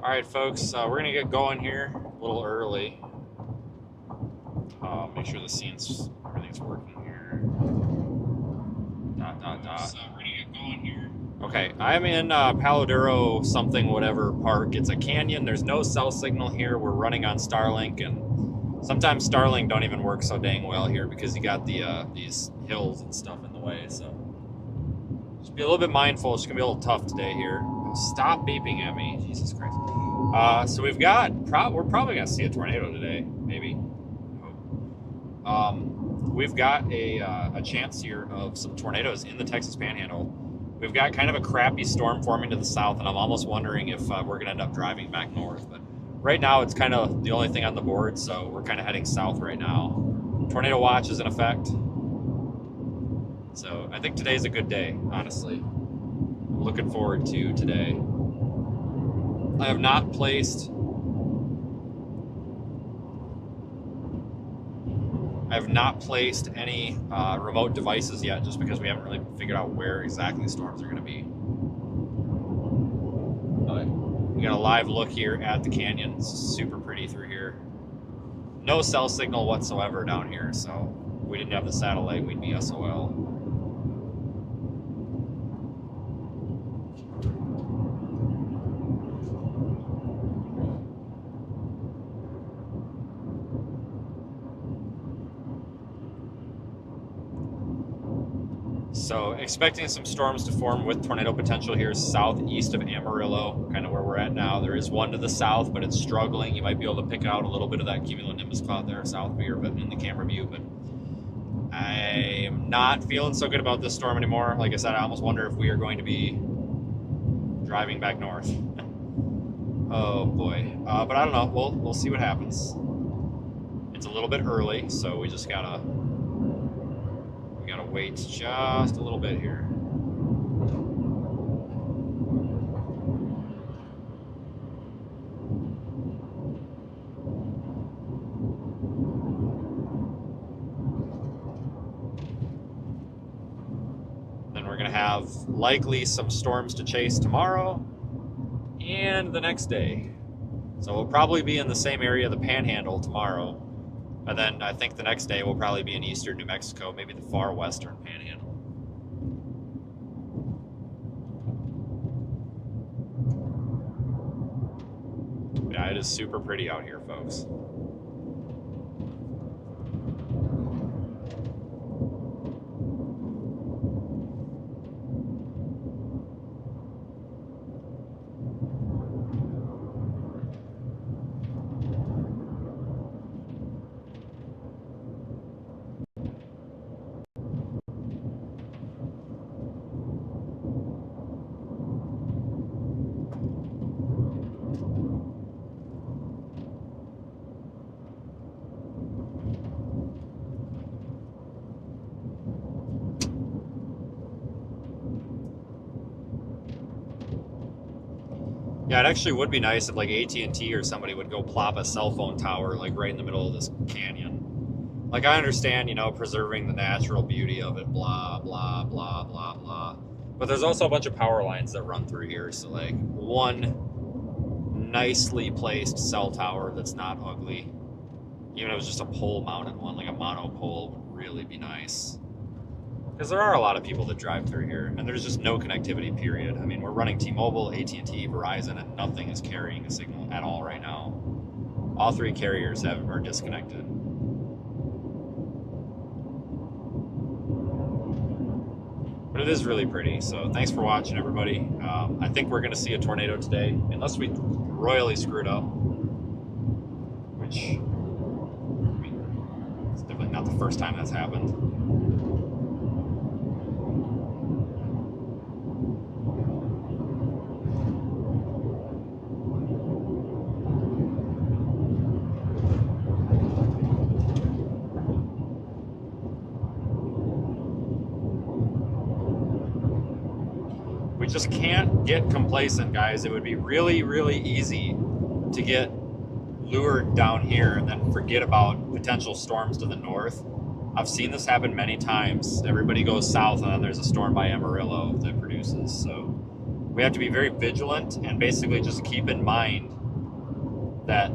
All right, folks, we're gonna get going here a little early. Make sure everything's working here. We're gonna get going here. Okay, I'm in Paladuro something whatever park. It's a canyon. There's no cell signal here. We're running on Starlink, and sometimes Starlink don't even work so dang well here because you got these hills and stuff in the way. So just be a little bit mindful. It's gonna be a little tough today here. Stop beeping at me, Jesus Christ. So we're probably gonna see a tornado today, maybe. We've got a chance here of some tornadoes in the Texas Panhandle. We've got kind of a crappy storm forming to the south, and I'm almost wondering if we're gonna end up driving back north. But right now, it's kind of the only thing on the board, so we're kind of heading south right now. Tornado watch is in effect, so I think today's a good day, honestly. I'm looking forward to today. I have not placed any remote devices yet, just because we haven't really figured out where exactly storms are going to be. But we got a live look here at the canyon. It's super pretty through here. No cell signal whatsoever down here, so if we didn't have the satellite, we'd be SOL. So expecting some storms to form with tornado potential here southeast of Amarillo, kind of where we're at now. There is one to the south, but it's struggling. You might be able to pick out a little bit of that cumulonimbus cloud there south of here, but in the camera view. But I am not feeling so good about this storm anymore. Like I said, I almost wonder if we are going to be driving back north. Oh boy. But I don't know. We'll see what happens. It's a little bit early, so we gotta wait just a little bit here. Then we're gonna have likely some storms to chase tomorrow and the next day. So we'll probably be in the same area of the Panhandle tomorrow. And then I think the next day we'll probably be in eastern New Mexico, maybe the far western Panhandle. Yeah, it is super pretty out here, folks. Yeah, it actually would be nice if like AT&T or somebody would go plop a cell phone tower like right in the middle of this canyon. Like I understand, preserving the natural beauty of it, blah, blah, blah, blah, blah. But there's also a bunch of power lines that run through here. So like one nicely placed cell tower that's not ugly, even if it was just a pole mounted one, like a monopole would really be nice. Because there are a lot of people that drive through here, and there's just no connectivity, period. I mean, we're running T-Mobile, AT&T, Verizon, and nothing is carrying a signal at all right now. All three carriers are disconnected. But it is really pretty, so thanks for watching, everybody. I think we're going to see a tornado today, unless we royally screwed up. Which, I mean, it's definitely not the first time that's happened. We just can't get complacent, guys. It would be really, really easy to get lured down here and then forget about potential storms to the north. I've seen this happen many times. Everybody goes south and then there's a storm by Amarillo that produces. So We have to be very vigilant and basically just keep in mind that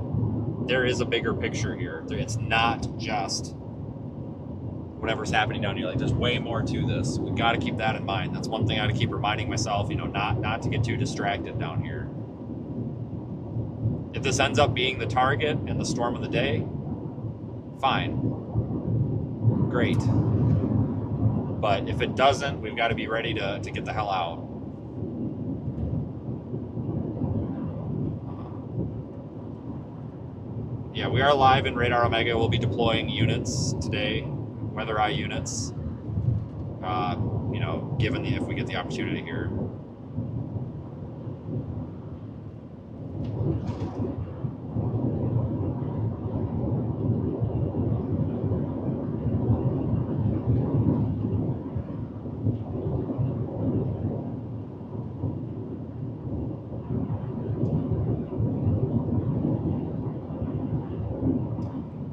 there is a bigger picture here. It's not just whatever's happening down here. Like, there's way more to this. We've got to keep that in mind. That's one thing I got to keep reminding myself, not to get too distracted down here. If this ends up being the target and the storm of the day, fine. Great. But if it doesn't, we've got to be ready to get the hell out. Yeah, we are live in Radar Omega. We'll be deploying units today, Weather Eye units. Given if we get the opportunity here.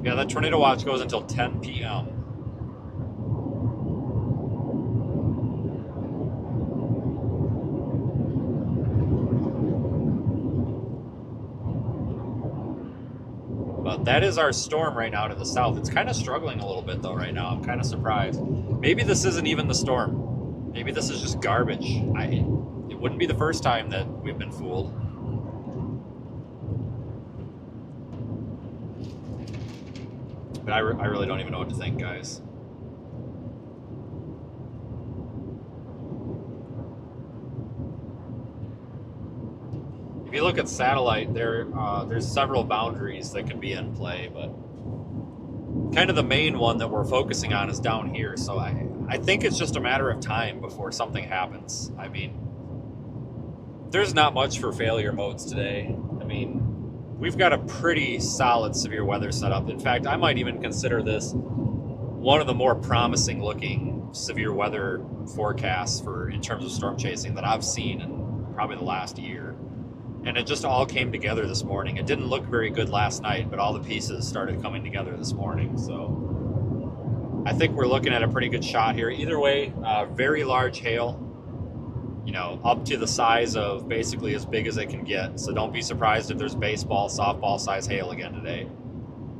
Yeah, that tornado watch goes until 10 p.m. But that is our storm right now to the south. It's kind of struggling a little bit though right now. I'm kind of surprised. Maybe this isn't even the storm. Maybe this is just garbage. It wouldn't be the first time that we've been fooled. But I really don't even know what to think, guys. If you look at satellite, there's several boundaries that could be in play, but kind of the main one that we're focusing on is down here. So I think it's just a matter of time before something happens. I mean, there's not much for failure modes today. I mean, we've got a pretty solid severe weather setup. In fact, I might even consider this one of the more promising looking severe weather forecasts in terms of storm chasing that I've seen in probably the last year. And it just all came together this morning. It didn't look very good last night, but all the pieces started coming together this morning. So I think we're looking at a pretty good shot here. Either way, very large hail, up to the size of basically as big as it can get. So don't be surprised if there's baseball, softball size hail again today.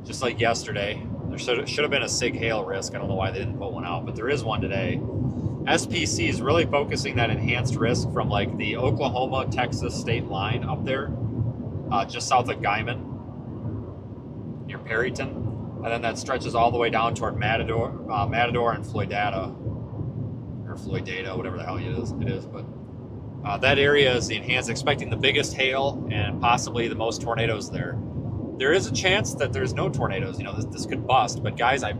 Just like yesterday. There should have been a SIG hail risk. I don't know why they didn't put one out, but there is one today. SPC is really focusing that enhanced risk from like the Oklahoma-Texas state line up there, just south of Guyman, near Perryton. And then that stretches all the way down toward Matador and Floydada, or Floydada, whatever the hell it is. But that area is the enhanced, expecting the biggest hail and possibly the most tornadoes there. There is a chance that there's no tornadoes. This could bust. But guys, I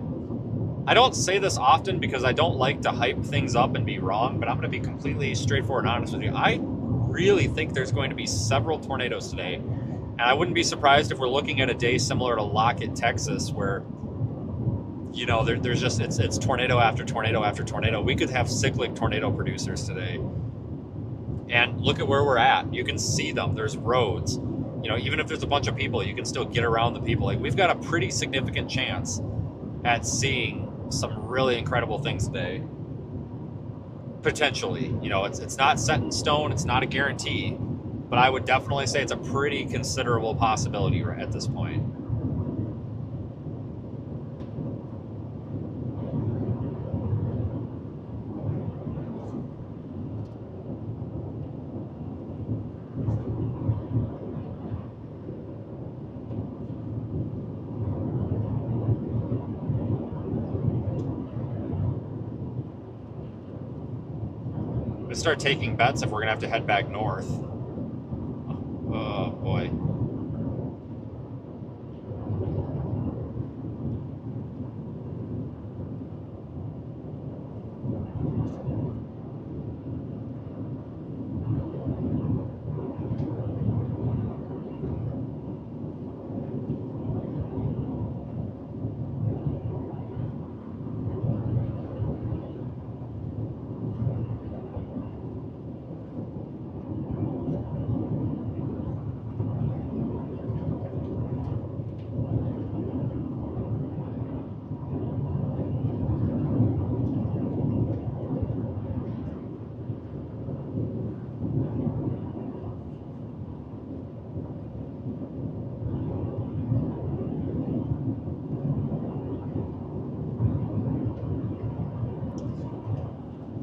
don't say this often because I don't like to hype things up and be wrong, but I'm going to be completely straightforward and honest with you. I really think there's going to be several tornadoes today, and I wouldn't be surprised if we're looking at a day similar to Lockett, Texas, where there's just it's tornado after tornado after tornado. We could have cyclic tornado producers today, and look at where we're at. You can see them. There's roads. Even if there's a bunch of people, you can still get around the people. Like, we've got a pretty significant chance at seeing some really incredible things today. Potentially, it's not set in stone, it's not a guarantee, but I would definitely say it's a pretty considerable possibility at this point. Start taking bets if we're gonna have to head back north. Oh boy.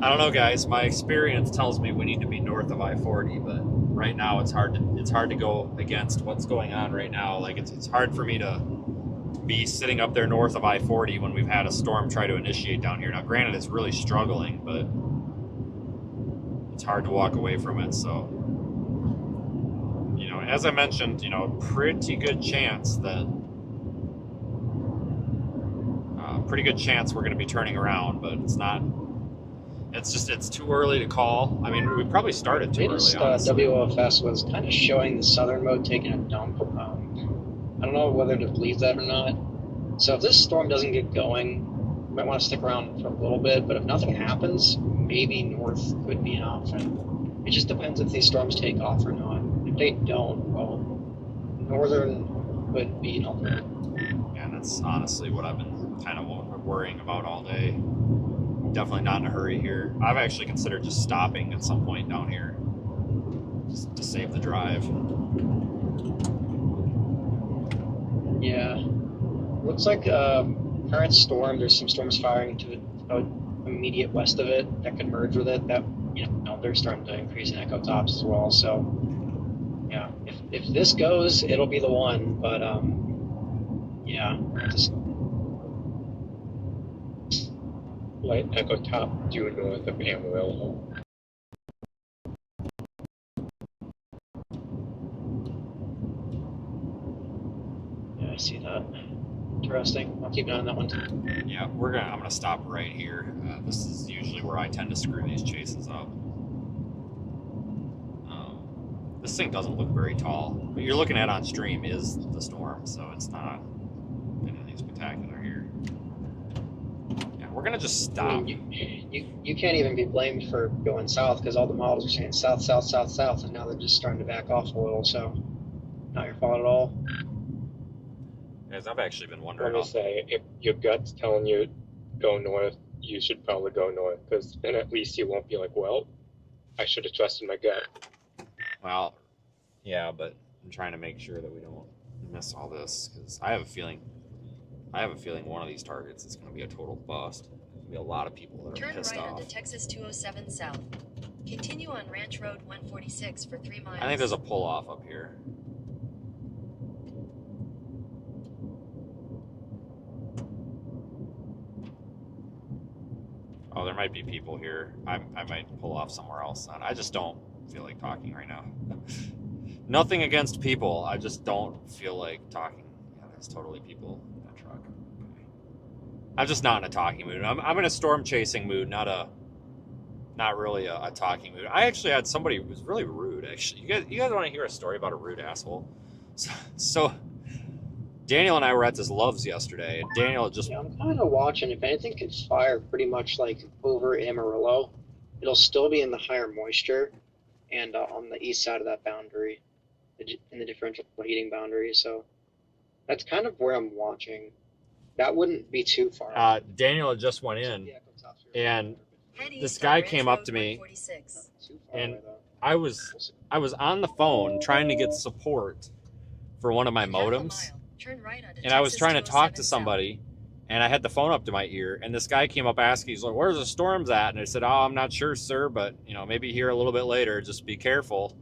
I don't know, guys. My experience tells me we need to be north of I-40, but right now it's hard to go against what's going on right now. Like it's hard for me to be sitting up there north of I-40 when we've had a storm try to initiate down here. Now, granted, it's really struggling, but it's hard to walk away from it. So, you know, as I mentioned, you know, pretty good chance we're going to be turning around, but it's not. It's too early to call. I mean, we probably started too early, honestly. WOFS was kind of showing the southern mode taking a dump. I don't know whether to believe that or not. So if this storm doesn't get going, you might want to stick around for a little bit, but if nothing happens, maybe north could be an option. It just depends if these storms take off or not. If they don't, well, northern could be an alternative. And that's honestly what I've been kind of worrying about all day. Definitely not in a hurry here. I've actually considered just stopping at some point down here just to save the drive. Yeah. Looks like current storm, there's some storms firing to about immediate west of it that could merge with it. That, you know, they're starting to increase in echo tops as well. So, yeah, if this goes, it'll be the one. But, yeah, just light echo top due north of Amarillo. yeah, I see that. Interesting. I'll keep an eye on that one too. Yeah, I'm gonna stop right here. This is usually where I tend to screw these chases up. This thing doesn't look very tall. What you're looking at on stream is the storm, so it's not anything spectacular here. Yeah, we're gonna just stop. I mean, you can't even be blamed for going south because all the models are saying south, south, south, south, and now they're just starting to back off a little. So, not your fault at all. Guys, I've actually been wondering. Let me say, if your gut's telling you go north, you should probably go north, because then at least you won't be like, well, I should have trusted my gut. Well, yeah, but I'm trying to make sure that we don't miss all this because I have a feeling one of these targets is going to be a total bust. There's going to be a lot of people that are pissed off. Turn right onto Texas 207 South. Continue on Ranch Road 146 for 3 miles. I think there's a pull off up here. Oh, there might be people here. I might pull off somewhere else. I just don't feel like talking right now. Nothing against people. I just don't feel like talking. Yeah, there's totally people in that truck. Okay. I'm just not in a talking mood. I'm in a storm chasing mood, not really a talking mood. I actually had somebody who was really rude. Actually, you guys want to hear a story about a rude asshole? So Daniel and I were at this Love's yesterday, and Daniel just... Yeah, I'm kind of watching. If anything can fire pretty much like over Amarillo, it'll still be in the higher moisture and on the east side of that boundary, in the differential heating boundary. So that's kind of where I'm watching. That wouldn't be too far. Daniel had just went in, and this guy came up to me, and I was on the phone trying to get support for one of my modems. And I was trying to talk to somebody, and I had the phone up to my ear, and this guy came up asking, he's like, "Where's the storms at?" And I said, "Oh, I'm not sure, sir, but, you know, maybe here a little bit later, just be careful."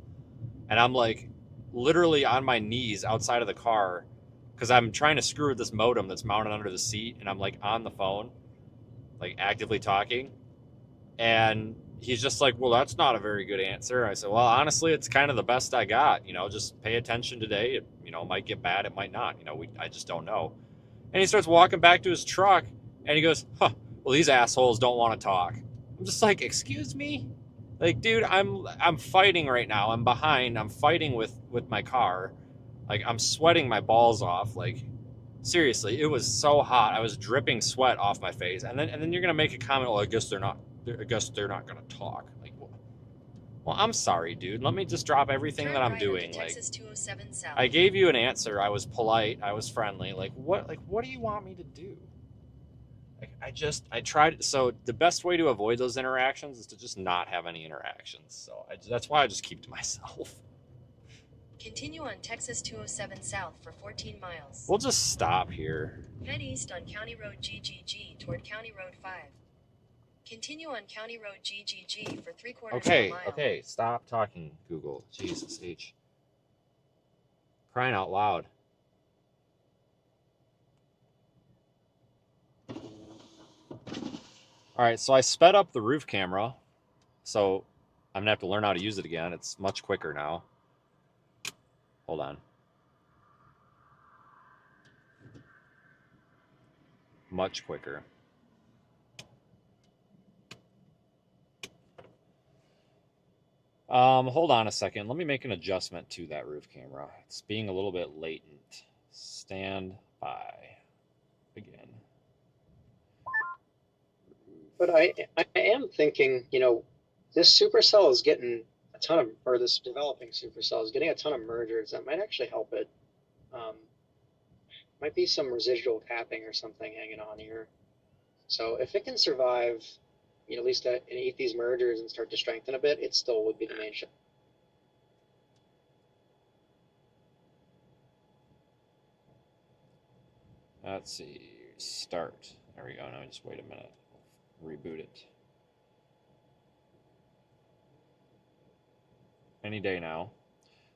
And I'm like literally on my knees outside of the car because I'm trying to screw with this modem that's mounted under the seat, and I'm like on the phone, like actively talking. And he's just like, "Well, that's not a very good answer." I said, "Well, honestly, it's kind of the best I got. You know, just pay attention today. It, you know, might get bad. It might not. You know, I just don't know." And he starts walking back to his truck, and he goes, "Huh, well, these assholes don't want to talk." I'm just like, "Excuse me?" Like, dude, I'm fighting right now. I'm behind. I'm fighting with my car. Like, I'm sweating my balls off. Like, seriously, it was so hot. I was dripping sweat off my face. And then you're gonna make a comment, "Well, I guess they're not gonna talk." Like, well, I'm sorry, dude. Let me just drop everything that I'm doing. Like, I gave you an answer. I was polite. I was friendly. Like, what do you want me to do? Like, I tried. So the best way to avoid those interactions is to just not have any interactions. So that's why I just keep to myself. Continue on Texas 207 South for 14 miles. We'll just stop here. Head east on County Road GGG toward County Road 5. Continue on County Road GGG for 3/4 Okay, of a mile. okay, stop talking, Google. Jesus H. Crying out loud. All right, so I sped up the roof camera, so I'm gonna have to learn how to use it again. It's much quicker now. Hold on. Much quicker. Hold on a second. Let me make an adjustment to that roof camera. It's being a little bit latent. Stand by. Again. But I am thinking, this supercell is getting a ton of, or this developing supercell is getting a ton of mergers that might actually help it. Um, might be some residual capping or something hanging on here. So if it can survive, at least and eat these mergers and start to strengthen a bit, it still would be the main shot. Let's see. Start. There we go. Now just wait a minute. Reboot it. Any day now.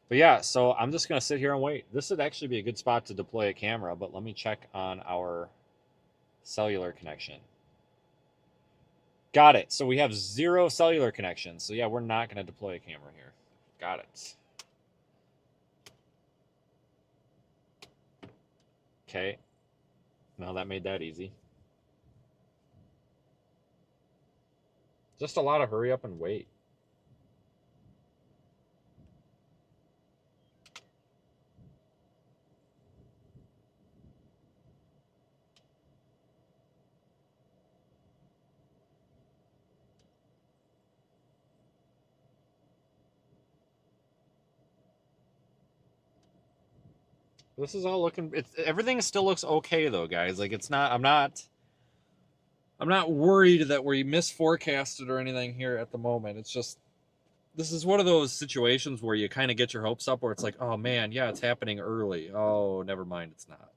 But yeah, so I'm just going to sit here and wait. This would actually be a good spot to deploy a camera, but let me check on our cellular connection. Got it. So we have 0 cellular connection. So yeah, we're not going to deploy a camera here. Got it. Okay. Now that made that easy. Just a lot of hurry up and wait. This is all looking. Everything still looks okay though, guys. Like it's not. I'm not worried that we misforecasted or anything here at the moment. It's just this is one of those situations where you kind of get your hopes up, where it's like, oh man, yeah, it's happening early. Oh, never mind, it's not.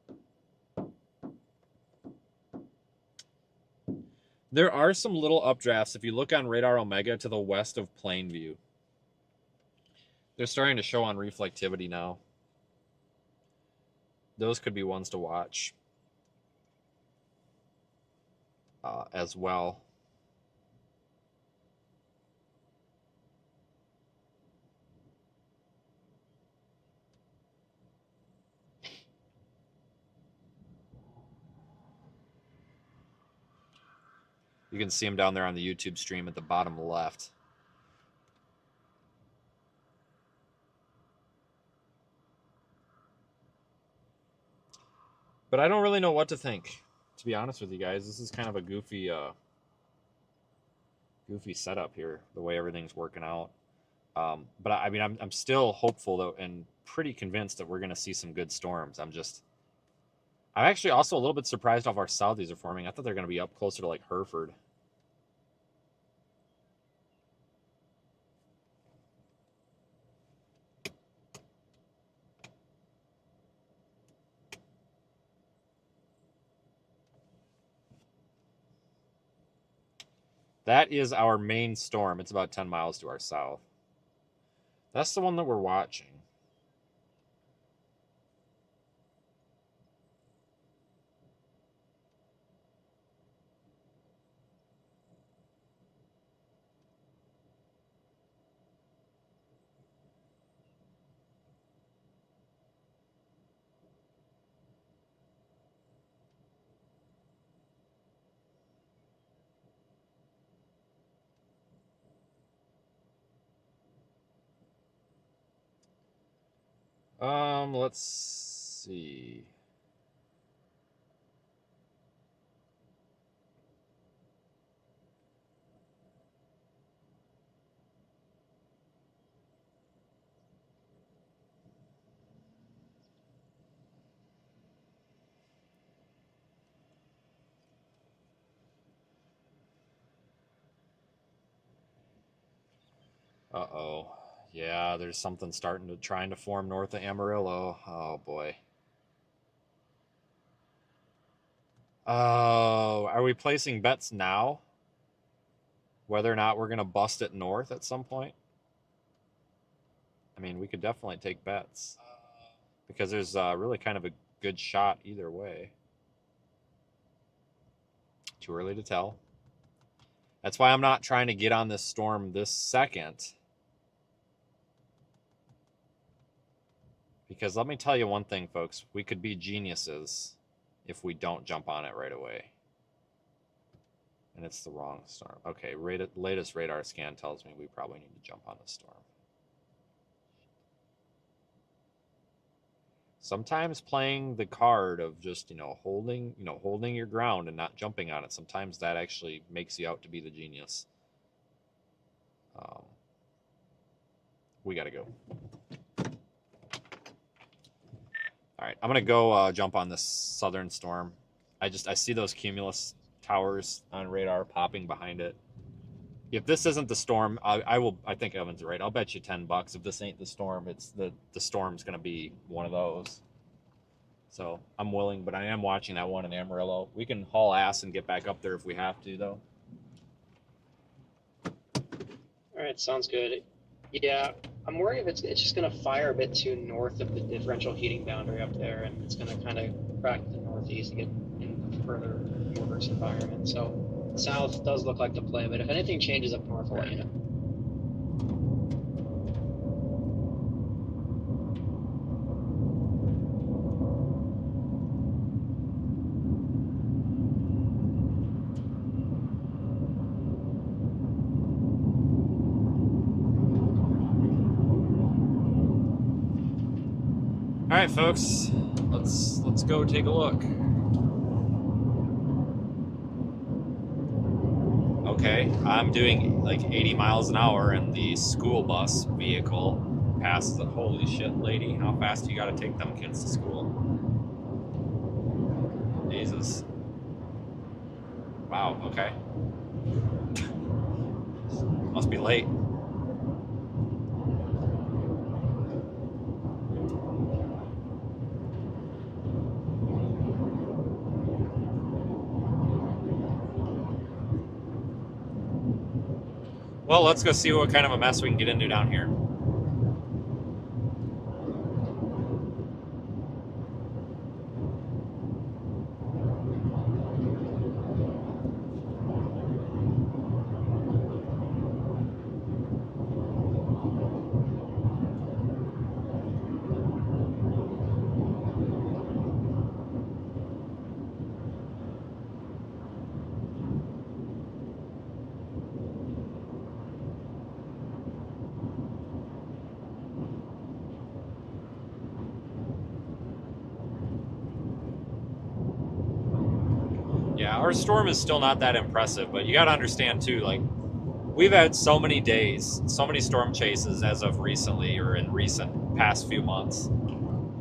There are some little updrafts. If you look on Radar Omega to the west of Plainview, they're starting to show on reflectivity now. Those could be ones to watch as well. You can see them down there on the YouTube stream at the bottom left. But I don't really know what to think, to be honest with you guys. This is kind of a goofy setup here, the way everything's working out. But I mean, I'm still hopeful though, and pretty convinced that we're going to see some good storms. I'm actually also a little bit surprised off our Southies are forming. I thought they're going to be up closer to like Hereford. That is our main storm. It's about 10 miles to our south. That's the one that we're watching. Let's see. Uh-oh. Yeah, there's something trying to form north of Amarillo. Oh boy. Oh, are we placing bets now? Whether or not we're going to bust it north at some point, I mean, we could definitely take bets because there's really kind of a good shot either way. Too early to tell. That's why I'm not trying to get on this storm this second. Because let me tell you one thing, folks. We could be geniuses if we don't jump on it right away. And it's the wrong storm. Okay, latest radar scan tells me we probably need to jump on the storm. Sometimes playing the card of just, holding your ground and not jumping on it, sometimes that actually makes you out to be the genius. We got to go. All right, I'm going to go jump on this southern storm. I see those cumulus towers on radar popping behind it. If this isn't the storm, I think Evan's right. I'll bet you $10 if this ain't the storm, it's the storm's going to be one of those. So I'm willing, but I am watching that one in Amarillo. We can haul ass and get back up there if we have to, though. All right, sounds good. Yeah, I'm worried if it's just going to fire a bit too north of the differential heating boundary up there, and it's going to kind of crack to the northeast and get in a further reverse environment. So south does look like the play, but if anything changes up north, I'll let you know. All right, folks, let's go take a look. Okay, I'm doing like 80 miles an hour, and the school bus vehicle passes it. Holy shit, lady! How fast do you got to take them kids to school? Jesus. Wow. Okay. Must be late. Well, let's go see what kind of a mess we can get into down here. Yeah, our storm is still not that impressive, but you got to understand too, like, we've had so many days, so many storm chases as of recently or in recent past few months,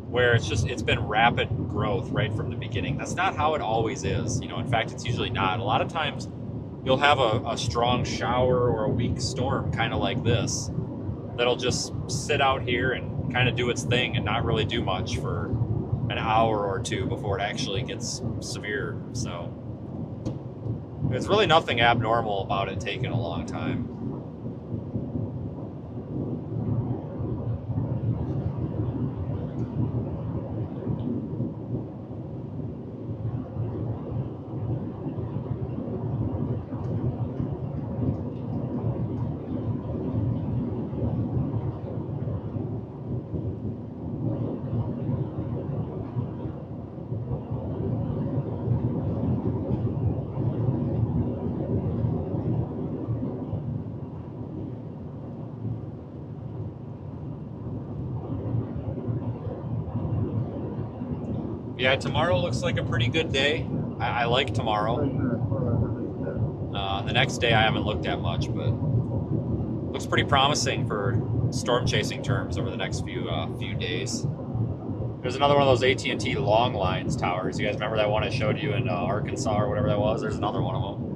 where it's been rapid growth right from the beginning. That's not how it always is. In fact, it's usually not. A lot of times you'll have a strong shower or a weak storm kind of like this that'll just sit out here and kind of do its thing and not really do much for an hour or two before it actually gets severe. So there's really nothing abnormal about it taking a long time. Yeah, tomorrow looks like a pretty good day. I like tomorrow. The next day I haven't looked at much, but looks pretty promising for storm chasing terms over the next few days. There's another one of those AT&T long lines towers. You guys remember that one I showed you in Arkansas or whatever that was? There's another one of them.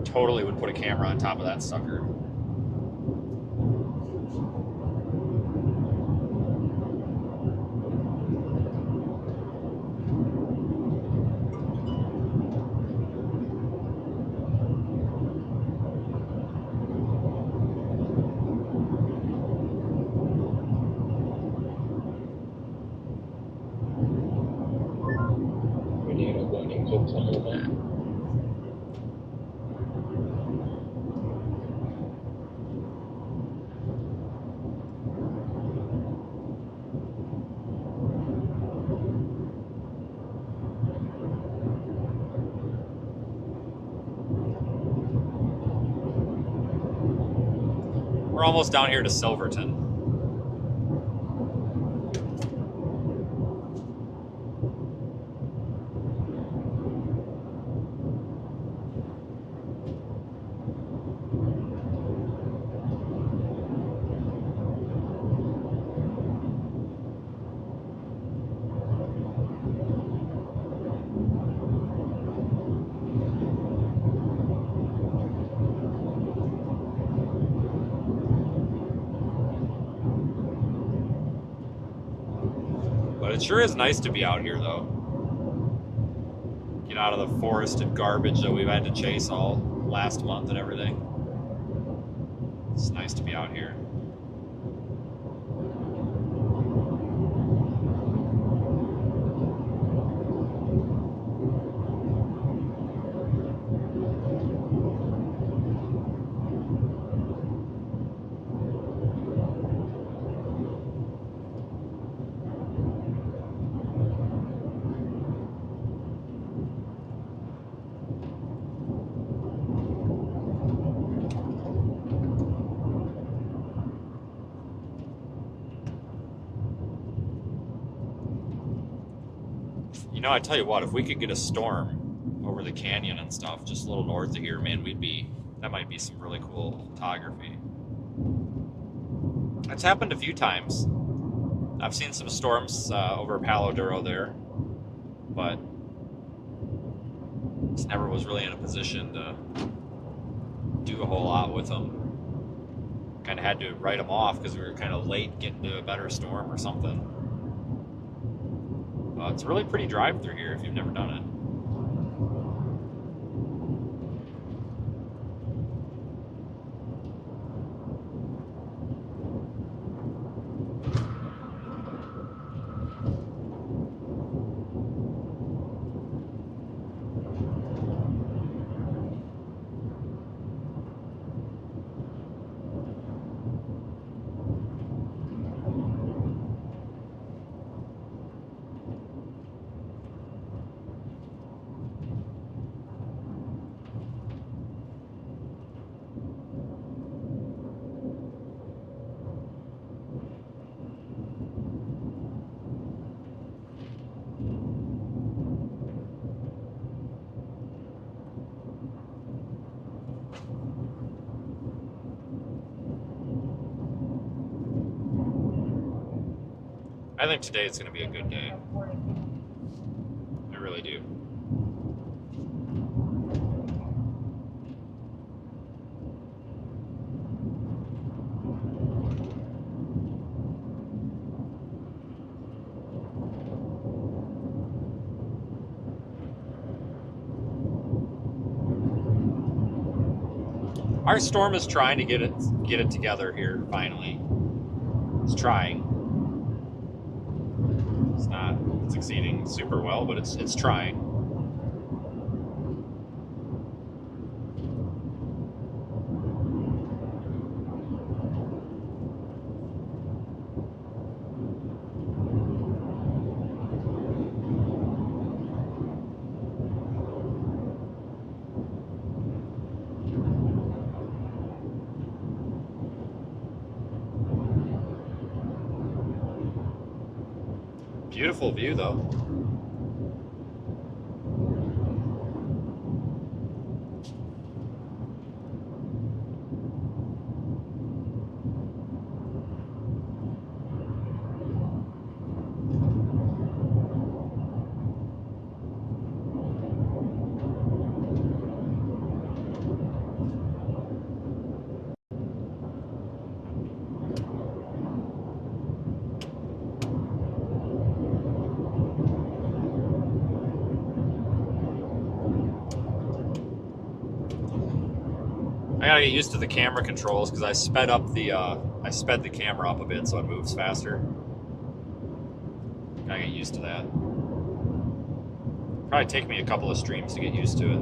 Totally would put a camera on top of that sucker. We're almost down here to Silverton. But it sure is nice to be out here, though. Get out of the forested garbage that we've had to chase all last month and everything. It's nice to be out here. You know, I tell you what, if we could get a storm over the canyon and stuff, just a little north of here, man, that might be some really cool photography. It's happened a few times. I've seen some storms over Palo Duro there, but just never was really in a position to do a whole lot with them. Kind of had to write them off because we were kind of late getting to a better storm or something. It's a really pretty drive through here if you've never done it. I think today is going to be a good day. I really do. Our storm is trying to get it together here finally. It's trying. It's not succeeding super well, but it's trying. Beautiful view, though. I gotta get used to the camera controls because I sped the camera up a bit so it moves faster. Gotta get used to that. Probably take me a couple of streams to get used to it.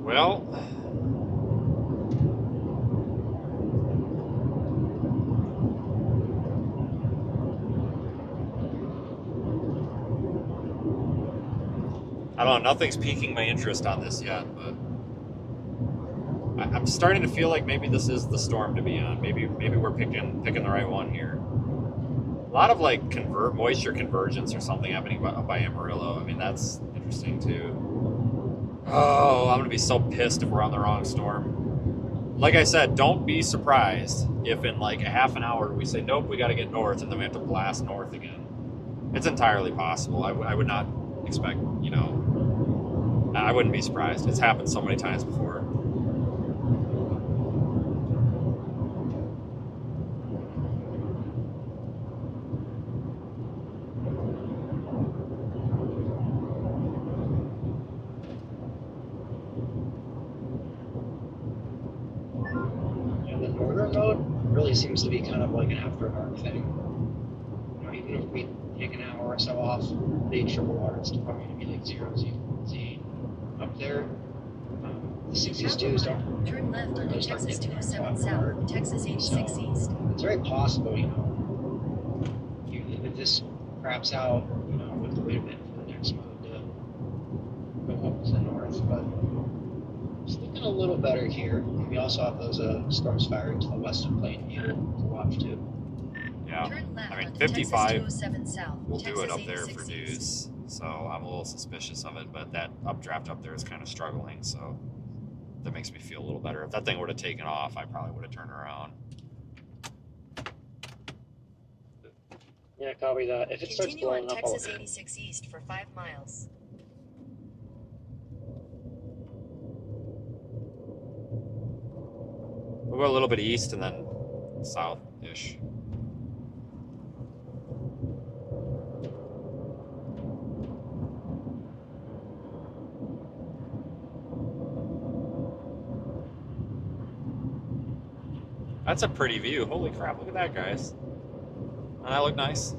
Well, I don't know. Nothing's piquing my interest on this yet, but I'm starting to feel like maybe this is the storm to be on. Maybe we're picking the right one here. A lot of like moisture convergence or something happening by Amarillo. I mean, that's interesting too. Oh, I'm gonna be so pissed if we're on the wrong storm. Like I said, don't be surprised if in like a half an hour we say nope, we got to get north, and then we have to blast north again. It's entirely possible. I would not expect, you know, I wouldn't be surprised. It's happened so many times before. The northern mode really seems to be kind of like an after dark thing. You know, even if we take an hour or so off the triple water, it's probably going to be like 0 Z up there. The 62s don't. Turn left onto start Texas getting 207 hot water. South, Texas 86 So, East. it's very possible, you know, if this craps out, you know, we have to wait a bit for the next mode to go up to the north, but it's looking a little better here. We also have those storms firing to the west of Plainview to watch too. Yeah, Turn left I mean, onto 55 Texas 207 South, we'll do it Texas up there for 86 East. dues. So I'm a little suspicious of it, but that updraft up there is kind of struggling, so that makes me feel a little better. If that thing would have taken off, I probably would have turned around. Yeah, copy that. If it starts Continue on blowing up, Texas 86 East for 5 miles. We'll go a little bit east and then south-ish. That's a pretty view. Holy crap, look at that, guys. Doesn't that look nice?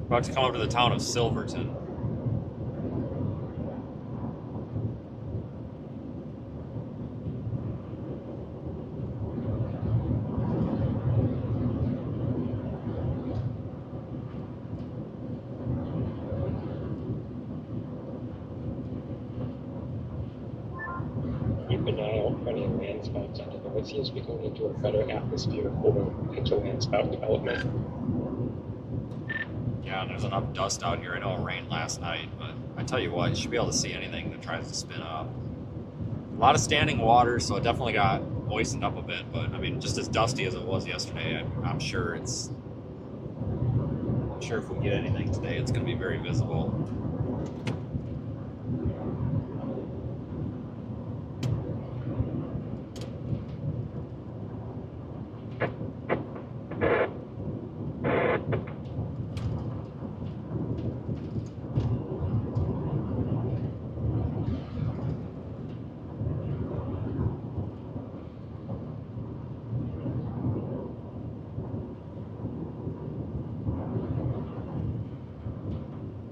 About to come over to the town of Silverton. Keep an eye out for any landspouts on the north. Seems to be going into a better atmosphere for potential landspout development. Yeah, and there's enough dust out here. I know it rained last night, but I tell you what, you should be able to see anything that tries to spin up. A lot of standing water, so it definitely got moistened up a bit, but I mean, just as dusty as it was yesterday, I'm sure I'm sure if we get anything today, it's going to be very visible.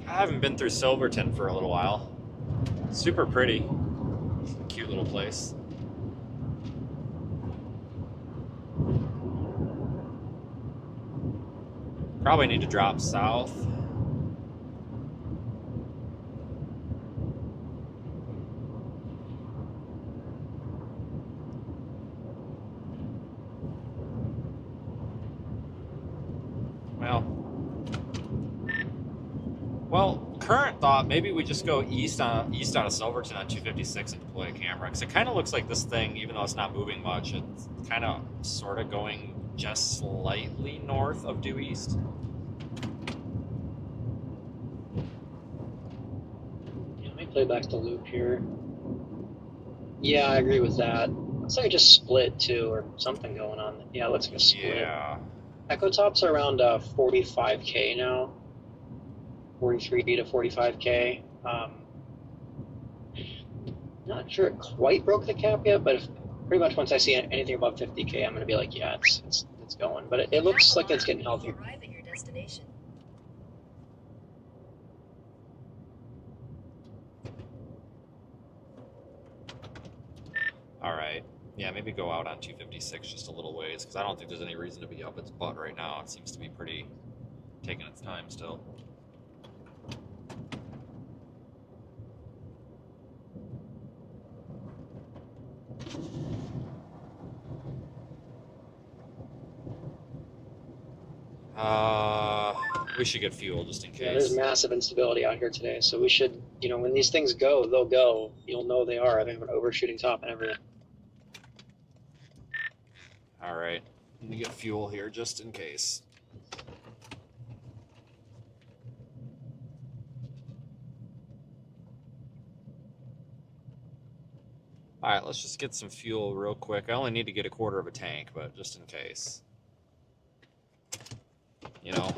I haven't been through Silverton for a little while. Super pretty. Cute little place. Probably need to drop south. Well, current thought, maybe we just go east out of Silverton on 256 and deploy a camera, because it kind of looks like this thing, even though it's not moving much, it's kind of sort of going just slightly north of due east. Yeah, let me play back the loop here. Yeah, I agree with that. Looks like it just split too, or something going on. Yeah, it looks like a split. Yeah. Echo Top's around 45K now, 43 to 45K. Not sure it quite broke the cap yet, but pretty much once I see anything above 50K, I'm going to be like, yeah, it's going. But it looks like it's getting healthy. Arrive at your destination. All right. Yeah, maybe go out on 256 just a little ways, because I don't think there's any reason to be up its butt right now. It seems to be pretty taking its time still. We should get fuel just in Yeah, there's case. massive instability out here today, so we should, when these things go, they'll go. You'll know they are. They have an overshooting top and everything. All right. Let me get fuel here just in case. All right, let's just get some fuel real quick. I only need to get a quarter of a tank, but just in case. You know.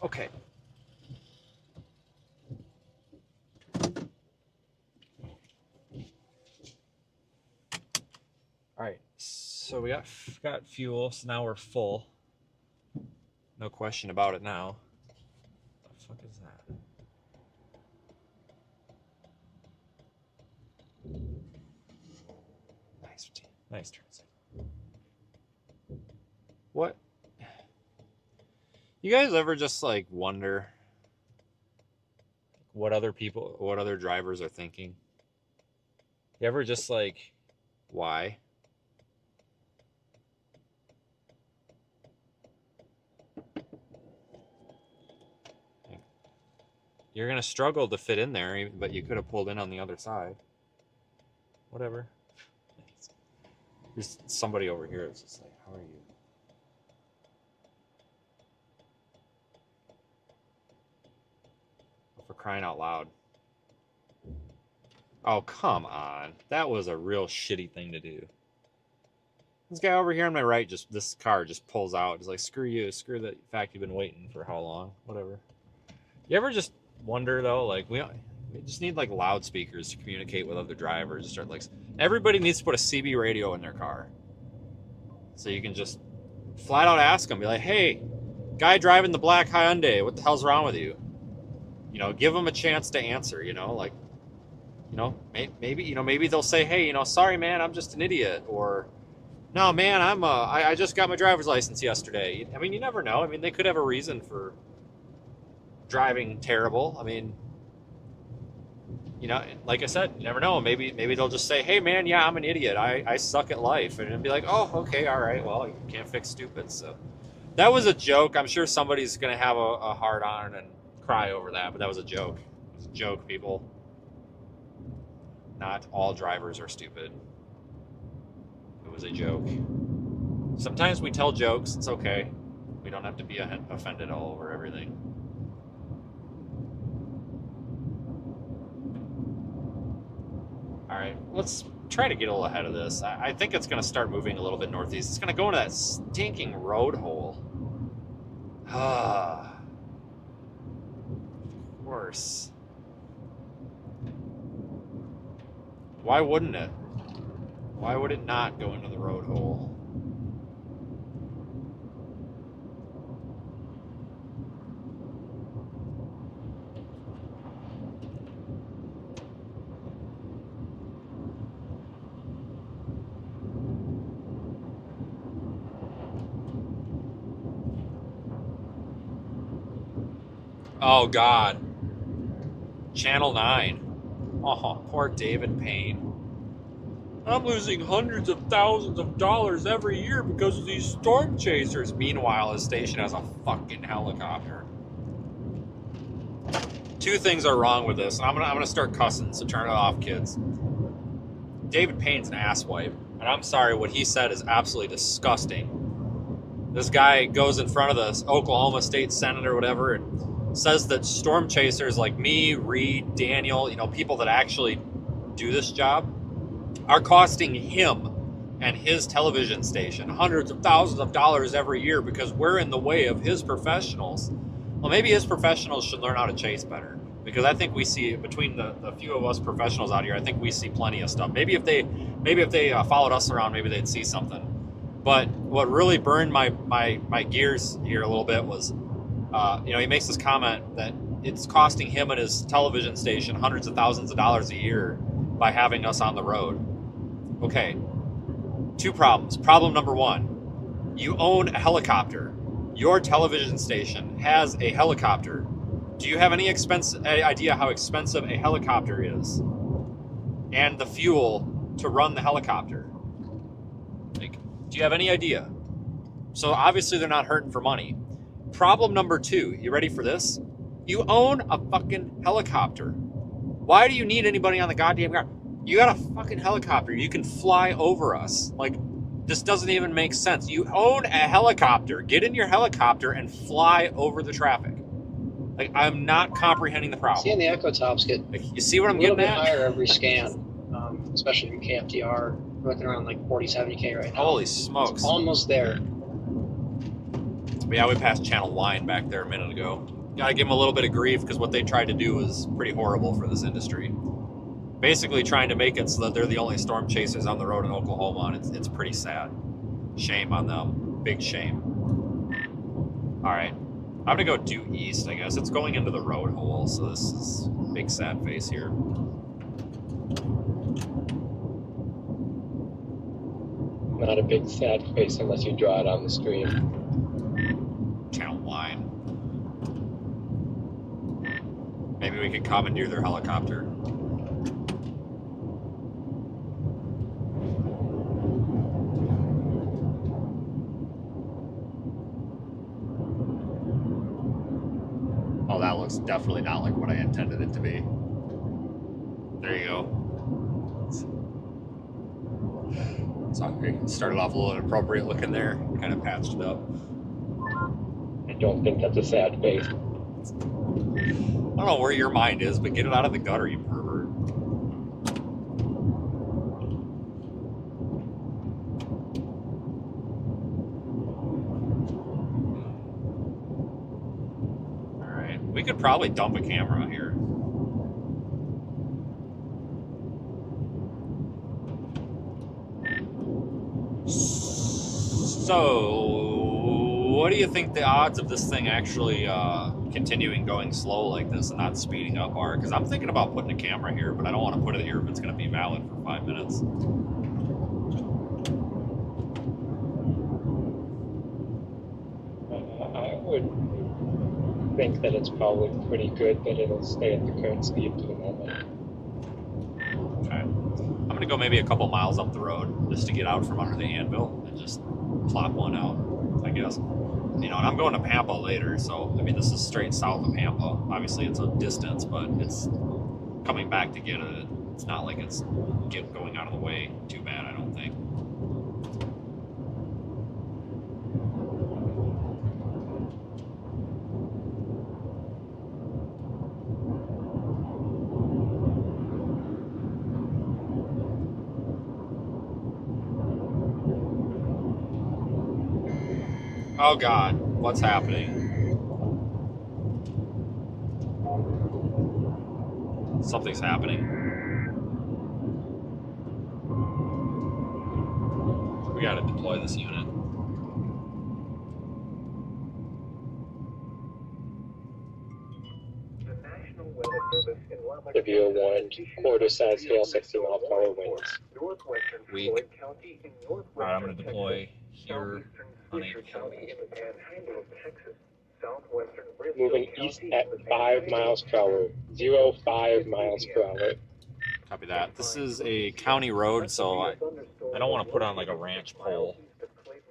Okay. All right. So we got fuel, so now we're full. No question about it now. What the fuck is that? Nice turns. What? You guys ever just like wonder what other drivers are thinking? You ever just like, why? You're gonna struggle to fit in there, but you could have pulled in on the other side. Whatever. There's somebody over here that's just like, how are you? For crying out loud. Oh, come on. That was a real shitty thing to do. This guy over here on my right, this car just pulls out. It's like, screw you. Screw the fact you've been waiting for how long. Whatever. You ever just wonder, though, like, we just need, like, loudspeakers to communicate with other drivers. Start, like, everybody needs to put a CB radio in their car. So you can just Flat out ask them, be like, hey, guy driving the black Hyundai, what the hell's wrong with you? You know, give them a chance to answer, you know, like, you know, maybe they'll say, hey, you know, sorry, man, I'm just an idiot. Or, no, man, I just got my driver's license yesterday. I mean, you never know. I mean, they could have a reason for driving terrible. I mean, you know, like I said, you never know. Maybe they'll just say, hey, man, yeah, I'm an idiot. I suck at life. And it'll be like, oh, okay, all right, well, you can't fix stupid. So that was a joke. I'm sure somebody's going to have a hard on and cry over that, but that was a joke. It was a joke, people. Not all drivers are stupid. It was a joke. Sometimes we tell jokes. It's okay. We don't have to be offended all over everything. All right, let's try to get a little ahead of this. I think it's going to start moving a little bit northeast. It's going to go into that stinking road hole. Ah, of course. Why wouldn't it? Why would it not go into the road hole? Oh, God. Channel 9. Oh, poor David Payne. I'm losing hundreds of thousands of dollars every year because of these storm chasers. Meanwhile, his station has a fucking helicopter. Two things are wrong with this, and I'm gonna start cussing, so turn it off, kids. David Payne's an asswipe, and I'm sorry, what he said is absolutely disgusting. This guy goes in front of the Oklahoma State Senate or whatever and says that storm chasers like me, Reed, Daniel, you know, people that actually do this job, are costing him and his television station hundreds of thousands of dollars every year because we're in the way of his professionals. Well, maybe his professionals should learn how to chase better, because I think we see, between the few of us professionals out here, I think we see plenty of stuff. Maybe if they followed us around, maybe they'd see something. But what really burned my gears here a little bit was, you know, he makes this comment that it's costing him and his television station hundreds of thousands of dollars a year by having us on the road. Okay, two problems. Problem number one, you own a helicopter. Your television station has a helicopter. Do you have any idea how expensive a helicopter is? And the fuel to run the helicopter? Like, do you have any idea? So obviously they're not hurting for money. Problem number two, you ready for this? You own a fucking helicopter. Why do you need anybody on the goddamn ground? You got a fucking helicopter. You can fly over us. Like, this doesn't even make sense. You own a helicopter. Get in your helicopter and fly over the traffic. Like, I'm not comprehending the problem. Seeing the echo tops get like, you see what I'm a little getting bit at? higher every scan, especially in KFTR. We're looking around like 40, 70K right now. Holy smokes. It's almost there. But yeah, we passed Channel Line back there a minute ago. Gotta give them a little bit of grief, because what they tried to do was pretty horrible for this industry. Basically trying to make it so that they're the only storm chasers on the road in Oklahoma, and it's pretty sad. Shame on them. Big shame. Alright. I'm gonna go due east, I guess. It's going into the road hole, so this is big sad face here. Not a big sad face unless you draw it on the stream. Channel Line. Maybe we could commandeer their helicopter. Oh, that looks definitely not like what I intended it to be. There you go. Sorry, it started off a little inappropriate looking there. Kind of patched it up. I don't think that's a sad face. I don't know where your mind is, but get it out of the gutter, you pervert. Alright, we could probably dump a camera here. So, what do you think the odds of this thing actually continuing going slow like this and not speeding up are? Because I'm thinking about putting a camera here, but I don't want to put it here if it's going to be valid for 5 minutes. I would think that it's probably pretty good that it'll stay at the current speed for the moment. Okay. I'm going to go maybe a couple miles up the road just to get out from under the anvil and just plop one out, I guess. You know, and I'm going to Pampa later, so, I mean, this is straight south of Pampa. Obviously, it's a distance, but it's coming back to get it. It's not like it's going out of the way too bad, I don't think. Oh God, what's happening? Something's happening. We gotta deploy this unit. Severe warned, quarter-size hail 60-mile-per-hour winds. Weak. Alright, I'm gonna deploy here on a pole. Moving east at 5 miles per hour. 0.5 miles per hour. Copy that. This is a county road, so I don't want to put on like a ranch pole.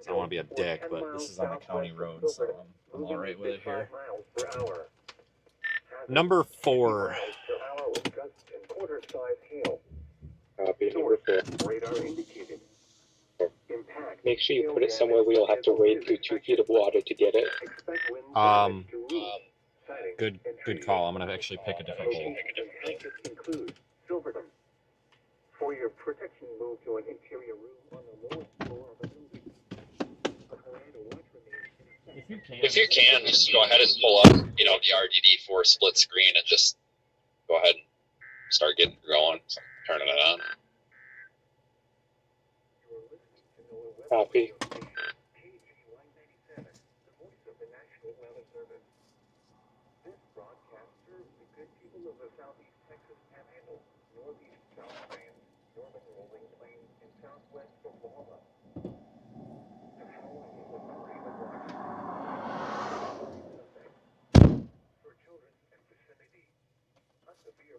So I don't want to be a dick, but this is on the county road, so I'm all right with it here. Number 4. Copy, number 4. Make sure you put it somewhere where you'll have to wade through 2 feet of water to get it. Good call. I'm gonna actually pick a different pole. For your protection, move to an interior room on the lowest floor of the building. If you can, just go ahead and pull up, you know, the RDD4 split screen and just go ahead and start getting going, turning it on. Copy.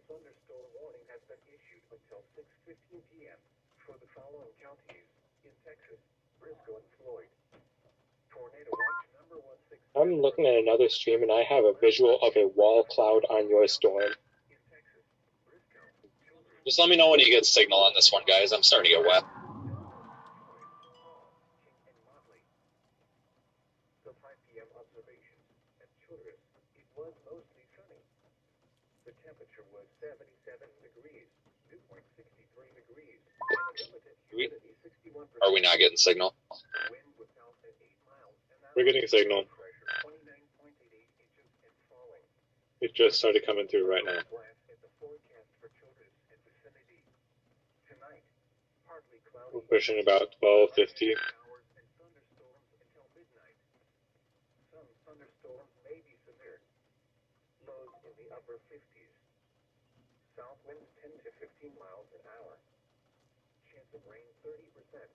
Thunderstorm warning has been issued until 6:15 p.m. for the following counties in Texas, Briscoe and Floyd. Tornado watch number 16. I'm looking at another stream and I have a visual of a wall cloud on your storm. Just let me know when you get signal on this one, guys. I'm starting to get wet. The 5 p.m. observations at Childress, it was mostly sunny. The temperature was 77 degrees, dew point 63 degrees, and relative humidity 61%. Are we not getting signal? Wind was south at 8 miles, and We're getting signal. pressure 29.88 inches and falling. It just started coming through right now. Glance at the forecast for Childress and vicinity. Tonight, partly cloudy. We're pushing about 12:50. Showers and thunderstorms until midnight. Some thunderstorms may be severe. Lows in the upper 50s. South winds 10 to 15 miles an hour. Chance of rain 30%.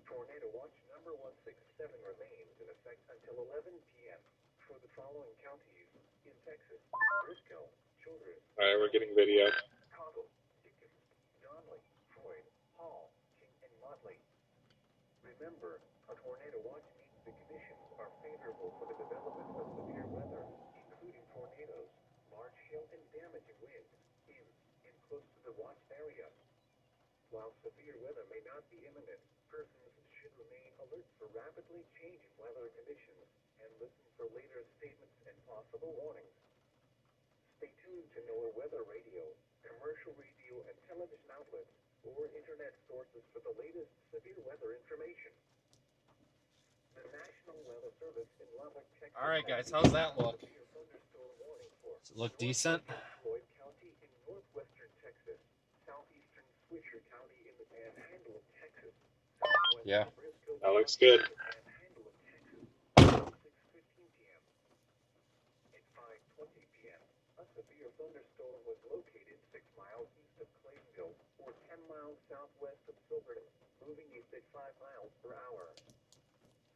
Tornado watch number 167 remains in effect until 11 p.m. for the following counties in Texas: Briscoe, Childress, Alright, we're getting video. Cottle, Dickens, Donley, Floyd, Hall, King, and Motley. Remember, a tornado watch means the conditions are favorable for the development of severe weather, including tornadoes, large hail, and damaging winds in and close to the watch area. While severe weather may not be imminent, persons should remain alert for rapidly changing weather conditions and listen for later statements and possible warnings. Stay tuned to NOAA Weather Radio, commercial radio and television outlets, or internet sources for the latest severe weather information. The National Weather Service in Lubbock, Texas. All right, guys, how's that look? Severe thunderstorm warning for Does it look decent? Floyd County in northwestern Texas, southeastern Swisher County in the Panhandle of Texas, southwest Yeah. Briscoe That looks good. Panhandle of Texas, p.m. A severe thunderstorm was located 6 miles east of Claysville or 10 miles southwest of Silverton, moving east at 5 miles per hour.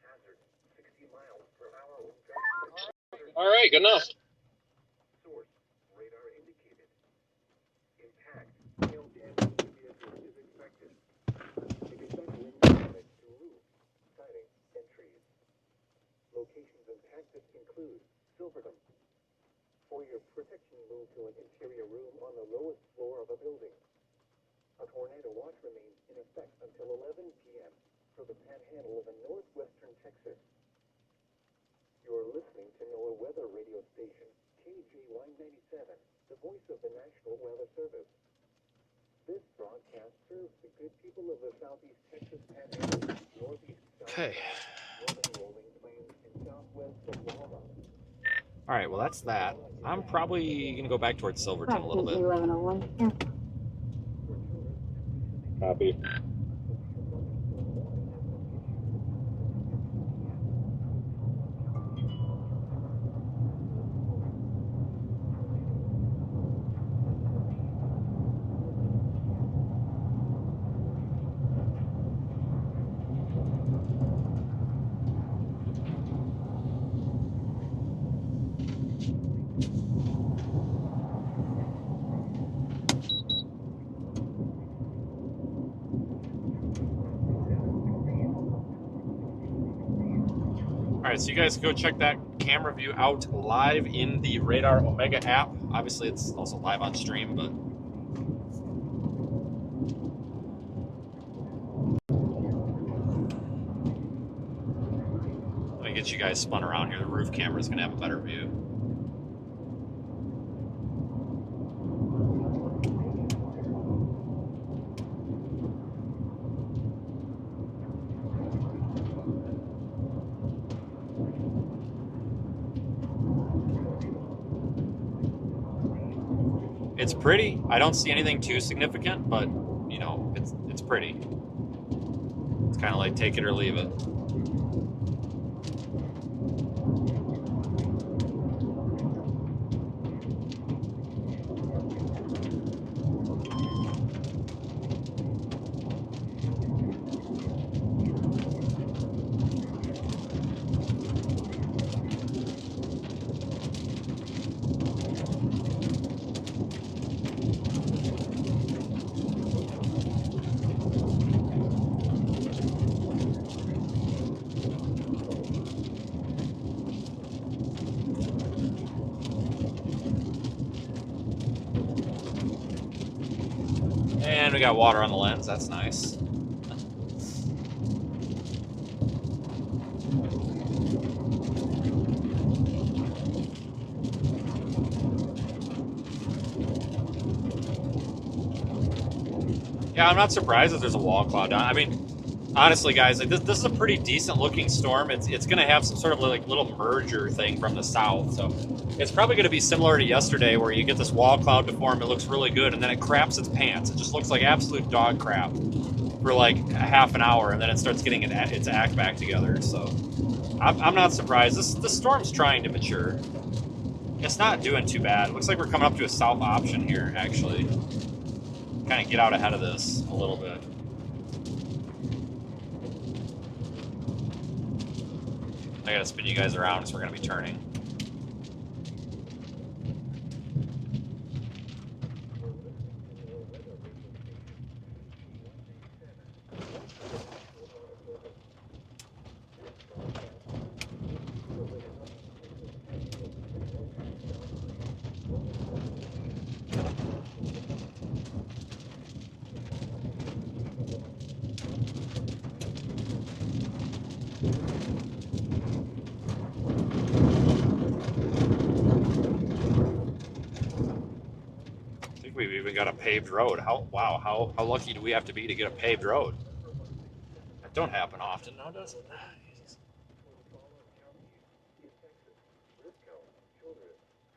Hazard 60 miles per hour wind gusts. All right, good enough. Source radar indicated. Impact hail damage to vehicles is expected. Expect wind damage to roofs, siding, and trees. Locations impacted include Silverton. For your protection, move to an interior room on the lowest floor of a building. A tornado watch remains in effect until 11 p.m. for the panhandle of northwestern Texas. You're listening to NOAA Weather Radio Station, KJY 97, the voice of the National Weather Service. This broadcast serves the good people of the southeast Texas panhandle, northeast Okay. northern rolling plains, and southwest Oklahoma. All right, well, that's that. I'm probably going to go back towards Silverton a little bit. 1101. Yeah. Copy. All right, so you guys go check that camera view out live in the Radar Omega app. Obviously, it's also live on stream, but let me get you guys spun around here. The roof camera is going to have a better view. It's pretty. I don't see anything too significant, but you know, it's pretty. It's kind of like take it or leave it. And we got water on the lens. That's nice. Yeah, I'm not surprised that there's a wall cloud down. I mean, honestly, guys, like this is a pretty decent looking storm. It's going to have some sort of like little merger thing from the south, so it's probably going to be similar to yesterday, where you get this wall cloud to form. It looks really good, and then it craps its pants. It just looks like absolute dog crap for like a half an hour, and then it starts getting its act back together. So I'm not surprised. This storm's trying to mature. It's not doing too bad. It looks like we're coming up to a south option here, actually. Kind of get out ahead of this a little bit. I gotta spin you guys around because we're gonna be turning. We've even got a paved road. How lucky do we have to be to get a paved road? That don't happen often, now does it?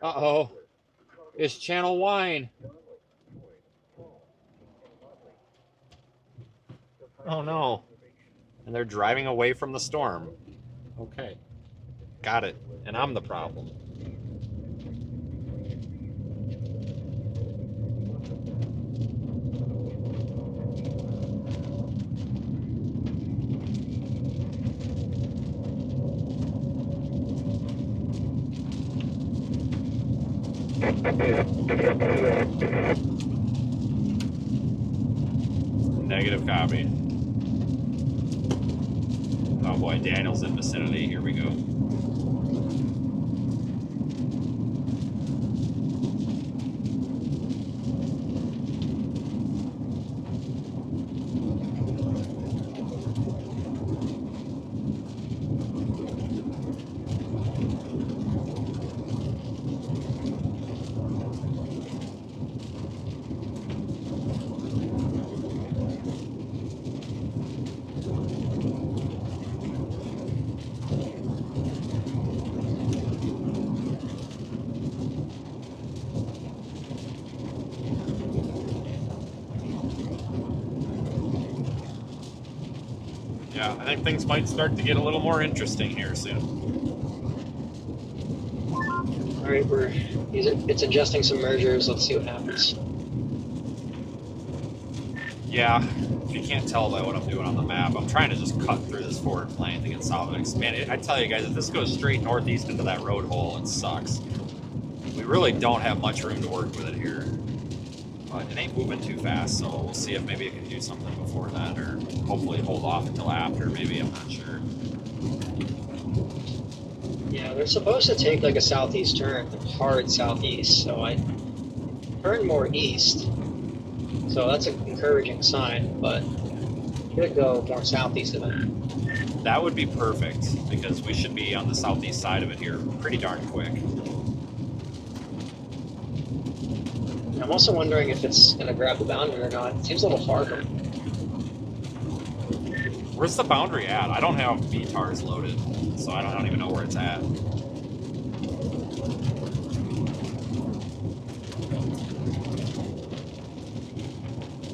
Uh-oh. It's Channel Wine. Oh no. And they're driving away from the storm. Okay. Got it. And I'm the problem. Negative copy. Oh boy, Daniel's in vicinity. Here we go. Yeah, I think things might start to get a little more interesting here soon. All right, it's adjusting some mergers. Let's see what happens. Yeah, if you can't tell by what I'm doing on the map, I'm trying to just cut through this forward plane to get south of it. Man, I tell you guys, if this goes straight northeast into that road hole, it sucks. We really don't have much room to work with it here. But it ain't moving too fast, so we'll see if maybe it can do something before that, or hopefully hold off until after, maybe, I'm not sure. Yeah, they're supposed to take like a southeast turn, hard southeast, so I turned more east. So that's an encouraging sign, but should go more southeast of it. That would be perfect, because we should be on the southeast side of it here pretty darn quick. I'm also wondering if it's going to grab the boundary or not. It seems a little far from. Where's the boundary at? I don't have VTARs loaded, so I don't even know where it's at.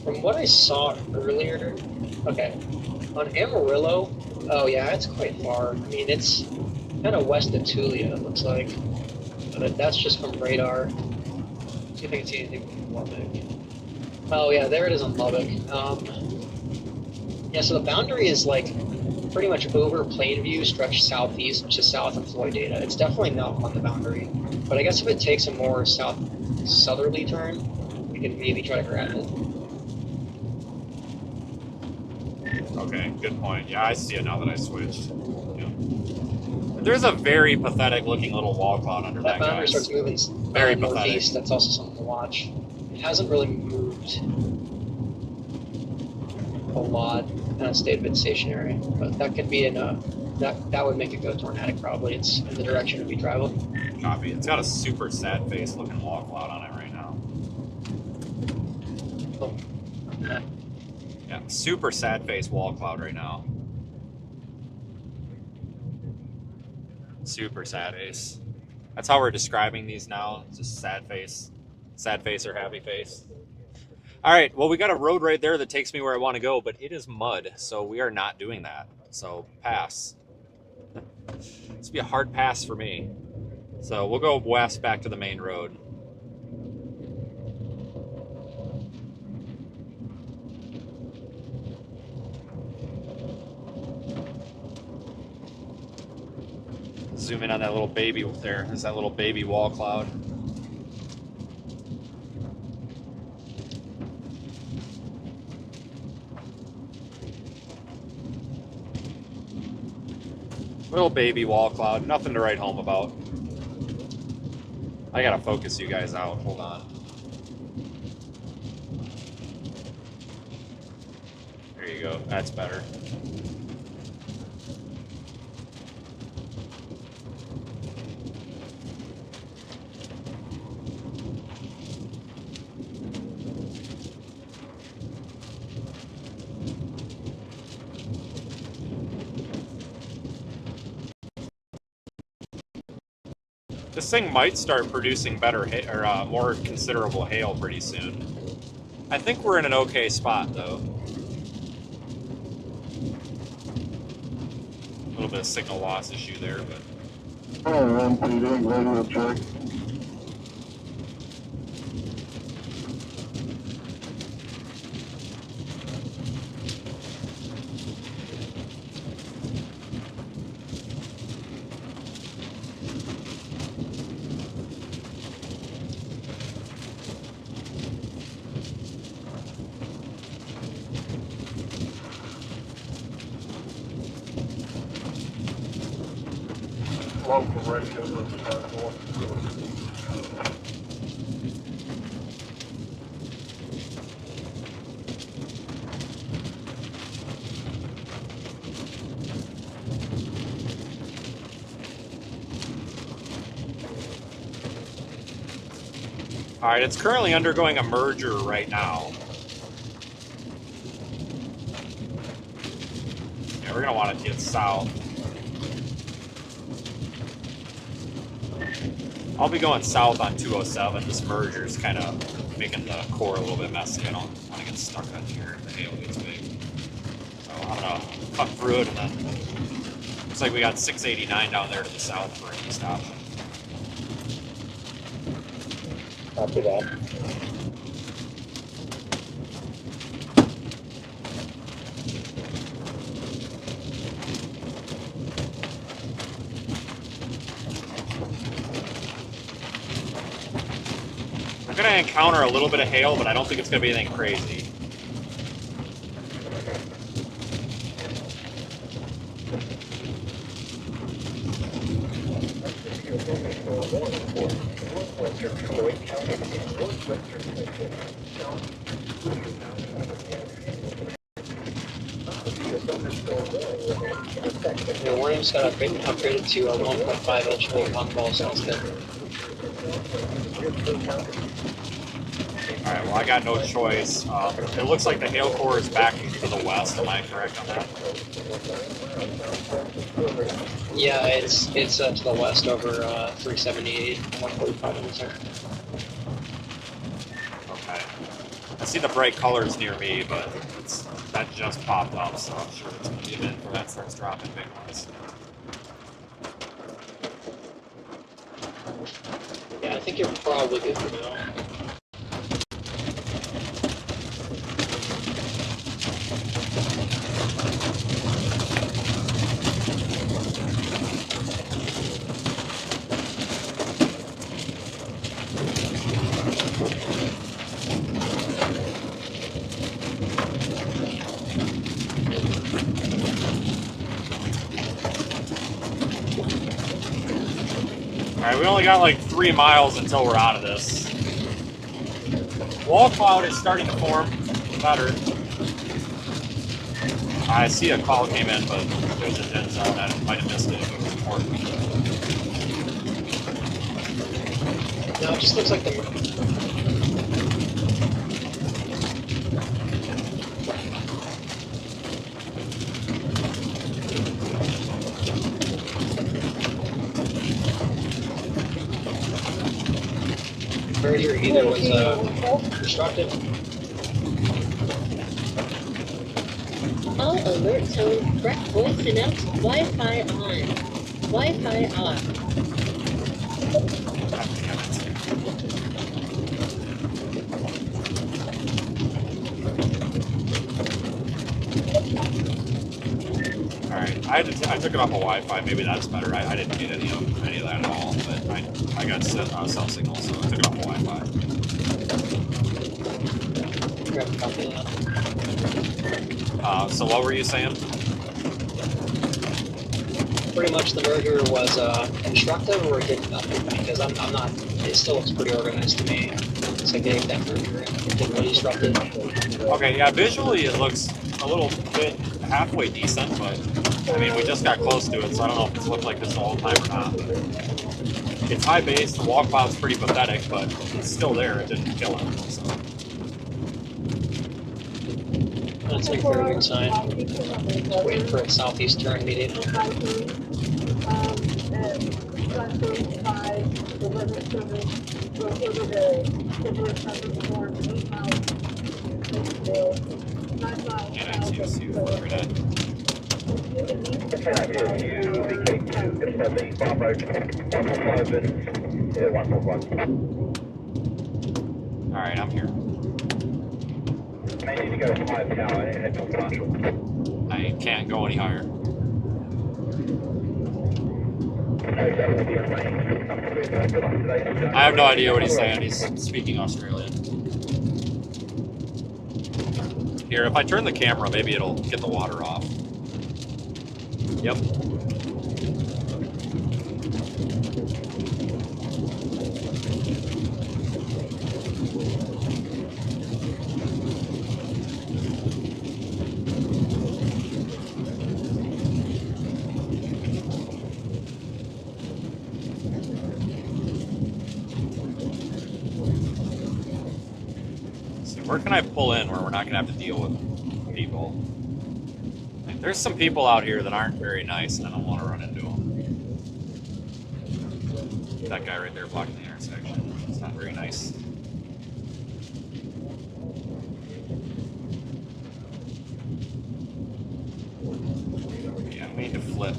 From what I saw earlier, okay, on Amarillo, oh yeah, it's quite far. I mean, it's kind of west of Tulia, it looks like. But that's just from radar. See if I can see anything from Lubbock. Oh yeah, there it is on Lubbock. Yeah, so the boundary is like pretty much over Plainview, stretched southeast, which is south of Floydada. It's definitely not on the boundary. But I guess if it takes a more southerly turn, we can maybe try to grab it. Okay, good point. Yeah, I see it now that I switched. Yeah. There's a very pathetic looking little wall cloud under that, That boundary guys. starts moving Very northeast. pathetic. That's also something to watch. It hasn't really moved a lot. Kind of stayed a bit stationary, but that could be in a that would make it go tornadic. Probably it's in the direction of be traveled. Copy. It's got a super sad face looking wall cloud on it right now. Oh. Yeah. Yeah, super sad face wall cloud right now. Super sad face. That's how we're describing these now. Just sad face or happy face. All right, well, we got a road right there that takes me where I want to go, but it is mud, so we are not doing that. So pass. This will be a hard pass for me. So we'll go west back to the main road. Zoom in on that little baby there. There's that little baby wall cloud. Little baby wall cloud. Nothing to write home about. I gotta focus you guys out. Hold on. There you go. That's better. This thing might start producing better or more considerable hail pretty soon. I think we're in an okay spot though. A little bit of signal loss issue there, but. Oh, MPD, radio check. local radio to start north. All right, it's currently undergoing a merger right now. Yeah, we're gonna want it to get south. I'll be going south on 207. This merger is kind of making the core a little bit messy. I don't want to get stuck on here if the hail gets big. So I'm gonna cut through it, and then looks like we got 689 down there to the south for an east option. Copy that. I'm gonna encounter a little bit of hail, but I don't think it's gonna be anything crazy. The Williams got upgraded to a 1.5 inch full ball, sounds good. Alright, well I got no choice. It looks like the hail core is back to the west, am I correct on that? Yeah, it's to the west over 378, 145 in there. Okay. I see the bright colors near me, but that just popped up, so I'm sure it's going to be a minute before that starts dropping big ones. Yeah, I think you're probably good for now. Alright, we only got like 3 miles until we're out of this. Wall cloud is starting to form better. I see a call came in, but there's a dead zone. I might have missed it if it was important. No, it just looks like the... Merger either was constructed. All alert tone, correct voice announced, Wi-Fi on. Wi-Fi off. God damn it. Alright, I took it off of Wi-Fi. Maybe that's better. I didn't get any of that at all, but I got cell signal, so I took it off of Wi-Fi. Grab a copy of that. So what were you saying? Pretty much the merger was constructive or it did nothing, because I'm not, it still looks pretty organized to me. So getting that merger in, it didn't really disrupt it. Okay, yeah, visually it looks a little bit halfway decent, but I mean, we just got close to it, so I don't know if it's looked like this the whole time or not. It's high base, the wall cloud's pretty pathetic, but it's still there, it didn't kill him, so. That's a very good sign. Just waiting for a southeast turn immediately. And I see where it at. Alright, I'm here. I need to go 5 tower and head to Marshall. I can't go any higher. I have no idea what he's saying. He's speaking Australian. Here, if I turn the camera, maybe it'll get the water off. Yep. Where can I pull in where we're not going to have to deal with people? Like, there's some people out here that aren't very nice, and I don't want to run into them. That guy right there blocking the intersection. It's not very nice. Yeah, we need to flip.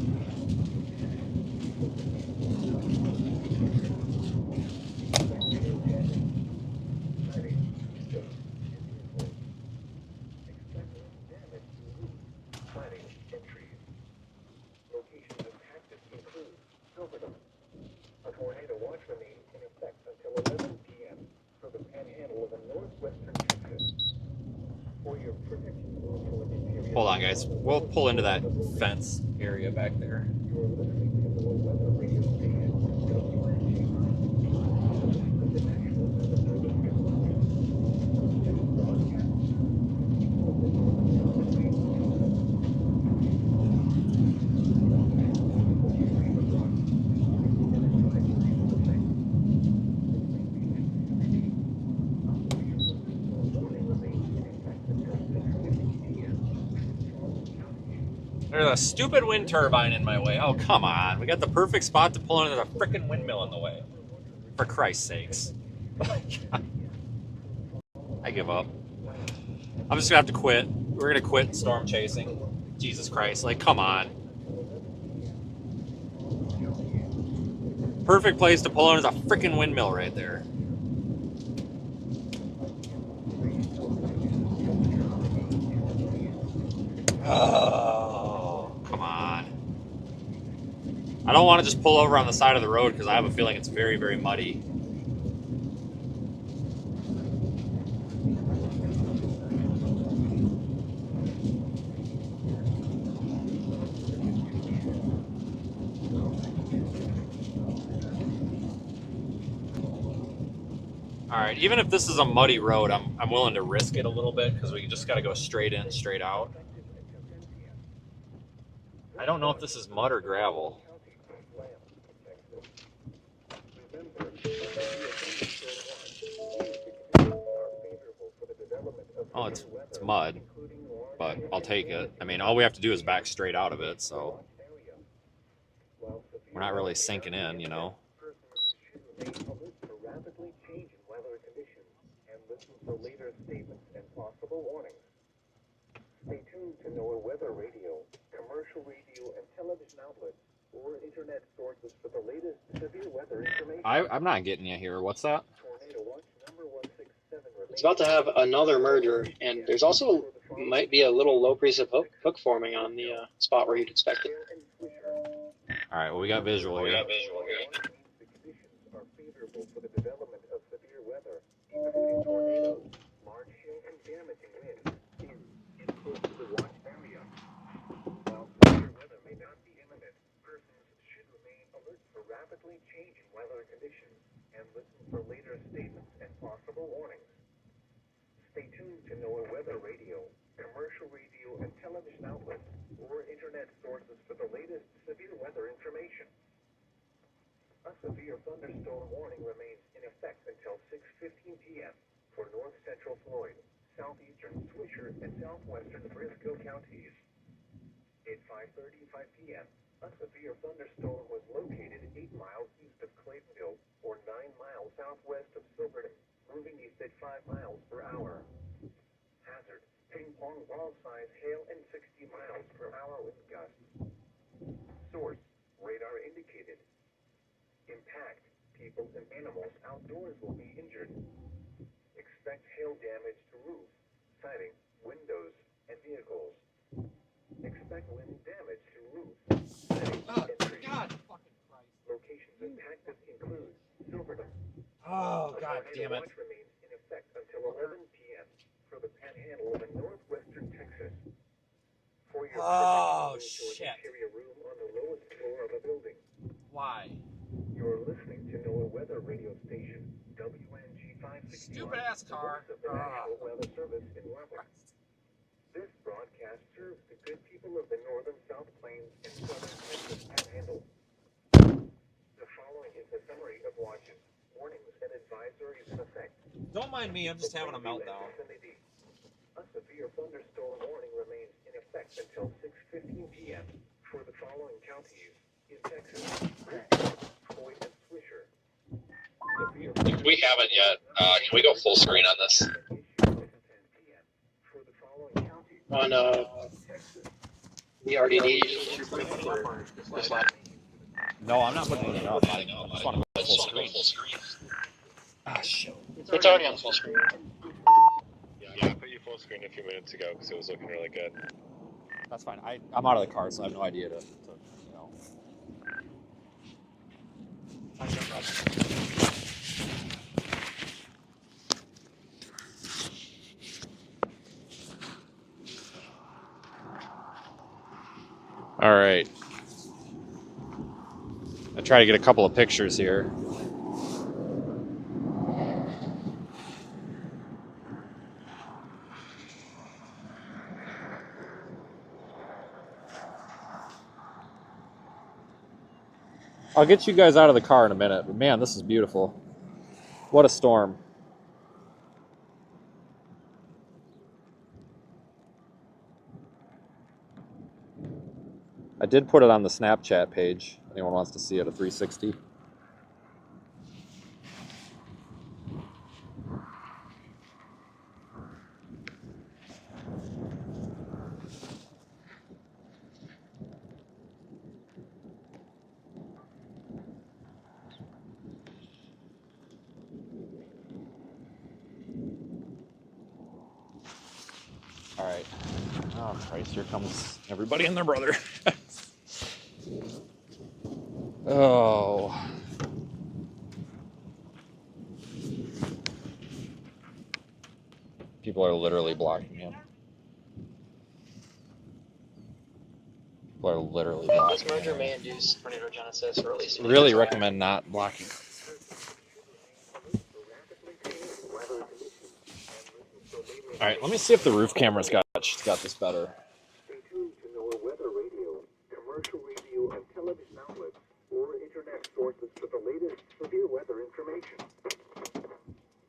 A tornado watch remains in effect until 11 p.m. for the panhandle of the northwestern Texas. For your protection, Hold on, guys. We'll pull into that fence area back there. you're listening to the weather radio station, WNG. The National Weather Service There's a stupid wind turbine in my way. Oh, come on. We got the perfect spot to pull into the frickin' windmill in the way. For Christ's sakes. I give up. I'm just gonna have to quit. We're gonna quit storm chasing. Jesus Christ. Like, come on. Perfect place to pull into the frickin' windmill right there. Oh, come on. I don't want to just pull over on the side of the road because I have a feeling it's very, very muddy. All right, even if this is a muddy road, I'm willing to risk it a little bit because we just got to go straight in, straight out. I don't know if this is mud or gravel. Oh, it's mud, but I'll take it. I mean, all we have to do is back straight out of it, so we're not really sinking in, you know. rapidly changing weather conditions and listen for later statements and possible warnings. Stay tuned to NOAA Weather Radio, commercial radio and television outlets, or internet sources for the latest severe weather information. I'm not getting you here. What's that? Tornado watch number 167 It's about to have another merger, and there's also might be a little low breeze of hook forming on the spot where you'd expect it. All right, well, we got visual here. The conditions are favorable for the development of severe weather, including tornadoes, large hail, and damaging winds in close to the watch area. While severe weather may not be imminent, persons should remain alert for rapidly changing weather conditions and listen for later statements and possible warnings. Stay tuned to NOAA Weather Radio, commercial radio and television outlets, or internet sources for the latest severe weather information. A severe thunderstorm warning remains in effect until 6:15 p.m. for north central Floyd, southeastern Swisher, and southwestern Briscoe counties. At 5:35 p.m., a severe thunderstorm was located 8 miles east of Claytonville or 9 miles southwest of Silverton, moving east at 5 miles per hour. Hazard: ping-pong ball-size hail and 60 miles per hour wind gusts. Source: radar indicated. Impact: people and animals outdoors will be injured. Expect hail damage to roofs, siding, windows, and vehicles. Expect wind damage to roofs, siding, and trees. God fucking Christ. Locations impacted include Silverton. Oh, A God tornado damn it. watch remains in effect until 11 p.m. for the panhandle of northwestern Texas. For your Oh, protection, move to shit. an interior room on the lowest floor of a building. Why? You're listening to NOAA Weather Radio Station, WNG 561. Stupid ass car. The National Weather Service in Lubbock. This broadcast serves the good people of the northern South Plains and southern Texas Panhandle. The following is a summary of watches, warnings, and advisories in effect. Don't mind me, I'm just having a meltdown. A severe thunderstorm warning remains in effect until 6:15 p.m. for the following counties in Texas: Floyd and Swisher. If we haven't yet, can we go full screen on this? On the RDD, just like No, I'm not putting it up. I just want to go full screen. Ah, shit. it's already on full screen. Yeah, I put you full screen a few minutes ago because it was looking really good. That's fine. I'm out of the car, so I have no idea to you know. All right. I try to get a couple of pictures here. I'll get you guys out of the car in a minute, but man, this is beautiful. What a storm. I did put it on the Snapchat page. Anyone wants to see it, a 360. All right. Oh, Christ, here comes everybody and their brother. Oh. People are literally blocking him. People are literally blocking This merger him. may induce tornadogenesis, or at least Really recommend not blocking. All right, let me see if the roof camera's got this better. Stay tuned to NOAA Weather Radio, commercial radio, and television outlets, or internet sources for the latest severe weather information.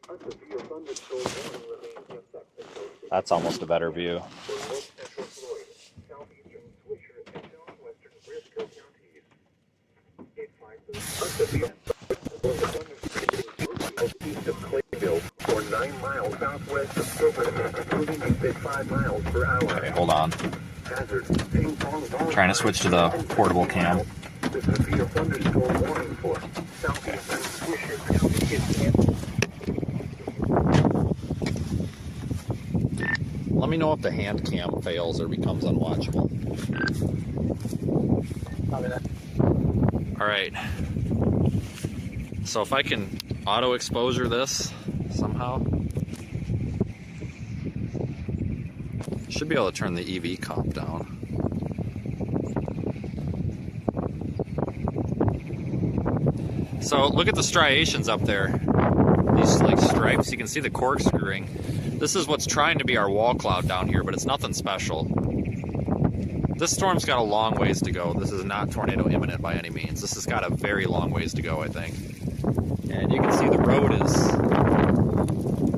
A severe thunderstorm warning remains in effect until 6 That's almost a better view. for North Central Floyd, southeastern Swisher, and southwestern Briscoe counties. It finds a severe thunderstorm east of Clayville, or 9 miles southwest of Silverton, moving at 5 miles per hour. Okay, hold on. Hazard. Trying to switch to the portable cam. The severe thunderstorm warning for southeastern Swisher County is canceled. Let me know if the hand cam fails or becomes unwatchable. All right. So if I can auto exposure this somehow, should be able to turn the EV comp down. So look at the striations up there. These like stripes, you can see the corkscrewing. This is what's trying to be our wall cloud down here, but it's nothing special. This storm's got a long ways to go. This is not tornado imminent by any means. This has got a very long ways to go, I think. And you can see the road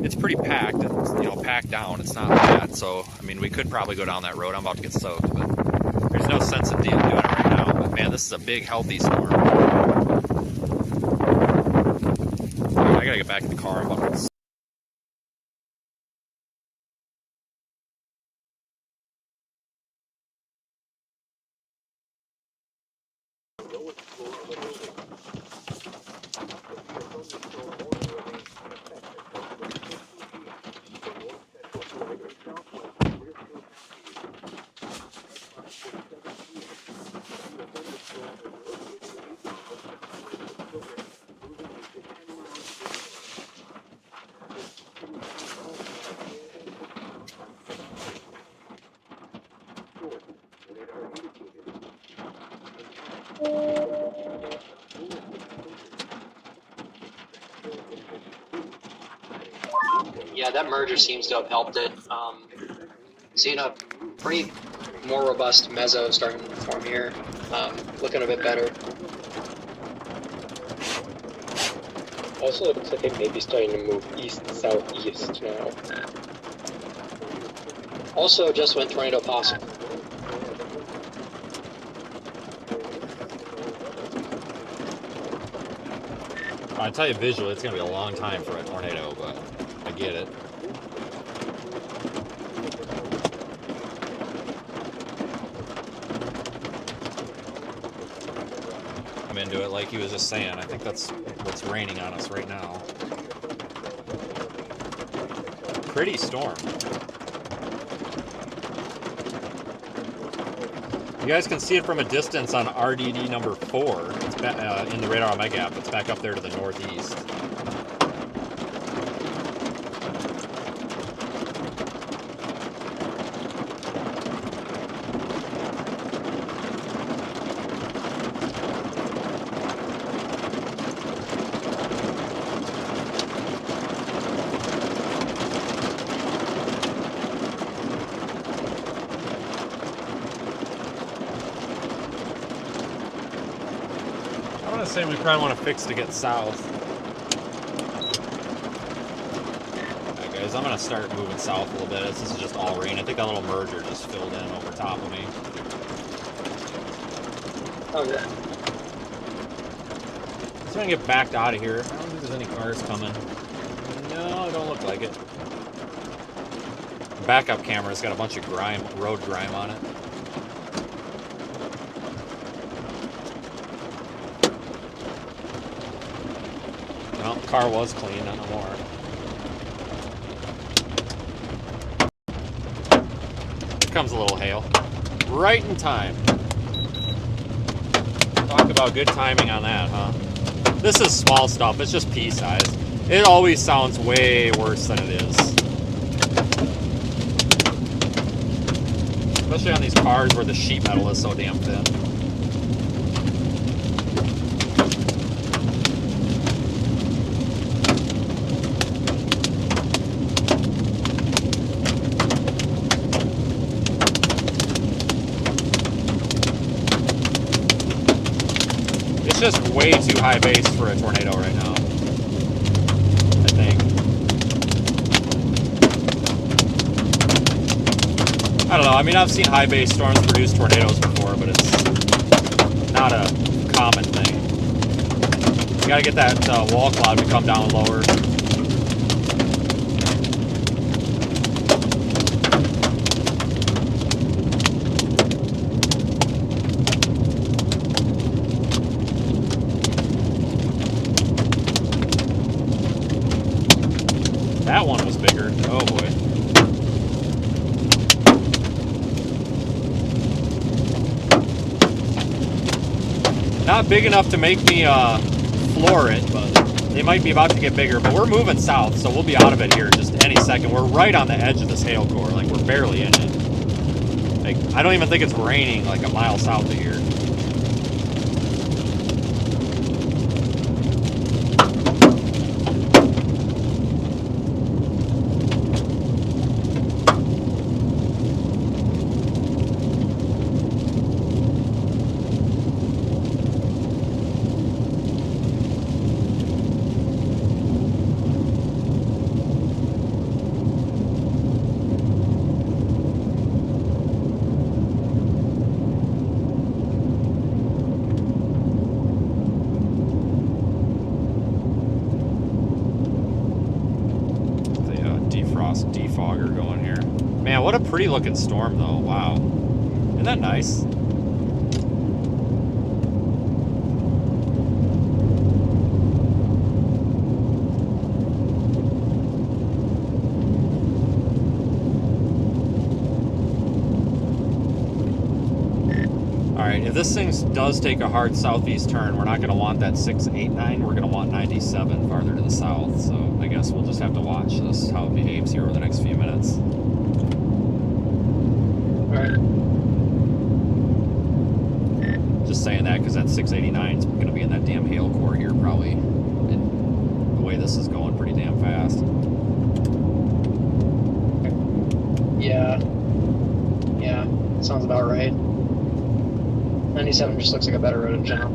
it's pretty packed, and packed down. It's not bad. So I mean, we could probably go down that road. I'm about to get soaked, but there's no sense in doing it right now. But man, this is a big, healthy storm. I gotta get back in the car. I'm about to Yeah, that merger seems to have helped it. Seeing a pretty more robust mezzo starting to form here, looking a bit better. Also, it looks like it may be starting to move east-southeast now. Also, just went tornado possum. I tell you visually, it's gonna be a long time for a tornado, but I get it. I'm into it, like he was just saying. I think that's what's raining on us right now. Pretty storm. You guys can see it from a distance on RDD number 4. It's in the radar Omega app. It's back up there to the northeast. Say we probably want to fix to get south. Alright guys, I'm gonna start moving south a little bit. This is just all rain. I think that little merger just filled in over top of me. Oh yeah. So I'm gonna get backed out of here. I don't think there's any cars coming. No, it don't look like it. The backup camera's got a bunch of grime, road grime on it. Well, the car was clean, not no more. Here comes a little hail. Right in time. Talk about good timing on that, huh? This is small stuff, it's just pea size. It always sounds way worse than it is. Especially on these cars where the sheet metal is so damn thin. It's just way too high base for a tornado right now, I think. I don't know, I mean, I've seen high base storms produce tornadoes before, but it's not a common thing. You gotta get that wall cloud to come down lower. That one was bigger. Oh boy. Not big enough to make me floor it, but they might be about to get bigger. But we're moving south, so we'll be out of it here just any second. We're right on the edge of this hail core. Like, we're barely in it. Like, I don't even think it's raining like a mile south of here. Defogger going here. Man, what a pretty looking storm though. Wow. Isn't that nice? Alright, if this thing does take a hard southeast turn, we're not going to want that 689. We're going to want 97 farther to the south. So I guess we'll just have to watch this, how it behaves here over the next few minutes. Alright. Just saying that because that 689 is going to be in that damn hail core here probably. And the way this is going pretty damn fast. Yeah. Yeah, sounds about right. 97 just looks like a better road in general.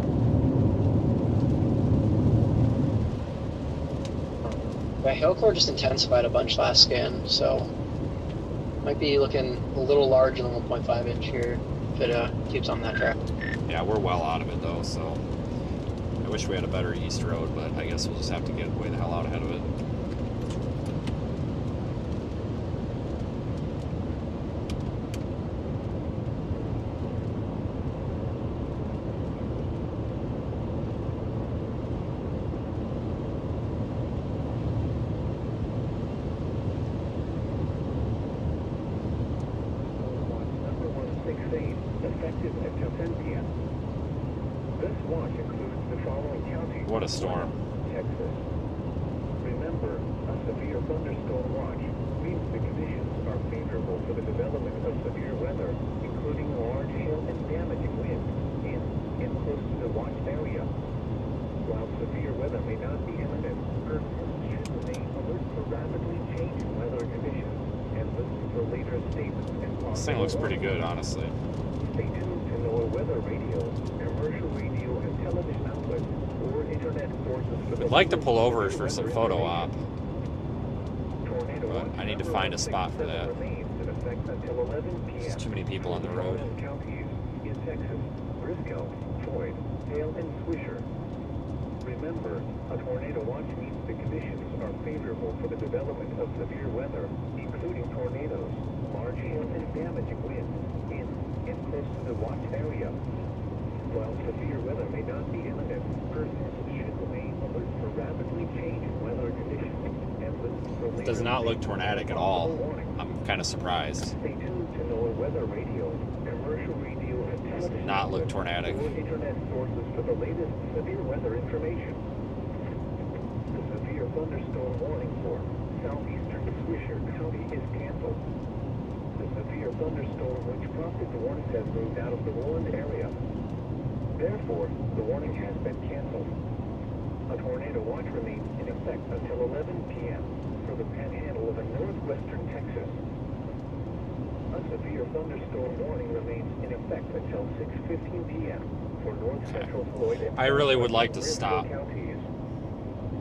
Yeah, hail core just intensified a bunch last scan, so might be looking a little larger than 1.5 inch here if it keeps on that track. Yeah, we're well out of it though, so I wish we had a better east road, but I guess we'll just have to get way the hell out ahead of it. Watch number 168, effective until 10 p.m. This watch includes the following counties. What a storm. Texas. Remember, a severe thunderstorm watch means the conditions are favorable for the development of severe weather, including large hail and damaging winds in and close to the watch area. While severe weather may not be imminent, persons should remain alert for rapidly changing weather conditions and listen for later statements and This thing looks pretty good, honestly. Stay tuned to NOAA weather radio, commercial radio and television outlets, or internet sources for the I'd like to pull over for some weather photo op, Tornado but watch I need to number find a spot for 167 that. remains in effect until 11 p.m. There's too many people on the road. Counties in Texas, Briscoe, Floyd, Hale, and Swisher. Remember, a tornado watch means the conditions are favorable for the development of severe weather, including tornadoes, large hail, and damaging winds in and close to the watch area. While severe weather may not be imminent, persons should remain alert for rapidly changing weather conditions and listen for It does not look tornadic at all. I'm kind of surprised. Stay tuned to NOAA weather radio, commercial radio, and Does television not look outlets, tornadic. or internet sources for the latest severe weather information. The severe thunderstorm warning for southeastern Swisher County is canceled. The severe thunderstorm which prompted the warning has moved out of the warned area. Therefore, the warning has been canceled. A tornado watch remains in effect until 11 p.m. for the panhandle of northwestern Texas. A severe thunderstorm warning remains in effect until 6:15 p.m. for north central Floyd and I really would like to Briscoe stop. counties.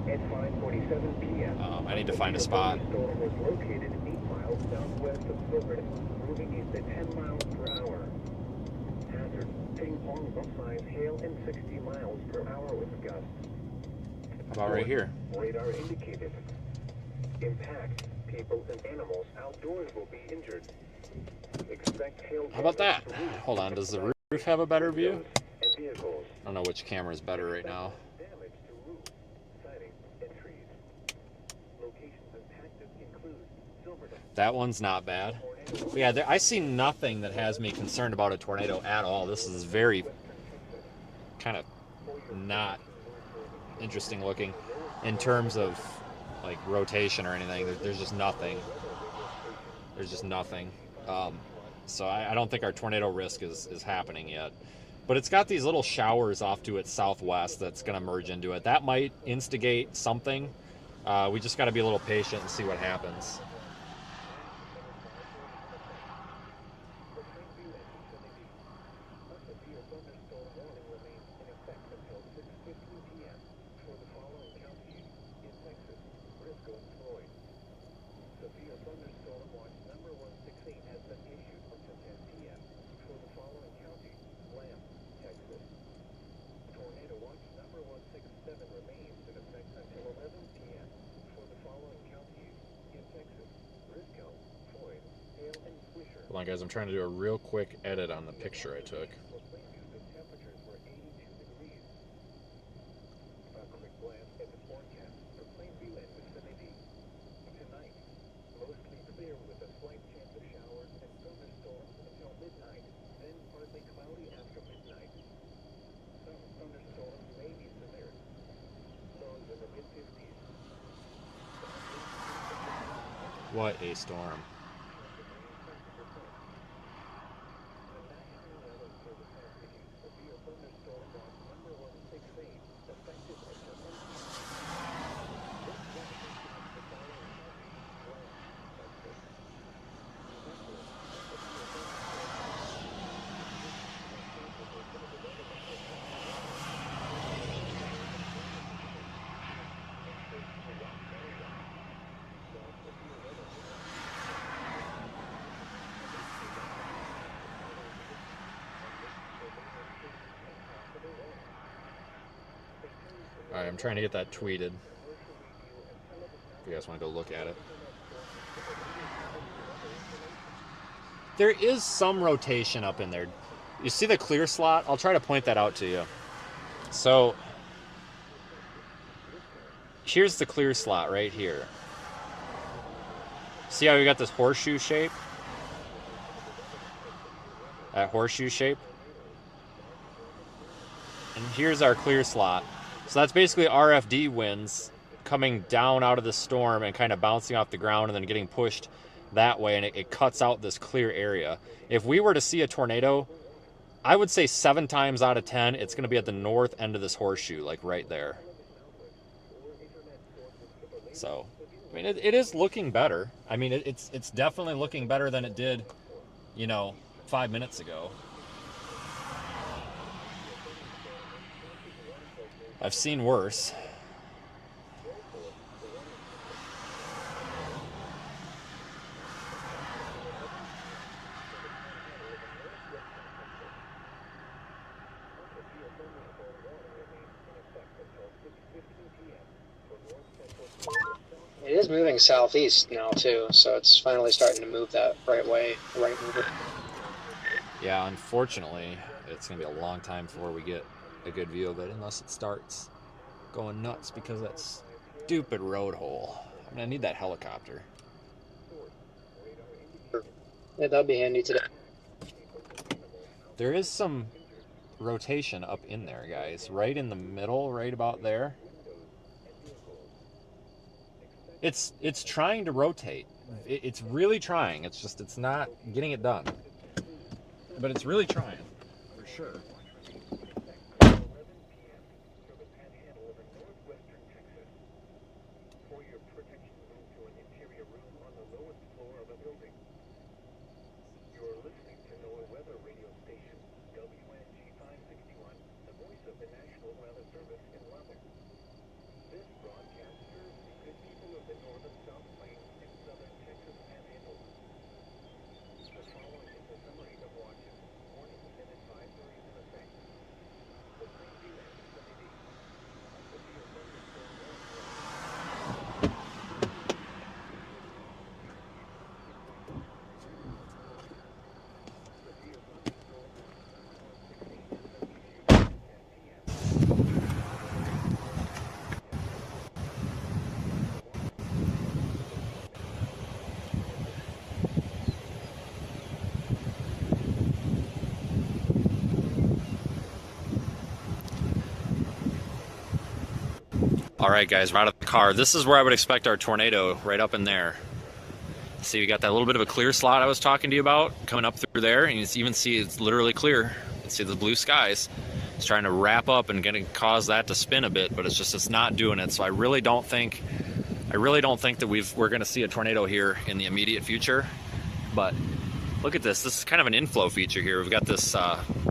At 5:47 p.m., I need to find a spot. thunderstorm was located 8 miles southwest of Silverton, moving east at 10 miles per hour. Hazard: ping-pong size hail and 60 miles per hour with gusts. How about right here? Radar indicated. Impact: people and animals outdoors will be injured. Expect hail. How about that? Hold on, does the roof have a better view? And vehicles. I don't know which camera is better right now. Damage to roofs, siding, and trees. Locations impacted include Silverton. That one's not bad. But yeah, I see nothing that has me concerned about a tornado at all. This is very kind of not interesting looking in terms of like rotation or anything. There's just nothing. There's just nothing. So I don't think our tornado risk is happening yet. But it's got these little showers off to its southwest that's going to merge into it. That might instigate something. We just got to be a little patient and see what happens. Hold on, guys. I'm trying to do a real quick edit on the picture I took. What a storm. Alright, I'm trying to get that tweeted. If you guys want to go look at it. There is some rotation up in there. You see the clear slot? I'll try to point that out to you. So, here's the clear slot right here. See how we got this horseshoe shape? That horseshoe shape. And here's our clear slot. So that's basically RFD winds coming down out of the storm and kind of bouncing off the ground and then getting pushed that way, and it cuts out this clear area. If we were to see a tornado, I would say 7 times out of 10, it's going to be at the north end of this horseshoe, like right there. So, I mean, it is looking better. I mean, it's definitely looking better than it did, 5 minutes ago. I've seen worse. It is moving southeast now too, so it's finally starting to move that right way, right mover. Yeah, unfortunately, it's going to be a long time before we get a good view of it, unless it starts going nuts because of that stupid road hole. I'm going to need that helicopter. Yeah, that'd be handy today. There is some rotation up in there, guys. Right in the middle, right about there. It's trying to rotate. It's really trying. It's just, it's not getting it done. But it's really trying, for sure. All right, guys, we're out of the car. This is where I would expect our tornado, right up in there. See, we got that little bit of a clear slot I was talking to you about coming up through there, and you even see it's literally clear. You can see the blue skies. It's trying to wrap up and gonna cause that to spin a bit, but it's not doing it. So I really don't think that we're gonna see a tornado here in the immediate future. But look at this. This is kind of an inflow feature here. We've got this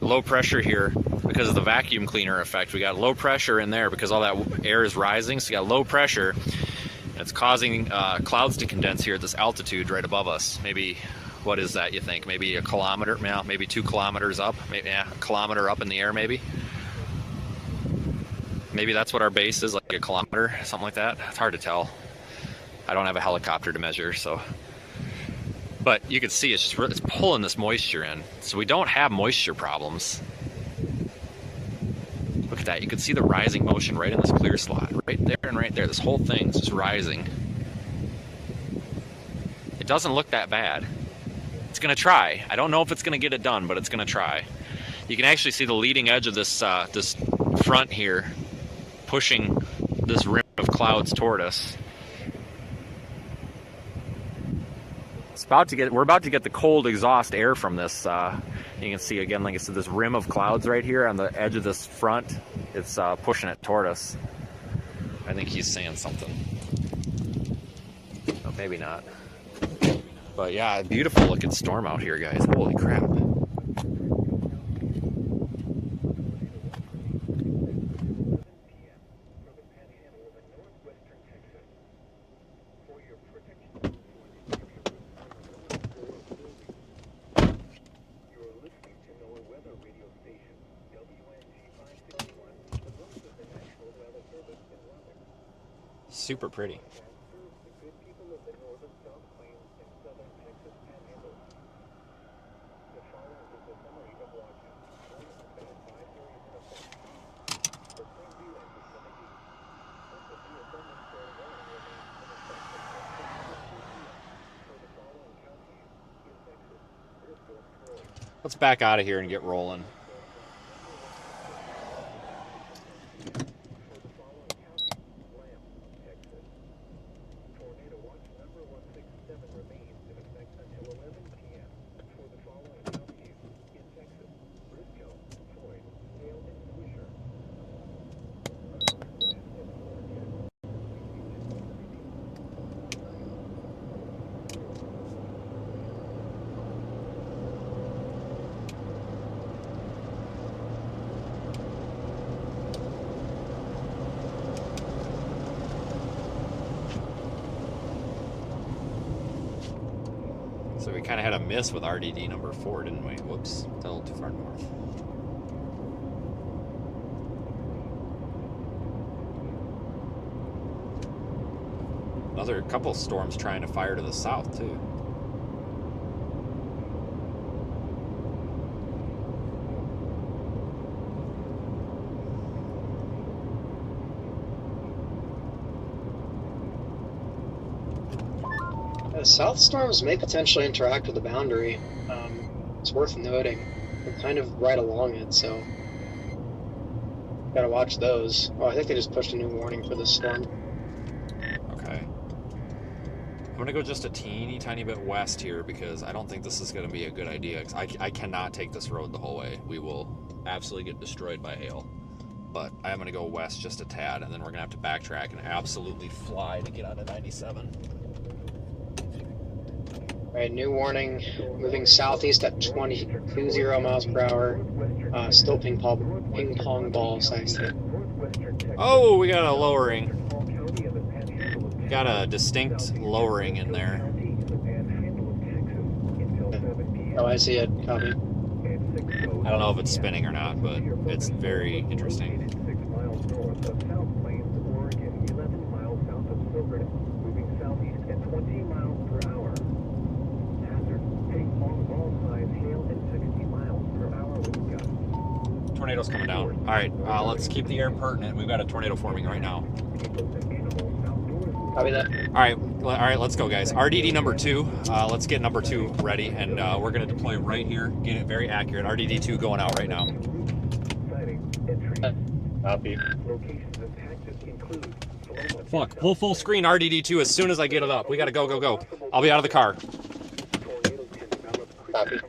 low pressure here because of the vacuum cleaner effect. We got low pressure in there because all that air is rising. So you got low pressure. And it's causing clouds to condense here at this altitude right above us. Maybe, what is that, you think? Maybe a kilometer, maybe 2 kilometers up. Maybe, yeah, a kilometer up in the air, maybe. Maybe that's what our base is, like a kilometer, something like that. It's hard to tell. I don't have a helicopter to measure, so. But you can see it's pulling this moisture in. So we don't have moisture problems. Look at that. You can see the rising motion right in this clear slot. Right there and right there. This whole thing's just rising. It doesn't look that bad. It's going to try. I don't know if it's going to get it done, but it's going to try. You can actually see the leading edge of this this front here pushing this rim of clouds toward us. We're about to get the cold exhaust air from this. You can see again, like I said, this rim of clouds right here on the edge of this front. It's pushing it toward us. I think he's saying something. Oh, maybe not. But yeah, beautiful looking storm out here, guys. Holy crap. super pretty. Let's back out of here and get rolling. So we kind of had a miss with RDD number 4, didn't we? Whoops, a little too far north. Another couple storms trying to fire to the south, too. South storms may potentially interact with the boundary. It's worth noting. We're kind of right along it, so gotta watch those. Oh, I think they just pushed a new warning for this storm. Okay. I'm gonna go just a teeny tiny bit west here because I don't think this is gonna be a good idea. I cannot take this road the whole way. We will absolutely get destroyed by hail. But I am gonna go west just a tad, and then we're gonna have to backtrack and absolutely fly to get onto 97. Alright, new warning, moving southeast at 20 miles per hour. Still ping pong ball size hit. Oh, we got a lowering. Got a distinct lowering in there. Oh, I see it. Copy. I don't know if it's spinning or not, but it's very interesting. Tornado's coming down. All right, let's keep the air pertinent. We've got a tornado forming right now. Copy that. All right, let's go, guys. RDD number 2. Let's get number 2 ready, and we're gonna deploy right here. Get it very accurate. RDD 2 going out right now. Copy. Fuck, pull full screen RDD 2 as soon as I get it up. We gotta go. I'll be out of the car. Copy.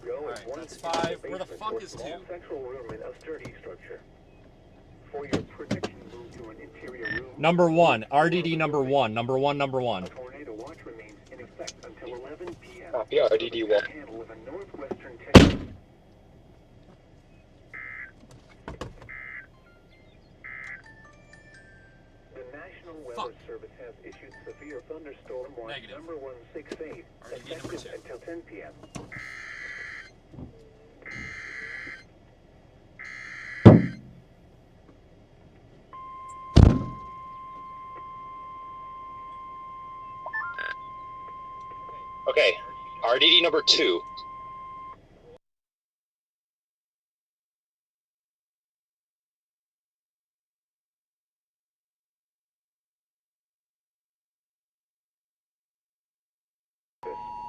Alright, that's 5. Where the fuck is 2? Number 1, RDD number 1. Number 1. Copy. RDD 1. Weather Service has issued severe thunderstorm warning number 168 effective until 10 p.m. Okay, RDD number 2.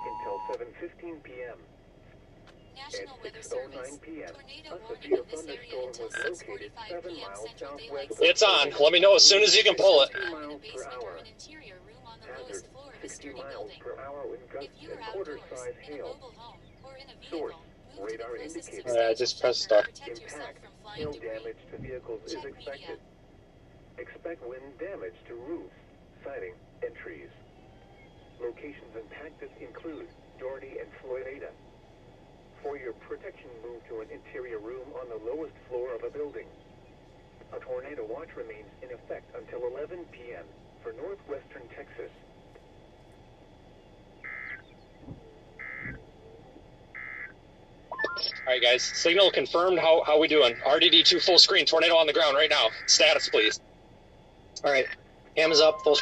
Until 7:15 p.m. National Weather At Service. 6:09 p.m. Tornado a warning severe in this area thunderstorm until was located 6:45 7 p.m. miles Central Daylight southwest. It's on. Let me know as soon as you can pull it. In a miles per basement or hour. an interior room on the Hazard, lowest floor of a 60 sturdy miles building. per hour with If gusts you and are outdoors, quarter-size in a hail. mobile home, or in a Source, vehicle, move to the radar closest indicator. I substantial just pressed shelter start. to protect yourself Impact, from flying hail debris. damage to vehicles is Check expected. media. Expect wind damage to roofs, siding, and trees. Locations impacted include Doherty and Florida. For your protection, move to an interior room on the lowest floor of a building. A tornado watch remains in effect until 11 p.m. for northwestern Texas. All right, guys. Signal confirmed. How we doing? RDD2 full screen. Tornado on the ground right now. Status, please. All right, ham is up. Full.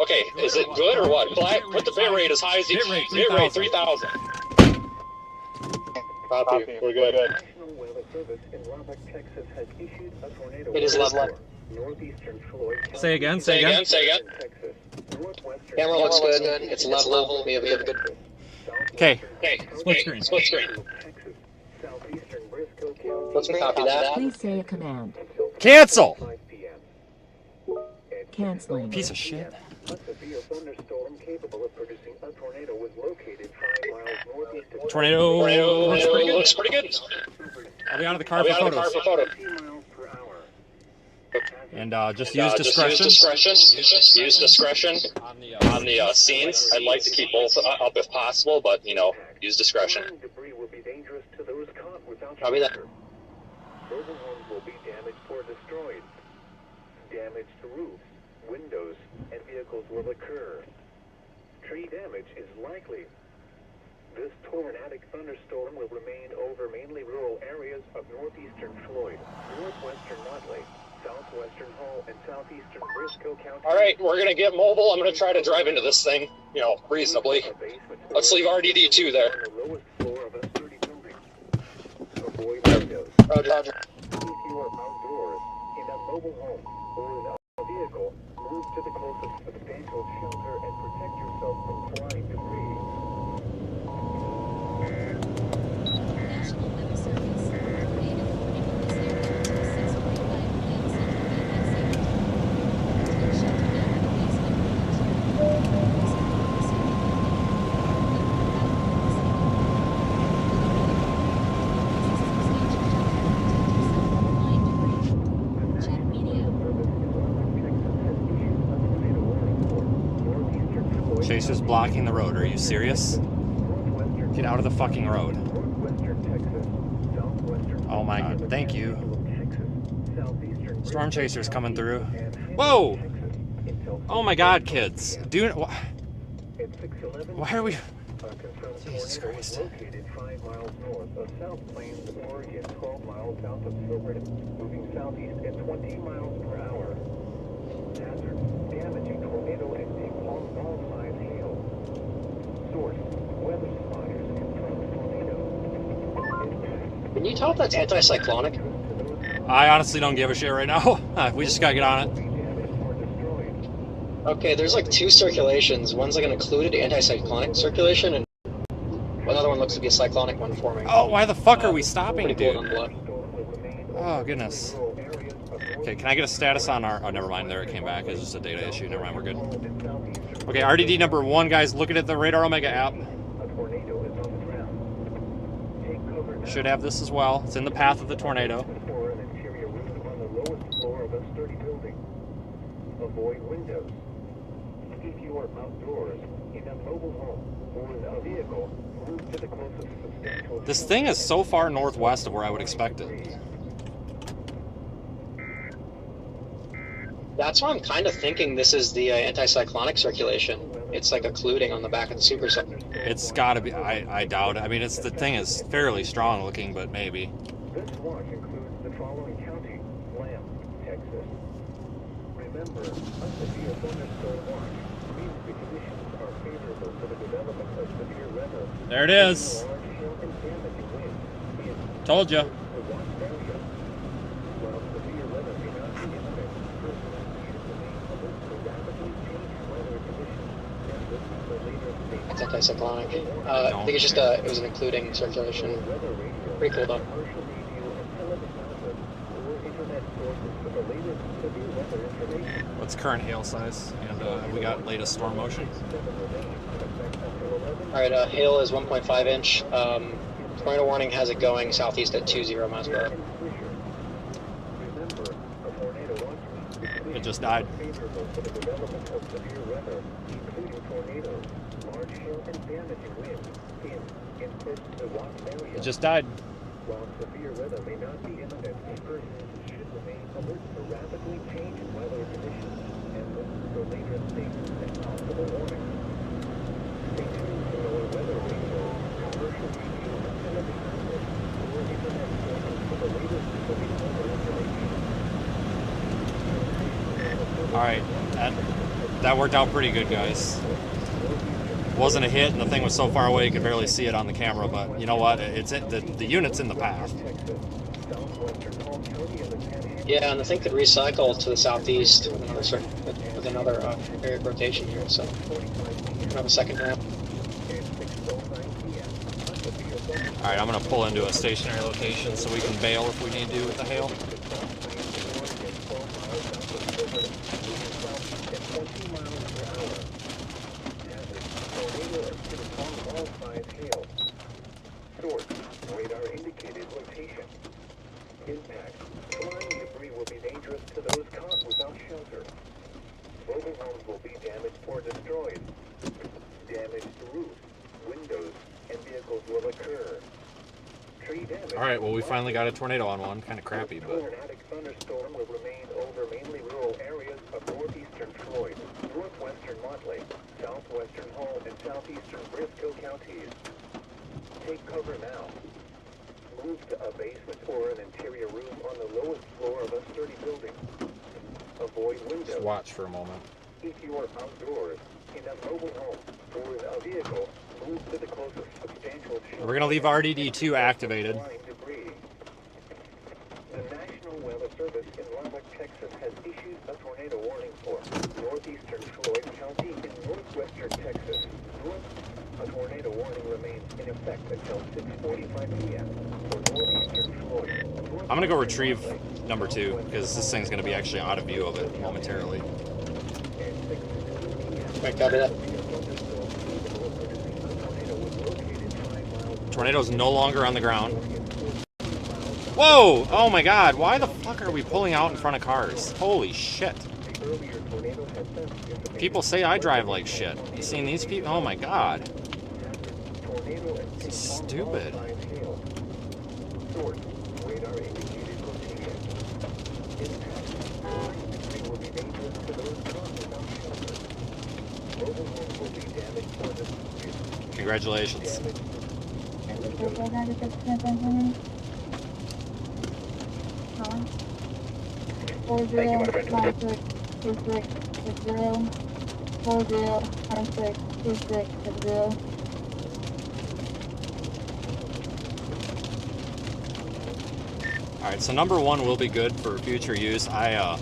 Okay, is it good or what? Put the bit rate as high as you can. Bit rate 3,000. Copy. We're good. National Weather Service in Lubbock, Texas has issued a tornado It is warning level. for northeastern Floyd County, Say again. Say again. Texas, northwestern Camera looks good. It's level. We have good. Okay. Okay. Split screen. Split screen. Texas, southeastern Briscoe County. Let's copy that. Please say a command. Cancel. 5 p.m. Canceling. Piece of shit. A severe thunderstorm capable of producing a tornado was located 5 miles northeast of Tornado. Looks pretty good. I'll be out of the car for photos. 50 miles per hour. And just use discretion. Use discretion on the scenes. I'd like to keep both up if possible, but use discretion. Flying debris will be dangerous to those caught without Copy that. shelter. Mobile homes will be damaged or destroyed. Damage to roofs, windows, and vehicles will occur. Tree damage is likely. This tornadic thunderstorm will remain over mainly rural areas of northeastern Floyd, northwestern Notley, southwestern Hull, and southeastern Briscoe County. All right, we're gonna get mobile. I'm gonna try to drive into this thing, reasonably. Let's leave RDD2 there. On the lowest floor of a sturdy building. Avoid windows. Roger. If you are outdoors, in a mobile home, or in a vehicle, move to the closest substantial shelter and protect yourself from flying debris. National Weather Service. Tornado warning in this area until 6:45 p.m. Central Daylight Saving Time. Take shelter now in the basement or Check media. Chaser's blocking the road. Are you serious? Get out of the fucking road. Oh my god. Thank you. Storm Chaser's coming through. Whoa! Oh my god, kids. Dude, why are we... Jesus Christ. Located 5 miles north of South Plains, Oregon, 12 miles south of Silverton, moving southeast at 20 miles per hour. Hazard, damaging tornado and big ball size hail. Source, weather spotters confirm tornado. Can you tell if that's anticyclonic? I honestly don't give a shit right now. We just gotta get on it. Damaged or destroyed. Okay, there's like two circulations. One's like an occluded anticyclonic circulation, and another one looks to be a cyclonic one forming. Oh, why the fuck are we stopping, Pretty cool on dude? blood. Oh, goodness. Okay, can I get a status on our... Oh, never mind. There it came back. It's just a data issue. Never mind. We're good. Okay, RDD number 1, guys. Looking at the Radar Omega app. A tornado is on the ground. Take cover now. Should have this as well. It's in the path of the tornado. For an interior room on the lowest floor of a sturdy building. Avoid windows. If you are outdoors, in a mobile home, or in a vehicle, move to the closest substantial This thing is so far northwest of where I would expect it. That's why I'm kind of thinking this is the anticyclonic circulation. It's like occluding on the back of the supercell. It's gotta be... I doubt it. I mean, the thing is fairly strong looking, but maybe. This watch includes the following counties: Lamb, Texas. Remember, a severe thunderstorm watch means the conditions are favorable for the development of severe weather. There it is. Large hail and damaging winds in Told you. the watch area. While severe weather may not be imminent, persons should remain alert to rapidly changing weather conditions and listen for later statements. It's anticyclonic. I think it's just it was an occluding circulation. Weather radio, Pretty cool though. commercial radio, and television outlets, or internet sources for the latest severe weather information. What's current hail size? And we got latest storm motion. Alright, hail is 1.5 inch. Tornado warning has it going southeast at 20 miles per hour. Remember, a tornado watch It just died. favorable for the development of severe weather, including tornadoes, large hail and damaging winds in close to the watch area. It just died. While severe weather may not be imminent, persons should remain alert to rapidly changing weather conditions and listen for later statements and possible warnings. Stay tuned to lower weather radio, commercial radio, and television Alright, that worked out pretty good, guys. Wasn't a hit, and the thing was so far away you could barely see it on the camera, but you know what? The unit's in the path. Yeah, and I think they recycle to the southeast with another area of rotation here, so we'll have a second half. Alright, I'm going to pull into a stationary location so we can bail if we need to with the hail. Radar indicated location. Impact. Flying debris will be dangerous to those caught without shelter. Mobile homes will be damaged or destroyed. Damaged roofs, windows, and vehicles will occur. Tree damage. Alright, well we finally got a tornado on one. Kind of crappy, but... Tornadic thunderstorm will remain over mainly rural areas of northeastern Floyd, northwestern Motley, southwestern Hull, and southeastern Briscoe counties. Take cover now. Move to a basement or an interior room on the lowest floor of a sturdy building. Avoid windows. Just watch for a moment. If you are outdoors, in a mobile home, or in a vehicle, move to the closest substantial shelter. We're going to leave RDD2 activated. Debris. The National Weather Service in Lubbock, Texas has issued a tornado warning for northeastern Floyd County in northwestern Texas. A tornado warning remains in effect until 6:45 p.m. for northeastern Floyd. I'm going to go retrieve number 2, because this thing's going to be actually out of view of it momentarily. Right, copy that. Tornado's no longer on the ground. Whoa! Oh my god, why the fuck are we pulling out in front of cars? Holy shit. People say I drive like shit. You seen these people? Oh my god. This is stupid. Congratulations. Alright, so number 1 will be good for future use. The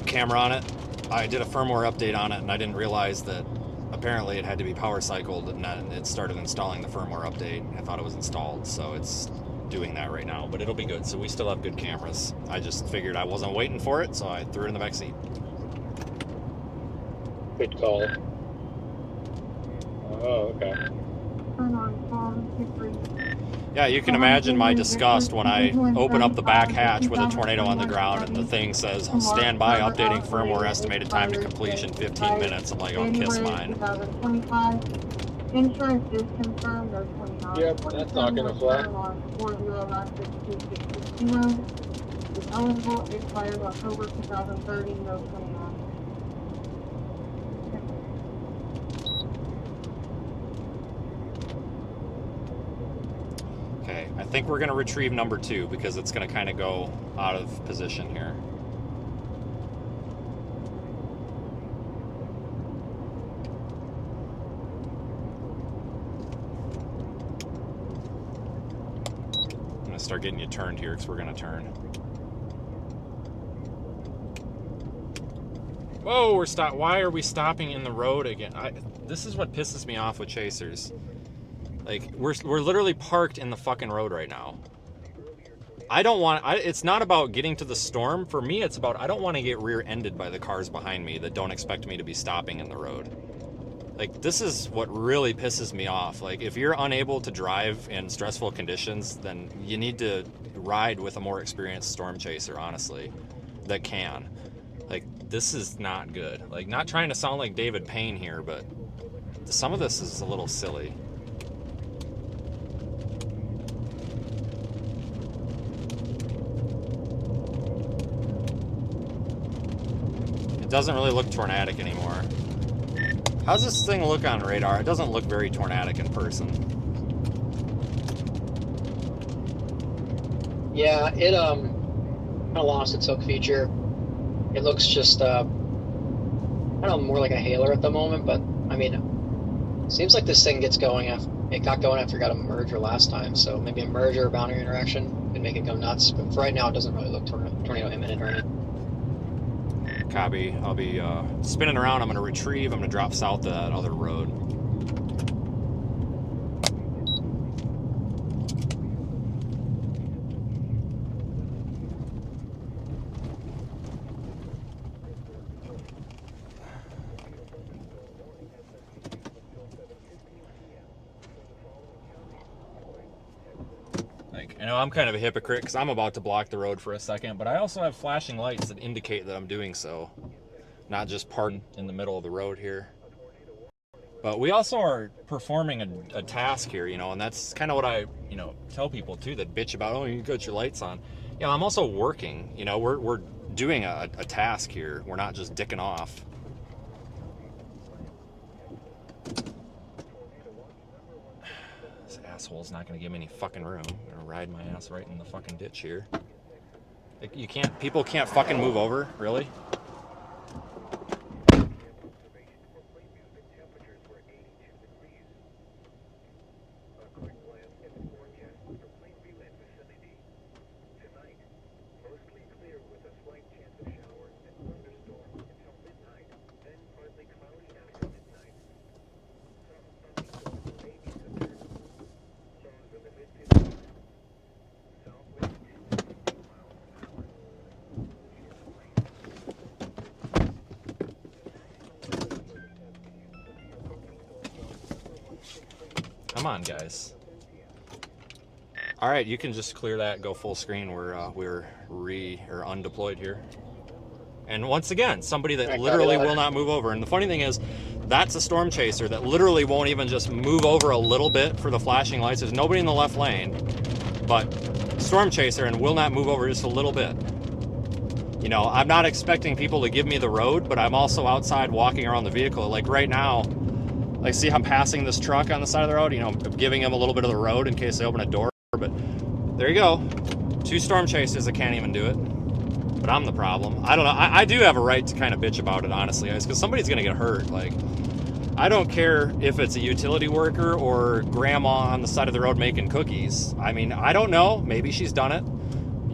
camera on it, I did a firmware update on it, and I didn't realize that apparently it had to be power cycled, and it started installing the firmware update. I thought it was installed, so it's doing that right now, but it'll be good. So we still have good cameras. I just figured I wasn't waiting for it, so I threw it in the back seat. Good call. Oh, okay. Yeah, you can imagine my disgust when I open up the back hatch with a tornado on the ground and the thing says, stand by, updating firmware, estimated time to completion, 15 minutes. I'm like, oh, kiss mine. Insurance is confirmed, there's $20. Yep, that's not gonna fly. 4096260 is eligible, expires October 2030, no 29. Okay, I think we're going to retrieve number 2 because it's going to kind of go out of position here. I'm going to start getting you turned here because we're going to turn. Whoa, why are we stopping in the road again? This is what pisses me off with chasers. Like, we're literally parked in the fucking road right now. I don't want... it's not about getting to the storm. For me, it's about I don't want to get rear-ended by the cars behind me that don't expect me to be stopping in the road. Like, this is what really pisses me off. Like, if you're unable to drive in stressful conditions, then you need to ride with a more experienced storm chaser, honestly, that can. Like, this is not good. Like, not trying to sound like David Payne here, but some of this is a little silly. Doesn't really look tornadic anymore. How's this thing look on radar? It doesn't look very tornadic in person. Yeah, kind of lost its hook feature. It looks just, I don't know, more like a hailer at the moment, but I mean, it seems like this thing gets going after, it got going after it got a merger last time, so maybe a merger or boundary interaction could make it go nuts, but for right now it doesn't really look tornado imminent or anything. Copy. I'll be spinning around. I'm going to retrieve. I'm going to drop south to that other road. I know I'm kind of a hypocrite because I'm about to block the road for a second, but I also have flashing lights that indicate that I'm doing so. Not just parking in the middle of the road here. But we also are performing a task here, you know, and that's kind of what I, you know, tell people too that bitch about, oh, you got your lights on. Yeah, I'm also working, you know, we're doing a task here. We're not just dicking off. This asshole's not going to give me any fucking room. I'm going to ride my ass right in the fucking ditch here. Like, you can't, people can't fucking move over, really? Come on, guys. All right, you can just clear that, go full screen. We're undeployed here. And once again, somebody that literally will not move over. And the funny thing is, that's a storm chaser that literally won't even just move over a little bit for the flashing lights. There's nobody in the left lane, but storm chaser and will not move over just a little bit. You know, I'm not expecting people to give me the road, but I'm also outside walking around the vehicle. Like right now, like, see, I'm passing this truck on the side of the road, you know, I'm giving him a little bit of the road in case they open a door, but there you go. 2 storm chasers that can't even do it, but I'm the problem. I don't know, I do have a right to kind of bitch about it, honestly, guys, because somebody's gonna get hurt. Like, I don't care if it's a utility worker or grandma on the side of the road making cookies. I mean, I don't know, maybe she's done it.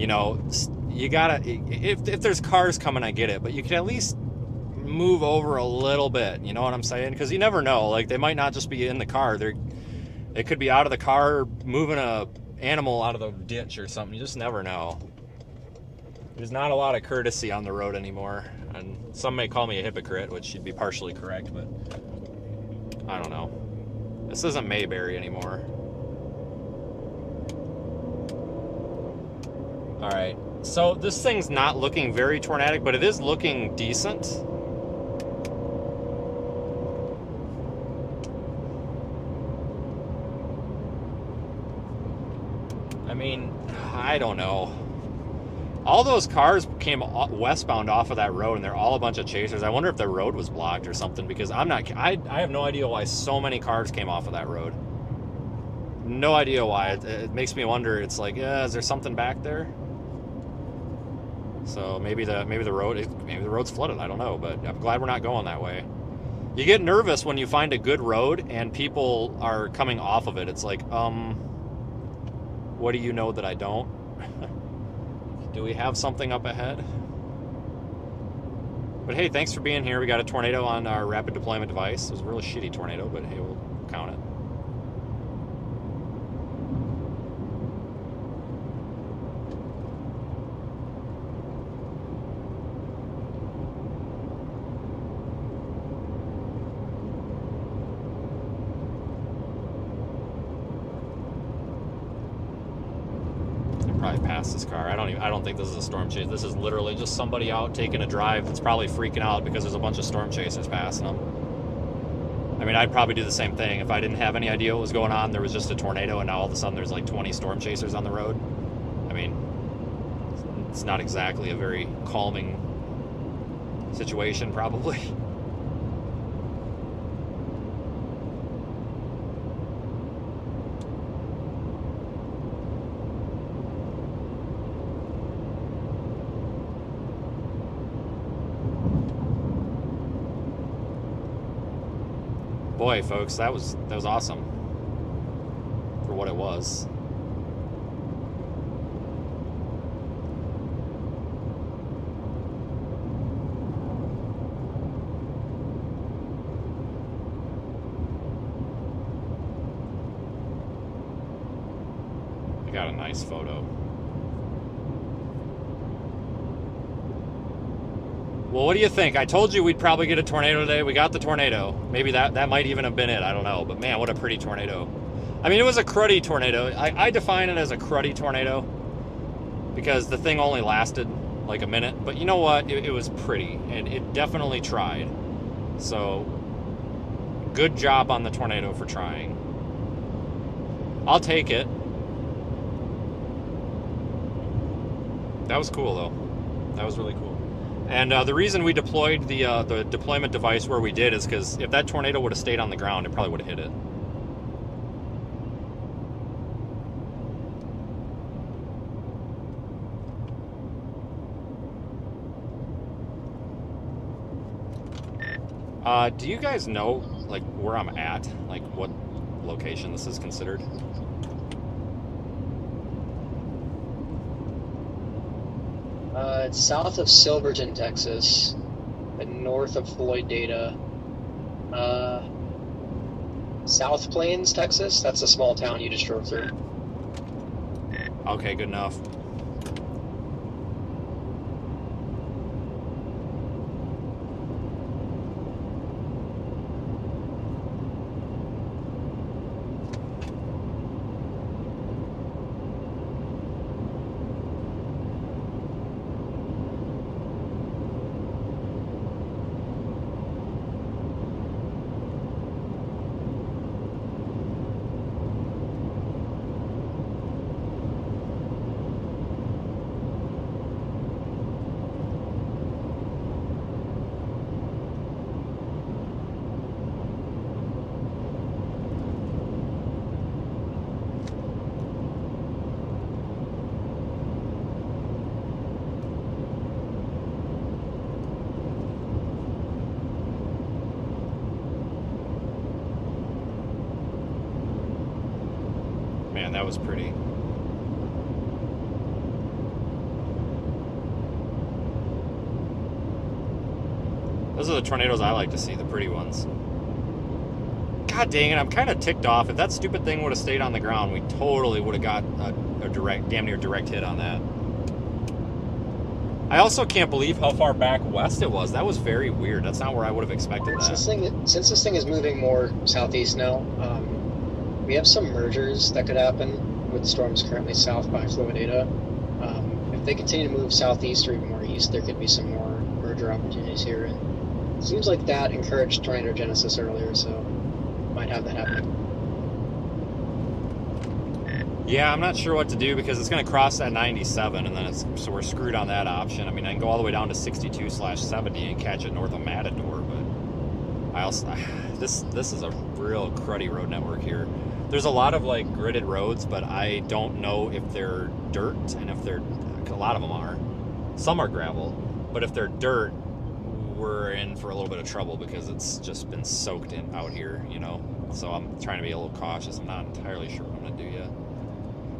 You know, you gotta, if there's cars coming, I get it, but you can at least move over a little bit, you know what I'm saying? Because you never know, like, they might not just be in the car, they could be out of the car moving a animal out of the ditch or something. You just never know. There's not a lot of courtesy on the road anymore, and some may call me a hypocrite, which should be partially correct, but I don't know. This isn't Mayberry anymore. All right, so this thing's not looking very tornadic, but it is looking decent. I mean, I don't know. All those cars came westbound off of that road, and they're all a bunch of chasers. I wonder if the road was blocked or something, because I have no idea why so many cars came off of that road. No idea why. It makes me wonder. It's like, yeah, is there something back there? So maybe the road's flooded. I don't know, but I'm glad we're not going that way. You get nervous when you find a good road and people are coming off of it. It's like, what do you know that I don't? Do we have something up ahead? But hey, thanks for being here. We got a tornado on our rapid deployment device. It was a really shitty tornado, but hey, we'll count it. Probably passed this car. I don't think this is a storm chase. This is literally just somebody out taking a drive that's probably freaking out because there's a bunch of storm chasers passing them. I mean, I'd probably do the same thing if I didn't have any idea what was going on. There was just a tornado, and now all of a sudden there's like 20 storm chasers on the road. I mean, it's not exactly a very calming situation, probably. Boy, folks, that was awesome for what it was. I got a nice photo. Well, what do you think? I told you we'd probably get a tornado today. We got the tornado. Maybe that might even have been it. I don't know. But man, what a pretty tornado. I mean, it was a cruddy tornado. I define it as a cruddy tornado because the thing only lasted like a minute. But you know what? It was pretty, and it definitely tried. So, good job on the tornado for trying. I'll take it. That was cool, though. That was really cool. And the reason we deployed the deployment device where we did is because if that tornado would have stayed on the ground, it probably would have hit it. Do you guys know, like, where I'm at? Like, what location this is considered? It's south of Silverton, Texas, and north of Floyd Data. South Plains, Texas. That's a small town you just drove through. Okay, good enough. Man, that was pretty. Those are the tornadoes I like to see, the pretty ones. God dang it, I'm kind of ticked off. If that stupid thing would have stayed on the ground, we totally would have got a direct, damn near direct hit on that. I also can't believe how far back west it was. That was very weird. That's not where I would have expected that. Since this thing is moving more southeast now, we have some mergers that could happen with storms currently south by Florida. If they continue to move southeast or even more east, there could be some more merger opportunities here. And it seems like that encouraged tornado genesis earlier, so might have that happen. Yeah, I'm not sure what to do because it's going to cross that 97, and then so we're screwed on that option. I mean, I can go all the way down to 62/70 and catch it north of Matador, but this is a real cruddy road network here. There's a lot of like gridded roads, but I don't know if they're dirt, and if they're, a lot of them are. Some are gravel, but if they're dirt, we're in for a little bit of trouble because it's just been soaked in out here, you know. So I'm trying to be a little cautious. I'm not entirely sure what I'm going to do yet.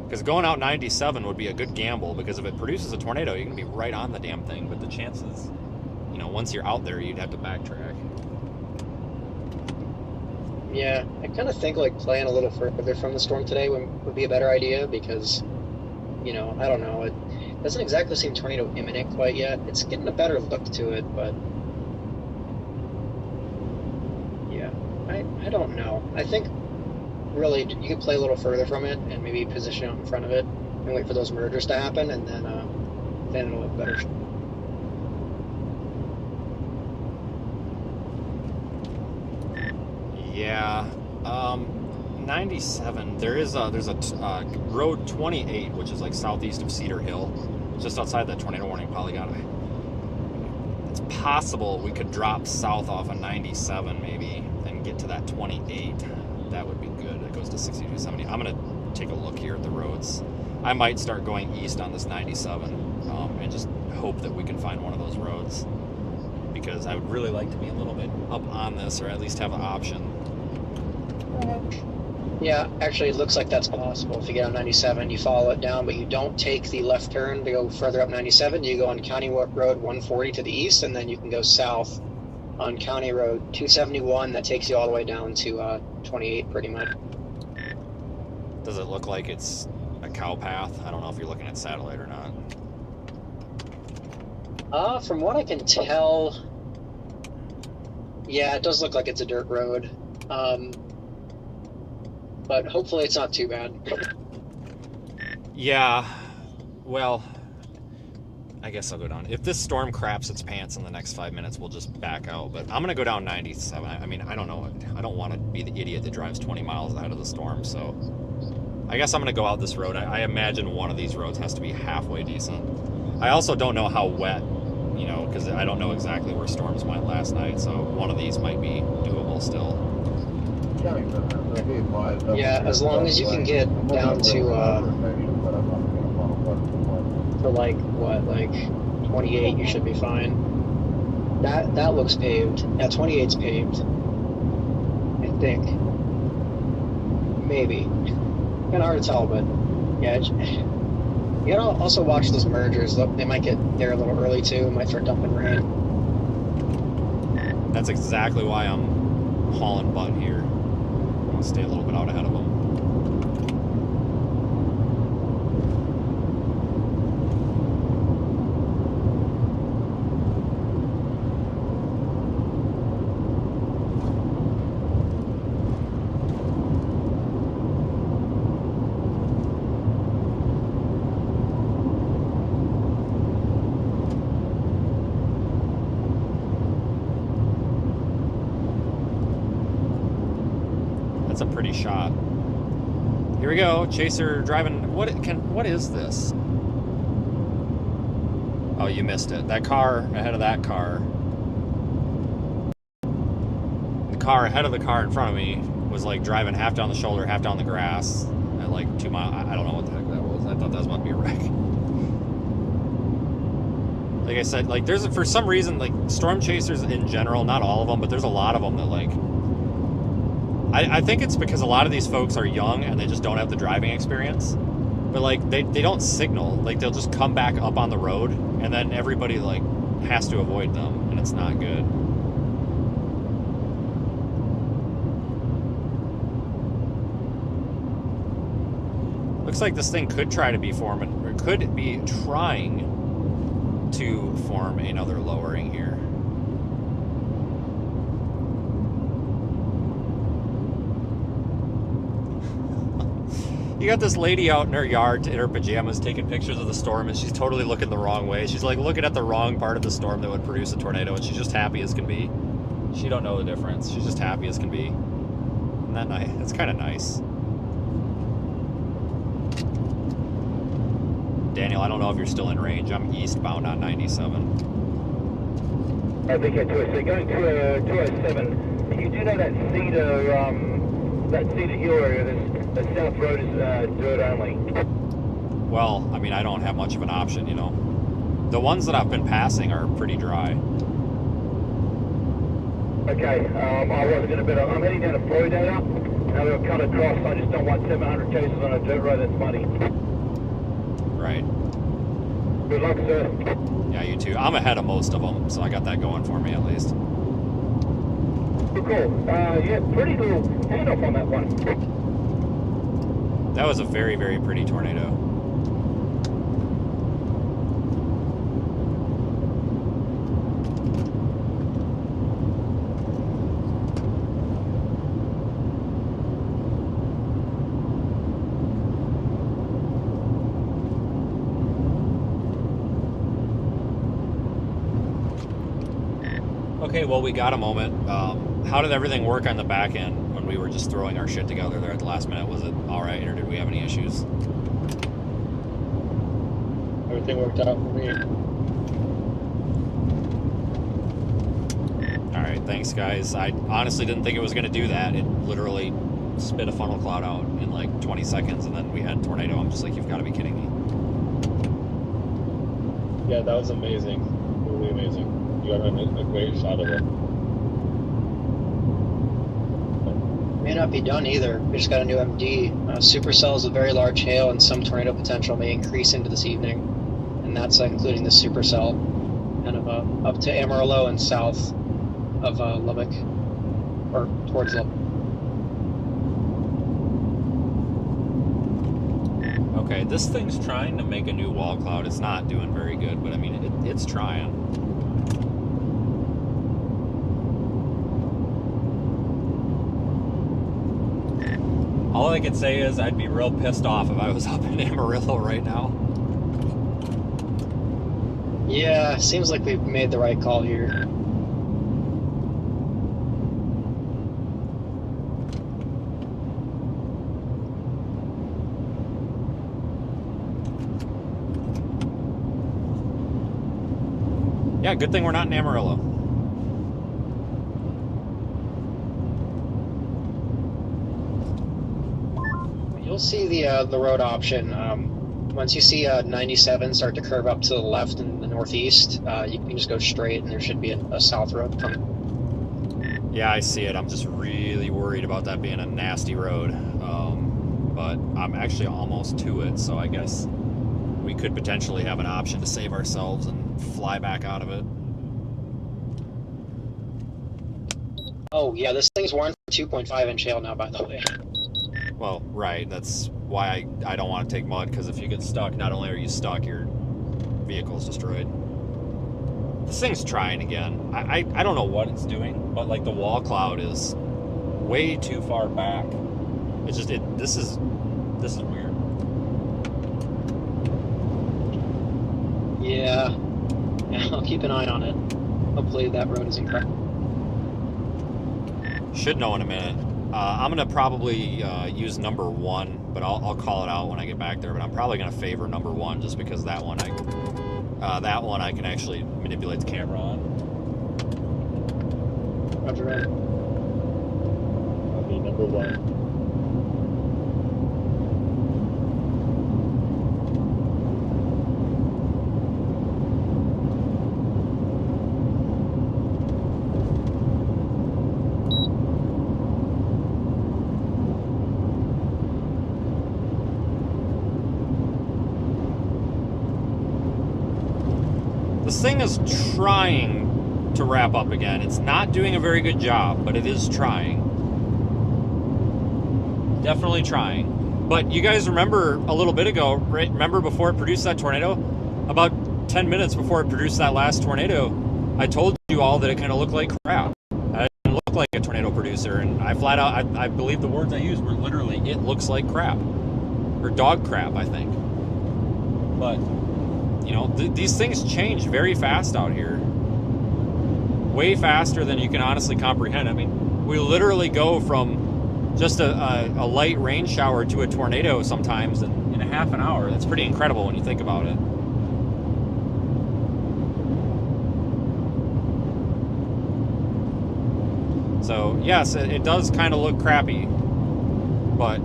Because going out 97 would be a good gamble, because if it produces a tornado, you're going to be right on the damn thing. But the chances, you know, once you're out there, you'd have to backtrack. Yeah, I kind of think like playing a little further from the storm today would be a better idea because, you know, I don't know. It doesn't exactly seem tornado imminent quite yet. It's getting a better look to it, but yeah, I don't know. I think really you could play a little further from it and maybe position out in front of it and wait for those mergers to happen, and then it'll look better. Yeah, 97. There's a road 28, which is like southeast of Cedar Hill, just outside that tornado warning polygon. It's possible we could drop south off of 97 maybe and get to that 28. That would be good. It goes to 6270. I'm gonna take a look here at the roads. I might start going east on this 97 and just hope that we can find one of those roads, because I would really like to be a little bit up on this, or at least have an option. Yeah, actually, it looks like that's possible. If you get on 97, you follow it down, but you don't take the left turn to go further up 97. You go on County Road 140 to the east, and then you can go south on County Road 271. That takes you all the way down to 28, pretty much. Does it look like it's a cow path? I don't know if you're looking at satellite or not. From what I can tell, yeah, it does look like it's a dirt road. But hopefully it's not too bad. Yeah, well, I guess I'll go down. If this storm craps its pants in the next 5 minutes, we'll just back out. But I'm going to go down 97. I mean, I don't know. I don't want to be the idiot that drives 20 miles ahead of the storm, so I guess I'm going to go out this road. I imagine one of these roads has to be halfway decent. I also don't know how wet, you know, because I don't know exactly where storms went last night, so one of these might be doable still. Yeah, as long as you can get down to like what, like 28, you should be fine. That looks paved. Yeah, 28's paved. I think. Maybe. Kind of hard to tell, but yeah. You gotta also watch those mergers. They might get there a little early too. It might start dumping rain. That's exactly why I'm hauling butt here. Stay a little bit out ahead of them. That's a pretty shot. Here we go, Chaser driving. What is this? Oh, you missed it. That car ahead of that car. The car ahead of the car in front of me was like driving half down the shoulder, half down the grass at like 2 miles. I don't know what the heck that was. I thought that was about to be a wreck. Like I said, like there's for some reason like storm chasers in general, not all of them, but there's a lot of them that like. I think it's because a lot of these folks are young and they just don't have the driving experience. But like they don't signal. Like they'll just come back up on the road and then everybody like has to avoid them and it's not good. Looks like this thing could try to be forming, or could be trying to form another lowering here. You got this lady out in her yard in her pajamas taking pictures of the storm, and she's totally looking the wrong way. She's like looking at the wrong part of the storm that would produce a tornado, and she's just happy as can be. She don't know the difference. She's just happy as can be. Isn't that nice? It's kind of nice. Daniel, I don't know if you're still in range. I'm eastbound on 97. I think at 207. Going to 207. You do know that Cedar Hill area, the South Road is dirt only. Well, I mean, I don't have much of an option, you know. The ones that I've been passing are pretty dry. Okay, I was going to bet I'm heading down to Florida. Now we'll cut across. I just don't want 700 cases on a dirt road that's muddy. Right. Good luck, sir. Yeah, you too. I'm ahead of most of them, so I got that going for me at least. Cool. Yeah, pretty little handoff on that one. That was a very, very pretty tornado. Okay, well, we got a moment. How did everything work on the back end when we were just throwing our shit together there at the last minute? Was it all right, or did we have any issues? Everything worked out for me. All right, thanks, guys. I honestly didn't think it was going to do that. It literally spit a funnel cloud out in like 20 seconds, and then we had a tornado. I'm just like, you've got to be kidding me. Yeah, that was amazing. Really amazing. You got a great shot of it. may not be done either. We just got a new MD. Supercells of very large hail and some tornado potential may increase into this evening, and that's including the supercell, kind of up to Amarillo and south of Lubbock, or towards Lubbock. Okay, this thing's trying to make a new wall cloud. It's not doing very good, but I mean, it's trying. All I could say is I'd be real pissed off if I was up in Amarillo right now. Yeah, seems like we've made the right call here. Yeah, good thing we're not in Amarillo. You'll see the road option. Once you see 97 start to curve up to the left in the northeast, you can just go straight, and there should be a south road coming. Yeah, I see it. I'm just really worried about that being a nasty road. But I'm actually almost to it, so I guess we could potentially have an option to save ourselves and fly back out of it. Oh, yeah, this thing's warned for 2.5-inch hail now, by the way. Well, right. That's why I don't want to take mud, because if you get stuck, not only are you stuck, your vehicle's destroyed. This thing's trying again. I don't know what it's doing, but like the wall cloud is way too far back. It's just this is weird. Yeah, I'll keep an eye on it. Hopefully that road isn't cracked. Should know in a minute. I'm gonna probably use number 1, but I'll call it out when I get back there. But I'm probably gonna favor number 1 just because that one I can actually manipulate the camera on. Roger that. I'll be number 1. This thing is trying to wrap up again. It's not doing a very good job, but it is trying. Definitely trying. But you guys remember a little bit ago, right? Remember before it produced that tornado? About 10 minutes before it produced that last tornado, I told you all that it kind of looked like crap. I didn't look like a tornado producer, and I flat out, I believe the words I used were literally, it looks like crap. Or dog crap, I think. But you know, these things change very fast out here. Way faster than you can honestly comprehend. I mean, we literally go from just a light rain shower to a tornado sometimes in a half an hour. That's pretty incredible when you think about it. So, yes, it does kind of look crappy, but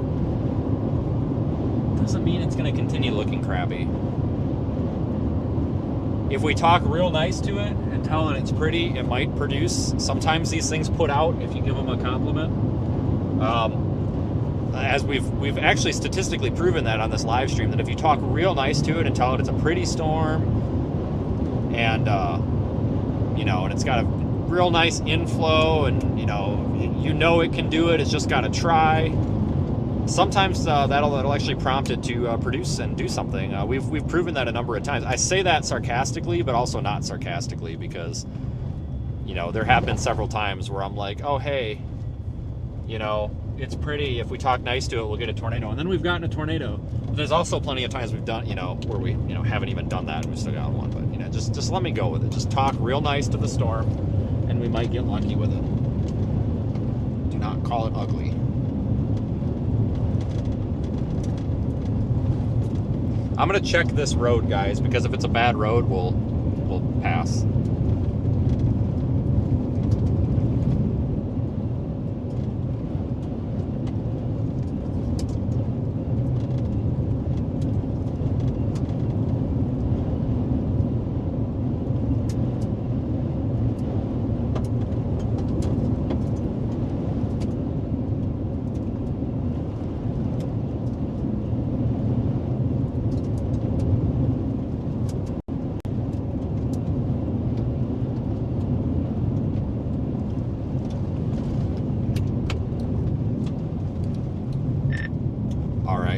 doesn't mean it's going to continue looking crappy. If we talk real nice to it and tell it it's pretty, it might produce. Sometimes these things put out if you give them a compliment. As we've actually statistically proven that on this live stream, that if you talk real nice to it and tell it it's a pretty storm, and you know, and it's got a real nice inflow, and you know it can do it. It's just got to try. Sometimes that'll actually prompt it to produce and do something. We've proven that a number of times. I say that sarcastically, but also not sarcastically, because you know there have been several times where I'm like, oh hey, you know, it's pretty. If we talk nice to it, we'll get a tornado, and then we've gotten a tornado. But there's also plenty of times we've done, you know, where we haven't even done that and we've still got one. But you know, just let me go with it. Just talk real nice to the storm, and we might get lucky with it. Do not call it ugly. I'm gonna check this road, guys, because if it's a bad road, we'll pass.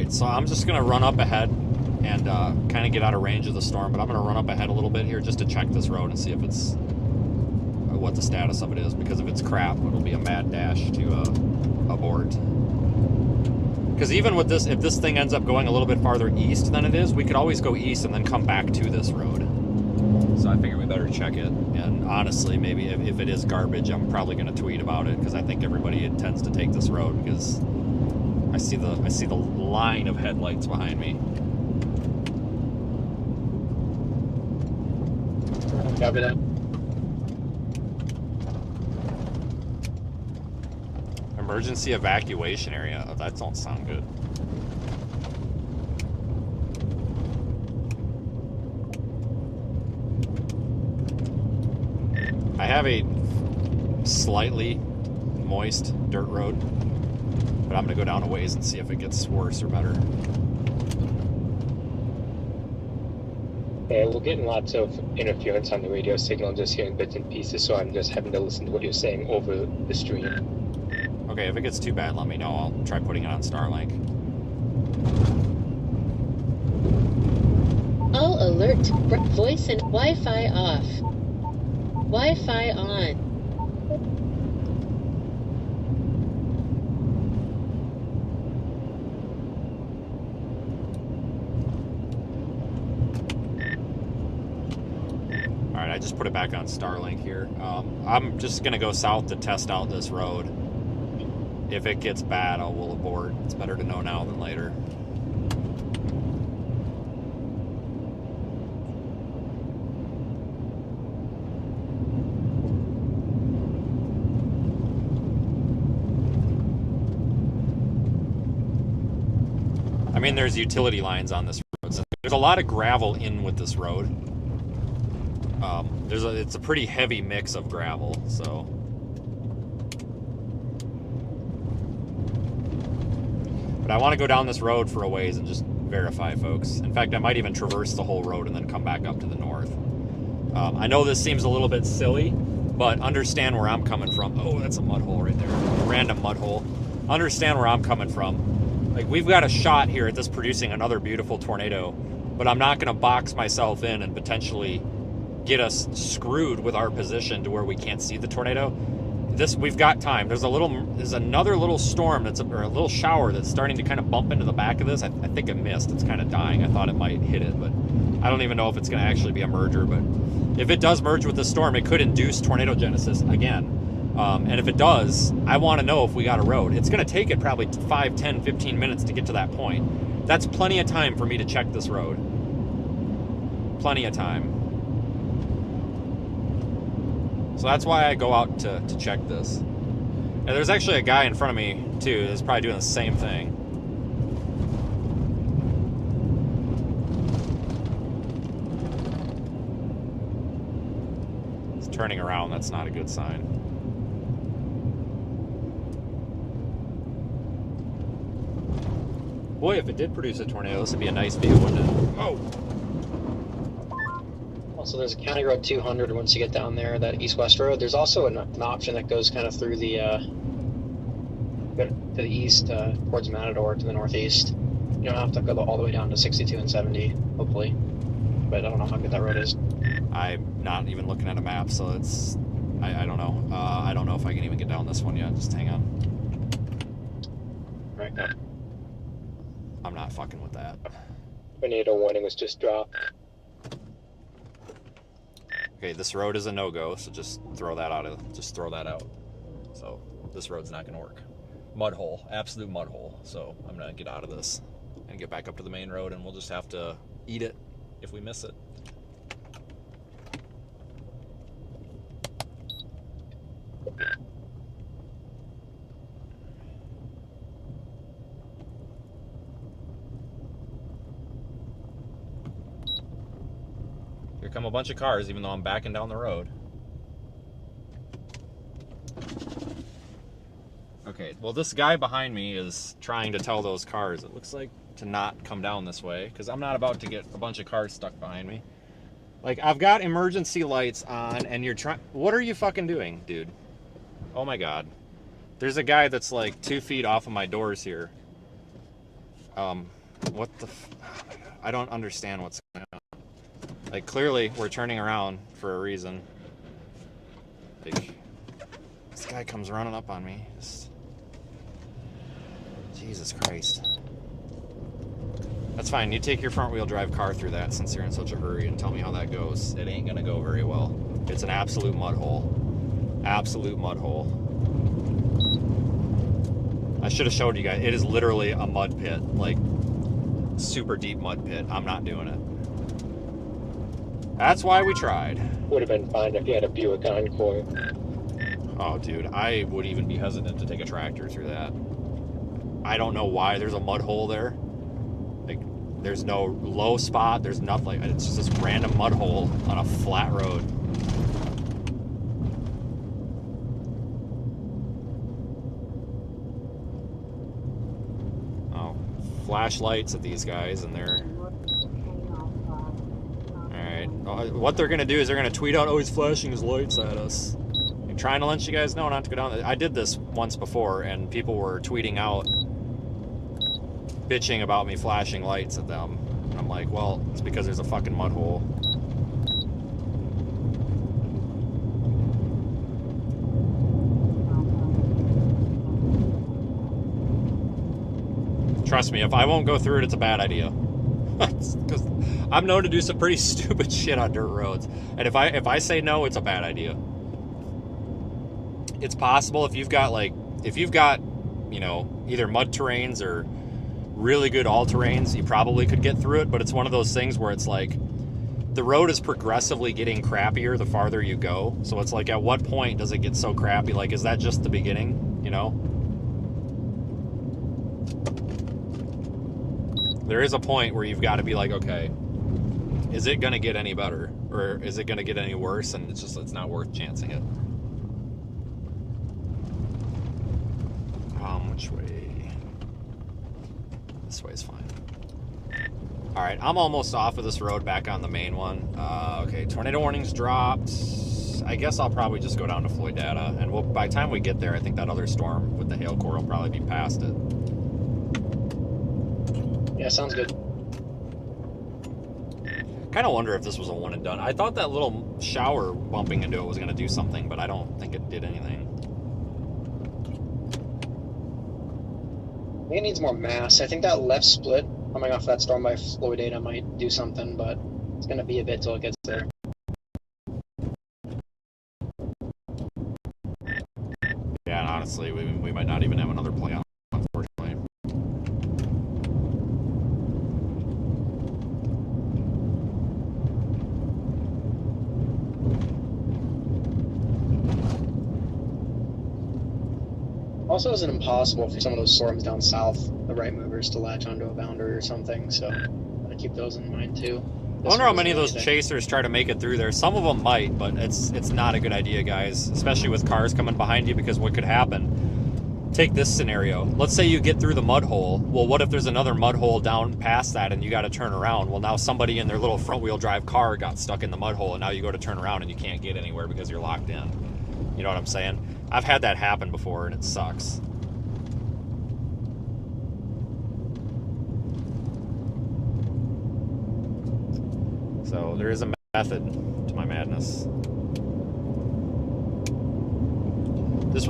Alright, so I'm just going to run up ahead and kind of get out of range of the storm, but I'm going to run up ahead a little bit here just to check this road and see if it's what the status of it is, because if it's crap, it'll be a mad dash to abort. Because even with this, if this thing ends up going a little bit farther east than it is, we could always go east and then come back to this road. So I figure we better check it. And honestly, maybe if it is garbage, I'm probably going to tweet about it, because I think everybody intends to take this road, because I see the line of headlights behind me. Copy that. Emergency evacuation area. Oh, that don't sound good. I have a slightly moist dirt road, but I'm gonna go down a ways and see if it gets worse or better. Yeah, we're getting lots of interference on the radio signal, just hearing bits and pieces, so I'm just having to listen to what you're saying over the stream. Okay, if it gets too bad, let me know. I'll try putting it on Starlink. All alert. Voice and Wi-Fi off. Wi-Fi on. Alright, I just put it back on Starlink here. I'm just gonna go south to test out this road. If it gets bad, I will abort. It's better to know now than later. I mean, there's utility lines on this road. So there's a lot of gravel in with this road. It's a pretty heavy mix of gravel, so. But I want to go down this road for a ways and just verify, folks. In fact, I might even traverse the whole road and then come back up to the north. I know this seems a little bit silly, but understand where I'm coming from. Oh, that's a mud hole right there. Random mud hole. Understand where I'm coming from. Like, we've got a shot here at this producing another beautiful tornado, but I'm not going to box myself in and potentially get us screwed with our position to where we can't see the tornado. We've got time. There's another little storm or a little shower that's starting to kind of bump into the back of this. I think it missed. It's kind of dying. I thought it might hit it, but I don't even know if it's going to actually be a merger. But if it does merge with the storm, it could induce tornado genesis again. And if it does, I want to know if we got a road. It's going to take it probably 5, 10, 15 minutes to get to that point. That's plenty of time for me to check this road. Plenty of time. So that's why I go out to check this. And there's actually a guy in front of me, too, that's probably doing the same thing. It's turning around. That's not a good sign. Boy, if it did produce a tornado, this would be a nice view, wouldn't it? Oh! Also, there's a County Road 200 once you get down there, that east-west road. There's also an option that goes kind of through the, to the east, towards Matador, to the northeast. You don't have to go all the way down to 62 and 70, hopefully. But I don't know how good that road is. I'm not even looking at a map, so it's... I don't know. I don't know if I can even get down this one yet. Just hang on. Right. I'm not fucking with that. Tornado warning was just dropped. Okay, this road is a no-go, so just throw that out. So this road's not gonna work. Mud hole, absolute mud hole. So I'm gonna get out of this and get back up to the main road, and we'll just have to eat it if we miss it. Here come a bunch of cars, even though I'm backing down the road. Okay, well, this guy behind me is trying to tell those cars, it looks like, to not come down this way, because I'm not about to get a bunch of cars stuck behind me. Like, I've got emergency lights on, and you're trying... What are you fucking doing, dude? Oh my god. There's a guy that's like 2 feet off of my doors here. What the? Oh my God. I don't understand what's going on. Like, clearly, we're turning around for a reason. Like, this guy comes running up on me. Just... Jesus Christ. That's fine. You take your front-wheel drive car through that since you're in such a hurry and tell me how that goes. It ain't gonna go very well. It's an absolute mud hole. Absolute mud hole. I should have showed you guys. It is literally a mud pit. Like, super deep mud pit. I'm not doing it. That's why we tried. Would have been fine if you had a Buick Encore. Oh, dude, I would even be hesitant to take a tractor through that. I don't know why there's a mud hole there. Like, there's no low spot. There's nothing. It's just this random mud hole on a flat road. Oh, flashlights at these guys, and they're... What they're going to do is they're going to tweet out, oh, he's flashing his lights at us. I'm trying to let you guys know not to go down. I did this once before, and people were tweeting out, bitching about me flashing lights at them. And I'm like, well, it's because there's a fucking mud hole. Trust me, if I won't go through it, it's a bad idea. Because I'm known to do some pretty stupid shit on dirt roads, and if I say no, it's a bad idea. It's possible if you've got you know, either mud terrains or really good all terrains, you probably could get through it. But it's one of those things where it's like the road is progressively getting crappier the farther you go. So it's like, at what point does it get so crappy? Like, is that just the beginning? You know. There is a point where you've got to be like, okay, is it going to get any better? Or is it going to get any worse? And it's not worth chancing it. Which way? This way is fine. Alright, I'm almost off of this road back on the main one. Okay, tornado warnings dropped. I guess I'll probably just go down to Floydada. And by the time we get there, I think that other storm with the hail core will probably be past it. Yeah, sounds good. Kind of wonder if this was a one and done. I thought that little shower bumping into it was going to do something, but I don't think it did anything. I think it needs more mass. I think that left split coming off that storm by Floydada might do something, but it's going to be a bit till it gets there. Yeah, and honestly, we might not even have another play on, unfortunately. Also, is it impossible for some of those storms down south, the right movers, to latch onto a boundary or something? So, gotta keep those in mind too. I wonder how many of those chasers try to make it through there. Some of them might, but it's not a good idea, guys. Especially with cars coming behind you, because what could happen? Take this scenario. Let's say you get through the mud hole. Well, what if there's another mud hole down past that and you got to turn around? Well, now somebody in their little front-wheel drive car got stuck in the mud hole, and now you go to turn around and you can't get anywhere because you're locked in. You know what I'm saying? I've had that happen before, and it sucks. So there is a method to my madness. It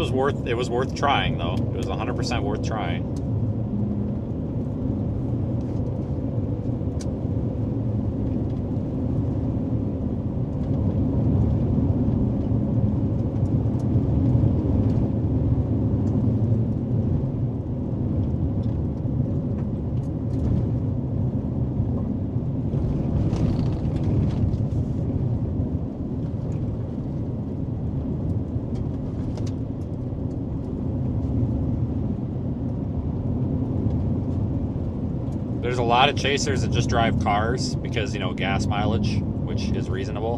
was worth trying, though. It was 100% worth trying. There's a lot of chasers that just drive cars because, you know, gas mileage, which is reasonable.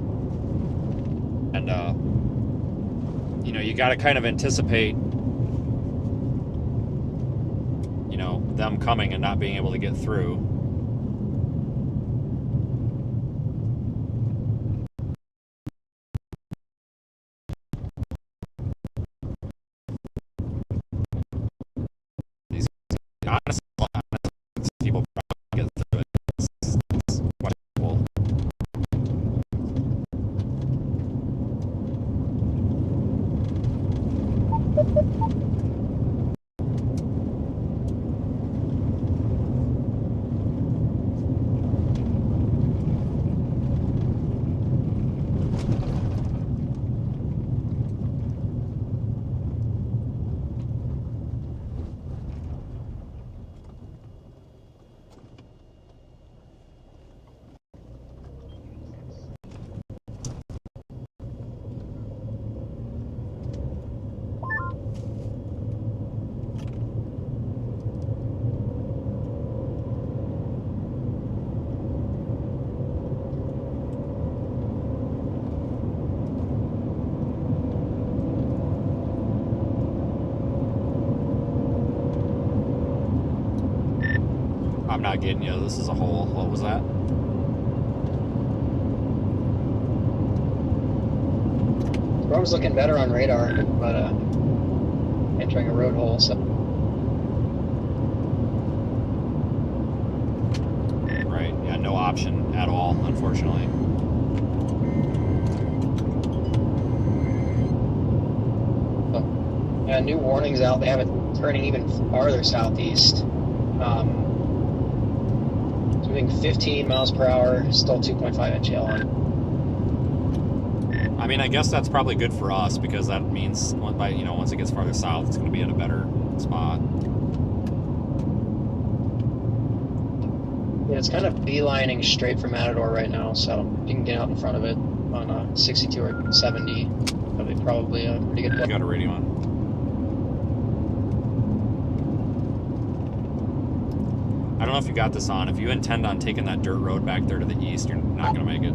And, you know, you got to kind of anticipate, you know, them coming and not being able to get through. These, honestly, people I'm not getting you. This is a hole. What was that? Storm's looking better on radar, but entering a road hole, so. Right. Yeah, no option at all, unfortunately. Yeah, new warnings out. They have it turning even farther southeast. Moving 15 miles per hour, still 2.5 inch hail on. I mean, I guess that's probably good for us because that means, once it gets farther south, it's going to be in a better spot. Yeah, it's kind of beelining straight for Matador right now, so if you can get out in front of it on 62 or 70, that'll be probably a pretty good I play. got a radio on. I don't know if you got this on. If you intend on taking that dirt road back there to the east, you're not going to make it.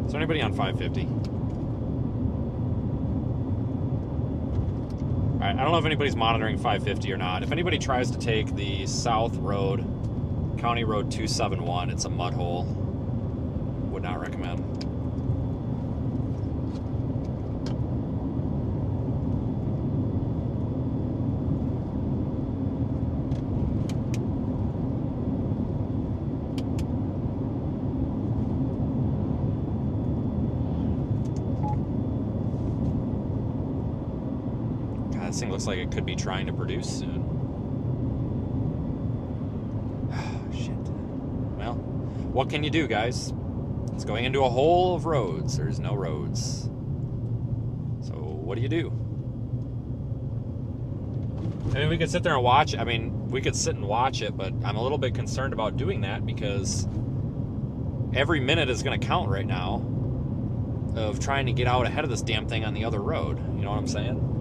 Is there anybody on 550? Alright, I don't know if anybody's monitoring 550 or not. If anybody tries to take the South Road, County Road 271, it's a mud hole. Would not recommend. This thing looks like it could be trying to produce soon. Shit. Well, what can you do, guys? It's going into a hole of roads. There's no roads. So what do you do? I mean, we could sit there and watch. I mean, we could sit and watch it, but I'm a little bit concerned about doing that because every minute is going to count right now of trying to get out ahead of this damn thing on the other road. You know what I'm saying?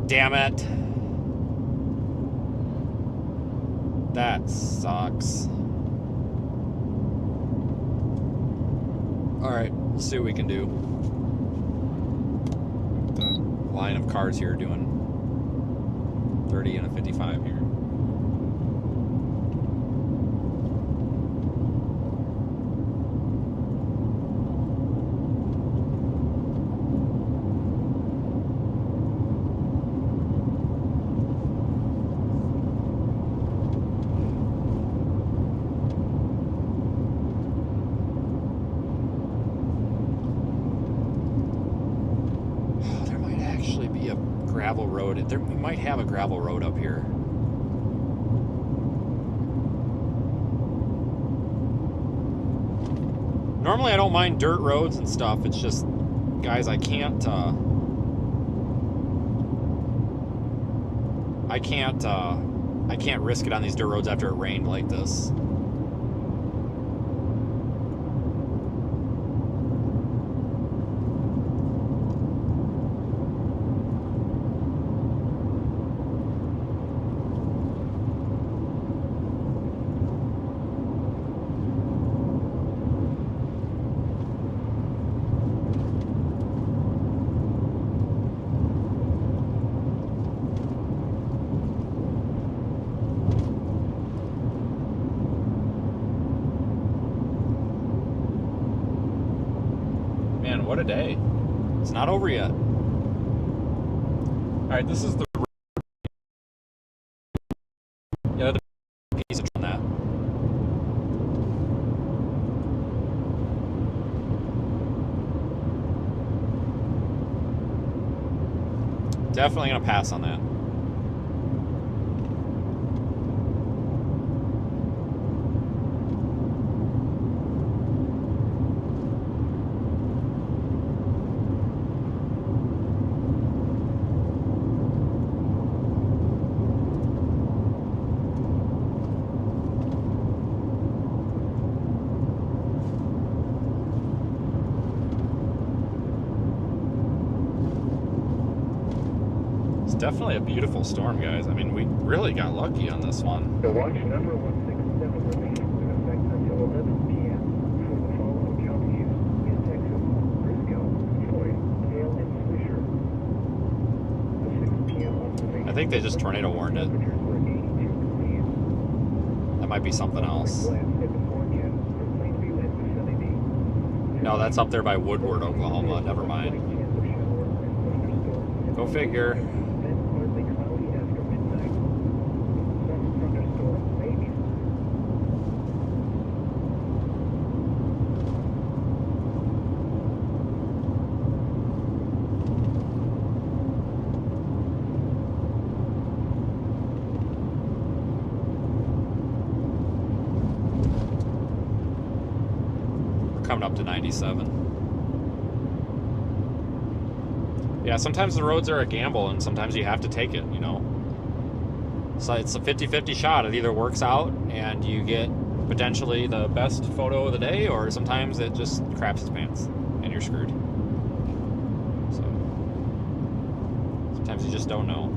Damn it. That sucks. Alright, we'll see what we can do. The line of cars here doing 30 and a 55 here. Gravel road. There, we might have a gravel road up here. Normally I don't mind dirt roads and stuff. It's just, guys, I can't risk it on these dirt roads after it rained like this. Man, what a day. It's not over yet. Alright, this is the... Yeah, the piece of on that. Definitely gonna pass on that. definitely a beautiful storm, guys. I mean, we really got lucky on this one. The watch number 167 remains in effect until 11 p.m. for the following counties in Texas: Briscoe, Floyd, Hale, and Swisher. The 6 p.m. observation. I think they just tornado warned it. Temperatures were 82 degrees. That might be something else. Glance at the forecast for Plainview and vicinity. No, that's up there by Woodward, Oklahoma. Never mind. Chance of showers and thunderstorms. Go figure. Then partly cloudy after midnight. Some thunderstorms may be. We're coming up to 97. Yeah, sometimes the roads are a gamble, and sometimes you have to take it, you know. So it's a 50-50 shot. It either works out, and you get potentially the best photo of the day, or sometimes it just craps its pants, and you're screwed. So sometimes you just don't know.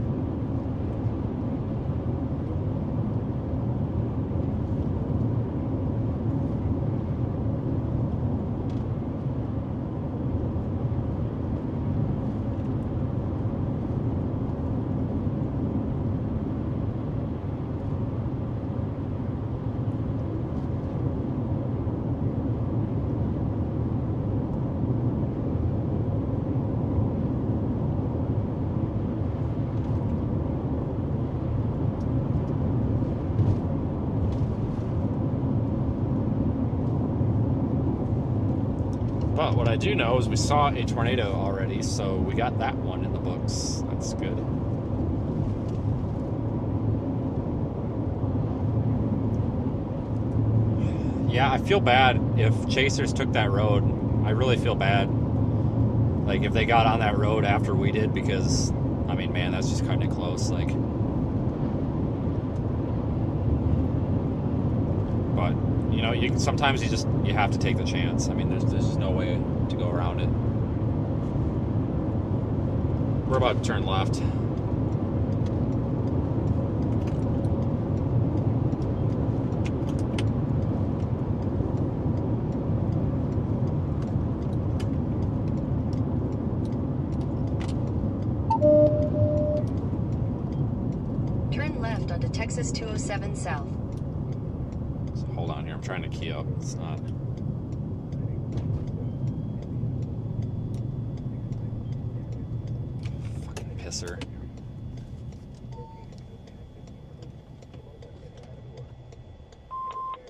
But what I do know is we saw a tornado already, so we got that one in the books. That's good. Yeah, I feel bad if chasers took that road. I really feel bad. Like, if they got on that road after we did, because, I mean, man, that's just cutting it close. Like, but, you know, sometimes you have to take the chance. I mean, there's just no way to go around it. We're about to turn left. Turn left onto Texas 207 South. So hold on here, I'm trying to key up. It's not. Fucking pisser.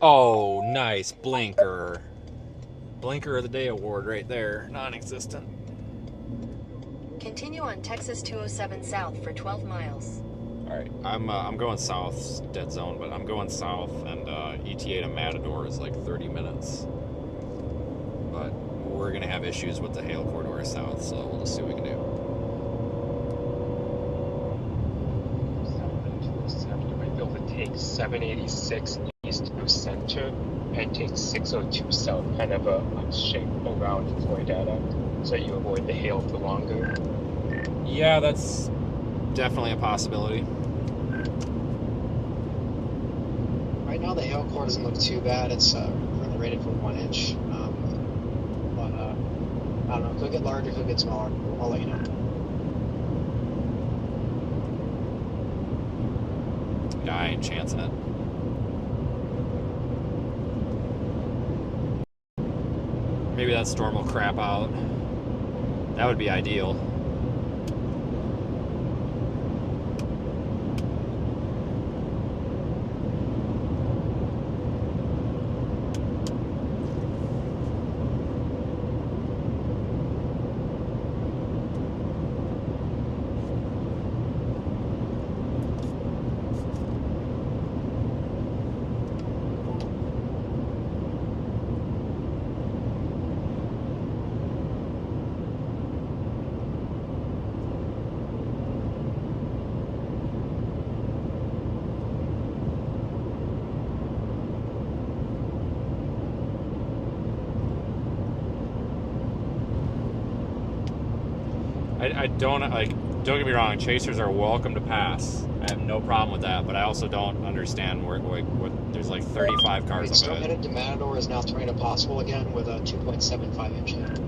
Oh, nice. Blinker. Blinker of the Day award right there. Non-existent. Continue on Texas 207 South for 12 miles. Alright, I'm going south, dead zone, but I'm going south, and ETA to Matador is like 30 minutes. But we're going to have issues with the Hale corridor south, so we'll just see what we can do. You might be able to take 786 east to center and take 602 south, kind of a shape around Floydada, so you avoid the hail for longer. Yeah, that's definitely a possibility. Right now, the hail core doesn't look too bad. It's currently rated for 1 inch. But I don't know. Could get larger, could get smaller. I'll let you know. Yeah, I ain't chancing it. Maybe that storm will crap out. That would be ideal. I don't, like, don't get me wrong, chasers are welcome to pass. I have no problem with that, but I also don't understand where there's like 35 cars up Storm ahead. headed to Matador is now terrain impossible again with a 2.75 inch hit.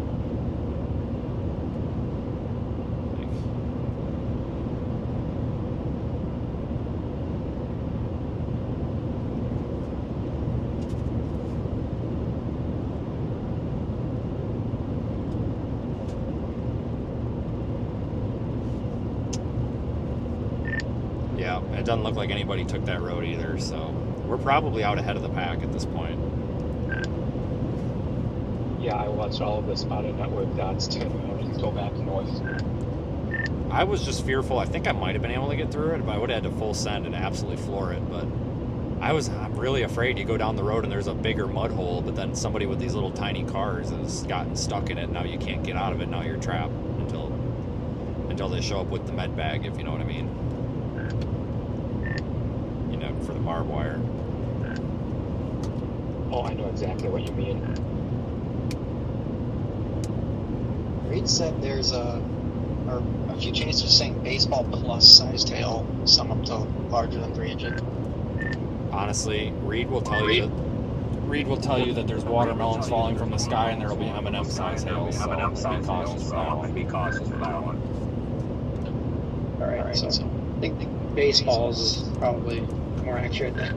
Yeah, it doesn't look like anybody took that road either, so we're probably out ahead of the pack at this point. Yeah, I watched all of the spotted network dots turn around and go back north. I was just fearful. I think I might have been able to get through it, but I would have had to full send and absolutely floor it. But I'm really afraid you go down the road and there's a bigger mud hole, but then somebody with these little tiny cars has gotten stuck in it. Now you can't get out of it. Now you're trapped until they show up with the med bag, if you know what I mean. You know, for the barbed wire. Oh, I know exactly what you mean. Reed said there's a few chasers saying baseball plus size tail, some up to larger than 3 inches. Honestly, Reed will tell you that there's watermelons falling from the sky and there will be M&M size hail. So be cautious for that one. All right, so I think the baseballs is probably more accurate than.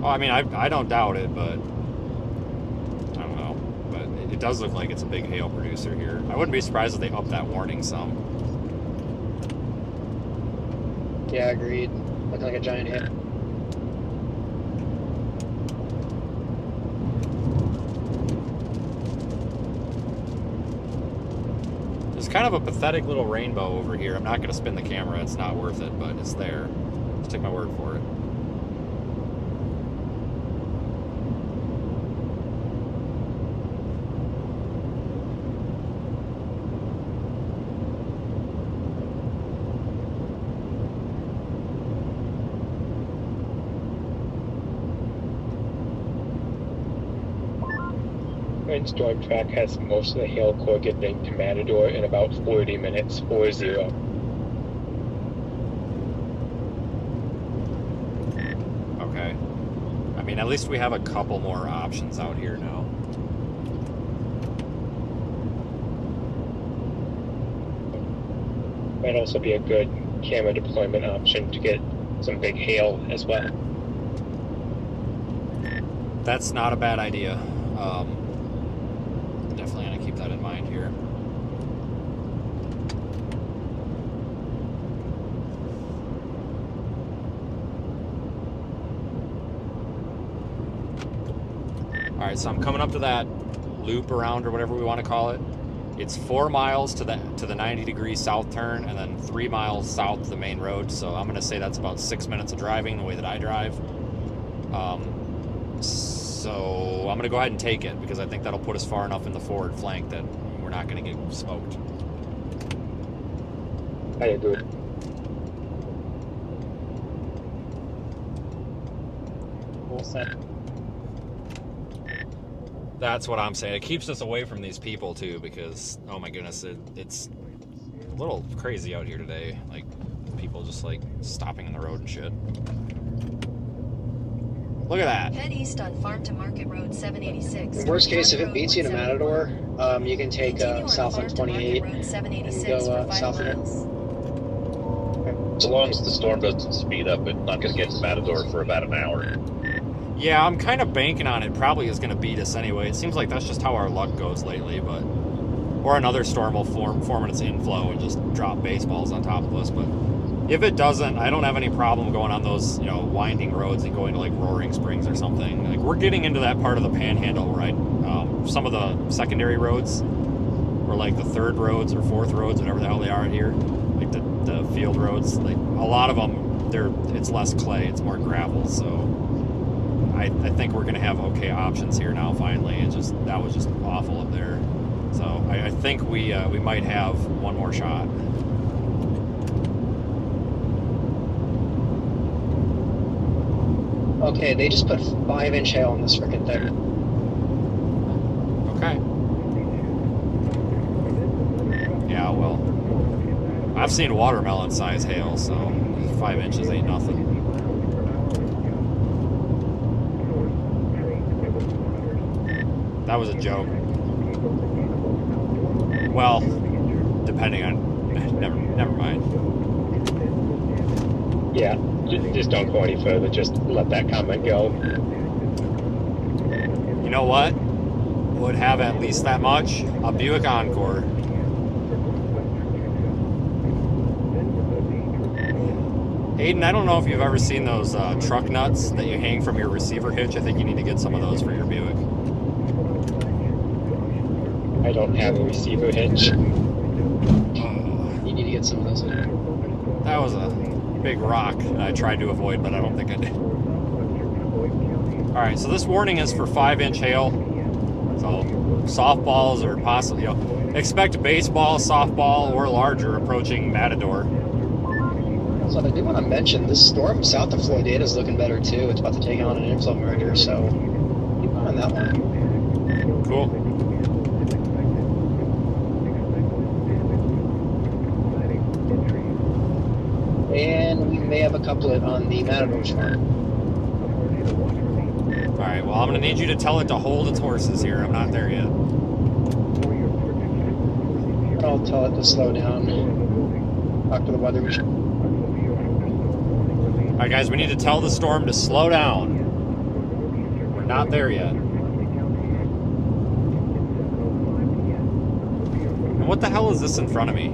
Oh, I mean, I don't doubt it, but I don't know. But it does look like it's a big hail producer here. I wouldn't be surprised if they up that warning some. Yeah, agreed. Looking like a giant hit. There's kind of a pathetic little rainbow over here. I'm not going to spin the camera. It's not worth it, but it's there. Just take my word for it. Storm track has most of the hail core getting to Matador in about 40 minutes, 40. Okay. I mean, at least we have a couple more options out here now. Might also be a good camera deployment option to get some big hail as well. That's not a bad idea. Definitely going to keep that in mind here. All right, so I'm coming up to that loop around or whatever we want to call it. It's 4 miles to the 90-degree south turn and then 3 miles south to the main road. So I'm going to say that's about 6 minutes of driving the way that I drive. So I'm going to go ahead and take it because I think that'll put us far enough in the forward flank that we're not going to get smoked. I agree. Full set. That's what I'm saying. It keeps us away from these people too because, oh my goodness, it's a little crazy out here today. Like people just like stopping in the road and shit. Look at that. Head east on Farm to Market Road 786. In worst case, if it beats you to Matador, you can take south on 28 and go south of it. So long as the storm doesn't speed up, it's not going to get to Matador for about an hour. Yeah, I'm kind of banking on it probably is going to beat us anyway. It seems like that's just how our luck goes lately, but or another storm will form its inflow and just drop baseballs on top of us. But if it doesn't, I don't have any problem going on those, you know, winding roads and going to like Roaring Springs or something. Like we're getting into that part of the Panhandle, right? Some of the secondary roads, or like the third roads or fourth roads, whatever the hell they are here, like the field roads. Like a lot of them, it's less clay, it's more gravel. So I think we're gonna have okay options here now. Finally, that was just awful up there. So I think we might have one more shot. Okay, they just put 5-inch hail on this frickin' thing. Okay. Yeah, well. I've seen watermelon size hail, so 5 inches ain't nothing. That was a joke. Well, depending on... Never mind. Yeah, just don't go any further. Just let that comment go. You know what? Would have at least that much? A Buick Encore. Aiden, I don't know if you've ever seen those truck nuts that you hang from your receiver hitch. I think you need to get some of those for your Buick. I don't have a receiver hitch. You need to get some of those. That was a big rock that I tried to avoid, but I don't think I did. Alright, so this warning is for 5-inch hail. So softballs or possibly, expect baseball, softball, or larger approaching Matador. So I do want to mention this storm south of Floydada is looking better too. It's about to take on an inflow merger, so keep on that one. Cool. And we may have a couplet on the Matador front. Alright, well, I'm going to need you to tell it to hold its horses here. I'm not there yet. I'll tell it to slow down. Talk to the weather machine. Alright, guys, we need to tell the storm to slow down. We're not there yet. And what the hell is this in front of me?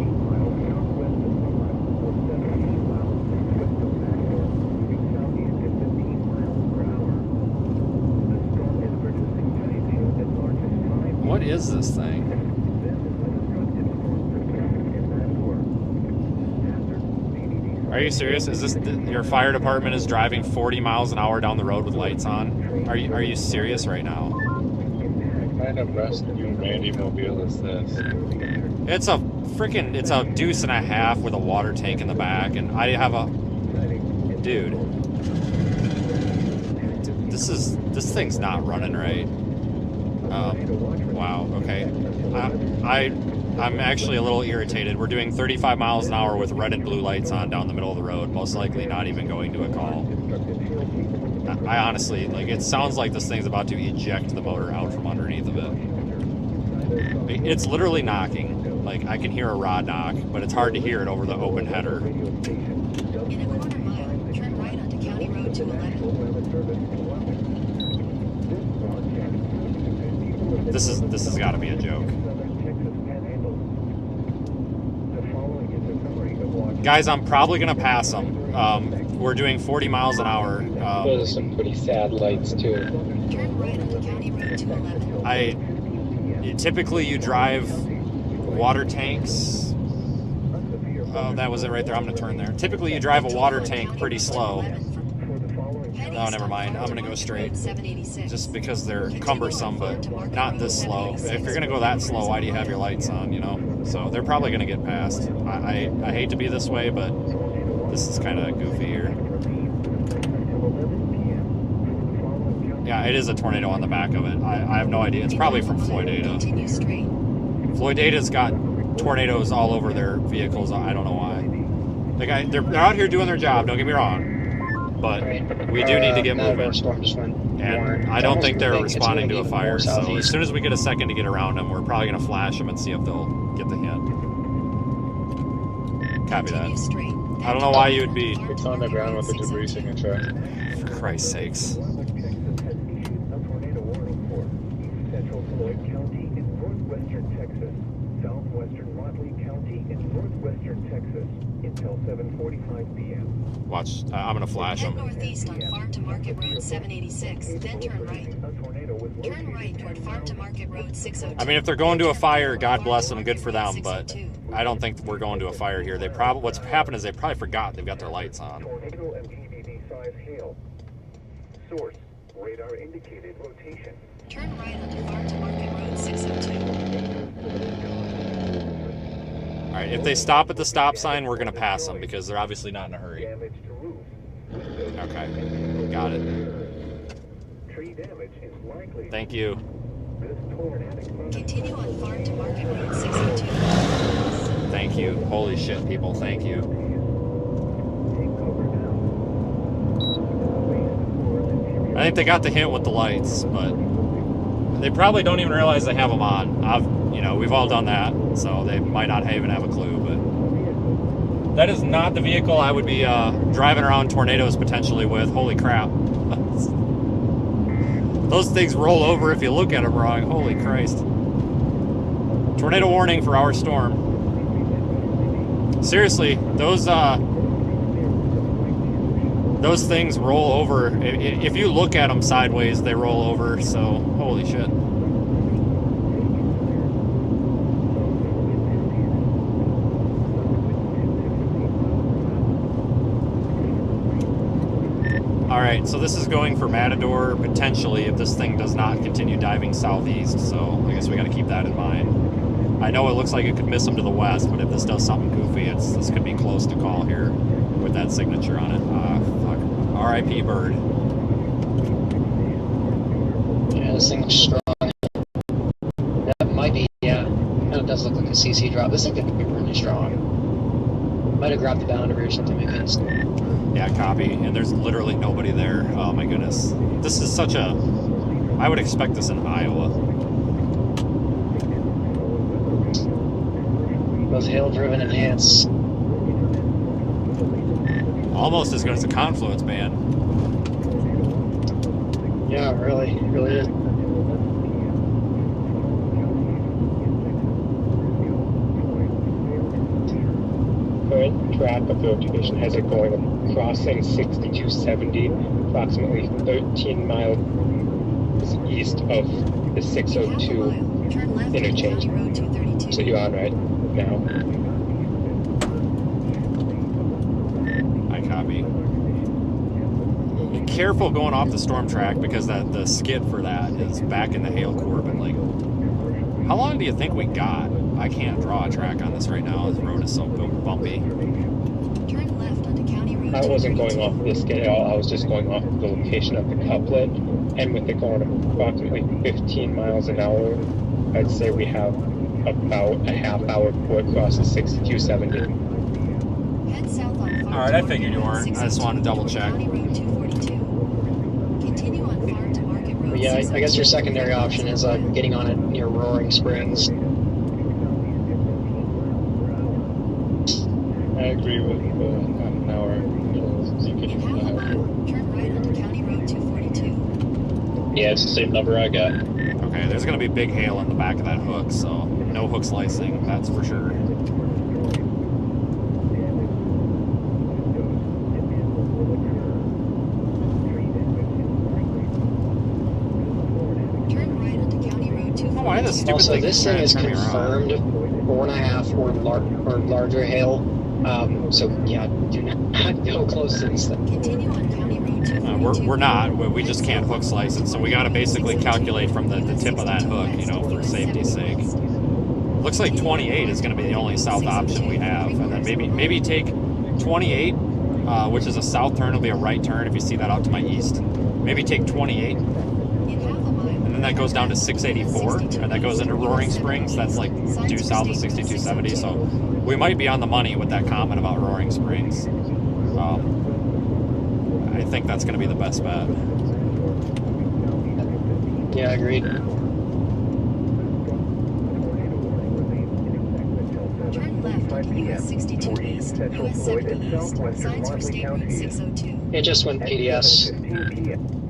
What is this thing? Are you serious? Is this your fire department is driving 40 miles an hour down the road with lights on? Are you serious right now? What kind of rescue Randy mobile is this? It's a deuce and a half with a water tank in the back, and I have a dude. This thing's not running right. Wow. Okay. I'm actually a little irritated. We're doing 35 miles an hour with red and blue lights on down the middle of the road, most likely not even going to a call. I honestly, like, it sounds like this thing's about to eject the motor out from underneath of it. It's literally knocking. Like, I can hear a rod knock, but it's hard to hear it over the open header. In a quarter mile, turn right onto County Road 211. This has got to be a joke. Guys, I'm probably going to pass them. We're doing 40 miles an hour. Those are some pretty sad lights, too. Turn right onto County Road 211. Typically, you drive water tanks. Oh, that was it right there. I'm going to turn there. Typically, you drive a water tank pretty slow. Oh, never mind. I'm going to go straight. Just because they're cumbersome, but not this slow. If you're going to go that slow, why do you have your lights on, you know? So they're probably going to get past. I hate to be this way, but this is kind of goofy here. Yeah, it is a tornado on the back of it. I have no idea. It's probably from Floydada. Floydada's got tornadoes all over their vehicles. I don't know why. Like, they're out here doing their job, don't get me wrong. But we do need to get moving. And I don't think they're responding to a fire. So as soon as we get a second to get around them, we're probably going to flash them and see if they'll get the hint. Copy that. I don't know why you would be... It's on the ground with the debris signature. For Christ's sakes. Watch, I'm gonna flash them. Head northeast on Farm to Market Road 786, then turn right. Turn right toward Farm to Market Road 602. I mean, if they're going to a fire, God bless them, good for them, but I don't think we're going to a fire here. They probably, what's happened is they probably forgot they've got their lights on. Tornado and PVD size hail. Source, radar indicated rotation. Turn right onto Farm to Market Road 602. Alright, if they stop at the stop sign, we're gonna pass them because they're obviously not in a hurry. Okay, got it. Tree damage is likely. Thank you. Continue on Farm to Market Road 602. Thank you. Holy shit, people, thank you. I think they got the hint with the lights, but they probably don't even realize they have them on. You know, we've all done that, so they might not even have a clue, but that is not the vehicle I would be driving around tornadoes potentially with. Holy crap. Those things roll over if you look at them wrong. Holy Christ. Tornado warning for our storm. Seriously, those things roll over. If you look at them sideways, they roll over, so holy shit. Alright, so this is going for Matador, potentially, if this thing does not continue diving southeast, so I guess we gotta keep that in mind. I know it looks like it could miss them to the west, but if this does something goofy, this could be close to call here with that signature on it. Fuck. R.I.P. Bird. Yeah, this thing looks strong. That might be, yeah. It does look like a CC drop. This thing could be really strong. Might have grabbed the boundary or something, I guess. Yeah, copy. And there's literally nobody there. Oh my goodness. This is such a... I would expect this in Iowa. Both hail-driven and hits. Almost as good as a Confluence, man. Yeah, really is. Current track of the rotation has it going crossing 6270, approximately 13 miles east of the 602 interchange. So you're on right now. I copy. Be careful going off the storm track because the skid for that is back in the hail core, but like, how long do you think we got? I can't draw a track on this right now. This road is so bumpy. Turn left onto County Road. I wasn't going off the skid at all. I was just going off the location of the couplet, and with it going approximately 15 miles an hour, I'd say we have about a half hour before it crosses 6270. Head south on Farm. All right, I figured you weren't. I just wanted to double check. County Road 242. Continue on Farm to Market Road. But yeah, I guess your secondary option is getting on it near Roaring Springs. I agree with an hour. You In half a mile, turn right onto County Road 242. Yeah, it's the same number I got. Okay, there's going to be big hail in the back of that hook, so no hook slicing, that's for sure. Turn right onto County Road 242. Why this stupid Also, thing this thing is turn me around? confirmed 4.5 or larger hail. So yeah, do not go close to this thing. Continue on County Road 242. We're not. We just can't hook slice it, so we got to basically calculate from the tip of that hook, you know, for safety's sake. Looks like 28 is going to be the only south option we have, and then maybe take 28, which is a south turn. It'll be a right turn if you see that out to my east. Maybe take 28, In half a mile, and then that goes down to 684, and that goes into Roaring Springs. That's like due south of 6270, so we might be on the money with that comment about Roaring Springs. I think that's going to be the best bet. Yeah, agreed. turn left onto US 62 East, US 70 East. Signs for State Route 602. It just went PDS.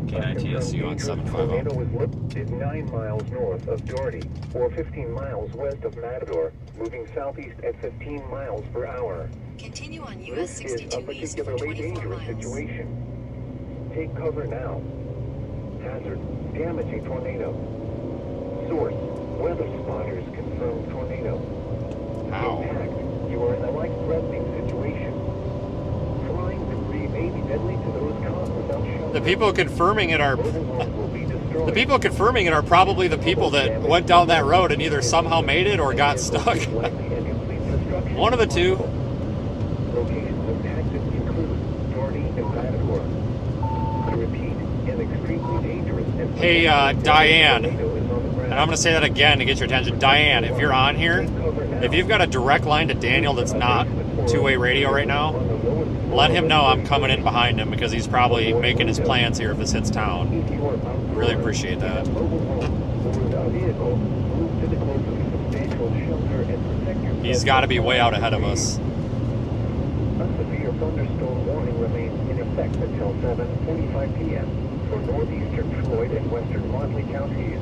KITSU on 750. Tornado was located 9 miles north of Doherty, or 15 miles west of Matador, moving southeast at 15 miles per hour. Continue on US This is a 62 East for particularly 24 dangerous miles. situation. Take cover now. Hazard, damaging tornado. Source, weather spotters confirm tornado. How? Impact, you are in a life-threatening situation. Flying debris may be deadly to those caught without shelter. The people confirming it are Motorhomes will be destroyed. the people confirming it are probably the people that went down that road and either somehow made it or got stuck. One of the two. Locations impacted include Doherty and Matador. To repeat, an extremely dangerous and Hey, Diane, tornado is on the and ground. I'm going to say that again to get your attention. Diane, if you're on here, Take cover now. If you've got a direct line to Daniel that's not two-way radio right now, let him know I'm coming in behind him because he's probably making his plans here if this hits town. Really appreciate that. He's got to be way out ahead of us. A severe thunderstorm warning remains in effect until 7:45 p.m. for northeastern Floyd and western Motley counties.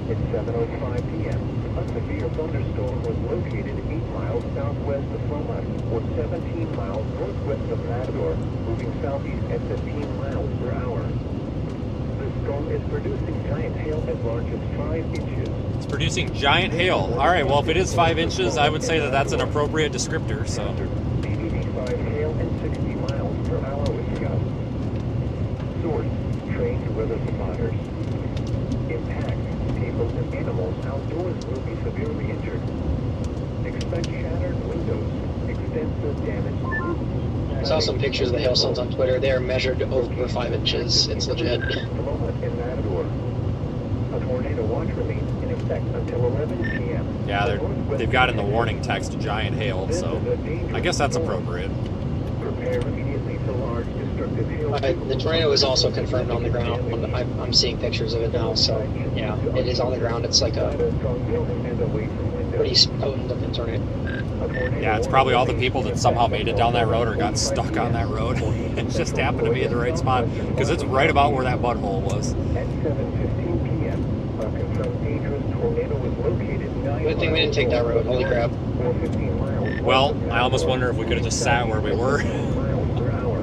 At 7:05 p.m., a severe thunderstorm was located 8 miles southwest of Roma or 17 miles northwest of Matador, moving southeast at 15 miles per hour. The storm is producing giant hail as large as 5 inches. It's producing giant hail. All right, well, if it is 5 inches, I would say that that's an appropriate descriptor, so. BB5 hail and 60 miles per hour with gusts. Source, trained weather spotters. Impact, people and animals outdoors will be severely injured. Expect shattered windows, extensive damage to roofs. I saw some pictures of the hailstones on Twitter. They are measured over 5 inches. It's legit. Loma and Matador. A tornado watch remains in effect until 11 p.m. Yeah, they've got in the warning text giant hail, so I guess that's appropriate. Prepare immediately for large destructive hail. The tornado is also confirmed on the ground. I'm seeing pictures of it now, so yeah, it is on the ground. It's like a pretty potent looking tornado. Yeah, it's probably all the people that somehow made it down that road or got stuck on that road and just happened to be at the right spot because it's right about where that butthole was. At 7:15 p.m., a confirmed dangerous tornado was located 9 Good thing we didn't take that road. Holy crap. or 15 miles. Well, I almost wonder if we could have just sat where we were. Miles per hour.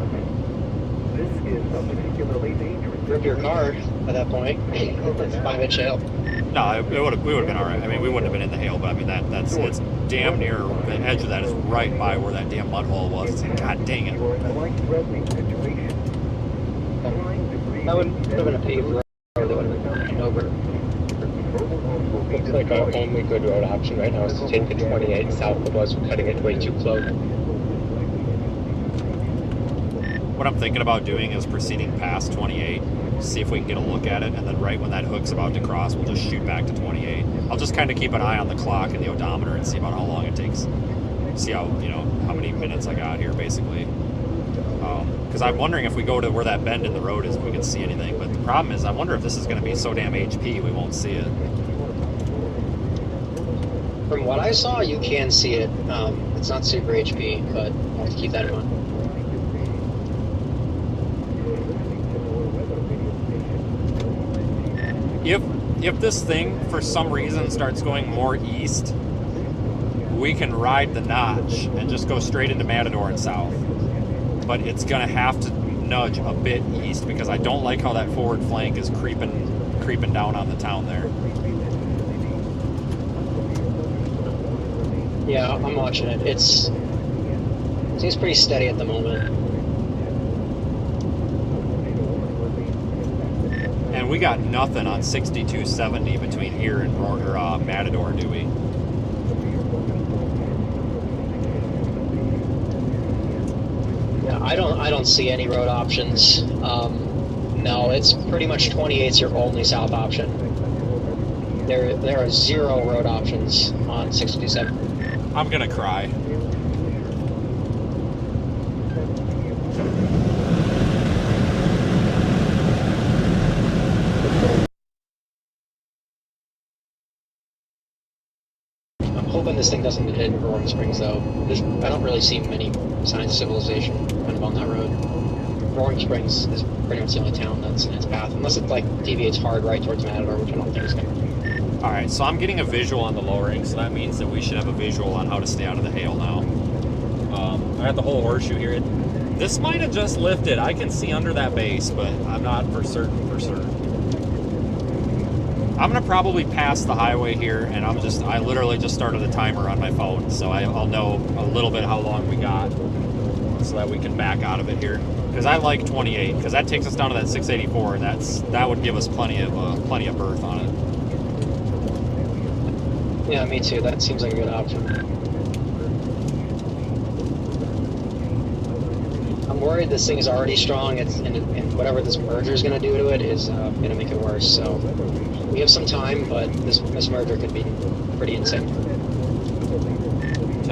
This is a particularly dangerous. Rip your car at that point. It's 5 inch hail. No, we would have been all right. I mean, we wouldn't have been in the hail, but I mean, it's damn near, the edge of that is right by where that damn mud hole was. God dang it. That would have been a paved road. That would have been over. Looks like our only good road option right now is to take the 28 south of us. We're cutting it way too close. What I'm thinking about doing is proceeding past 28, see if we can get a look at it, and then right when that hook's about to cross, we'll just shoot back to 28. I'll just kind of keep an eye on the clock and the odometer and see about how long it takes. See how, how many minutes I got here, basically. Because I'm wondering if we go to where that bend in the road is, if we can see anything. But the problem is, I wonder if this is going to be so damn HP, we won't see it. From what I saw, you can see it. It's not super HP, but I'll have to keep that in mind. If this thing, for some reason, starts going more east, we can ride the notch and just go straight into Matador and south. But it's going to have to nudge a bit east because I don't like how that forward flank is creeping down on the town there. Yeah, I'm watching it. It seems pretty steady at the moment. And we got nothing on 6270 between here and Matador, do we? Yeah, I don't see any road options. No, it's pretty much 28's your only south option. There are 0 road options on 627. I'm gonna cry. I'm hoping this thing doesn't hit Roaring Springs, though. I don't really see many signs of civilization kind of on that road. Roaring Springs is pretty much the only town that's in its path, unless it deviates hard right towards Matador, which I don't think is going to. Alright, so I'm getting a visual on the lowering, so that means that we should have a visual on how to stay out of the hail now. I got the whole horseshoe here. This might have just lifted. I can see under that base, but I'm not for certain. I'm going to probably pass the highway here, and I literally just started a timer on my phone, so I'll know a little bit how long we got so that we can back out of it here. Because I like 28, because that takes us down to that 684, and that would give us plenty of berth on it. Yeah, me too. That seems like a good option. I'm worried this thing is already strong, and whatever this merger is going to do to it is going to make it worse. So we have some time, but this merger could be pretty insane.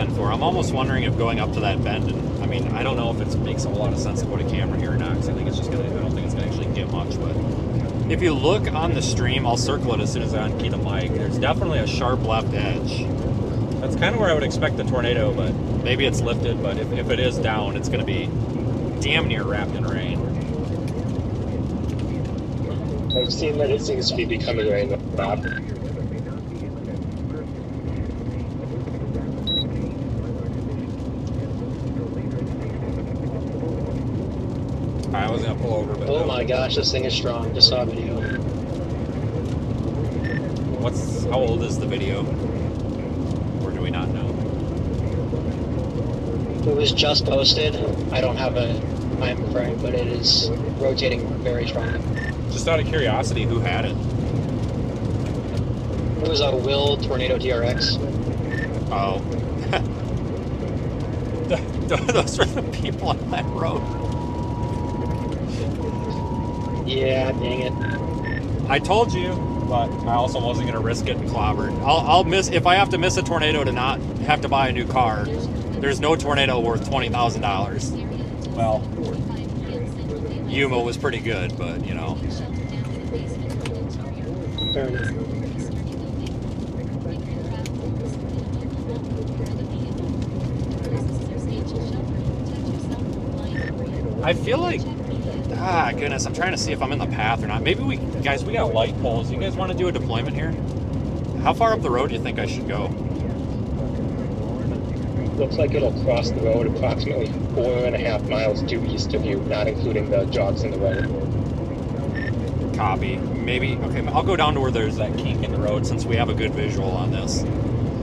10-4. I'm almost wondering if going up to that bend, and I mean, I don't know if it makes a whole lot of sense to put a camera here or not, because I think it's just gonna, I don't think it's gonna actually get much, but if you look on the stream, I'll circle it as soon as I unkey the mic, there's definitely a sharp left edge. That's kind of where I would expect the tornado, but maybe it's lifted, but if it is down, it's gonna be damn near wrapped in rain. I've seen that it seems to be becoming rain, Bob. I was gonna pull over, but Oh my gosh, this thing is strong. Just saw a video. how old is the video? Or do we not know? It was just posted. I don't have a time frame, but it is rotating very strongly. Just out of curiosity, who had it? It was a Will Tornado TRX. Oh. Those are the people on that road. Yeah, dang it. I told you, but I also wasn't going to risk getting clobbered. I'll miss, if I have to miss a tornado to not have to buy a new car, there's no tornado worth $20,000. Well, Yuma was pretty good, but you know. Fair enough. I feel like, goodness, I'm trying to see if I'm in the path or not. Maybe we got light poles. You guys want to do a deployment here? How far up the road do you think I should go? Looks like it'll cross the road approximately 4.5 miles due east of you, not including the jogs in the road. Copy. Maybe, okay, I'll go down to where there's that kink in the road since we have a good visual on this.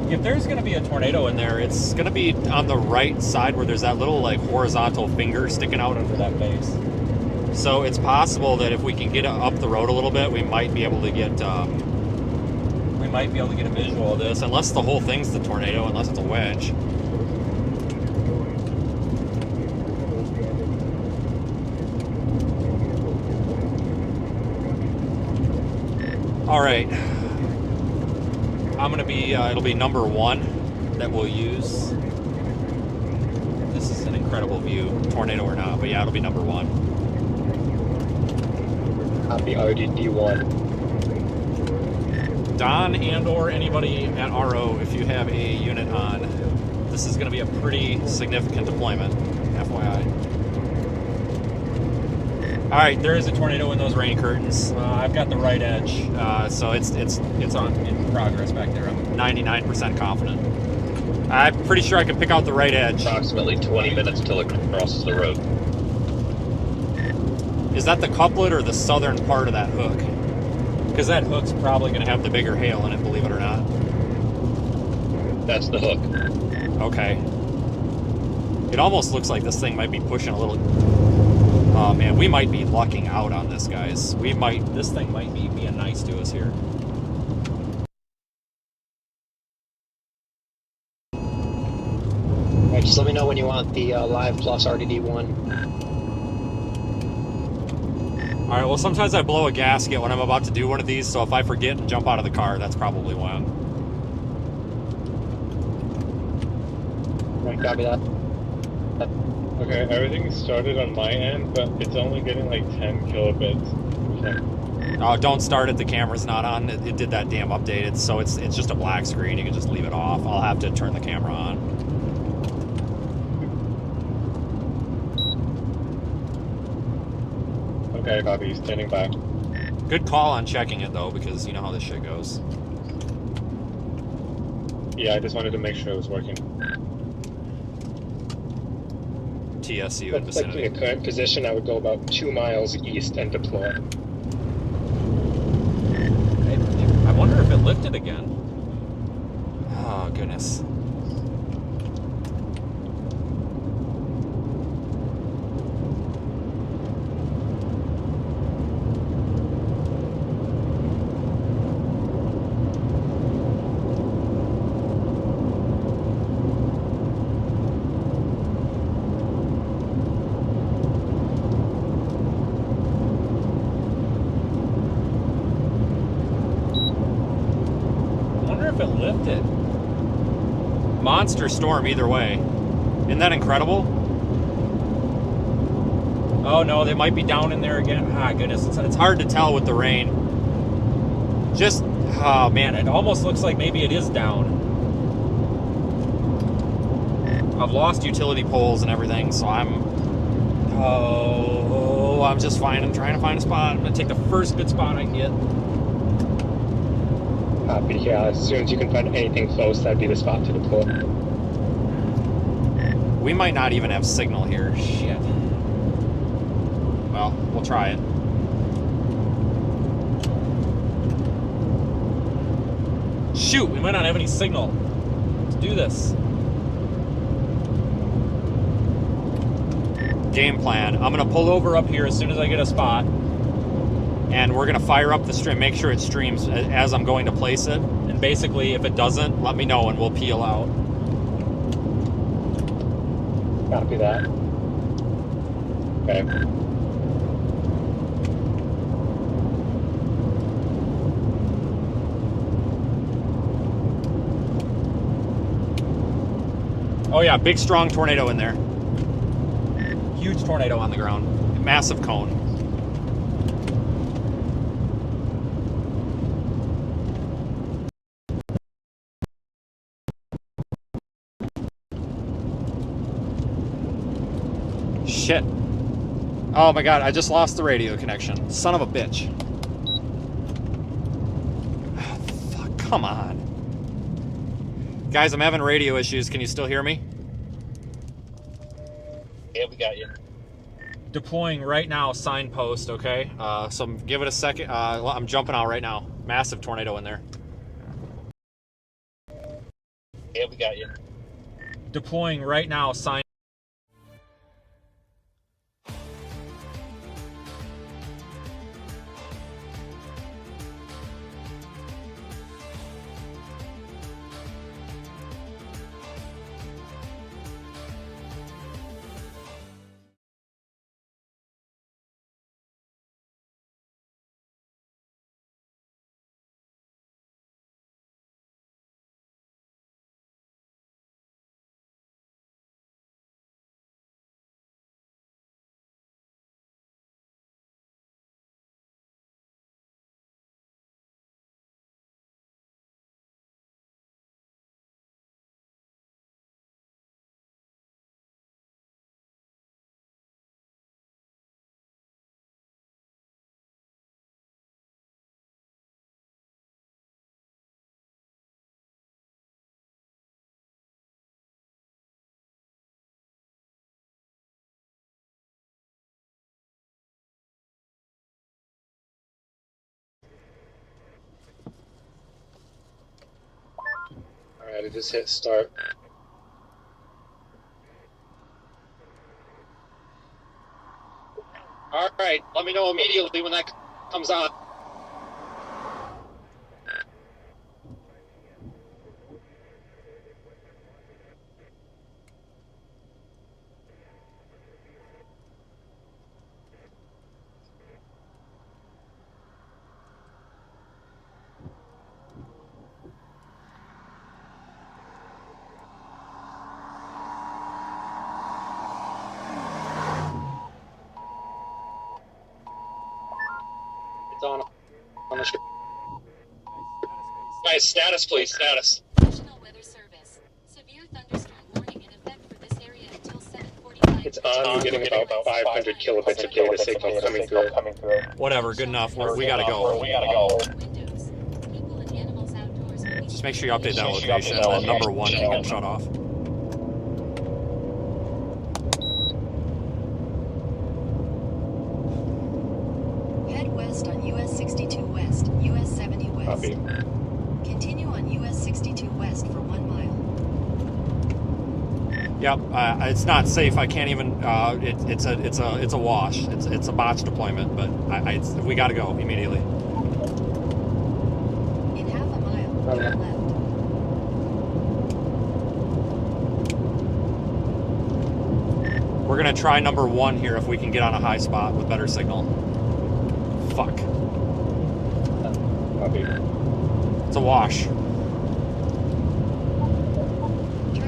If there's going to be a tornado in there, it's going to be on the right side where there's that little like horizontal finger sticking out under that base. So it's possible that if we can get up the road a little bit, we might be able to get a visual of this, unless the whole thing's the tornado, unless it's a wedge. All right. I'm going to be, it'll be number 1 that we'll use. This is an incredible view, tornado or not, but yeah, it'll be number 1. Copy RDD1. Don and or anybody at RO, if you have a unit on, this is going to be a pretty significant deployment, FYI. All right, there is a tornado in those rain curtains. I've got the right edge, so it's on in progress back there. I'm 99% confident. I'm pretty sure I can pick out the right edge. Approximately 20 minutes till it crosses the road. Is that the couplet or the southern part of that hook? Because that hook's probably going to have the bigger hail in it, believe it or not. That's the hook. Okay. It almost looks like this thing might be pushing a little. Oh man, we might be lucking out on this, guys. This thing might be being nice to us here. Alright, just let me know when you want the Live Plus RDD1. Alright, well sometimes I blow a gasket when I'm about to do one of these, so if I forget and jump out of the car, that's probably why. Right, copy that. Okay, everything started on my end, but it's only getting like 10 kilobits. Oh, don't start it, the camera's not on. It did that damn update, so it's just a black screen. You can just leave it off. I'll have to turn the camera on. Okay, copy, standing by. Good call on checking it though, because you know how this shit goes. Yeah, I just wanted to make sure it was working. TSU in Looks like vicinity. in the current position, I would go about 2 miles east and deploy. I wonder if it lifted again. Oh, goodness. monster storm either way. Isn't that incredible? Oh no, they might be down in there again. Ah, goodness, it's hard to tell with the rain. Just, oh man, it almost looks like maybe it is down. I've lost utility poles and everything, so I'm just trying to find a spot. I'm gonna take the first good spot I can get. Copy. Yeah, as soon as you can find anything close, that'd be the spot to deploy. We might not even have signal here. Shit. Well, we'll try it. Shoot, we might not have any signal. Let's do this. Game plan. I'm gonna pull over up here as soon as I get a spot, and we're gonna fire up the stream, make sure it streams as I'm going to place it, and basically if it doesn't, let me know and we'll peel out. Copy that. Okay. Oh yeah, big strong tornado in there. Huge tornado on the ground. Massive cone. Shit. Oh my god, I just lost the radio connection. Son of a bitch. Oh, fuck, come on. Guys, I'm having radio issues. Can you still hear me? Yeah, we got you. Deploying right now, signpost, okay? So give it a second. I'm jumping out right now. Massive tornado in there. Yeah, we got you. Deploying right now, sign. Alright, I just hit start. Alright, let me know immediately when that comes on. It's on the screen. Guys, status please, status. National Weather Service. Severe thunderstorm warning in effect for this area until 7:45. It's on. We're getting about 500 kilobits of data signal coming through. Whatever, good enough. We gotta go. Windows. People and animals outdoors. Just make sure you update that location. That number 1 can get shut off. Head west on US 62 West, US 70 West. Copy. Continue on US 62 West for 1 mile. Yep, it's not safe. I can't even. It's a wash. It's a botch deployment. But we got to go immediately. In half a mile, turn left. We're gonna try number 1 here if we can get on a high spot with better signal. Fuck. Copy. It's a wash. Turn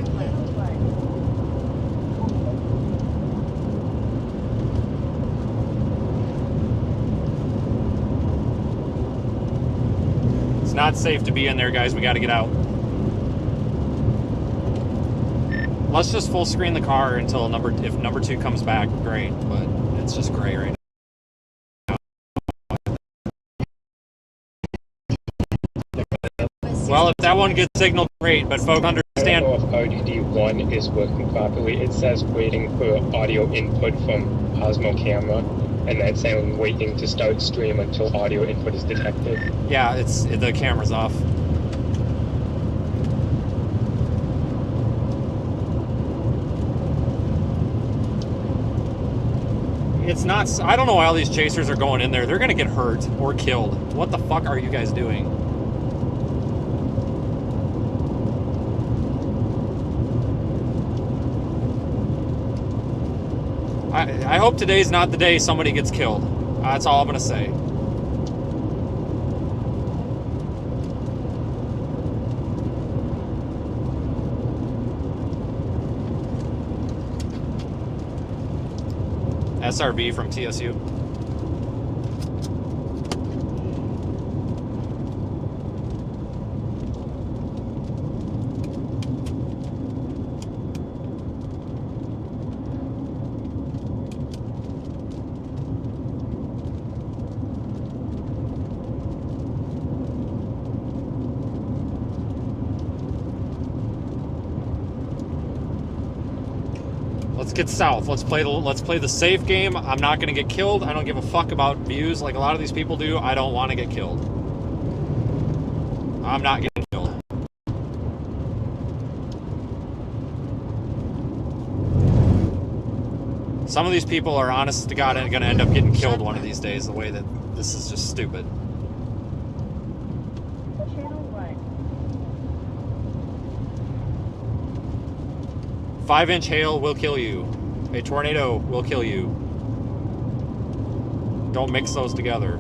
not safe to be in there, guys. We got to get out. Let's just full screen the car until if number 2 comes back, great. But it's just gray right now. Well, if that one gets signaled, great, but folks understand. I don't know if RDD1 is working properly. It says waiting for audio input from Osmo camera, and then saying waiting to start stream until audio input is detected. Yeah, the camera's off. It's not. I don't know why all these chasers are going in there. They're gonna get hurt or killed. What the fuck are you guys doing? I hope today's not the day somebody gets killed. That's all I'm gonna say. SRB from TSU. Let's get south. Let's play the safe game. I'm not gonna get killed. I don't give a fuck about views like a lot of these people do. I don't want to get killed. I'm not getting killed. Some of these people are, honest to God, gonna end up getting killed one of these days. The way that this is just stupid. Channel 1. 5-inch hail will kill you. A tornado will kill you. Don't mix those together.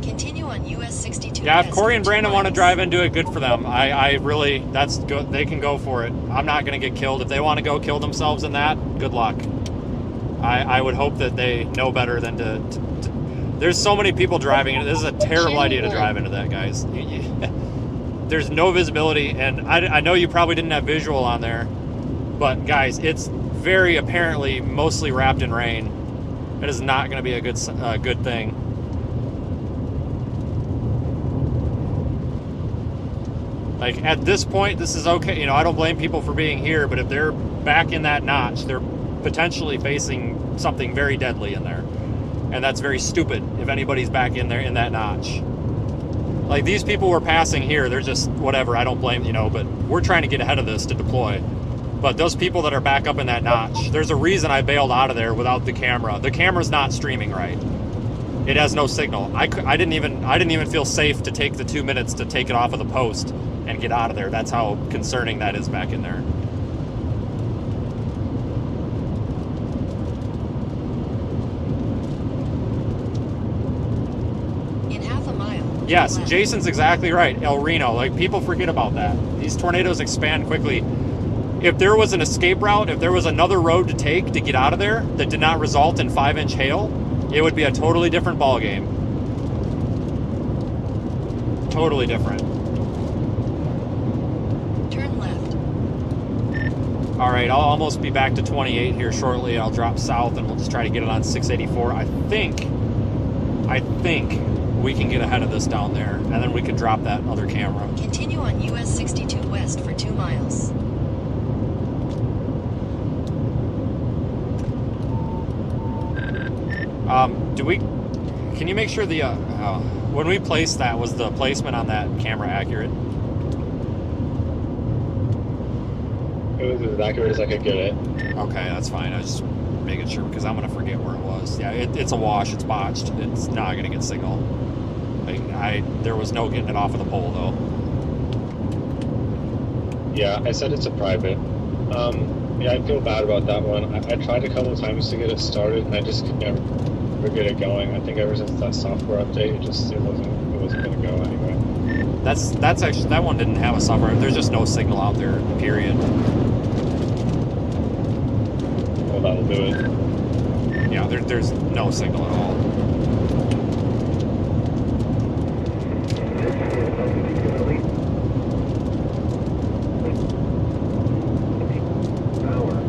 Continue on US 62. Yeah, if Corey and Brandon want to drive into it, good for them. I really, that's good. They can go for it. I'm not going to get killed. If they want to go kill themselves in that, good luck. I would hope that they know better than to there's so many people driving it. This is a terrible idea to drive into that, guys. There's no visibility, and I know you probably didn't have visual on there, but guys, it's very apparently mostly wrapped in rain. It is not going to be a good thing. Like, at this point, this is okay. You know, I don't blame people for being here, but if they're back in that notch, they're potentially facing something very deadly in there. And that's very stupid if anybody's back in there in that notch. Like, these people were passing here, they're just, whatever, I don't blame, you know, but we're trying to get ahead of this to deploy. But those people that are back up in that notch, there's a reason I bailed out of there without the camera. The camera's not streaming right. It has no signal. I didn't even feel safe to take the 2 minutes to take it off of the post and get out of there. That's how concerning that is back in there. In half a mile. Yes, left. Jason's exactly right. El Reno, like, people forget about that. These tornadoes expand quickly. If there was an escape route, if there was another road to take to get out of there that did not result in 5-inch hail, it would be a totally different ball game. Totally different. Turn left. All right, I'll almost be back to 28 here shortly. I'll drop south and we'll just try to get it on 684. I think we can get ahead of this down there, and then we can drop that other camera. Continue on US 62 west for 2 miles. Can you make sure the, when we placed that, was the placement on that camera accurate? It was as accurate as I could get it. Okay, that's fine. I was just making sure, because I'm going to forget where it was. Yeah, it's a wash. It's botched. It's not going to get signal. There was no getting it off of the pole, though. Yeah, I said it's a private. Yeah, I feel bad about that one. I tried a couple of times to get it started, and I just could never. never get it going. I think ever since that software update, it wasn't gonna go anyway. That's actually, that one didn't have a software. There's just no signal out there. Period. Well, that'll do it. Yeah, there's no signal at all.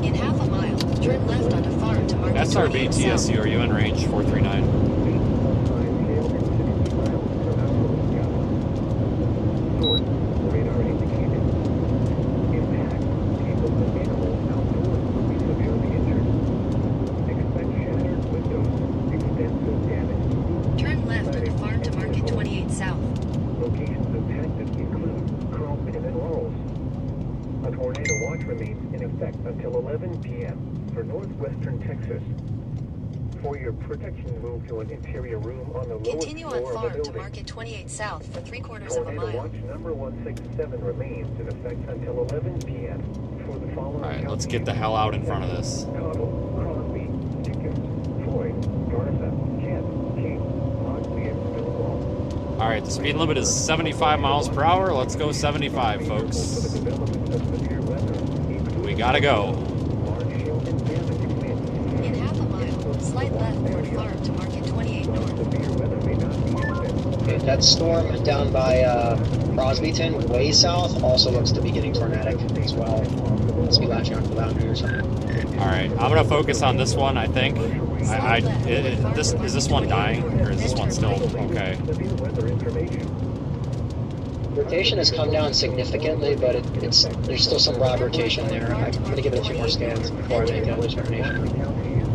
In half a mile, turn left onto Farm to Market 28 SRB South. TSU, are you in range? 439. Turn left onto Farm to Market 28 South. Locations impacted include Carlton and Laurels. A tornado watch remains in effect until 11 p.m. for northwestern Texas. For your protection, move to an interior room on the lowest Continue on floor of a Farm to building. Market 28 South for 3/4 of a Tornado mile. watch number 167 remains in effect until 11 p.m. for the following Alright, let's counties: get the hell out in front of this. Cottle, Crosby, Dickens, Floyd, Garza, Kent, King, Moxley, and Stonewall. Alright, the speed limit is 75 miles per hour. Let's go 75, folks. We gotta go. In half a mile, slide left toward Farm to Market 28 North. Okay, that storm down by Crosbyton, way south, also looks to be getting tornadic as well. Must be latching onto the boundary or something. Alright, I'm gonna focus on this one, I think. Is this one dying? Or is this one still okay? Rotation has come down significantly, but there's still some broad rotation there. I'm going to give it a few more scans before I make that determination.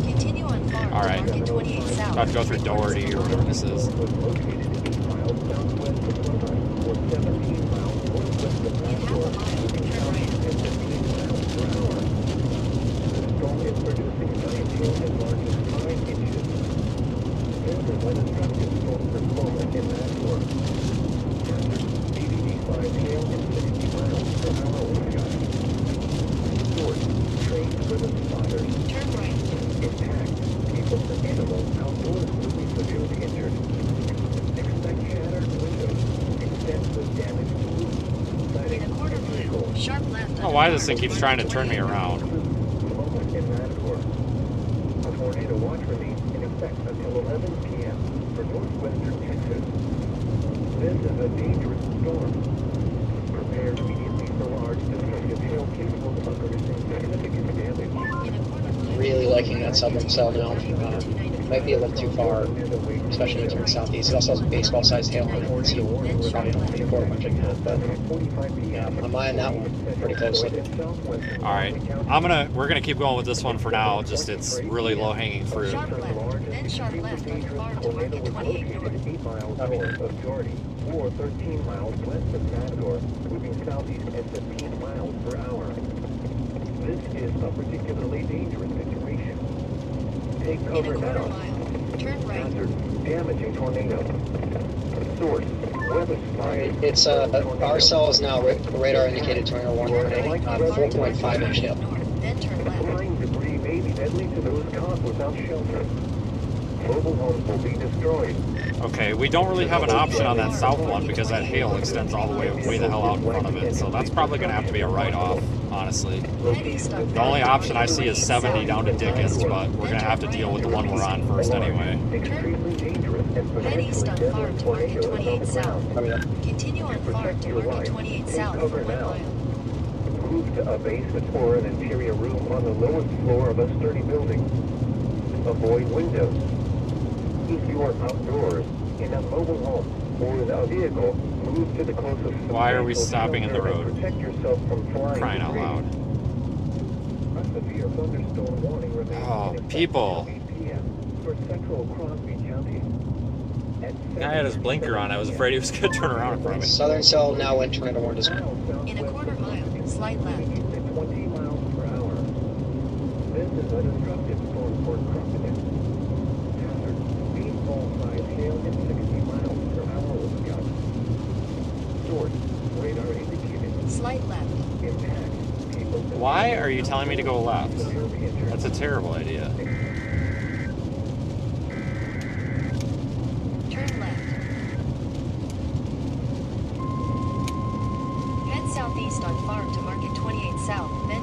Continue on Farm All right. to Market 28 South. About to go through Doherty or whatever this is. In half a mile, turn right. Turn right. In a quarter mile, sharp left. I don't know why this thing keeps trying to turn me around. A tornado watch remains in effect until 11 p.m. for northwestern Texas. This is a dangerous storm. Prepare immediately for large destructive hail capable of producing significant damage. In a quarter mile. Really liking that southern cell now. Might be a little too far, especially when it turns southeast. It also has baseball-sized hail on it, so probably don't report much of that. But yeah, I'm eyeing that one pretty closely. Alright, we're gonna keep going with this one for now, just it's really low-hanging fruit. Sharp left, then sharp left on Farm to Market 28 North. 8 miles north of Jordy, or 13 miles west of Matador, moving southeast at 15 miles per hour. This is a particularly dangerous situation. Take In a cover quarter now. mile, turn right. Hazard, damaging tornado. Source, weather spy. It's our cell is now radar indicated tornado warning, 4.5 inch hail. North, then turn left. Flying debris may be deadly to those caught without shelter. Mobile homes will be destroyed. Okay, we don't really have an option on that south one because that hail extends all the way the hell out in front of it, so that's probably gonna have to be a write-off, honestly. Head east on The only option I see is 70 down to Dickens, but we're gonna have to deal with the one we're on first anyway. Extremely dangerous and Head east on potentially Farm deadly to Market tornadoes on 28 the South. ground. Continue on Farm to Market 28 South for 1 mile. Move to a basement or an interior room on the lowest floor of a sturdy building. Avoid windows. If you are outdoors, in a mobile home, or in a vehicle, move to the closest Why are we substantial stopping in the shelter and road? Protect yourself from flying Crying out debris. loud. A severe thunderstorm warning remains Oh, in effect people. until 8 p.m. for central Crosby County. At Guy had his blinker on. I was afraid he was gonna turn around in front of me. Southern cell now went tornado warned as well. In a quarter mile, slide left. At 20 miles per hour. This is a destructive storm for Crocodile. Hazard, baseball-sized hail at 60 miles per hour will scout. Source, radar indicated. Slight left. Impact, people... Why are you telling me to go left? That's a terrible idea.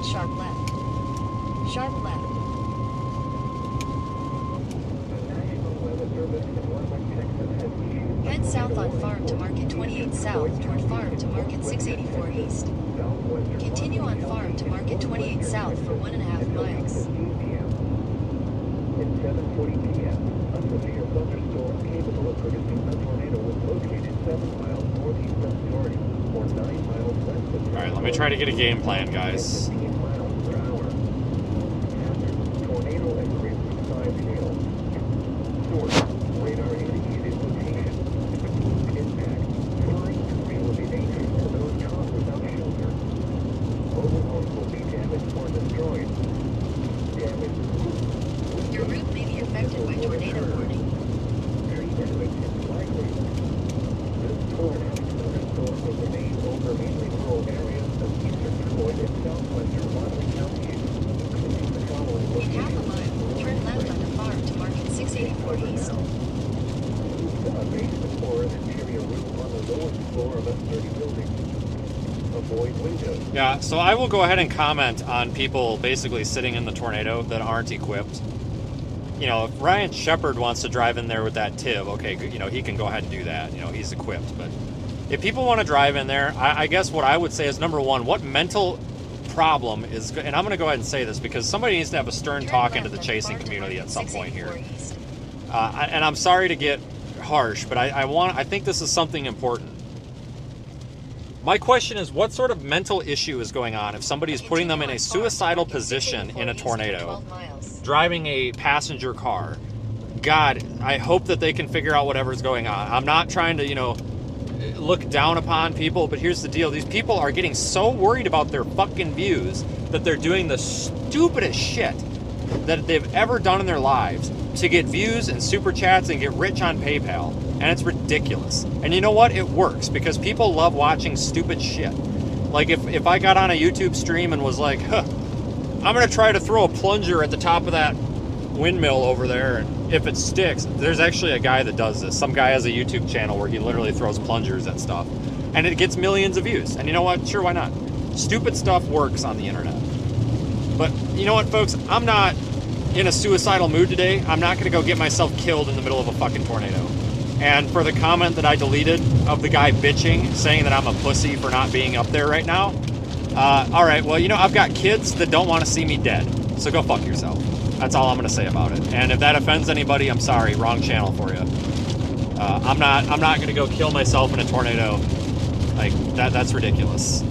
sharp left. Sharp left. Head south on Farm to Market 28 South toward Farm to Market 684 East. Continue on Farm to Market 28 South for 1.5 miles. At 7:40 p.m., a severe thunderstorm capable of producing a tornado was located 7 miles northeast of Jordan, or 9 miles west of. All right, let me try to get a game plan, guys. 15 miles per hour. Hazard: tornado and grid 5 hail. Source: radar indicated location. Impact: flying debris will be dangerous to those caught without shelter. Mobile homes will be damaged or destroyed. Damage. Your route may be affected by tornado warning. Very damage is likely. This tornadic thunderstorm will remain over mainly rural areas of eastern Floyd and southwestern Motley counties, including the following In half a locations. mile, turn left onto Farm to Market 684 East. A basement or an interior room on the lowest floor of a sturdy building. Avoid windows. Yeah, so I will go ahead and comment on people basically sitting in the tornado that aren't equipped. You know, if Ryan Shepard wants to drive in there with that TIV, okay, you know, he can go ahead and do that. You know, he's equipped. But if people want to drive in there, I guess what I would say is, number one, what mental problem is, and I'm going to go ahead and say this because somebody needs to have a stern talk into the chasing community at some point here. And I'm sorry to get harsh, but I think this is something important. My question is, what sort of mental issue is going on if somebody is putting them in a suicidal position in a tornado, driving a passenger car? God, I hope that they can figure out whatever's going on. I'm not trying to, you know, look down upon people, but here's the deal. These people are getting so worried about their fucking views that they're doing the stupidest shit that they've ever done in their lives to get views and super chats and get rich on PayPal. And it's ridiculous. And you know what? It works because people love watching stupid shit. Like if I got on a YouTube stream and was like, huh, I'm going to try to throw a plunger at the top of that windmill over there, and if it sticks, there's actually a guy that does this. Some guy has a YouTube channel where he literally throws plungers at stuff. And it gets millions of views. And you know what? Sure, why not? Stupid stuff works on the internet. But you know what, folks? I'm not in a suicidal mood today. I'm not going to go get myself killed in the middle of a fucking tornado. And for the comment that I deleted of the guy bitching, saying that I'm a pussy for not being up there right now, all right, well, you know, I've got kids that don't want to see me dead. So go fuck yourself. That's all I'm going to say about it. And if that offends anybody, I'm sorry. Wrong channel for you. I'm not going to go kill myself in a tornado. Like, that's ridiculous.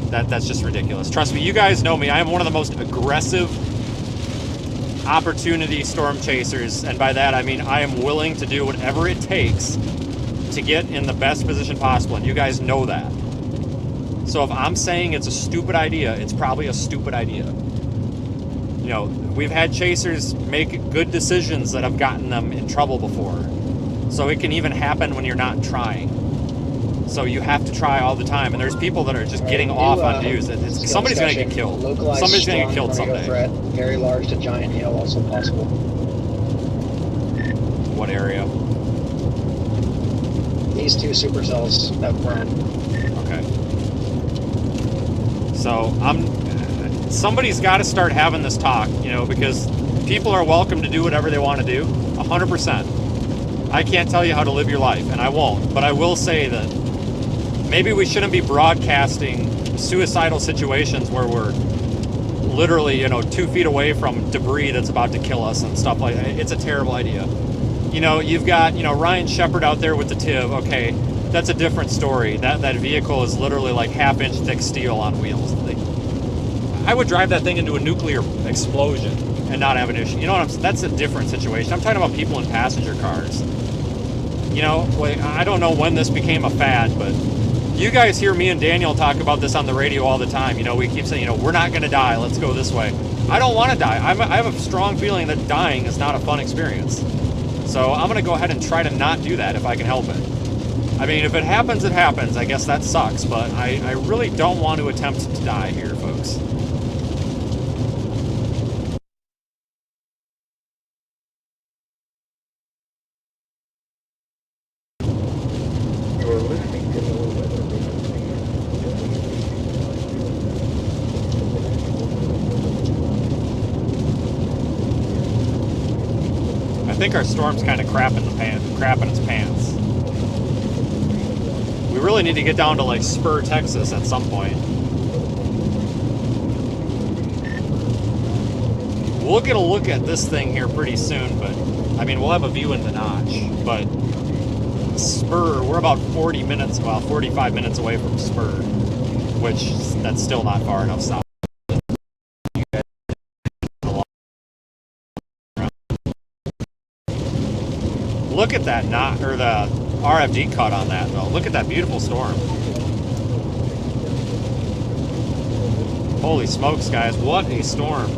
That's just ridiculous. Trust me, you guys know me. I am one of the most aggressive opportunity storm chasers, and by that I mean I am willing to do whatever it takes to get in the best position possible, and you guys know that. So if I'm saying it's a stupid idea, it's probably a stupid idea. You know, we've had chasers make good decisions that have gotten them in trouble before. So it can even happen when you're not trying. So you have to try all the time, and there's people that are just getting off on views. Somebody's going to get killed. Somebody's going to get killed someday. Threat, very large to giant hail, also possible. What area? These two supercells that burn. Okay. So somebody's got to start having this talk, you know, because people are welcome to do whatever they want to do, 100%. I can't tell you how to live your life, and I won't. But I will say that maybe we shouldn't be broadcasting suicidal situations where we're literally, you know, 2 feet away from debris that's about to kill us and stuff like that. It's a terrible idea. You know, you've got, you know, Ryan Shepard out there with the TIV. Okay, that's a different story. That vehicle is literally like half-inch thick steel on wheels. I would drive that thing into a nuclear explosion and not have an issue. You know what I'm saying? That's a different situation. I'm talking about people in passenger cars. You know, like, I don't know when this became a fad, but you guys hear me and Daniel talk about this on the radio all the time. You know, we keep saying, you know, we're not going to die. Let's go this way. I don't want to die. I have a strong feeling that dying is not a fun experience. So I'm going to go ahead and try to not do that if I can help it. I mean, if it happens, it happens. I guess that sucks, but I really don't want to attempt to die here, folks. You're listening to the weather. think our storm's kind of crapping its pants. We really need to get down to like Spur, Texas at some point. We'll get a look at this thing here pretty soon, but I mean, we'll have a view in the notch. But Spur, we're about 40 minutes, well, 45 minutes away from Spur, which that's still not far enough south. Look at that knot, or the RFD cut on that though. Look at that beautiful storm. Holy smokes, guys, what a storm.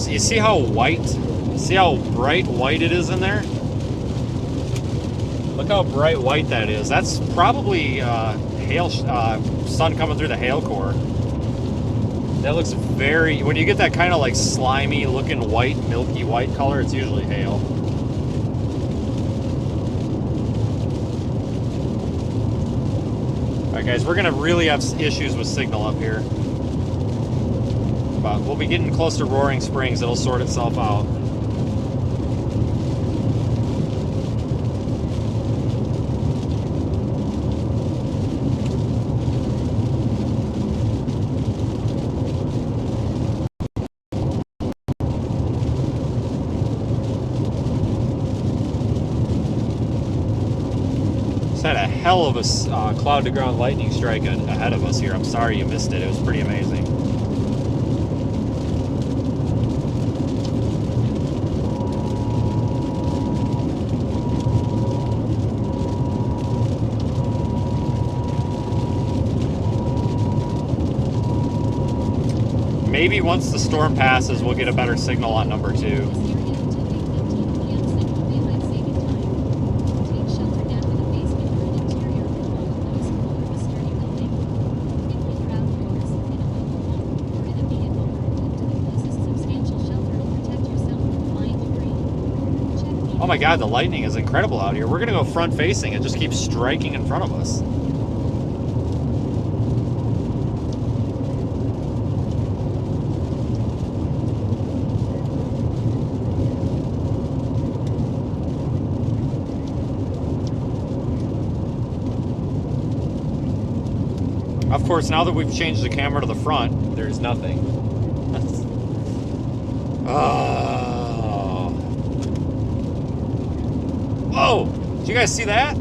You see how white, see how bright white it is in there? Look how bright white that is. That's probably hail, sun coming through the hail core. That looks very, when you get that kind of like slimy looking white, milky white color, it's usually hail. Alright guys, we're gonna really have issues with signal up here. But we'll be getting close to Roaring Springs. It'll sort itself out. Just had a hell of a cloud-to-ground lightning strike ahead of us here. I'm sorry you missed it. It was pretty amazing. Maybe once the storm passes, we'll get a better signal on number 2. Oh my god, the lightning is incredible out here. We're gonna go front facing. It just keeps striking in front of us. Of course, now that we've changed the camera to the front, there's nothing. Oh. Whoa! Did you guys see that?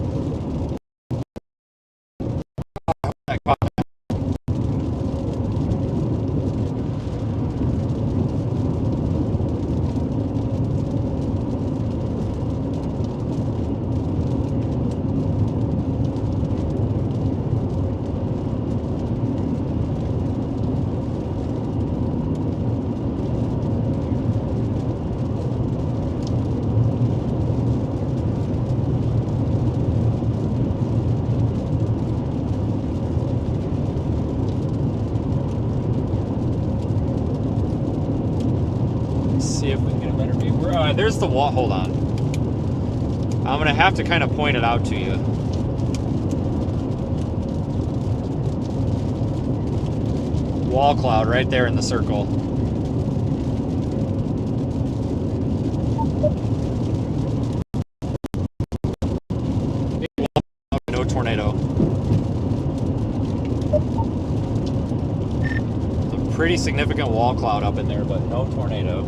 There's the wall. Hold on. I'm gonna have to kind of point it out to you. Wall cloud right there in the circle. No tornado. It's a pretty significant wall cloud up in there, but no tornado.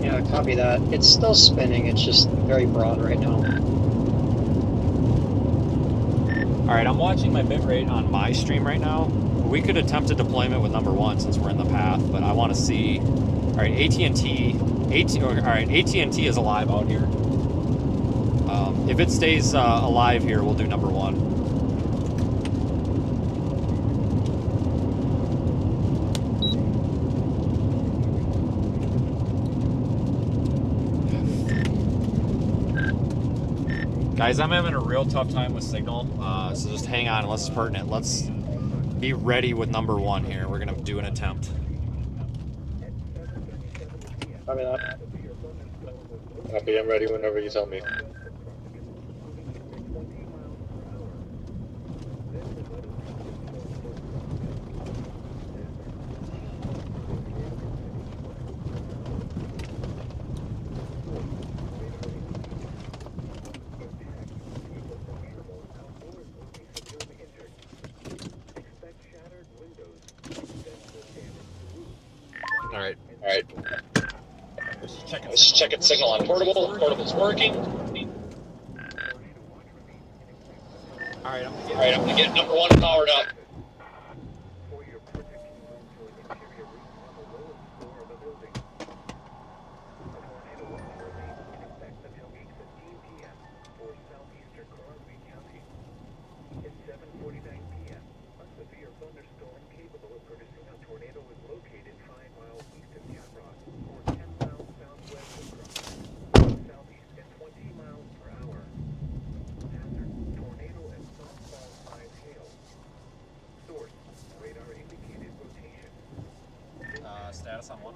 Yeah, copy that. It's still spinning, it's just very broad right now. Alright, I'm watching my bitrate on my stream right now. We could attempt a deployment with number 1 since we're in the path, but I want to see... Alright, AT&T is alive out here. If it stays alive here, we'll do number 1. Guys, I'm having a real tough time with signal, so just hang on unless it's pertinent. Let's be ready with number 1 here. We're going to do an attempt. Copy I'm ready whenever you tell me. Alright. Let's just check its signal on portable. Portable's working. Alright, I'm gonna get number 1 powered up. Status on 1.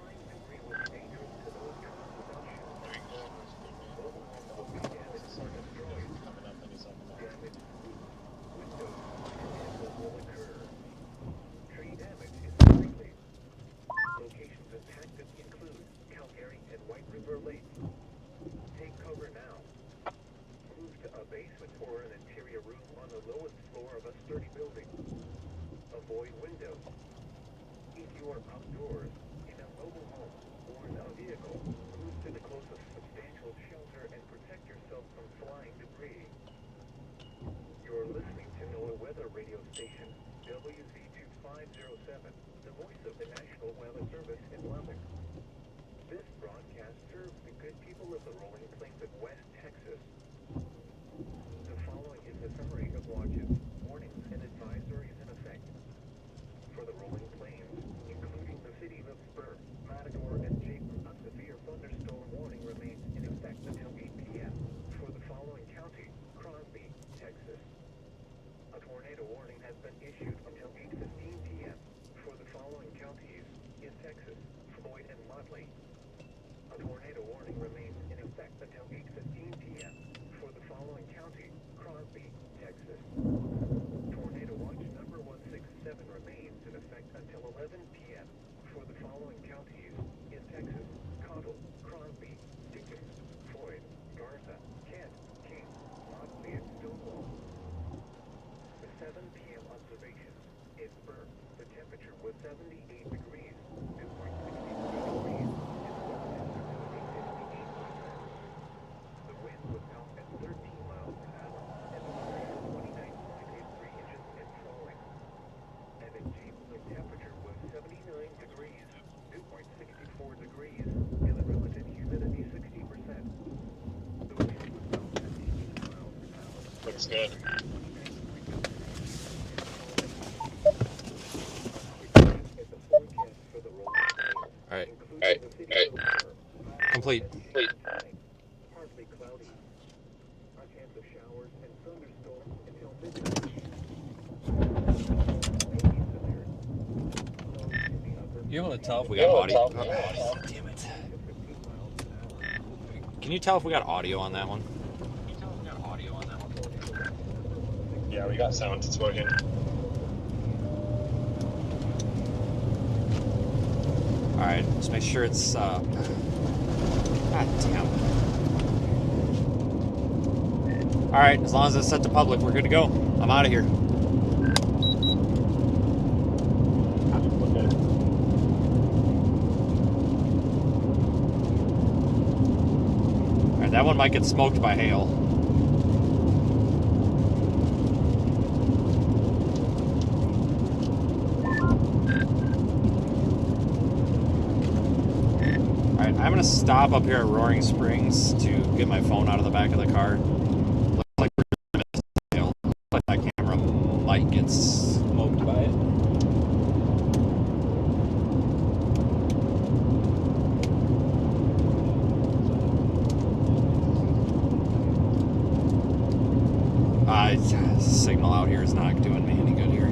Looks good. Alright. Alright. Complete. You able to tell if we got audio? Oh, damn it. Can you tell if we got audio on that one? Yeah, we got sound. It's working. Alright, just make sure it's, God damn. Alright, as long as it's set to public, we're good to go. I'm out of here. Alright, that one might get smoked by hail. I'm gonna stop up here at Roaring Springs to get my phone out of the back of the car. might get smoked by it. Signal out here is not doing me any good here.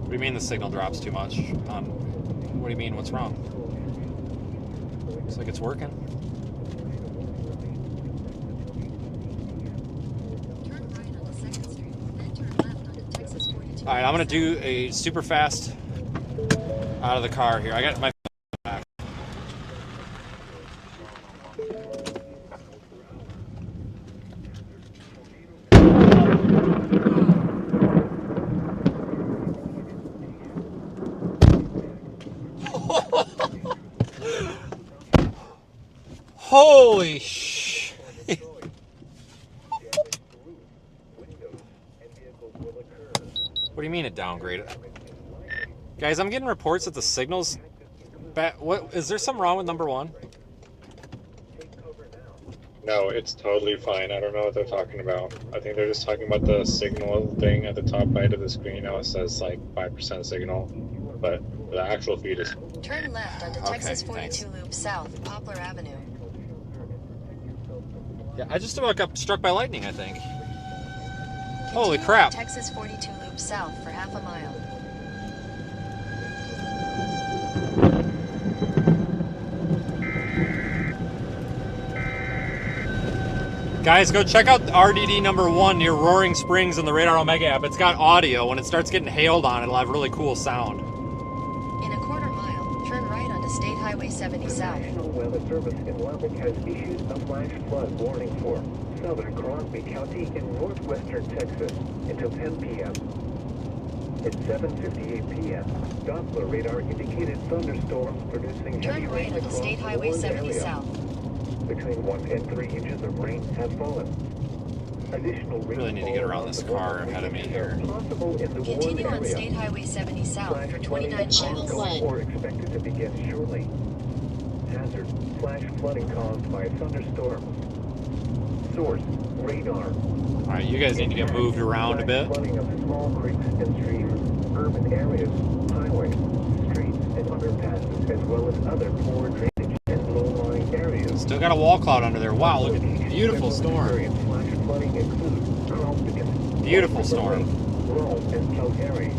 What do you mean the signal drops too much? What do you mean? What's wrong? Looks like it's working. All right, I'm gonna do a super fast out of the car here. I got my back. Holy sh! What do you mean it downgraded? Guys, I'm getting reports that the signal's what is there something wrong with number 1? No, it's totally fine. I don't know what they're talking about. I think they're just talking about the signal thing at the top right of the screen. Now it says like 5% signal, but the actual feed is... Turn left onto Texas 42 Loop South, Poplar Avenue. Yeah, I just about got struck by lightning, I think. Continue Holy crap. on Texas 42 Loop South for half a mile. Guys, go check out RDD number 1 near Roaring Springs in the Radar Omega app. It's got audio. When it starts getting hailed on, it'll have really cool sound. In a quarter mile, turn right onto State Highway 70 South. National Weather Service in Lubbock has issued a flash flood warning for southern Crosby County in northwestern Texas until 10 p.m. At 7:58 p.m., Doppler radar indicated thunderstorms producing heavy Turn right rain onto across State Highway one 70 area. South. Between 1 and 3 inches of rain have fallen. Additional Really need to get around this car ahead of me here. Continue on State Highway 70 South for 29 miles. Or expected to begin shortly. Hazard: flash flooding caused by thunderstorms. Source: radar. All right, you guys need to get moved around a bit. Flooding of small creeks and streams, urban areas, highways, streets, and underpasses, as well as other poor drainage and low-lying areas. Still got a wall cloud under there. Wow, look at the beautiful storm. Flash flooding includes Charleston, Beautiful storm. Rome, and Calgary.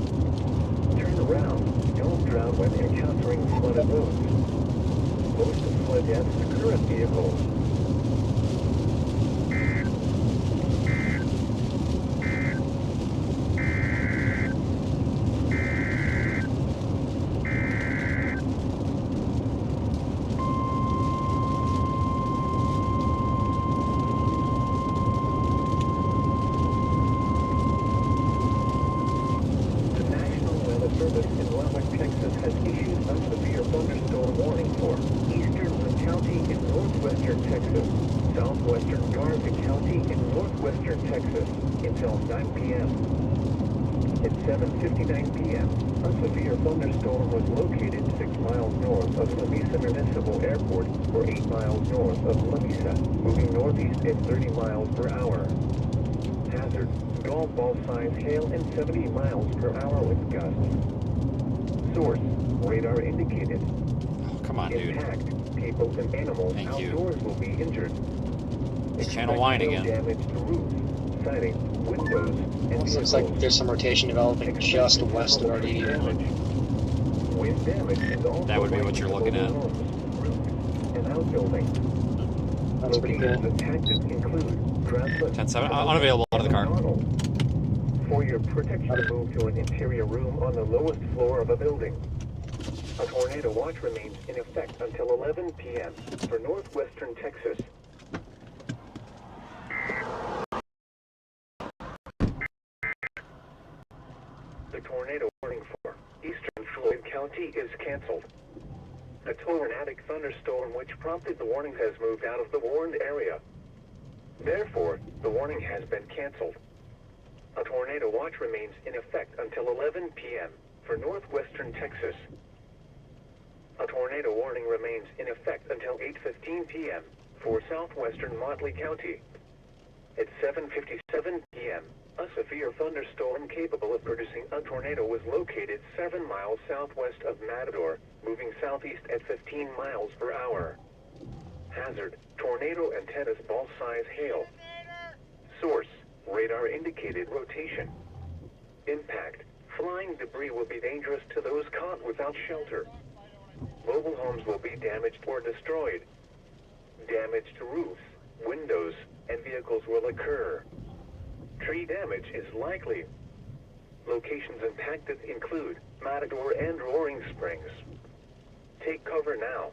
Turn around. Don't drown when encountering flooded roads. Most of flood deaths occur in vehicles. Until 9 p.m. At 7:59 p.m., a severe thunderstorm was located 6 miles north of Lamesa Municipal Airport or 8 miles north of Lamesa, moving northeast at 30 miles per hour. Hazard: golf ball size hail and 70 miles per hour with gusts. Source: radar indicated. Oh, come on, dude. Impact: people and animals outdoors will be injured. It's channel wine again. Damage to roofs, siding, windows, and looks like there's some rotation developing just west of RDD. That would be what you're looking at. That's pretty good. 10-7, unavailable out of the car. For your protection, move to an interior room on the lowest floor of a building. A tornado watch remains in effect until 11 p.m. for northwestern Texas. The tornado warning for eastern Floyd County is canceled. A tornadic thunderstorm which prompted the warning has moved out of the warned area. Therefore, the warning has been canceled. A tornado watch remains in effect until 11 p.m. for northwestern Texas. A tornado warning remains in effect until 8:15 p.m. for southwestern Motley County. At 7:57 p.m., a severe thunderstorm capable of producing a tornado was located 7 miles southwest of Matador, moving southeast at 15 miles per hour. Hazard, tornado and tennis ball size hail. Source, radar indicated rotation. Impact, flying debris will be dangerous to those caught without shelter. Mobile homes will be damaged or destroyed. Damage to roofs, windows, and vehicles will occur. Tree damage is likely. Locations impacted include Matador and Roaring Springs. Take cover now.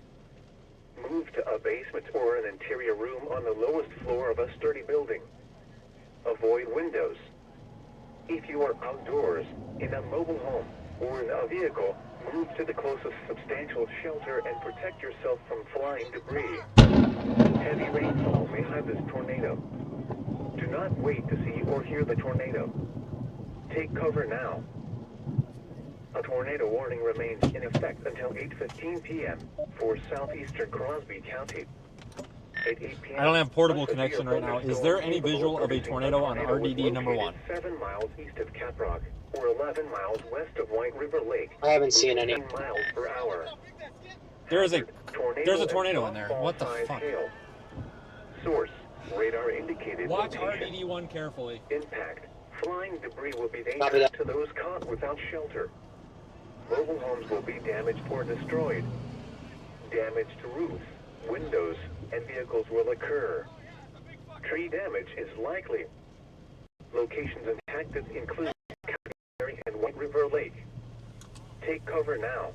Move to a basement or an interior room on the lowest floor of a sturdy building. Avoid windows. If you are outdoors, in a mobile home, or in a vehicle, move to the closest substantial shelter and protect yourself from flying debris. Heavy rainfall may hide this tornado. Do not wait to see or hear the tornado. Take cover now. A tornado warning remains in effect until 8:15 p.m. for southeastern Crosby County. At 8 p.m., I don't have portable a severe connection right now. Is thunderstorm there any capable visual of a producing tornado on tornado was RDD number located 1? 7 miles east of Caprock, or 11 miles west of White River Lake. I haven't seen any. 10 miles per hour. There's a Tornado tornado and in there. ball What the size fuck? hail. Source, radar indicated Watch location. RDD1 carefully. Impact, flying debris will be Copy dangerous that. to those caught without shelter. Mobile homes will be damaged or destroyed. Damage to roofs, windows, and vehicles will occur. Tree damage is likely. Locations impacted include Calgary and White River Lake. Take cover now.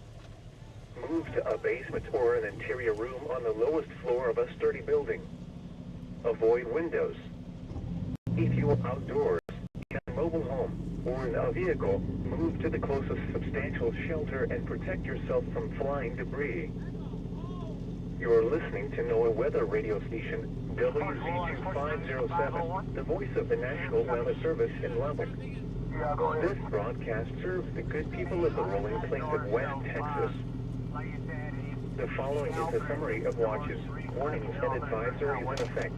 Move to a basement or an interior room on the lowest floor of a sturdy building. Avoid windows. If you are outdoors, in a mobile home, or in a vehicle, move to the closest substantial shelter and protect yourself from flying debris. You are listening to NOAA Weather Radio Station, WZ2507, the voice of the National Weather Service in Lubbock. This broadcast serves the good people of the Rolling Plains of West Texas. The following is a summary of watches, warnings, and advisories in effect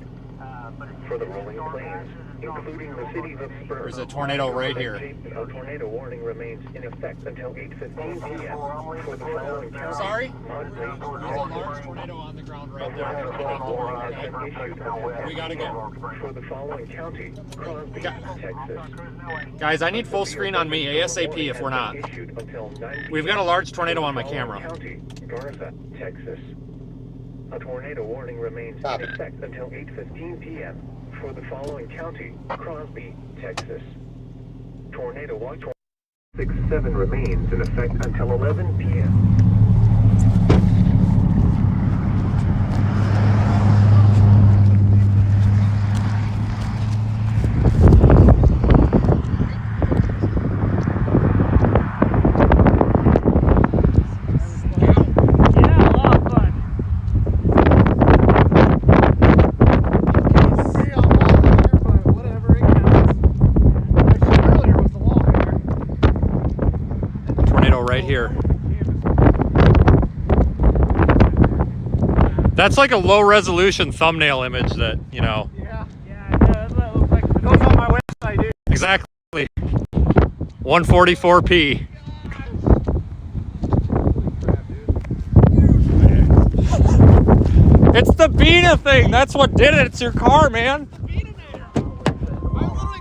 for the Rolling Plains, including the cities of Spur. There's a tornado right here. A tornado warning remains in effect until 8:15 p.m. for the following counties. Sorry? Motley, There's a large tornado on the ground right there. We gotta go. For the following county, Crosby, Texas. Guys, I need full screen on me, ASAP if we're not. Issued until 9 We've got a large tornado on my For the following camera. County, Garza, Texas. A tornado warning remains in effect until 8:15 p.m. for the following county, Crosby, Texas. Tornado watch 67 remains in effect until 11 p.m. Tornado right here. That's like a low resolution thumbnail image that, you know. Yeah, it looks like it goes on my website, dude. Exactly. 144p. It's the Beta thing. That's what did it. It's your car, man. I literally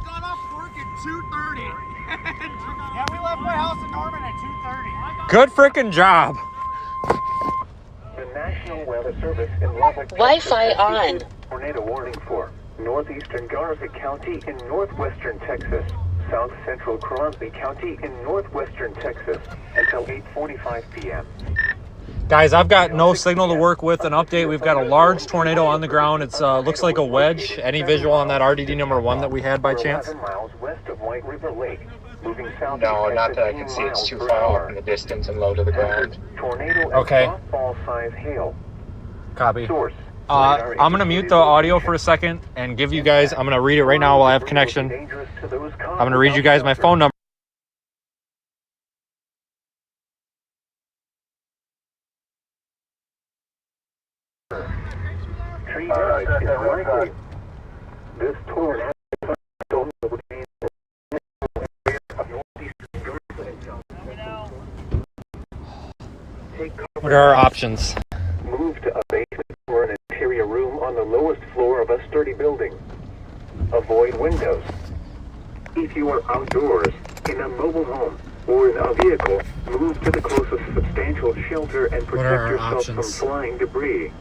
got off work at 2:30. Yeah, we left my house in Norman at 2:30. Good freaking job. The National Weather Service in Lubbock, Wi-Fi Texas, on. issued tornado warning for northeastern Garza County in northwestern Texas, south central Crosby County in northwestern Texas until 8:45 p.m. Guys, I've got no signal to work with. An update, we've got a large tornado on the ground. It's looks like a wedge. Any visual on that RDD number 1 that we had by chance? 11 miles west of White River Lake. moving south. No, not that I can see. It's too far off in the distance and low to the ground. Tornado and Okay. softball size hail. Copy. Source. I'm gonna mute the audio for a second and give you guys. I'm gonna read it right now while I have connection. I'm gonna read you guys my phone number. This tornado What are our options? move to a basement or an interior room on the lowest floor of a sturdy building. Avoid windows. If you are outdoors, in a mobile home, or in a vehicle, move to the closest substantial shelter and What are protect our yourself options? from flying debris.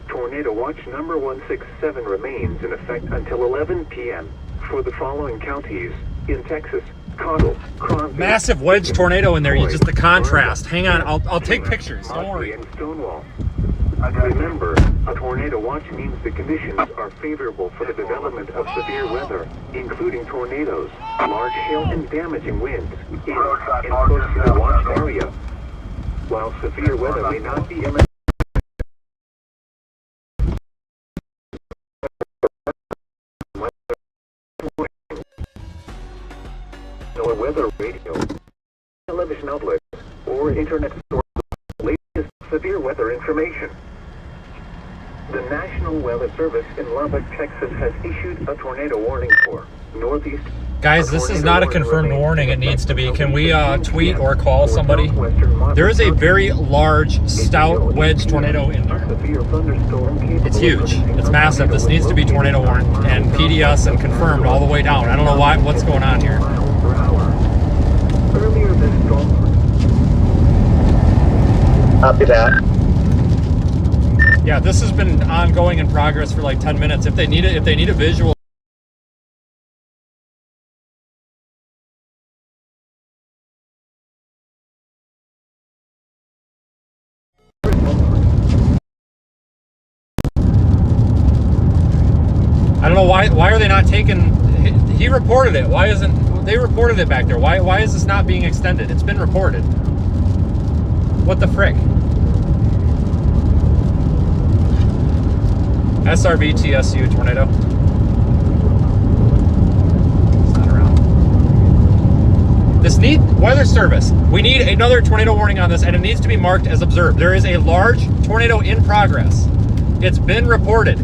Tornado watch number 167 remains in effect until 11 p.m. for the following counties in Texas: Cottle, Crosby, Massive wedge tornado in there. You just the contrast. Hang on, I'll take pictures. Don't worry. and Stonewall. Remember, a tornado watch means the conditions are favorable for the development of severe weather, including tornadoes, large hail, and damaging winds in and close to the watch area. While severe weather may not be imminent, or weather radio, television outlets, or internet sources of latest severe weather information. The National Weather Service in Lubbock, Texas has issued a tornado warning for northeast. Guys, this is not a confirmed warning. It needs to be. Can we tweet or call somebody? There is a very large, stout wedge tornado in there. It's huge. It's massive. This needs to be tornado warned and PDS and confirmed all the way down. I don't know what's going on here. Earlier this storm. Copy that. Yeah, this has been ongoing in progress for like 10 minutes. If they need a visual. I don't know why are they not taking, he reported it. Why isn't, they reported it back there. Why is this not being extended? It's been reported. What the frick? SRB TSU tornado. It's not around. This need weather service. We need another tornado warning on this, and it needs to be marked as observed. There is a large tornado in progress. It's been reported.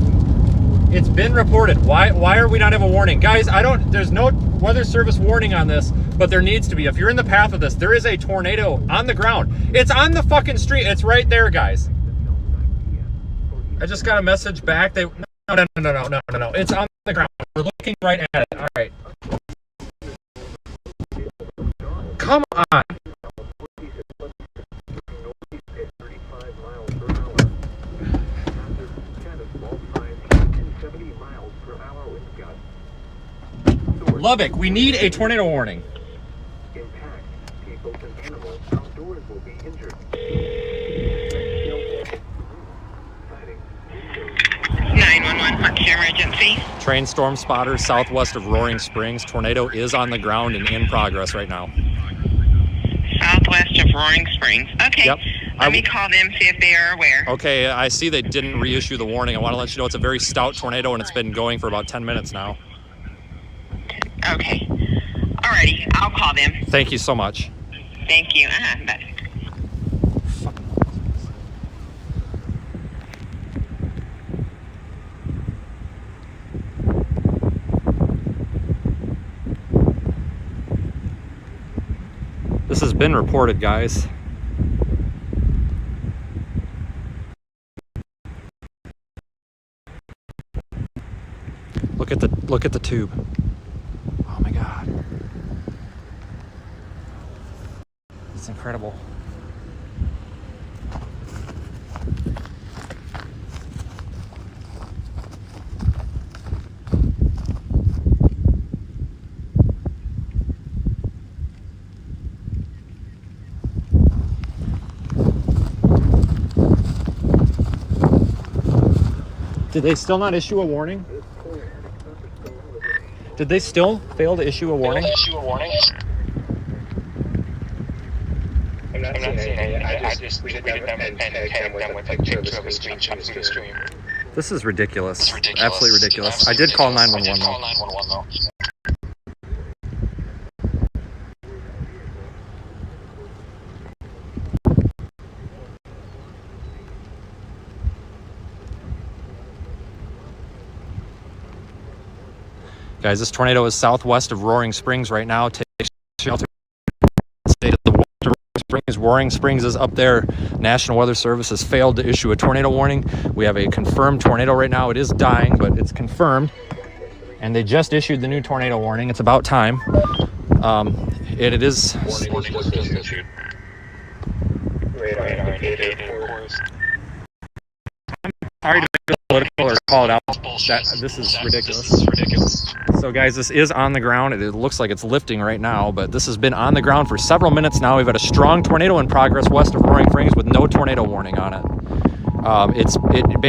It's been reported. Why are we not have a warning? Guys, there's no weather service warning on this, but there needs to be. If you're in the path of this, there is a tornado on the ground. It's on the fucking street. It's right there, guys. I just got a message back. No. It's on the ground. We're looking right at it. All right. Come on. Lubbock, we need a tornado warning. Intact, people and animals outdoors will be injured. 911, what's your emergency? Train storm spotter southwest of Roaring Springs. Tornado is on the ground and in progress right now. Southwest of Roaring Springs. Okay. Yep. Let me call them, see if they are aware. Okay, I see they didn't reissue the warning. I want to let you know it's a very stout tornado and it's been going for about 10 minutes now. Okay. Alrighty, I'll call them. Thank you so much. Thank you. Bye. This has been reported, guys. Look at the tube. Oh my God. It's incredible. Did they still not issue a warning? Did they still fail to issue a warning? I'm not seeing anything. I just tweeted them and tagged them with a picture of a screenshot of the stream. This is ridiculous. Absolutely ridiculous. I did call 911 though. Guys, this tornado is southwest of Roaring Springs right now. Take shelter. State of the Roaring Springs. Roaring Springs is up there. National Weather Service has failed to issue a tornado warning. We have a confirmed tornado right now. It is dying, but it's confirmed. And they just issued the new tornado warning. It's about time. It is. Warning was just issued. Radar indicated, of course. Sorry to make this political or call it out. This is ridiculous. So guys, this is on the ground. It looks like it's lifting right now, but this has been on the ground for several minutes now. We've had a strong tornado in progress west of Roaring Springs with no tornado warning on it.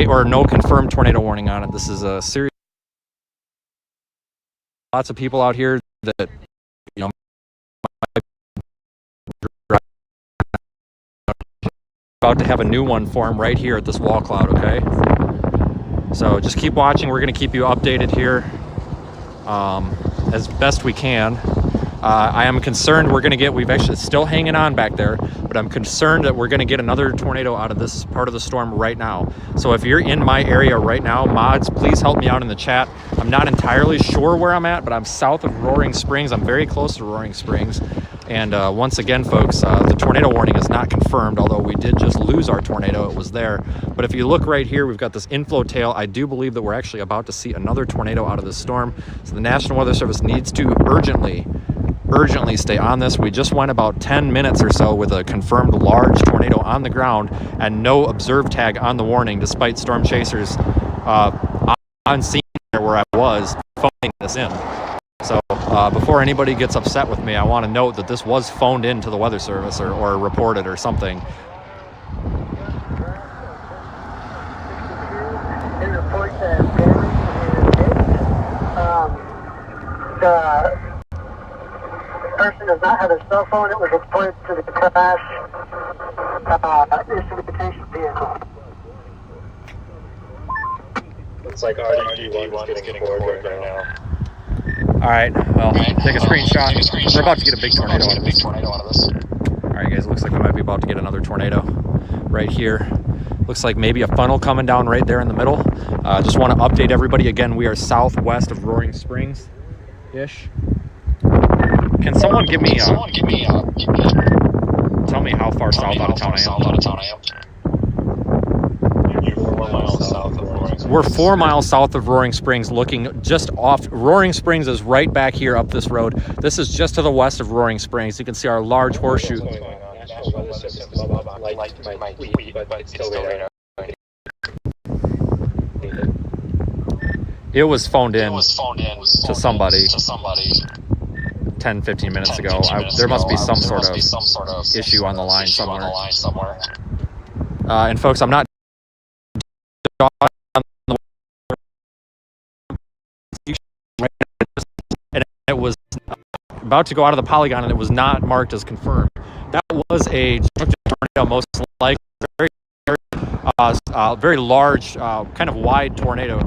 Or no confirmed tornado warning on it. This is a serious. Lots of people out here that, you know, about to have a new one form right here at this wall cloud, okay? So just keep watching. We're going to keep you updated here as best we can. I am concerned we've actually still hanging on back there, but I'm concerned that we're going to get another tornado out of this part of the storm right now. So if you're in my area right now, mods, please help me out in the chat. I'm not entirely sure where I'm at, but I'm south of Roaring Springs. I'm very close to Roaring Springs. And once again, folks, the tornado warning is not confirmed, although we did just lose our tornado. It was there. But if you look right here, we've got this inflow tail. I do believe that we're actually about to see another tornado out of this storm. So the National Weather Service needs to urgently stay on this. We just went about 10 minutes or so with a confirmed large tornado on the ground and no observe tag on the warning, despite storm chasers on scene where I was phoning this in. So before anybody gets upset with me, I want to note that this was phoned in to the Weather Service or reported or something. The person does not have a cell phone. It was reported to the crash instrumentation vehicle. It's like RDG1 is getting forward right now. All right, well, take a screenshot. We're about to get a big tornado out of this. All right, guys, looks like we might be about to get another tornado right here. Looks like maybe a funnel coming down right there in the middle. Just want to update everybody again. We are southwest of Roaring Springs-ish. Can someone give me tell me how far south out of town I am? You're 4 miles south of Roaring Springs. We're 4 miles south of Roaring Springs, looking just off. Roaring Springs is right back here up this road. This is just to the west of Roaring Springs. You can see our large horseshoe. It was phoned in to somebody 10-15 minutes ago. There must be some sort of issue on the line somewhere. And folks, I'm not and it was about to go out of the polygon and it was not marked as confirmed. That was a tornado, most likely very large, kind of wide tornado.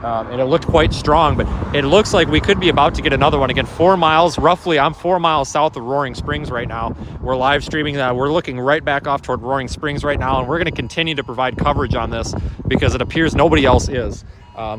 And it looked quite strong, but it looks like we could be about to get another one. Again, 4 miles, roughly, I'm 4 miles south of Roaring Springs right now. We're live streaming that. We're looking right back off toward Roaring Springs right now, and we're going to continue to provide coverage on this because it appears nobody else is.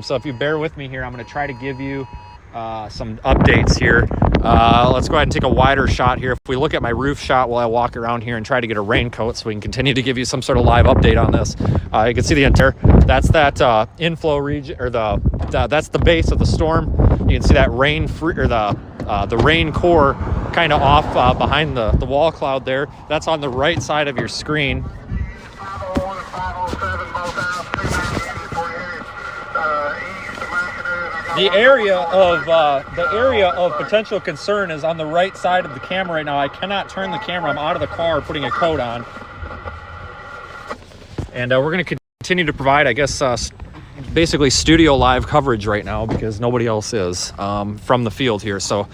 So if you bear with me here, I'm going to try to give you some updates here. Let's go ahead and take a wider shot here. If we look at my roof shot while I walk around here and try to get a raincoat so we can continue to give you some sort of live update on this. You can see the entire, that's that inflow region, or that's the base of the storm. You can see that rain the rain core kind of off behind the wall cloud there. That's on the right side of your screen. The area of potential concern is on the right side of the camera right now. I cannot turn the camera. I'm out of the car putting a coat on. And we're going to continue to provide, I guess, basically studio live coverage right now because nobody else is from the field here. So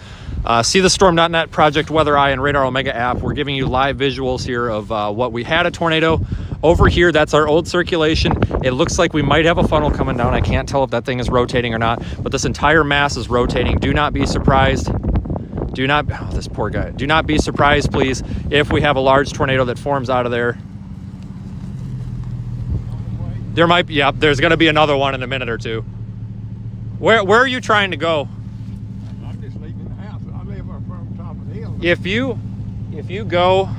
see the storm.net Project Weather Eye and Radar Omega app. We're giving you live visuals here of what we had a tornado. Over here, that's our old circulation. It looks like we might have a funnel coming down. I can't tell if that thing is rotating or not, but this entire mass is rotating. Do not be surprised. Do not, oh, this poor guy. Do not be surprised, please, if we have a large tornado that forms out of there. There might be, yep, there's gonna be another one in a minute or two. Where are you trying to go? I'm just leaving the house. I live up on top of the hill. If you go,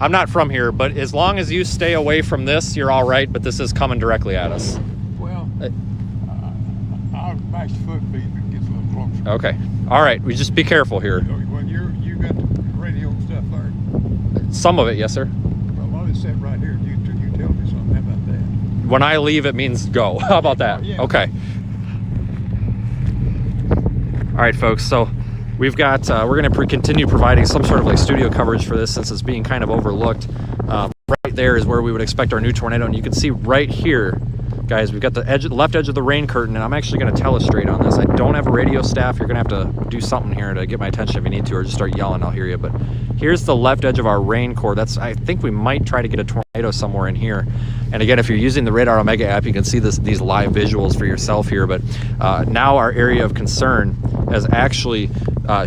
I'm not from here, but as long as you stay away from this, you're all right, but this is coming directly at us. Well, I'll max foot feet if it gets a little closer. Okay. All right. We just be careful here. Well, you got the radio and stuff there. Some of it, yes, sir. Well, I'll just sit right here. You tell me something about that. When I leave, it means go. How about that? Yeah. Okay. All right, folks. So we've got, we're going to continue providing some sort of like studio coverage for this since it's being kind of overlooked. Right there is where we would expect our new tornado. And you can see right here, guys, we've got the left edge of the rain curtain, and I'm actually going to telestrate on this. I don't have a radio staff. You're going to have to do something here to get my attention if you need to, or just start yelling, I'll hear you. But here's the left edge of our rain core. I think we might try to get a tornado somewhere in here. And again, if you're using the Radar Omega app, you can see these live visuals for yourself here. But now our area of concern has actually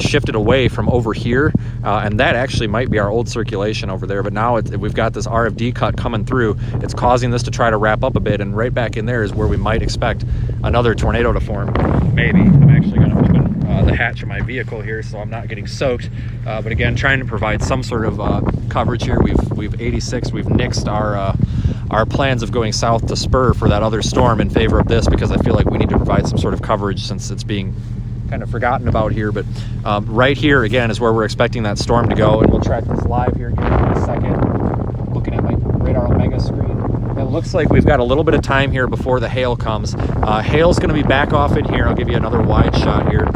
shifted away from over here, and that actually might be our old circulation over there. But now we've got this RFD cut coming through. It's causing this to try to wrap up a bit, and right back in there is where we might expect another tornado to form. Maybe. I'm actually going to open the hatch of my vehicle here so I'm not getting soaked. But again, trying to provide some sort of coverage here. We've 86. We've nixed our plans of going south to spur for that other storm in favor of this, because I feel like we need to provide some sort of coverage since it's being kind of forgotten about here. But right here again is where we're expecting that storm to go, and we'll track this live here again in a second. Looking at my Radar Omega screen, it looks like we've got a little bit of time here before the hail comes. Hail's going to be back off in here. I'll give you another wide shot here.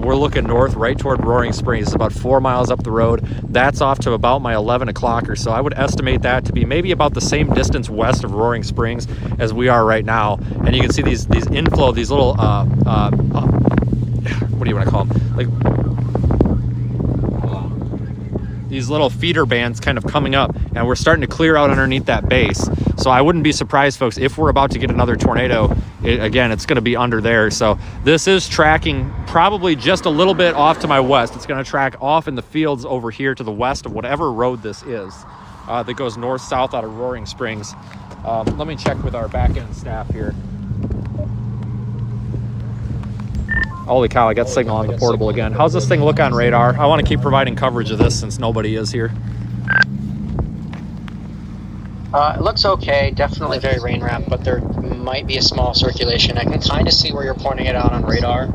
We're looking north right toward Roaring Springs. It's about 4 miles up the road. That's off to about my 11 o'clock or so. I would estimate that to be maybe about the same distance west of Roaring Springs as we are right now. And you can see these inflow, these little what do you want to call them? Like these little feeder bands kind of coming up, and we're starting to clear out underneath that base. So I wouldn't be surprised, folks, if we're about to get another tornado. Again, it's going to be under there. So this is tracking probably just a little bit off to my west. It's going to track off in the fields over here to the west of whatever road this is that goes north-south out of Roaring Springs. Let me check with our back-end staff here. Holy cow, I got signal on the portable again. How's this thing look on radar? I want to keep providing coverage of this since nobody is here. It looks okay, definitely very rain wrapped, but there might be a small circulation. I can kind of see where you're pointing it out on radar,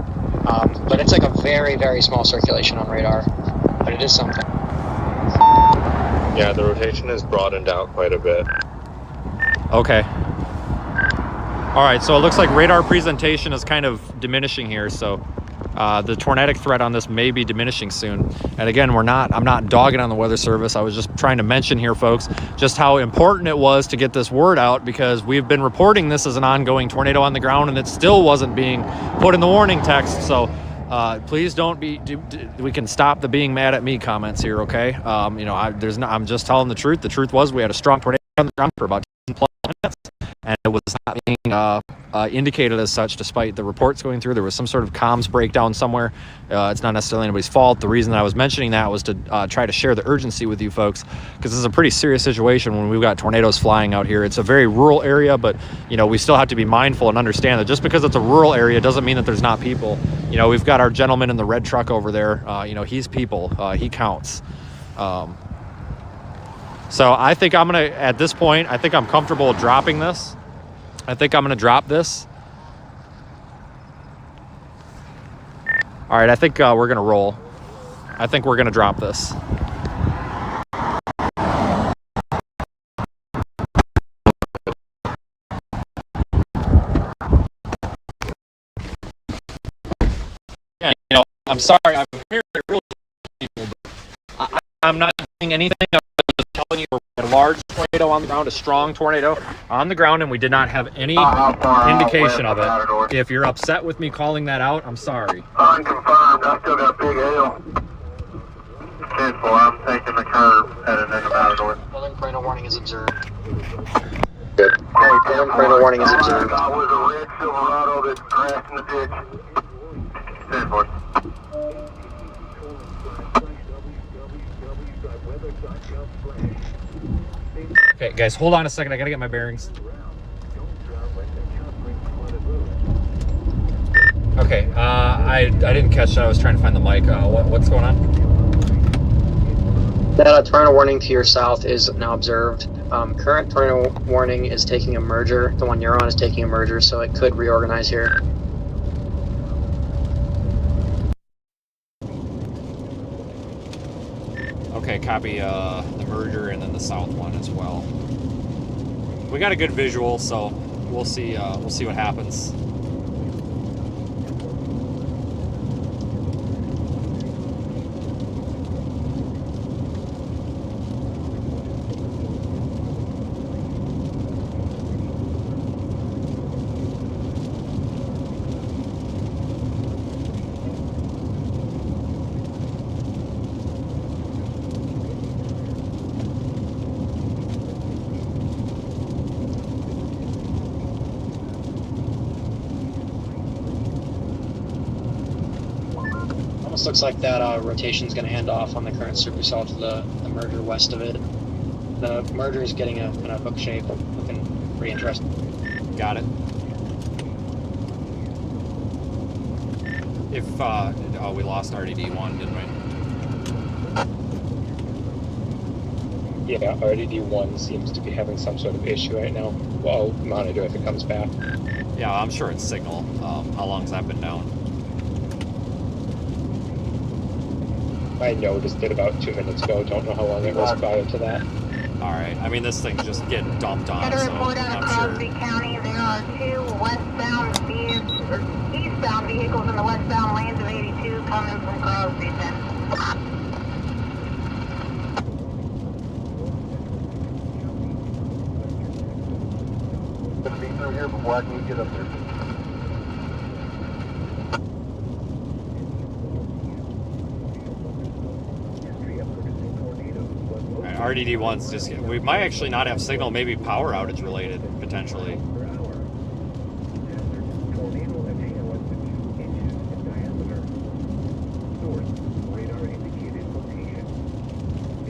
but it's like a very, very small circulation on radar, but it is something. Yeah, the rotation is broadened out quite a bit. Okay. All right, so it looks like radar presentation is kind of diminishing here, so the tornadic threat on this may be diminishing soon. And again, I'm not dogging on the Weather Service. I was just trying to mention here, folks, just how important it was to get this word out, because we've been reporting this as an ongoing tornado on the ground, and it still wasn't being put in the warning text. So please don't be. We can stop the being mad at me comments here, okay? You know, I'm just telling the truth. The truth was we had a strong tornado on the ground for about 10 plus minutes. And it was not being indicated as such, despite the reports going through. There was some sort of comms breakdown somewhere. It's not necessarily anybody's fault. The reason that I was mentioning that was to try to share the urgency with you folks, because this is a pretty serious situation when we've got tornadoes flying out here. It's a very rural area, but you know, we still have to be mindful and understand that just because it's a rural area doesn't mean that there's not people. You know, we've got our gentleman in the red truck over there. You know, he's people. He counts. So I think I'm going to, at this point, I think I'm comfortable dropping this. I think I'm going to drop this. All right, I think we're going to roll. I think we're going to drop this. Yeah, you know, I'm sorry, I'm here to really people, but I'm not doing anything. I'm just telling you we're at a large large tornado on the ground, a strong tornado on the ground, and we did not have any indication of it. If you're upset with me calling that out, I'm sorry. Unconfirmed. I still got big hail. 10-4. I'm taking the curve heading into Matador. Northern tornado warning is observed. Good. Northern tornado warning is observed. I was a red Silverado that crashed in the ditch. 10-4. Okay, guys, hold on a second. I gotta get my bearings. Okay, I didn't catch that. I was trying to find the mic. What's going on? That tornado warning to your south is now observed. Current tornado warning is taking a merger. The one you're on is taking a merger, so it could reorganize here. Okay, copy the merger and then the south one as well. We got a good visual, so we'll see what happens. Almost looks like that rotation is going to hand off on the current supercell to the merger west of it. The merger is getting a kind of hook shape, looking pretty interesting. Got it. If oh, we lost RDD1, didn't we? Yeah, RDD1 seems to be having some sort of issue right now. Well, I'll monitor if it comes back. Yeah, I'm sure it's signal. How long's that been down? I noticed it about 2 minutes ago. Don't know how long it was prior to that. All right. I mean, this thing's just getting dumped on, so I'm sure. County, there are two eastbound vehicles in the westbound lanes of 82 coming from Crosby. Gonna be through here before I can get up there. RDD1's just, we might actually not have signal, maybe power outage related, potentially.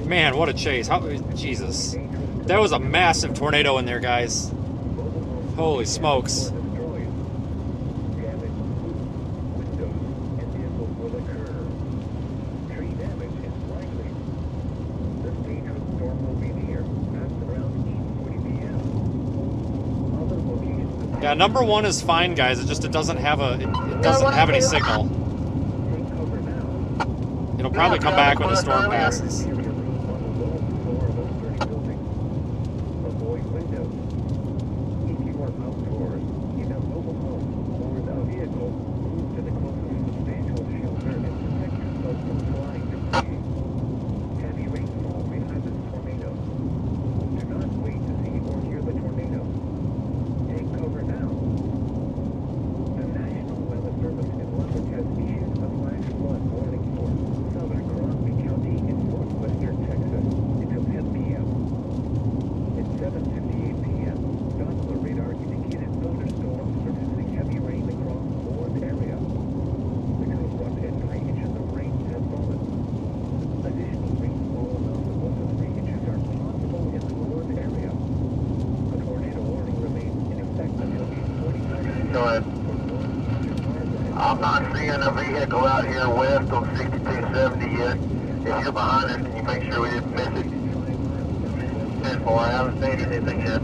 Man, what a chase. Jesus. That was a massive tornado in there, guys. Holy smokes. Yeah, number one is fine, guys. It doesn't have any signal. It'll probably come back when the storm passes. I'm not seeing a vehicle out here west on 6270 yet. If you're behind us, can you make sure we didn't miss it? 10-4, I haven't seen anything yet.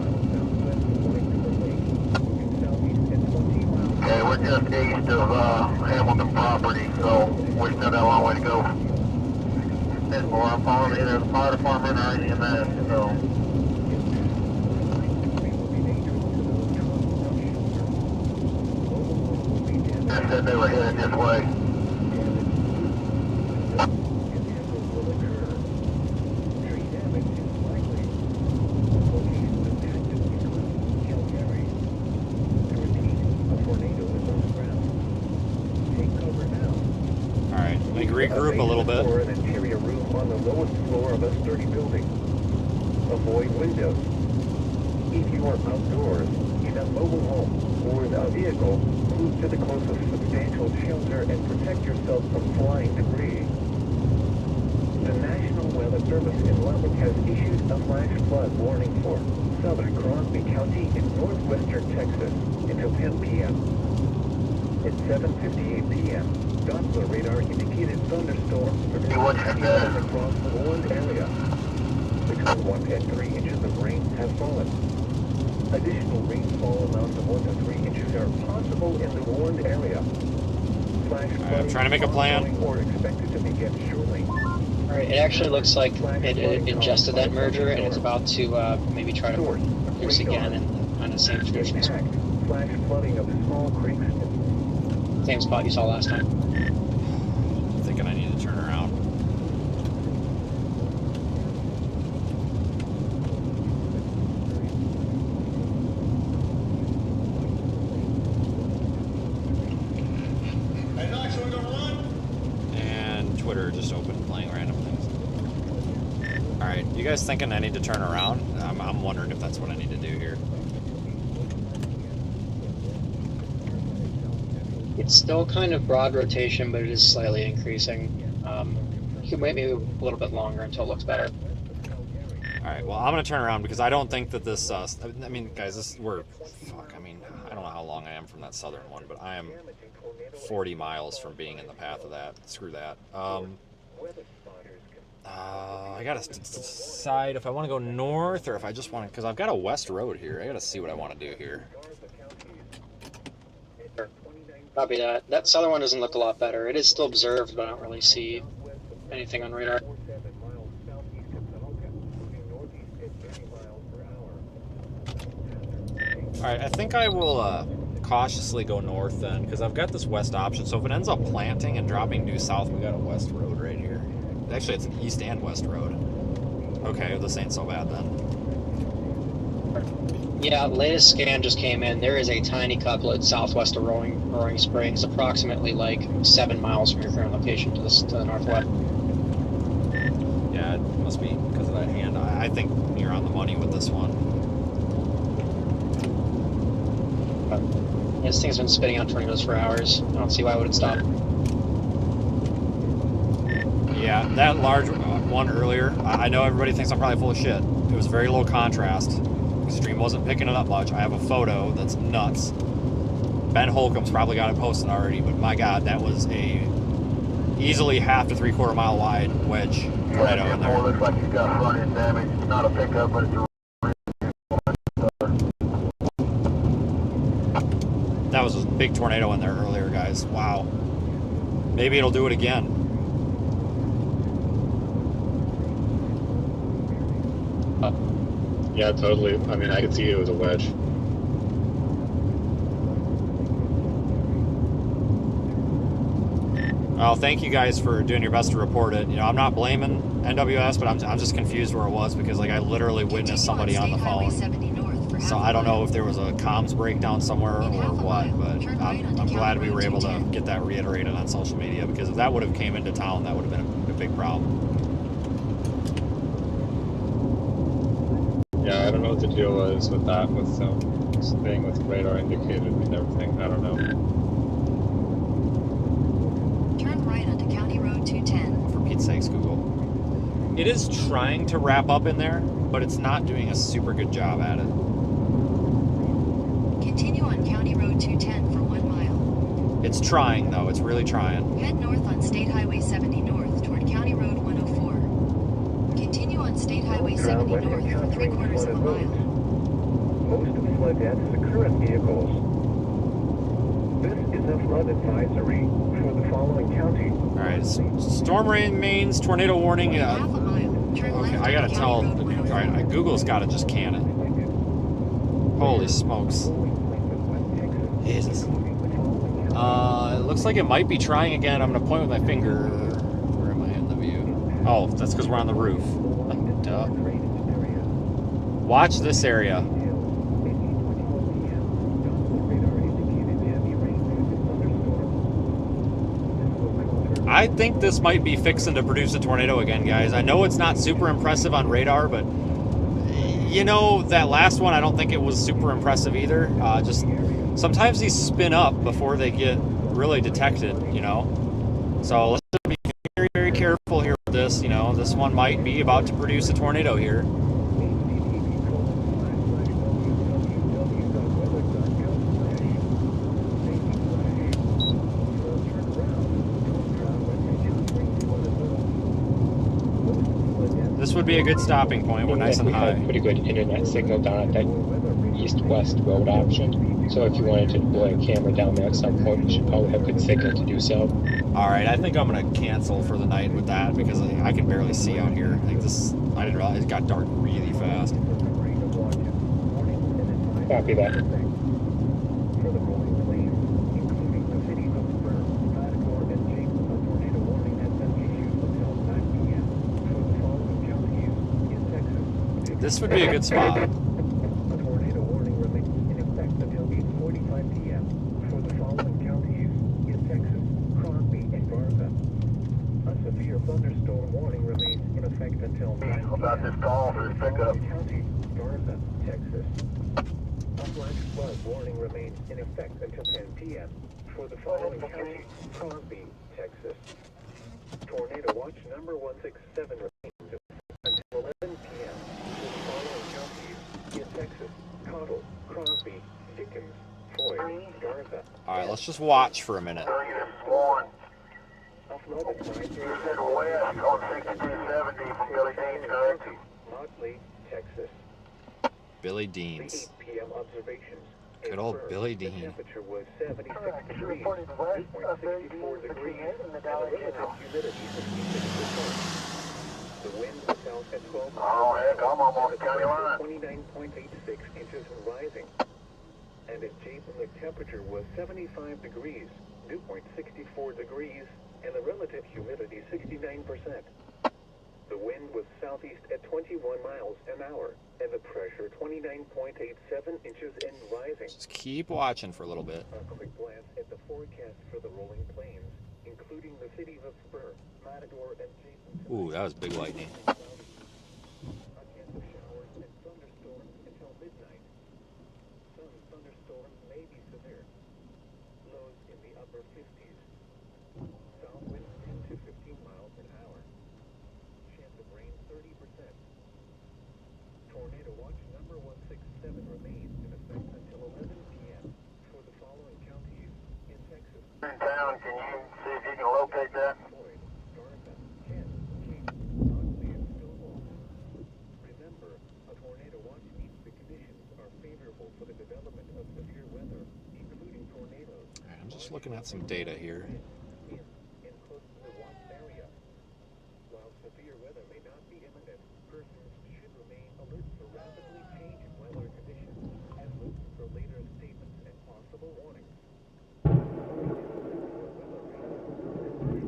Okay, we're just east of Hamilton property, so we still got a long way to go. 10-4, I'm following either the fire department or EMS, so... They said they were headed this way. regroup a little bit. Or an interior room on the lowest floor of a sturdy building. Avoid windows. If you are outdoors, in a mobile home or in a vehicle, move to the closest substantial shelter and protect yourself from flying debris. The National Weather Service in Lubbock has issued a flash flood warning for southern Crosby County in northwestern Texas until 10 p.m. At 7:58 p.m., Doppler radar indicated thunderstorms across the warned area. Between 1 and 3 inches of rain have fallen. Additional rainfall amounts of 1 to 3 inches are possible in the warned area. I'm trying to make a plan. Or expected to begin shortly. Alright, it actually looks like it ingested that merger and is about to maybe try to produce again and on the same conditions. Flash flooding of small creeks. Same spot you saw last time. I'm thinking I need to turn around. And Twitter just opened playing random things. Alright, you guys thinking I need to turn around? I'm wondering if that's what I need to do here. It's still kind of broad rotation, but it is slightly increasing. You can wait maybe a little bit longer until it looks better. Alright, well, I'm going to turn around because I don't think that this, I mean, guys, I mean, I don't know how long I am from that southern one, but I am 40 miles from being in the path of that. Screw that. I got to decide if I want to go north or if I just want to, because I've got a west road here. I got to see what I want to do here. Copy that. That southern one doesn't look a lot better. It is still observed, but I don't really see anything on radar. Alright, I think I will cautiously go north then, because I've got this west option. So if it ends up planting and dropping due south, we got a west road right here. Actually, it's an east and west road. Okay, this ain't so bad then. Yeah, latest scan just came in. There is a tiny couplet southwest of Roaring Springs, approximately like 7 miles from your current location to the northwest. Yeah, it must be because of that hand. I think you're on the money with this one. This thing's been spitting out tornadoes for hours. I don't see why it would stop. Yeah, that large one earlier, I know everybody thinks I'm probably full of shit. It was very low contrast. Extreme wasn't picking it up much. I have a photo that's nuts. Ben Holcomb's probably got it posted already, but my God, that was a easily 1/2 to 3/4 mile wide wedge tornado in there. Looks like he's got front end damage. It's not a pickup, but it's a... That was a big tornado in there earlier, guys. Wow. Maybe it'll do it again. Yeah, totally. I mean, I could see it was a wedge. Well, thank you guys for doing your best to report it. You know, I'm not blaming NWS, but I'm just confused where it was because, like, I literally witnessed somebody on the phone. So I don't know if there was a comms breakdown somewhere or what, but I'm glad we were able to get that reiterated on social media because if that would have came into town, that would have been a big problem. Yeah, I don't know what the deal was with that, with staying with radar indicated and everything. I don't know. Turn right onto County Road 210. For Pete's sakes, Google. It is trying to wrap up in there, but it's not doing a super good job at it. Continue on County Road 210 for 1 mile. It's trying, though. It's really trying. Head north on State Highway 70 north toward County Road 104. Continue on State Highway 70 north for 3/4 of a mile. Most of the flood deaths occur in vehicles. This is a flood advisory for the following county. Alright, storm remains, tornado warning. Half a mile. Turn Okay, left I gotta onto tell. County Road 104. Alright, Google's gotta just can it. Holy smokes. Jesus. It looks like it might be trying again. I'm gonna point with my finger. Where am I in the view? Oh, that's because we're on the roof. Duh. Watch this area. I think this might be fixing to produce a tornado again, guys. I know it's not super impressive on radar, but you know, that last one, I don't think it was super impressive either. Just sometimes these spin up before they get really detected, you know. So let's be very, very careful here with this. You know, this one might be about to produce a tornado here. This would be a good stopping point. We're nice and high. We have pretty good internet signal down at that east-west road option. So if you wanted to deploy a camera down there at some point, you should probably have good signal to do so. All right, I think I'm gonna cancel for the night with that because I can barely see out here. I didn't realize it got dark really fast. Copy that. This would be a good spot. A tornado warning remains in effect until 8:45 p.m. for the following counties in Texas, Crosby, and Garza. A severe thunderstorm warning remains in effect until 9 p.m. About this call for this pickup. County, Garza, Texas. A flash flood warning remains in effect until 10 p.m. for the following counties, Crosby, Texas. Tornado watch number 167 remains until 11 p.m. in Texas, Cottle, Crosby, Dickens, Floyd, Garza. All right, let's just watch for a minute. Motley, Texas. Billy Deans. 8 p.m. observations. Good old Billy The Dean. temperature was 76 degrees, 2.64 degrees, and the relative humidity 66%. The wind was south at 12 miles. Oh, heck, I'm almost the county line. 29.86 inches and rising. And at Jason, the temperature was 75 degrees, 2.64 degrees, and the relative humidity 69%. The wind was southeast at 21 miles an hour, and the pressure 29.87 inches and rising. Just keep watching for a little bit. A quick glance at the forecast for the rolling plains, including the cities of Spur, Matador, and Jason. Ooh, that was big lightning. A chance of showers and thunderstorms until midnight. Some thunderstorms may be severe. Lows in the upper 50s. South winds 10 to 15 miles an hour. Chance of rain 30%. Tornado watch number 167 remains in effect until 11 p.m. for the following counties in Texas. In town, can you see if you can locate that? Floyd, Garza, Kent, Cape, Knoxley, and Stillwater. Remember, a tornado watch means the conditions are favorable for the development of severe weather, including tornadoes. All right, I'm just looking at some data here. In close to the watch area. While severe weather may not be imminent, persons should remain alert for rapidly changing weather conditions and listen for later statements and possible warnings.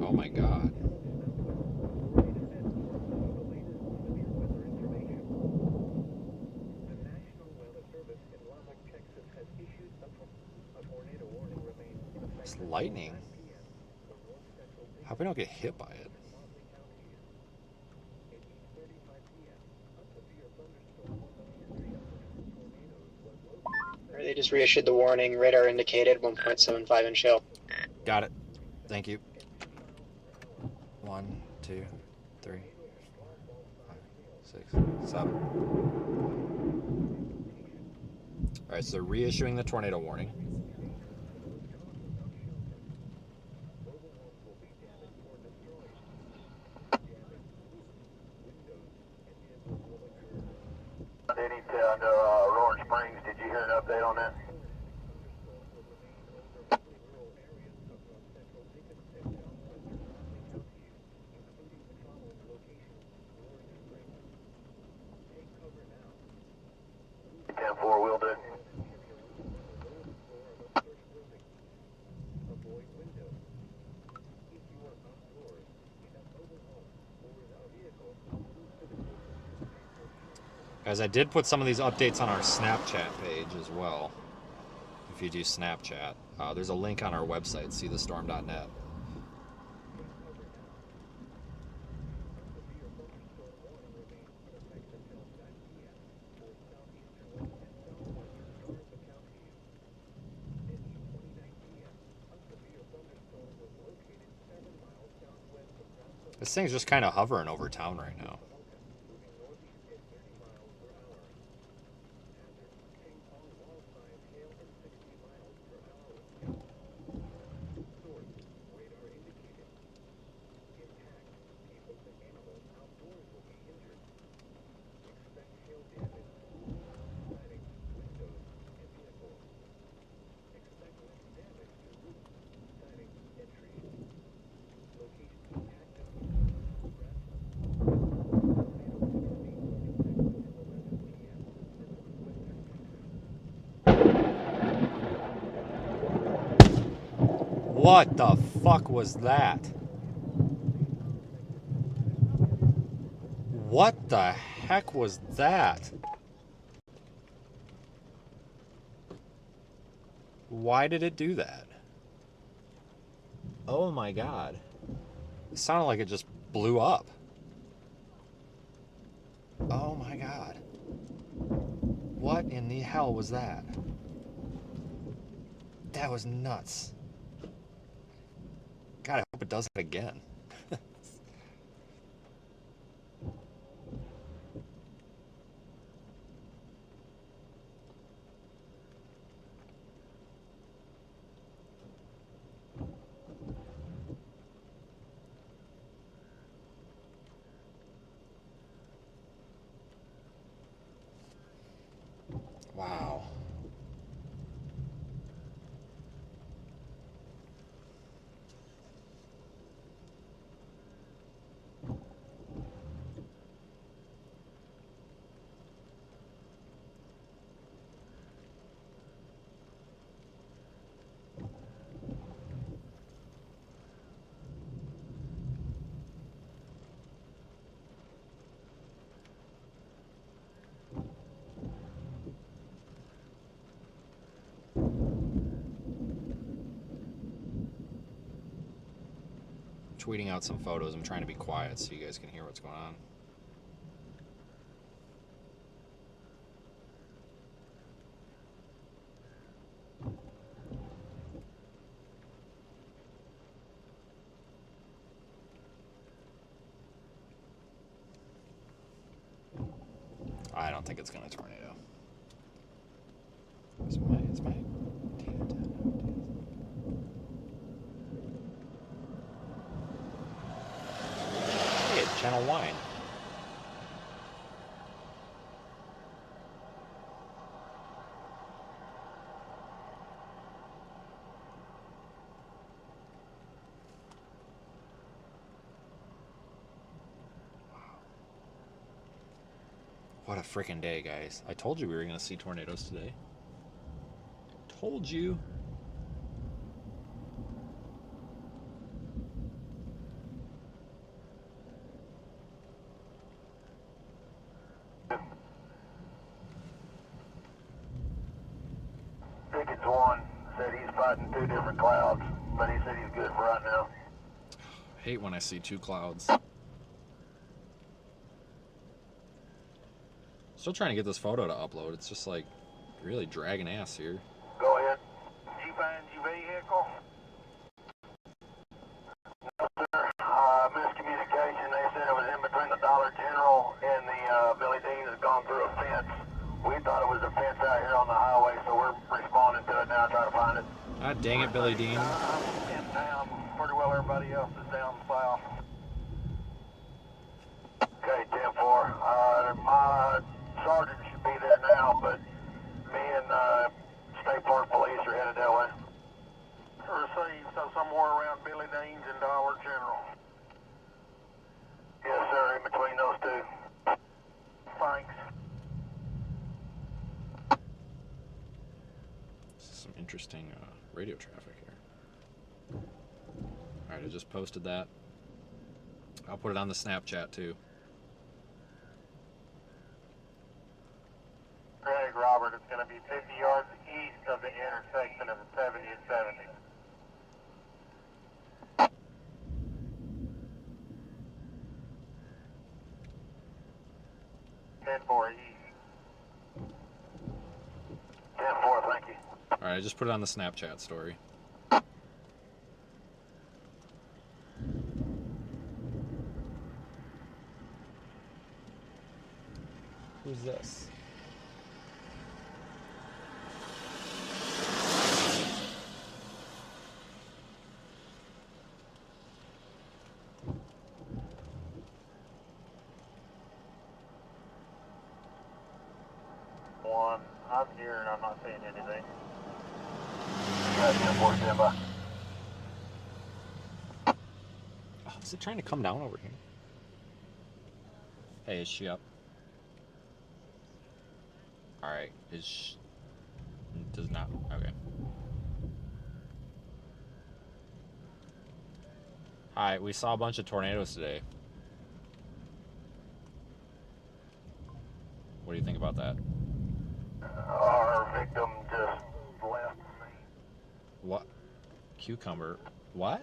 Oh my God. The National Weather Service in Lubbock, Texas has issued a tornado warning remains in effect. It's lightning. Hope we don't get hit by it. They just reissued the warning. Radar indicated 1.75 inch hail. Got it. Thank you. 1, 2, 3, 5, 6, 7. All right, so they're reissuing the tornado warning. Down to Roaring Springs. Did you hear an update on that? Four-wheel did. Guys, I did put some of these updates on our Snapchat page as well. If you do Snapchat, there's a link on our website, seethestorm.net. This thing's just kind of hovering over town right now. What the fuck was that? What the heck was that? Why did it do that? Oh my god. It sounded like it just blew up. Oh my god. What in the hell was that? That was nuts. God, I hope it does that again. Wow. Tweeting out some photos. I'm trying to be quiet so you guys can hear what's going on. I don't think it's gonna tornado. Is my Hey, Channel Wine. What a freaking day, guys. I told you we were going to see tornadoes today. Told you. Tickets one said he's fighting two different clouds, but he said he's good for right now. I hate when I see two clouds. Still trying to get this photo to upload. It's just like really dragging ass here. Go ahead. Did you find your vehicle? No, sir. Miscommunication. They said it was in between the Dollar General and the Billy Dean has gone through a fence. We thought it was a fence out here on the highway, so we're responding to it now, trying to find it. Ah, dang it, Billy Dean. I'm in town. Pretty well everybody else is down south. Okay, 10-4. My sergeant should be there now, but me and State Park Police are headed that way. Received, so somewhere around Billy Dean's and Dollar General. Yes, sir, in between those two. Thanks. Some interesting radio traffic here. Alright, I just posted that. I'll put it on the Snapchat too. Greg, Robert, it's going to be 50 yards east of the intersection of the 70 and 70. East. 10-4, thank you. Alright, I just put it on the Snapchat story. Who's this? One, I'm here and I'm not seeing anything. Got 10-4 standby. Oh, is it trying to come down over here? Hey, is she up? Alright, is she... Does not... Okay. Hi, we saw a bunch of tornadoes today. What do you think about that? Our victim just left the scene. What? Cucumber? What?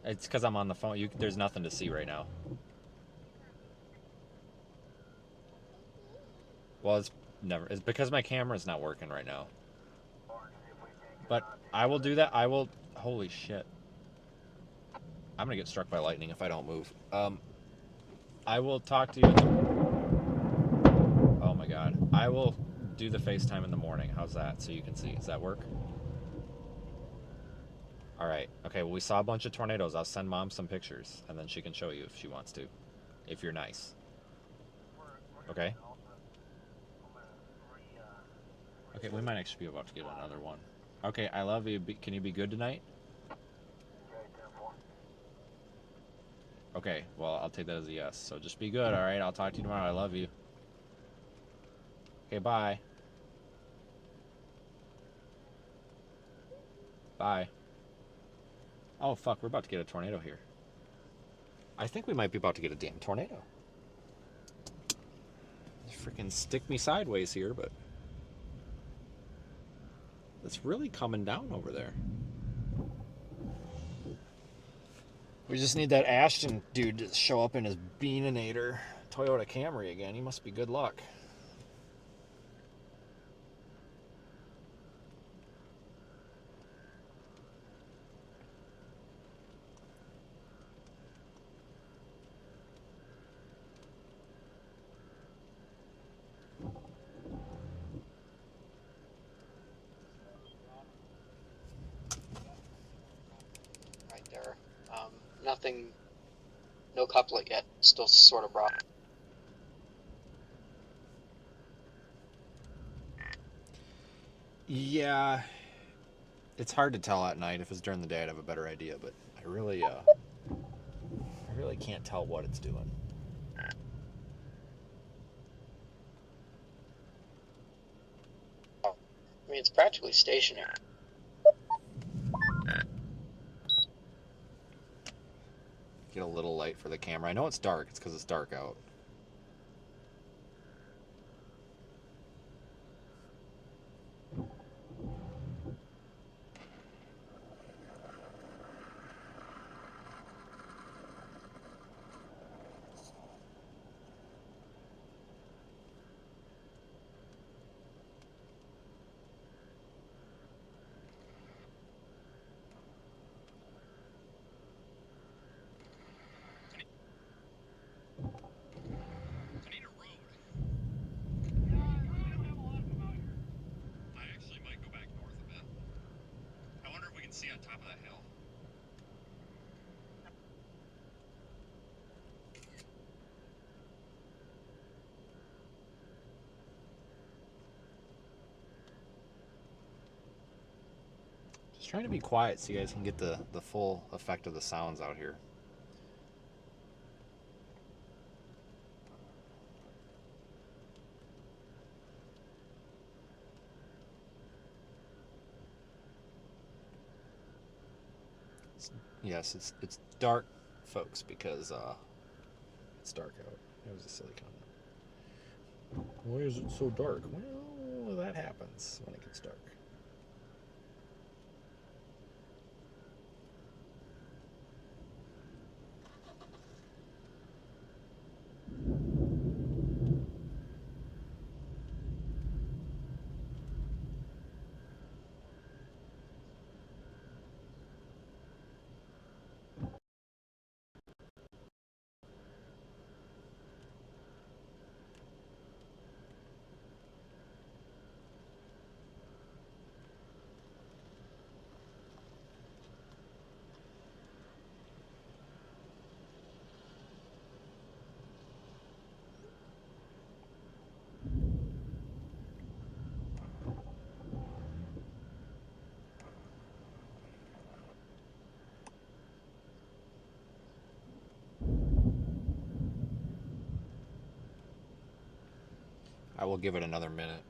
It's because I'm on the phone. There's nothing to see right now. Well, it's never. It's because my camera's not working right now. But I will do that. I will. Holy shit! I'm gonna get struck by lightning if I don't move. I will talk to you. Oh my god! I will do the FaceTime in the morning. How's that? So you can see. Does that work? All right. Okay. Well, we saw a bunch of tornadoes. I'll send Mom some pictures, and then she can show you if she wants to, if you're nice. Okay. Okay, we might actually be about to get another one. Okay, I love you. Can you be good tonight? Okay, well, I'll take that as a yes. So just be good, all right? I'll talk to you tomorrow. I love you. Okay, bye. Bye. Oh, fuck, we're about to get a tornado here. I think we might be about to get a damn tornado. Freaking stick me sideways here, but... It's really coming down over there. We just need that Ashton dude to show up in his Beaninator Toyota Camry again. He must be good luck. Right there. Nothing, no couplet yet. Still sort of broad. Yeah, it's hard to tell at night. If it's during the day, I'd have a better idea. But I really can't tell what it's doing. I mean, it's practically stationary. Get a little light for the camera. I know it's dark. It's because it's dark out. See on top of that hill. Just trying to be quiet so you guys can get the full effect of the sounds out here. Yes, it's dark, folks, because it's dark out. It was a silly comment. Why is it so dark? Well, that happens when it gets dark. I will give it another minute.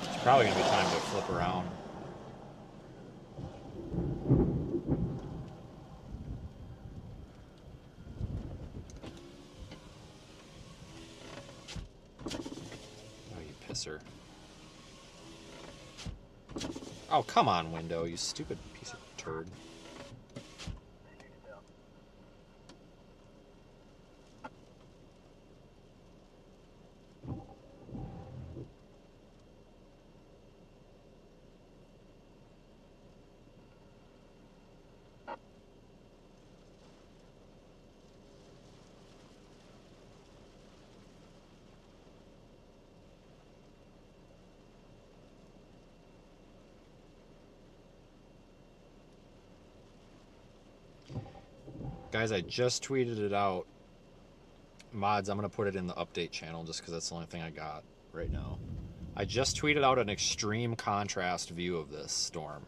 It's probably going to be time to flip around. Oh, you pisser. Oh, come on, window, you stupid piece of turd. Guys, I just tweeted it out. Mods, I'm going to put it in the update channel just because that's the only thing I got right now. I just tweeted out an extreme contrast view of this storm.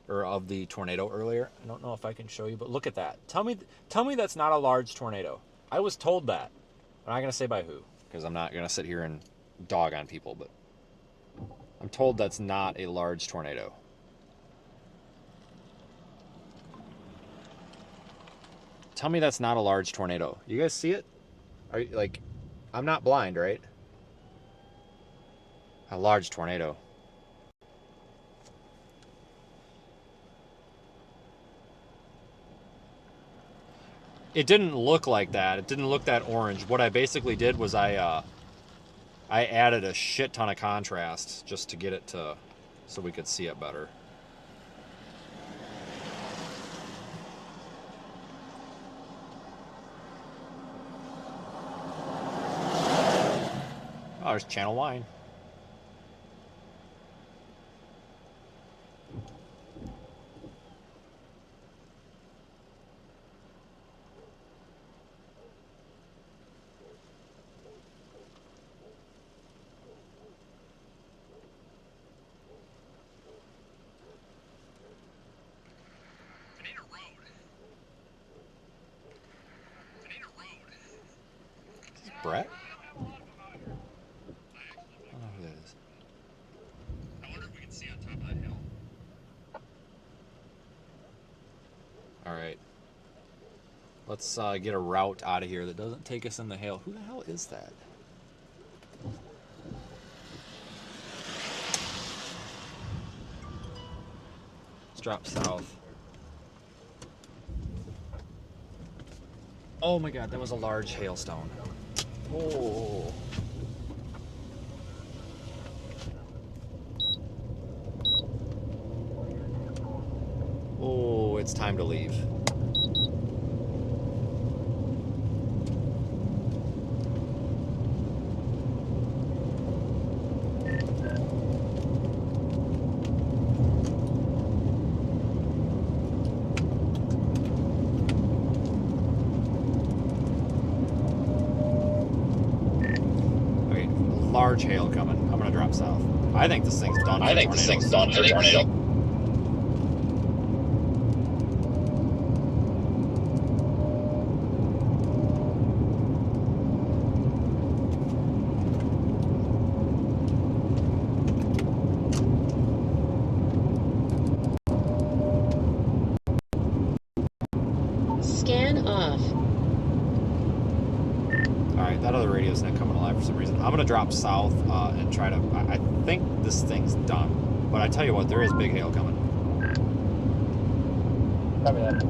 Or of the tornado earlier. I don't know if I can show you, but look at that. Tell me that's not a large tornado. I was told that. I'm not going to say by who, because I'm not going to sit here and dog on people, but I'm told that's not a large tornado. Tell me that's not a large tornado. You guys see it? Are you, like, I'm not blind, right? A large tornado. It didn't look like that. It didn't look that orange. What I basically did was I added a shit ton of contrast just to get it to, so we could see it better. Oh, there's Channel Wine. Is this Brett? I don't know who that is. I wonder if we can see on top of that hill. Alright. Let's get a route out of here that doesn't take us in the hail. Who the hell is that? Let's drop south. Oh my god, that was a large hailstone. Oh. Oh, it's time to leave. Large hail coming. I'm gonna drop south. I think this thing's done. I think this thing's done for tornado. Scan off. Alright, that other radio's not coming alive for some reason. I'm gonna drop south and try to. I think this thing's done. But I tell you what, there is big hail coming. Copy that.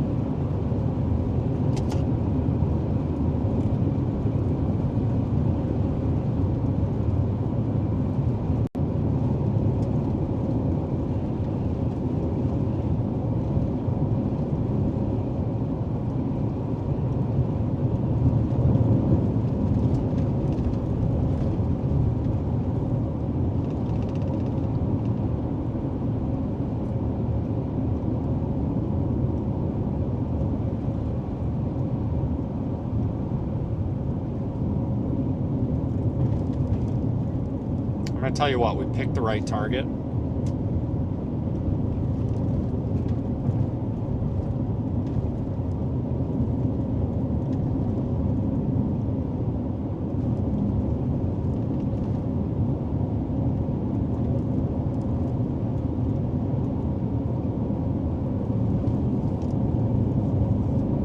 tell you what, we picked the right target.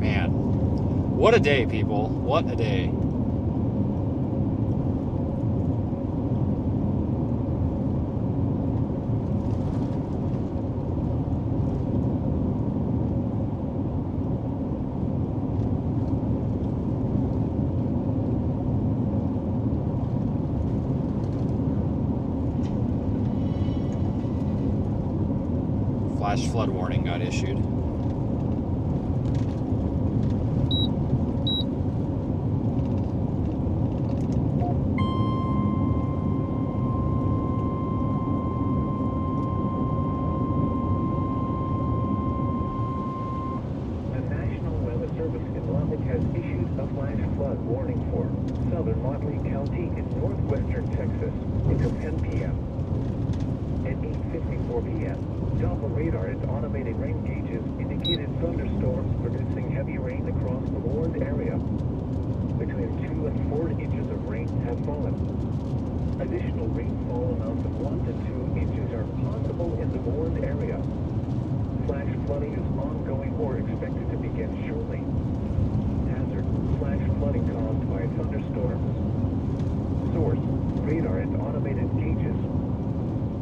Man, what a day, people. What a day. Flash flood warning got issued. The National Weather Service in Lubbock has issued a flash flood warning for southern Motley County in northwestern Texas until 10 p.m. At 8:54 p.m., Doppler radar and automated rain gauges indicated thunderstorms producing heavy rain across the warned area. Between 2 and 4 inches of rain have fallen. Additional rainfall amounts of 1 to 2 inches are possible in the warned area. Flash flooding is ongoing or expected to begin shortly. Hazard: flash flooding caused by thunderstorms. Source: radar and automated gauges.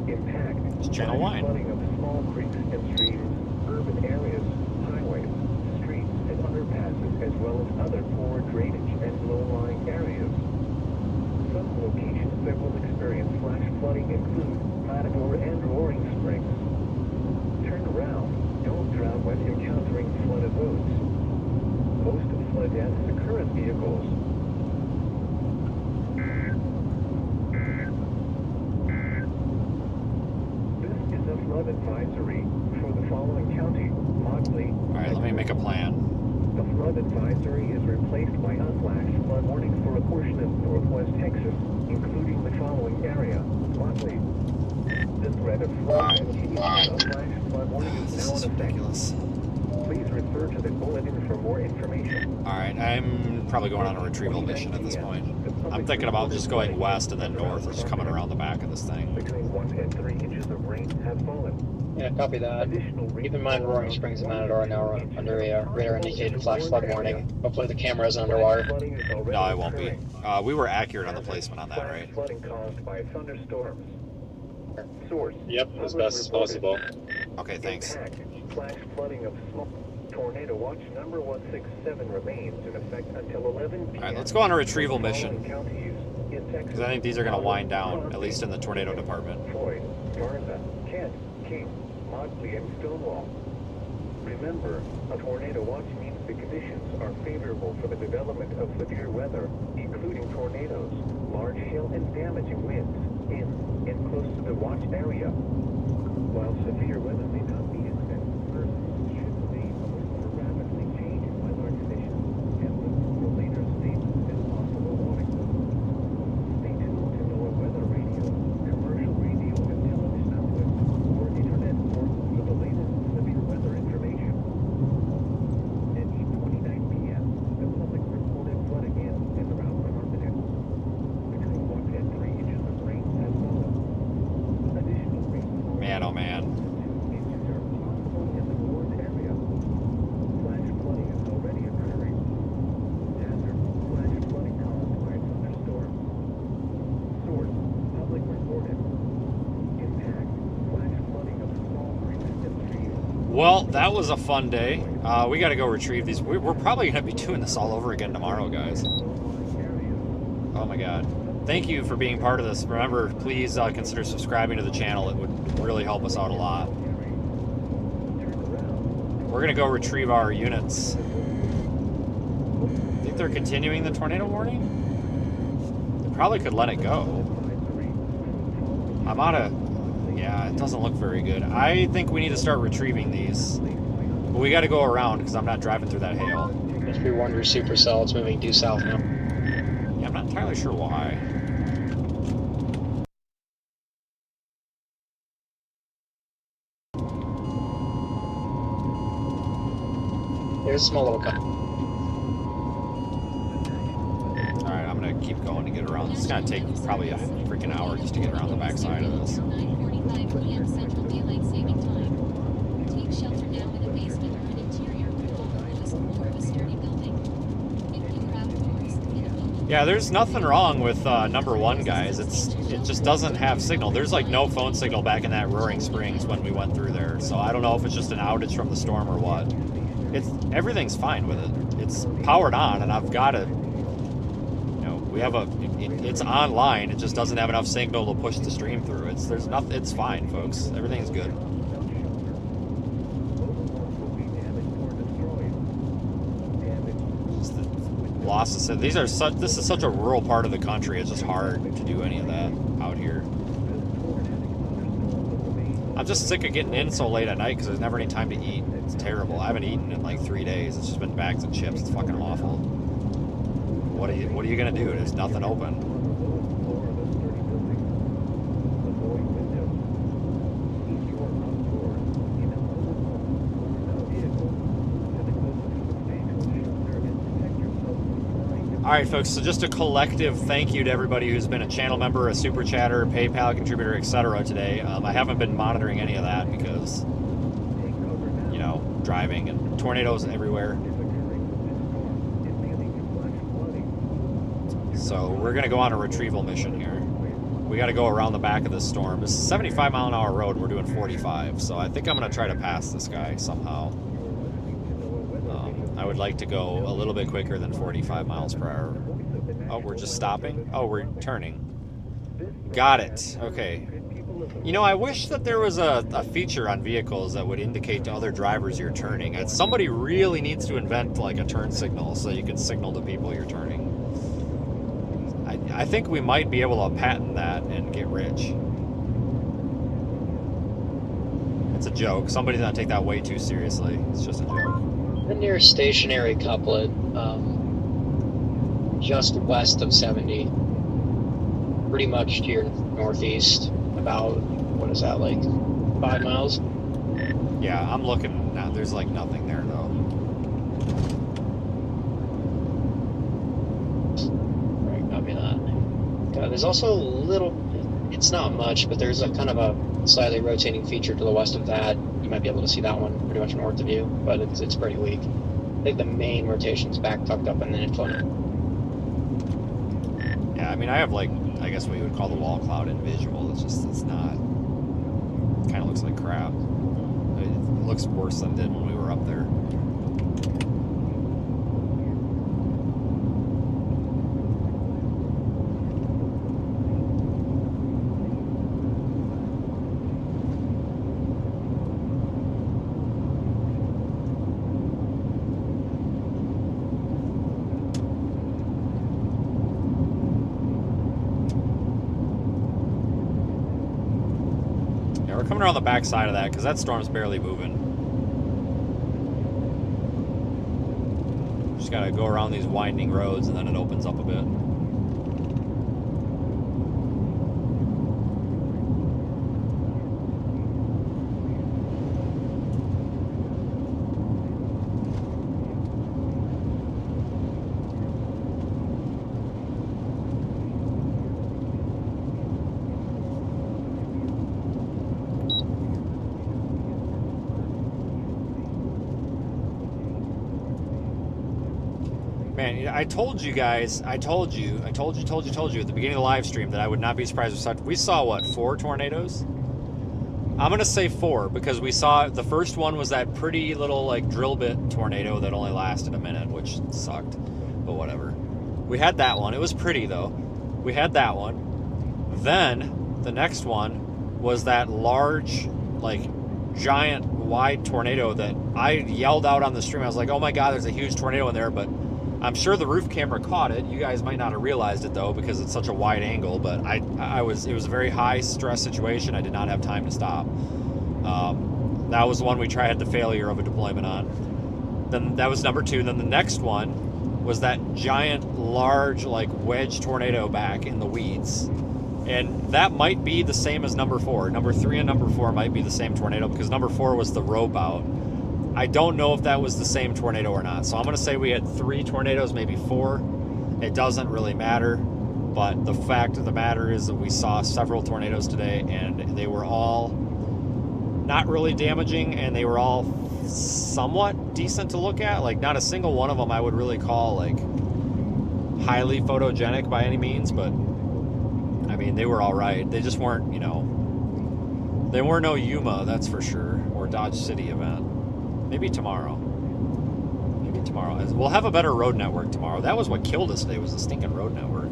Impact: It's Channel flash Wine. flooding of small creeks and streams, urban areas, highways, streets, and underpasses, as well as other poor drainage and low-lying areas. Some locations that will experience flash flooding include Matador and Roaring Springs. Turn around. Don't drown when encountering flooded roads. Most flood deaths occur in vehicles. This is a flood advisory for the following county: Motley. Alright, let me make a plan. The flood advisory is replaced by a flash flood warning for a portion of northwest Texas, including the following area: Motley. The threat of flood continues. A flash flood warning is This now is in effect. ridiculous. Please refer to the bulletin for more information. Alright, I'm probably going on a retrieval mission at this point. I'm thinking about just going west and then north, just coming around the back of this thing. Between 1 and 3 inches of rain have fallen. Yeah, copy that. Keep in mind Roaring Springs and Matador are now under a radar indicated flash flood warning. Hopefully the camera isn't underwater. No, it won't be. We were accurate on the placement on that, right? Flooding caused by thunderstorms. Source: Yep, as best as possible. Okay, thanks. Impact: flash flooding of small. Tornado watch number 167 remains in effect until 11 p.m. Alright, let's go on a retrieval mission. Counties in Texas. Because I think these are going to wind down, at least in the tornado department. Floyd, Garza, Kent, King, Motley, and Stonewall. Remember, a tornado watch means the conditions are favorable for the development of severe weather, including tornadoes, large hail, and damaging winds in and close to the watch area. While severe weather may not be instant, persons should stay alert for rapidly changing weather conditions and look for later statements and possible warnings. Stay tuned to NOAA weather radio, commercial radio, and television outlets, or internet sources for the latest severe weather information. At 8:29 p.m., the public reported flood again in around Carpenter. Between 1 and 3 inches of rain has fallen. Additional rainfall. Man, oh man. 2 inches are possible in the warned area. Flash flooding is already occurring. Hazard: flash flooding caused by thunderstorms. Source: public reported. Impact: flash flooding of small creeks and streams. Well, that was a fun day. We got to go retrieve these. We're probably going to be doing this all over again tomorrow, guys. Oh my god. Thank you for being part of this. Remember, please consider subscribing to the channel. It would really help us out a lot. We're going to go retrieve our units. Think they're continuing the tornado warning? They probably could let it go. I'm out of... Yeah, it doesn't look very good. I think we need to start retrieving these. But we got to go around because I'm not driving through that hail. Just be warned your supercell, it's moving due south now. Yeah, I'm not entirely sure why. There's a small little cut. Alright, I'm gonna keep going to get around. It's gonna take probably a freaking hour just to get around the backside of this. 9:45 p.m. Central Daylight Saving Time. Take shelter now in a basement or an interior room on the lowest floor of a sturdy building. If you are outdoors, Yeah, there's nothing wrong with number 1, guys. It just doesn't have signal. There's like no phone signal back in that Roaring Springs when we went through there. So I don't know if it's just an outage from the storm or what. Everything's fine with it. It's powered on, and I've got it. We have it's online. It just doesn't have enough signal to push the stream through. It's fine, folks. Everything's good. Losses. This is such a rural part of the country. It's just hard to do any of that out here. I'm just sick of getting in so late at night because there's never any time to eat. It's terrible. I haven't eaten in like 3 days. It's just been bags of chips. It's fucking awful. What are you gonna do? There's nothing open. Alright folks, so just a collective thank you to everybody who's been a channel member, a super chatter, PayPal contributor, etc. today. I haven't been monitoring any of that because, driving and tornadoes everywhere. So we're going to go on a retrieval mission here. We got to go around the back of this storm. This is a 75 mile an hour road, we're doing 45, so I think I'm going to try to pass this guy somehow. I would like to go a little bit quicker than 45 miles per hour. Oh, we're just stopping? Oh, we're turning. Got it. Okay. I wish that there was a feature on vehicles that would indicate to other drivers you're turning. Somebody really needs to invent like a turn signal so you can signal to people you're turning. I think we might be able to patent that and get rich. It's a joke. Somebody's gonna take that way too seriously. It's just a joke. The nearest stationary couplet, just west of 70, pretty much to your northeast, about, what is that, like 5 miles? Yeah, I'm looking now. There's like nothing there though. Right, copy that. There's also a little, it's not much, but there's a kind of a slightly rotating feature to the west of that. You might be able to see that one pretty much north of you, but it's pretty weak. I think the main rotation's back tucked up and then in front. Yeah, I mean, I have like, I guess what you would call the wall cloud in visual. It's not, it kind of looks like crap. It looks worse than it did when we were up there. Coming around the back side of that because that storm's barely moving. Just gotta go around these winding roads and then it opens up a bit. Man, I told you guys, I told you at the beginning of the live stream that I would not be surprised if we saw, what, 4 tornadoes? I'm going to say 4 because we saw, the first one was that pretty little, like, drill bit tornado that only lasted a minute, which sucked, but whatever. We had that one. It was pretty, though. We had that one. Then, the next one was that large, like, giant, wide tornado that I yelled out on the stream. I was like, oh my God, there's a huge tornado in there, but I'm sure the roof camera caught it. You guys might not have realized it though because it's such a wide angle, but it was a very high stress situation. I did not have time to stop. That was the one we had the failure of a deployment on. Then that was number 2. Then the next one was that giant, large, like wedge tornado back in the weeds. And that might be the same as number 4. Number 3 and number 4 might be the same tornado because number 4 was the rope out. I don't know if that was the same tornado or not. So I'm going to say we had 3 tornadoes, maybe 4. It doesn't really matter. But the fact of the matter is that we saw several tornadoes today, and they were all not really damaging, and they were all somewhat decent to look at. Like, not a single one of them I would really call, like, highly photogenic by any means, but, I mean, they were all right. They just weren't, you know, they were no Yuma, that's for sure, or Dodge City event. Maybe tomorrow. Maybe tomorrow. We'll have a better road network tomorrow. That was what killed us today, was the stinking road network.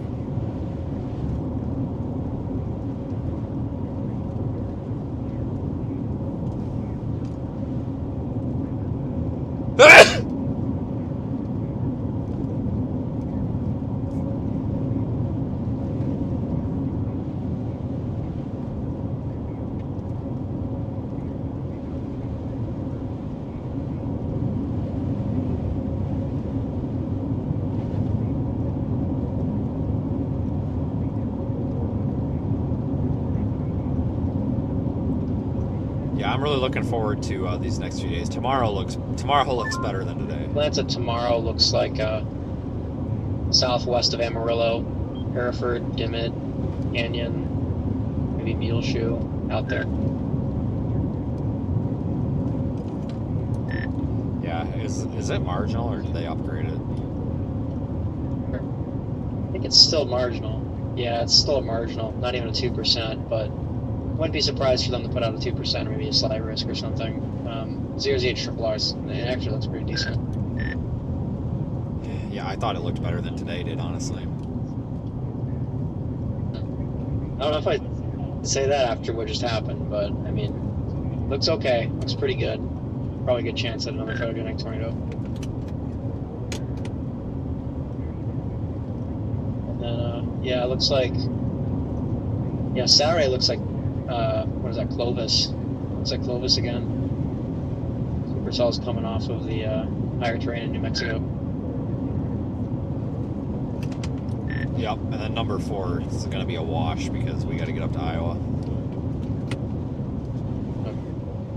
I'm really looking forward to these next few days. Tomorrow looks better than today. Glance at tomorrow looks like southwest of Amarillo, Hereford, Dimmitt, Canyon, maybe Muleshoe out there. Yeah, is it marginal or did they upgrade it? I think it's still marginal. Yeah, it's still a marginal, not even a 2%, but wouldn't be surprised for them to put out a 2% or maybe a slight risk or something. 0Z triple R's, it actually looks pretty decent. Yeah, I thought it looked better than today did, honestly. I don't know if I'd say that after what just happened, but I mean, looks okay. Looks pretty good. Probably a good chance at another photogenic tornado. And then, yeah, it looks like, yeah, Saturday looks like, what is that, Clovis? Looks like Clovis again. Supercell's coming off of the higher terrain in New Mexico. Yep, and then number 4 is going to be a wash because we got to get up to Iowa.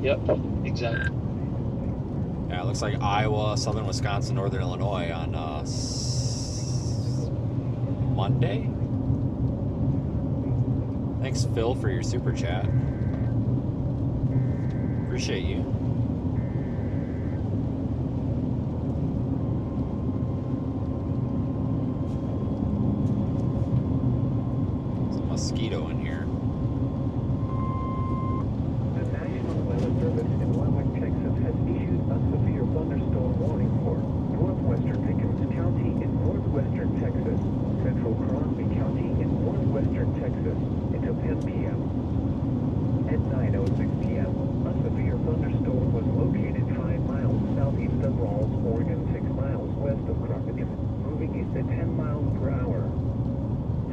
Yep, exactly. Yeah, it looks like Iowa, southern Wisconsin, northern Illinois on Monday. Thanks, Phil, for your super chat. Appreciate you. There's a mosquito in here. The National Weather Service in Lubbock, Texas has issued a severe thunderstorm warning for northwestern Pickens County in northwestern Texas, central Crosby County in northwestern Texas until 10 p.m. At 9:06 p.m., a severe thunderstorm was located 5 miles southeast of Rawls, Oregon, 6 miles west of Crocodile, moving east at 10 miles per hour.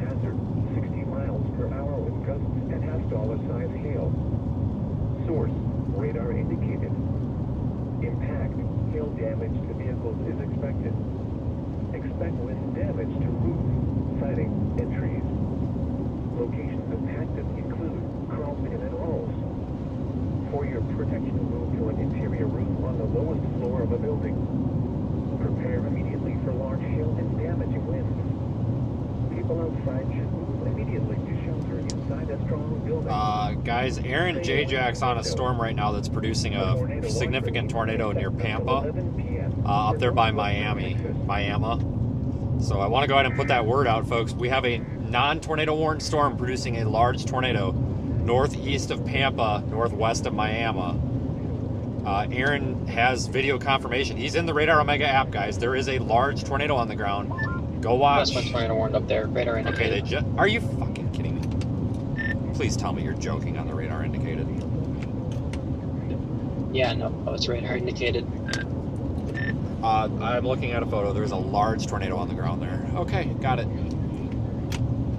Hazard, 60 miles per hour with gusts and $half-size hail. Source, radar indicated. Impact, hail damage to vehicles is expected. Expect wind damage to roofs, siding, and trees. Locations impacted include Carlston and Rawls. For your protection, move to an interior room on the lowest floor of a building. Prepare immediately for large hail and damaging winds. People outside should move immediately to shelter inside a strong building. Guys, Aaron J-Jack's on a storm right now that's producing a significant tornado near Pampa, up there by Miami. So I want to go ahead and put that word out, folks. We have a non-tornado warned storm producing a large tornado northeast of Pampa, northwest of Miami. Aaron has video confirmation. He's in the Radar Omega app, guys. There is a large tornado on the ground. Go watch. That's my tornado warned up there. Radar indicated. Okay, are you fucking kidding me? Please tell me you're joking on the radar indicated. Yeah, no, it's radar indicated. I'm looking at a photo. There's a large tornado on the ground there. Okay, got it.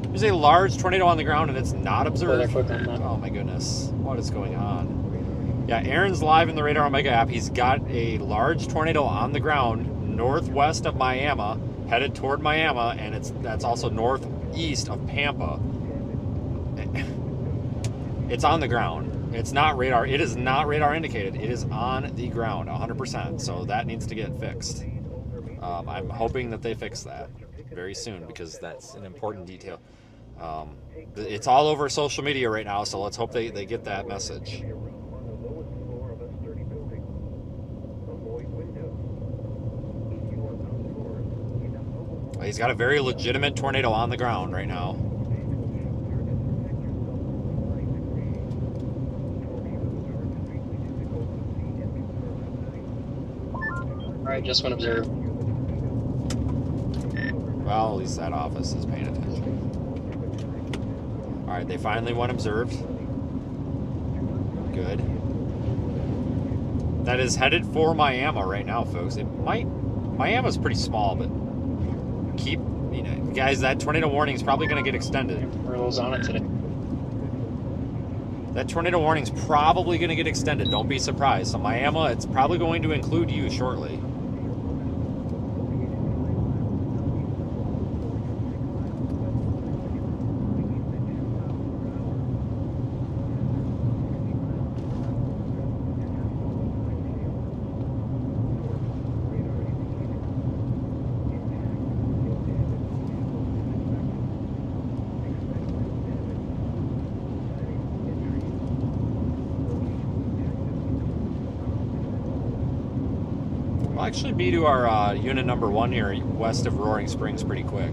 There's a large tornado on the ground and it's not observed. Oh my goodness. What is going on? Yeah, Aaron's live in the Radar Omega app. He's got a large tornado on the ground northwest of Miami, headed toward Miami, and that's also northeast of Pampa. It's on the ground. It's not radar. It is not radar indicated. It is on the ground, 100%. So that needs to get fixed. I'm hoping that they fix that very soon because that's an important detail. It's all over social media right now, so let's hope they get that message. He's got a very legitimate tornado on the ground right now. Alright, just one observed. Well, at least that office is paying attention. Alright, they finally went observed. Good. That is headed for Miami right now, folks. It might... Miami's pretty small, but... Keep... You know, guys, that tornado warning is probably going to get extended. Rules on it today. That tornado warning is probably going to get extended. Don't be surprised. So Miami, it's probably going to include you shortly. We'll actually be to our unit number 1 here west of Roaring Springs pretty quick.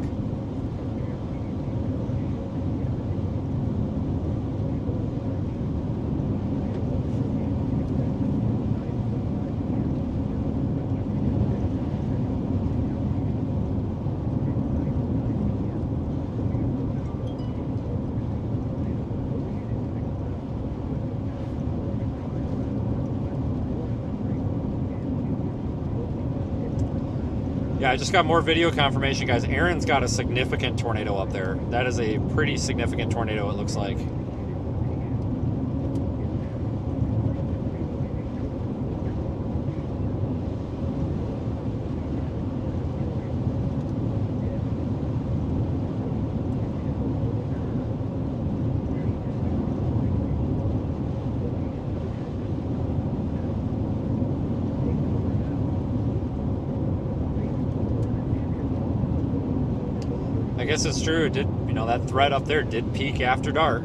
Yeah, I just got more video confirmation, guys. Aaron's got a significant tornado up there. That is a pretty significant tornado, it looks like. I guess it's true. It did, you know, that threat up there did peak after dark.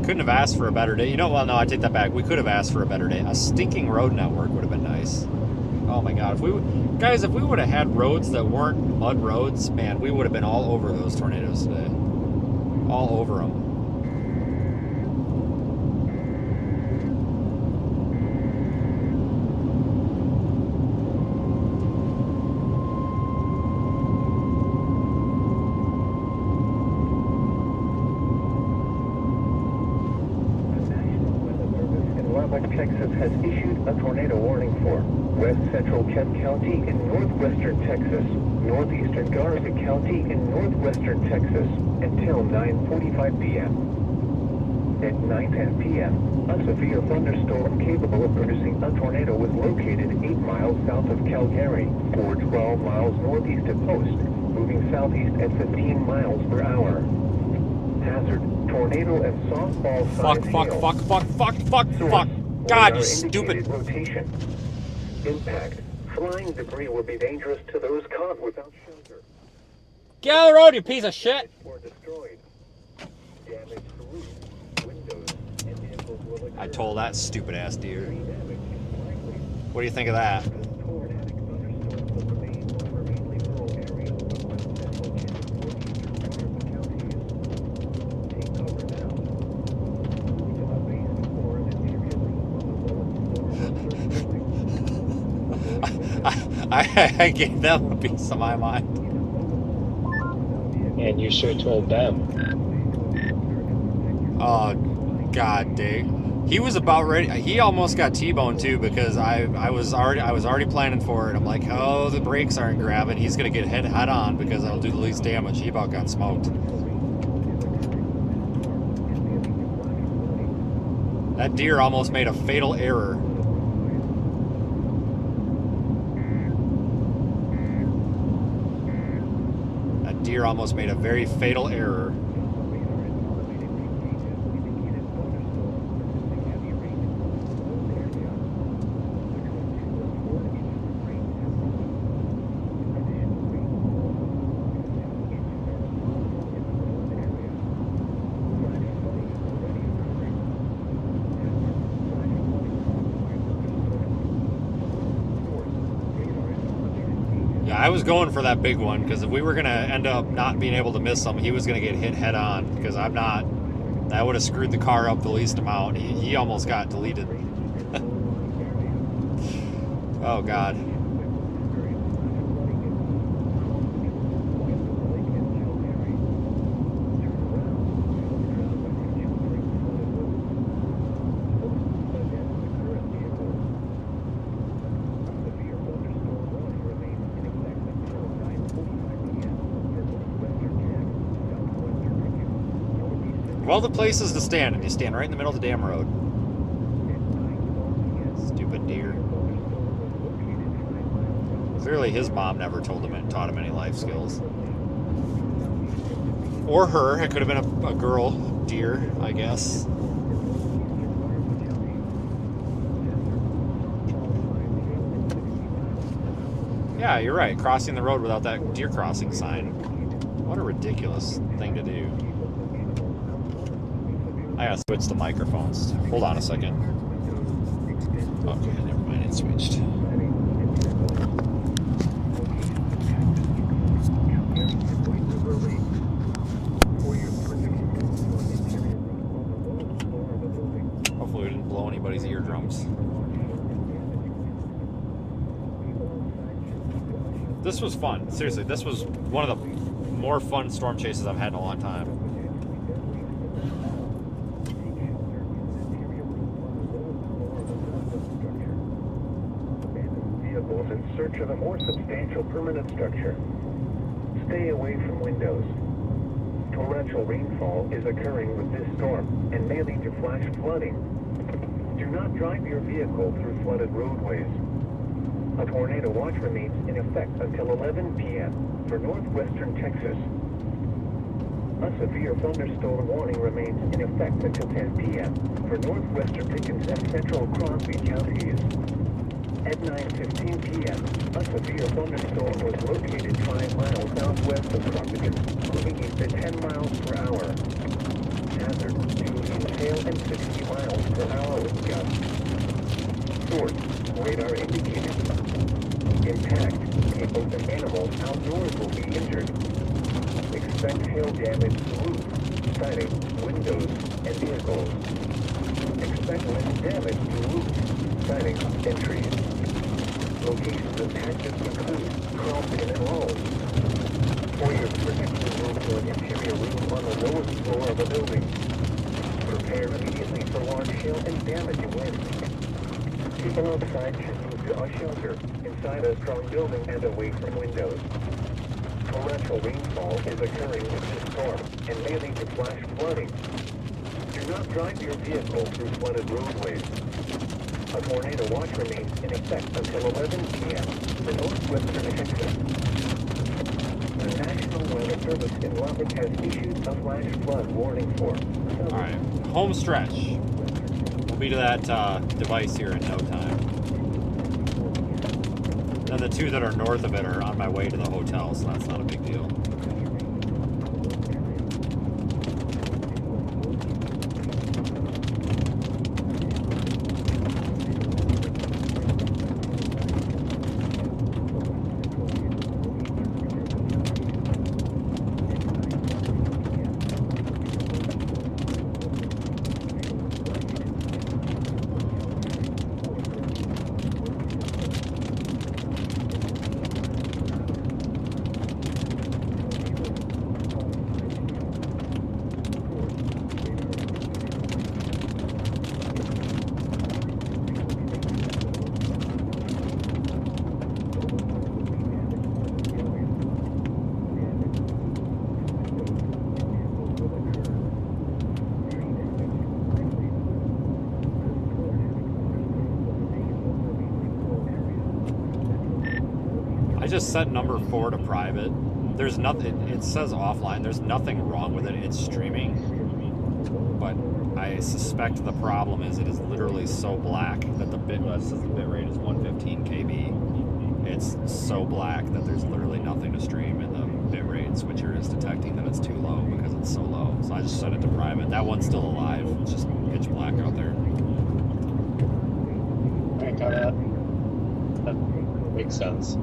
Couldn't have asked for a better day. You know, well, no, I take that back. We could have asked for a better day. A stinking road network would have been nice. Oh my God, if we would have had roads that weren't mud roads, man, we would have been all over those tornadoes today. All over them. Texas has issued a tornado warning for west central Kent County in northwestern Texas, northeastern Garza County in northwestern Texas until 9:45 p.m. At 9:10 p.m., a severe thunderstorm capable of producing a tornado was located 8 miles south of Calgary or 12 miles northeast of Post, moving southeast at 15 miles per hour. Hazard, tornado and softball size Fuck. God, you stupid. Rotation. Impact. Flying debris will be dangerous to those caught without shelter. Get out of the road, you piece of shit. Or destroyed. Damage to roofs, windows, and vehicles will occur. I told that stupid ass deer. What do you think of that? Tornadic thunderstorms will remain over mainly rural areas of west central Kent, northeastern Garza counties. Take cover now. To a base before the serious I gave them a piece of my mind. And you should have told them. Oh, God, Dick. He was about ready. He almost got T-boned too because I was already planning for it. I'm like, oh, the brakes aren't grabbing. He's gonna get head on because it'll do the least damage. He about got smoked. That deer almost made a fatal error. deer almost made a very fatal error. I was going for that big one because if we were going to end up not being able to miss him, he was going to get hit head on because I'm not. That would have screwed the car up the least amount. He almost got deleted. Oh, God. Well, the places to stand, and you stand right in the middle of the damn road. Stupid deer. Clearly his mom never taught him any life skills. Or her. It could have been a girl deer, I guess. Yeah, you're right. Crossing the road without that deer crossing sign. What a ridiculous thing to do. I gotta switch the microphones. Hold on a second. Okay, never mind, it switched. Hopefully we didn't blow anybody's eardrums. This was fun. Seriously, this was one of the more fun storm chases I've had in a long time. In search of a more substantial permanent structure. Stay away from windows. Torrential rainfall is occurring with this storm and may lead to flash flooding. Do not drive your vehicle through flooded roadways. A tornado watch remains in effect until 11 p.m. for northwestern Texas. A severe thunderstorm warning remains in effect until 10 p.m. for northwestern Pickens and central Crosby counties. At 9:15 p.m., a severe thunderstorm was located 5 miles southwest of Crosby, moving east at 10 miles per hour. Hazard to hail and 60 miles per hour with gusts. Source, radar indicated. Impact, people and animals outdoors will be injured. Expect hail damage to roof, siding, windows, and vehicles. Expect wind damage to roofs, siding, and trees. Locations of hazards include crawlspace and walls. For your protection, move to an interior room on the lowest floor of a building. Prepare immediately for large hail and damaging winds. People outside should move to a shelter inside a strong building and away from windows. Torrential rainfall is occurring with this storm and may lead to flash flooding. Do not drive your vehicle through flooded roadways. A tornado watch remains in effect until 11 p.m. for northwestern Texas. The National Weather Service in Lubbock has issued a flash flood warning for. Alright, home stretch. We'll be to that device here in no time. And the two that are north of it are on my way to the hotel, so that's not a big deal. I just set number 4 to private, there's nothing. It says offline. There's nothing wrong with it. It's streaming, but I suspect the problem is it is literally so black that the bit rate is 115 kb. It's so black that there's literally nothing to stream, and the bit rate switcher is detecting that it's too low because it's so low. So I just set it to private. That one's still alive. It's just pitch black out there. I got that. Makes sense.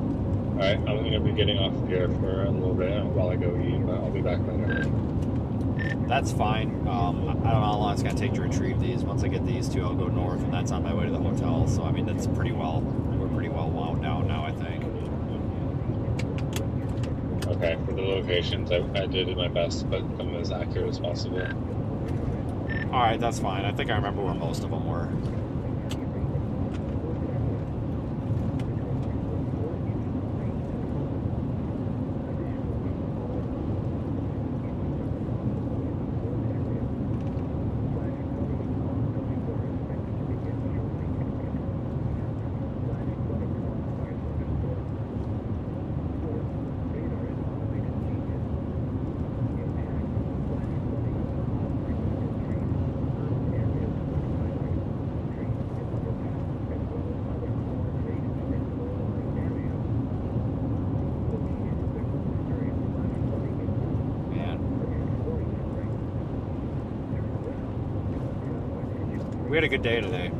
Alright, I'm going to be getting off here for a little bit while I go eat, but I'll be back later. That's fine. I don't know how long it's going to take to retrieve these. Once I get these two, I'll go north, and that's on my way to the hotel. So, I mean, that's pretty well. We're pretty well wound down now, I think. Okay, for the locations, I did my best to put them as accurate as possible. Alright, that's fine. I think I remember where most of them were. We had a good day today.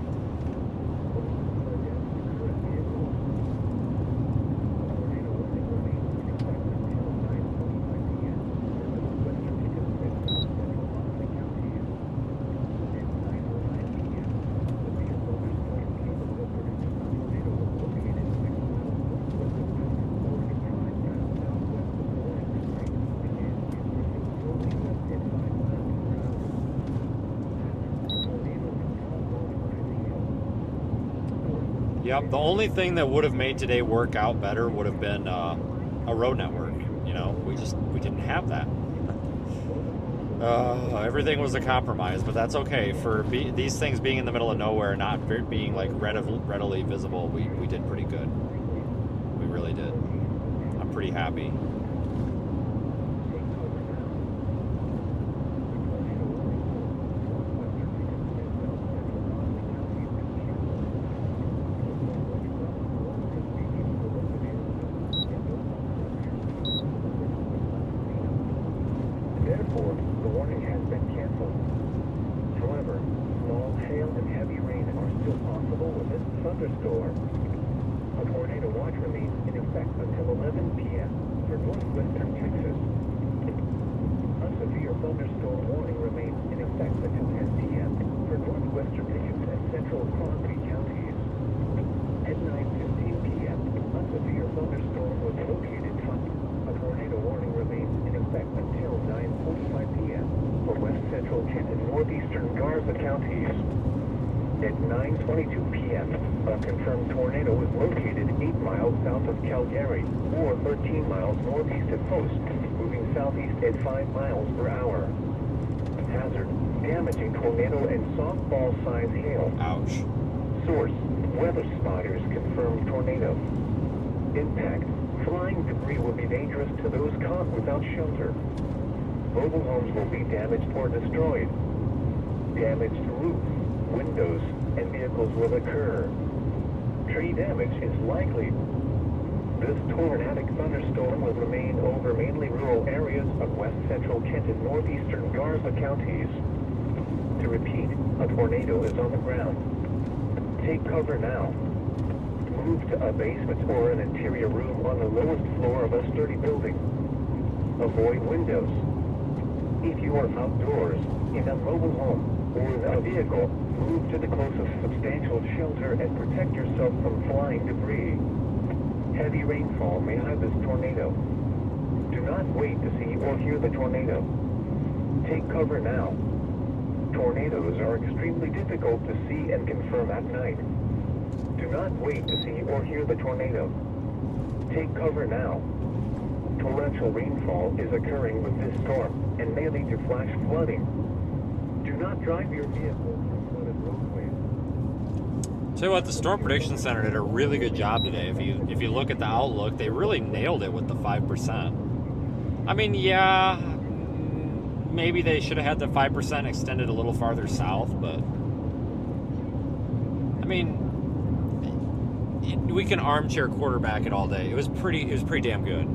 Yep, the only thing that would have made today work out better would have been a road network. You know, we didn't have that. Everything was a compromise, but that's okay. For these things being in the middle of nowhere, not being like readily visible, we did pretty good. We really did. I'm pretty happy. At 5 miles per hour. Hazard, damaging tornado and softball-sized hail. Ouch. Source, weather spotters confirm tornado. Impact, flying debris will be dangerous to those caught without shelter. Mobile homes will be damaged or destroyed. Damaged roofs, windows, and vehicles will occur. Tree damage is likely. This tornadic thunderstorm will remain over mainly rural areas of west central Kent and northeastern Garza counties. To repeat, a tornado is on the ground. Take cover now. Move to a basement or an interior room on the lowest floor of a sturdy building. Avoid windows. If you are outdoors, in a mobile home, or in a vehicle, move to the closest substantial shelter and protect yourself from flying debris. Heavy rainfall may hide this tornado. Do not wait to see or hear the tornado. Take cover now. Tornadoes are extremely difficult to see and confirm at night. Do not wait to see or hear the tornado. Take cover now. Torrential rainfall is occurring with this storm and may lead to flash flooding. Do not drive your vehicle through flooded roadways. Tell you what, the Storm Prediction Center did a really good job today. If you look at the outlook, they really nailed it with the 5%. I mean, yeah, maybe they should have had the 5% extended a little farther south, but I mean, we can armchair quarterback it all day. It was pretty damn good.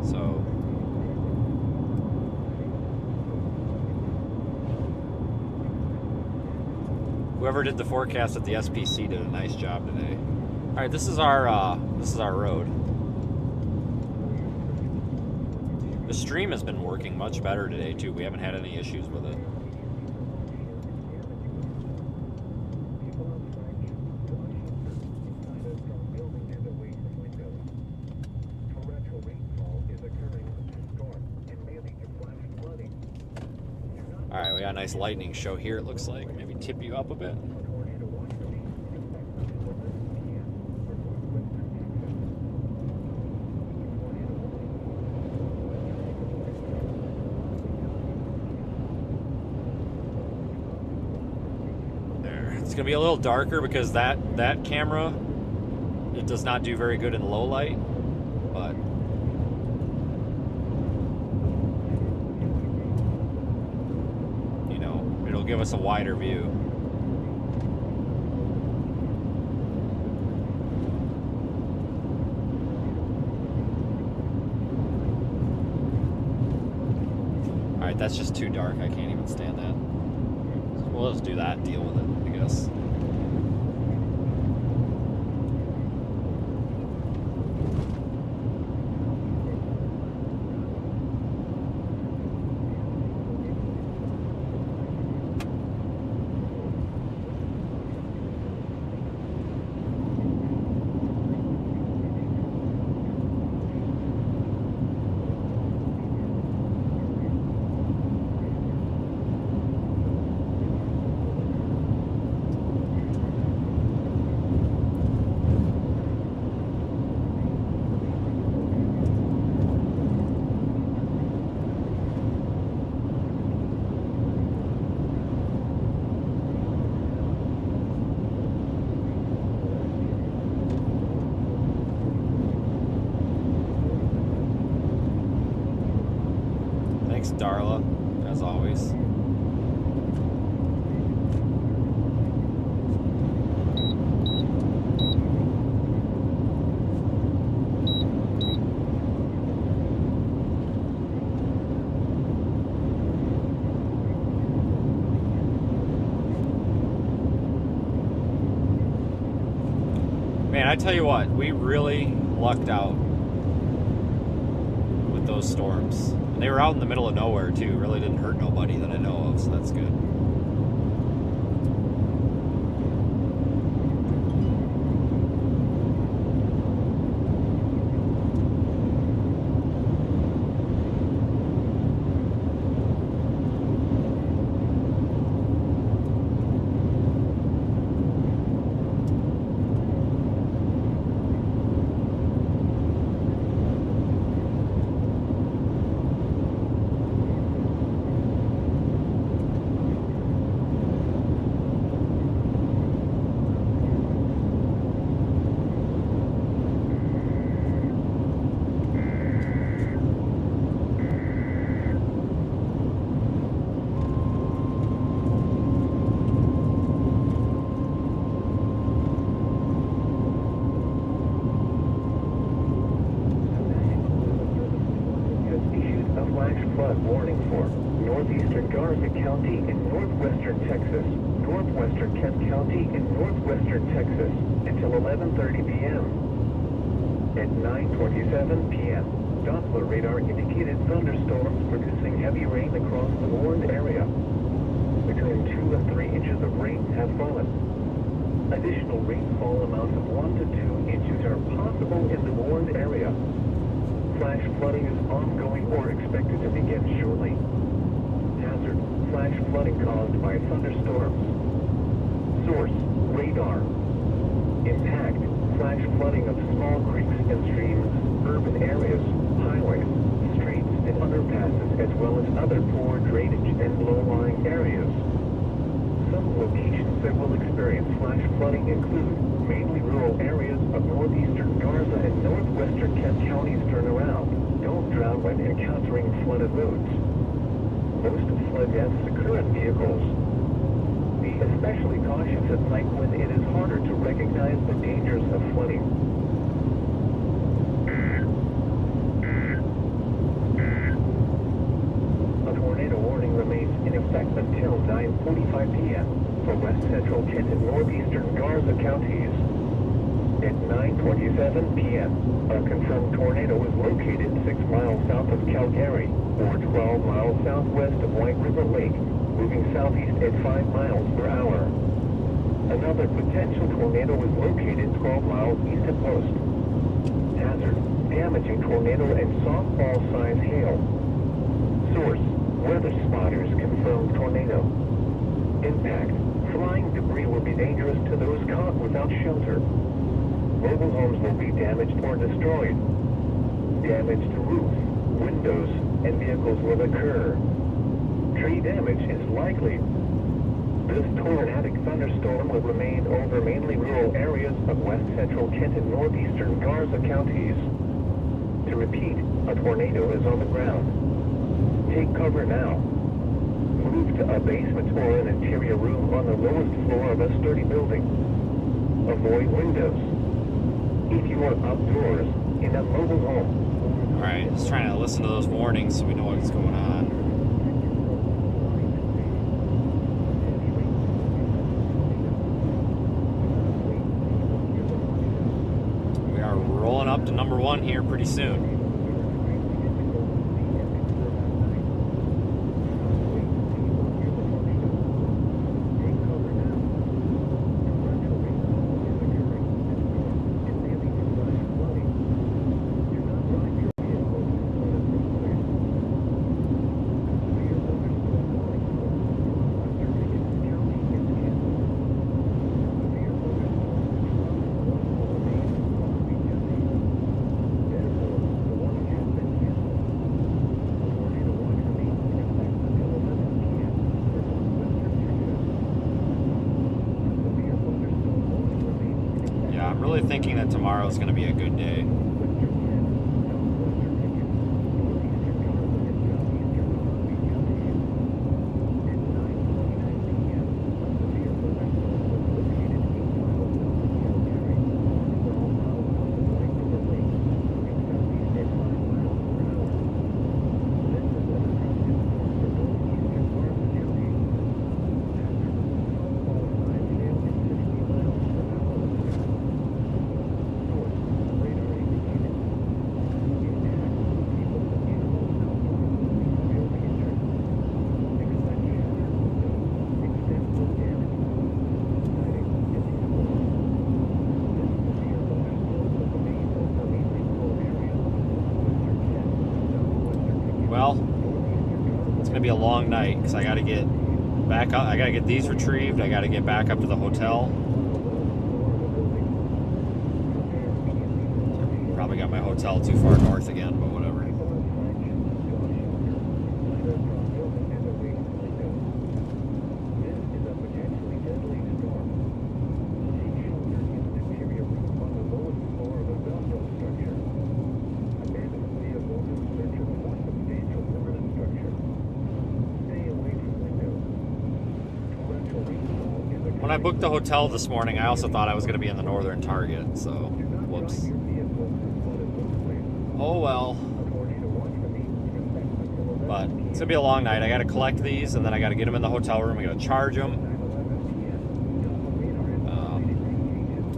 So whoever did the forecast at the SPC did a nice job today. All right, this is our road. The stream has been working much better today too. We haven't had any issues with it. All right, we got a nice lightning show here, it looks like. Maybe tip you up a bit. There. It's gonna be a little darker because that camera, it does not do very good in low light, but it'll give us a wider view. Alright, that's just too dark. I can't even stand that. We'll just do that and deal with it, I guess. Darla, as always. Man, I tell you what, we really lucked out with those storms. They were out in the middle of nowhere too. Really didn't hurt nobody that I know of, so that's good. As well as other poor drainage and low-lying areas. Some locations that will experience flash flooding include mainly rural areas of northeastern Garza and northwestern Kent counties. Turn around. Don't drown when encountering flooded roads. Most flood deaths occur in vehicles. Be especially cautious at night when it is harder to recognize the dangers of flooding. A tornado warning remains in effect until 9:45 p.m. for west central Kent and northeastern Garza counties. At 9:27 p.m., a confirmed tornado was located 6 miles south of Calgary, or 12 miles southwest of White River Lake, moving southeast at 5 miles per hour. Another potential tornado was located 12 miles east of Post. Hazard: damaging tornado and softball-sized hail. Source: weather spotters confirmed tornado. Impact: flying debris will be dangerous to those caught without shelter. Mobile homes will be damaged or destroyed. Damage to roofs, windows, and vehicles will occur. Tree damage is likely. This tornadic thunderstorm will remain over mainly rural areas of west central Kent and northeastern Garza counties. To repeat, a tornado is on the ground. Take cover now. Move to a basement or an interior room on the lowest floor of a sturdy building. Avoid windows. If you are outdoors in a mobile home. Alright, just trying to listen to those warnings so we know what's going on. We are rolling up to number 1 here pretty soon. Thinking that tomorrow's going to be a good day. Well, it's gonna be a long night because I gotta get back up. I gotta get these retrieved. I gotta get back up to the hotel. Probably got my hotel too far north again, but whatever. When I booked the hotel this morning, I also thought I was going to be in the Northern Target, so whoops. Oh well. But it's going to be a long night. I got to collect these, and then I got to get them in the hotel room. I got to charge them.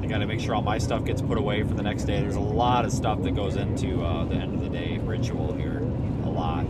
I got to make sure all my stuff gets put away for the next day. There's a lot of stuff that goes into the end of the day ritual here. A lot.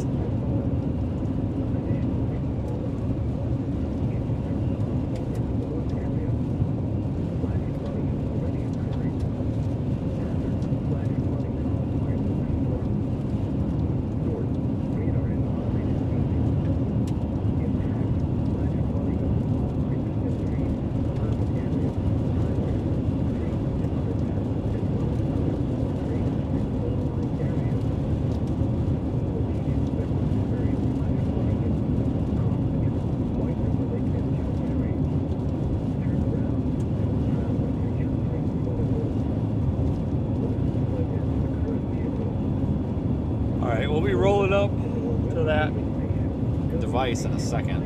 device in a second.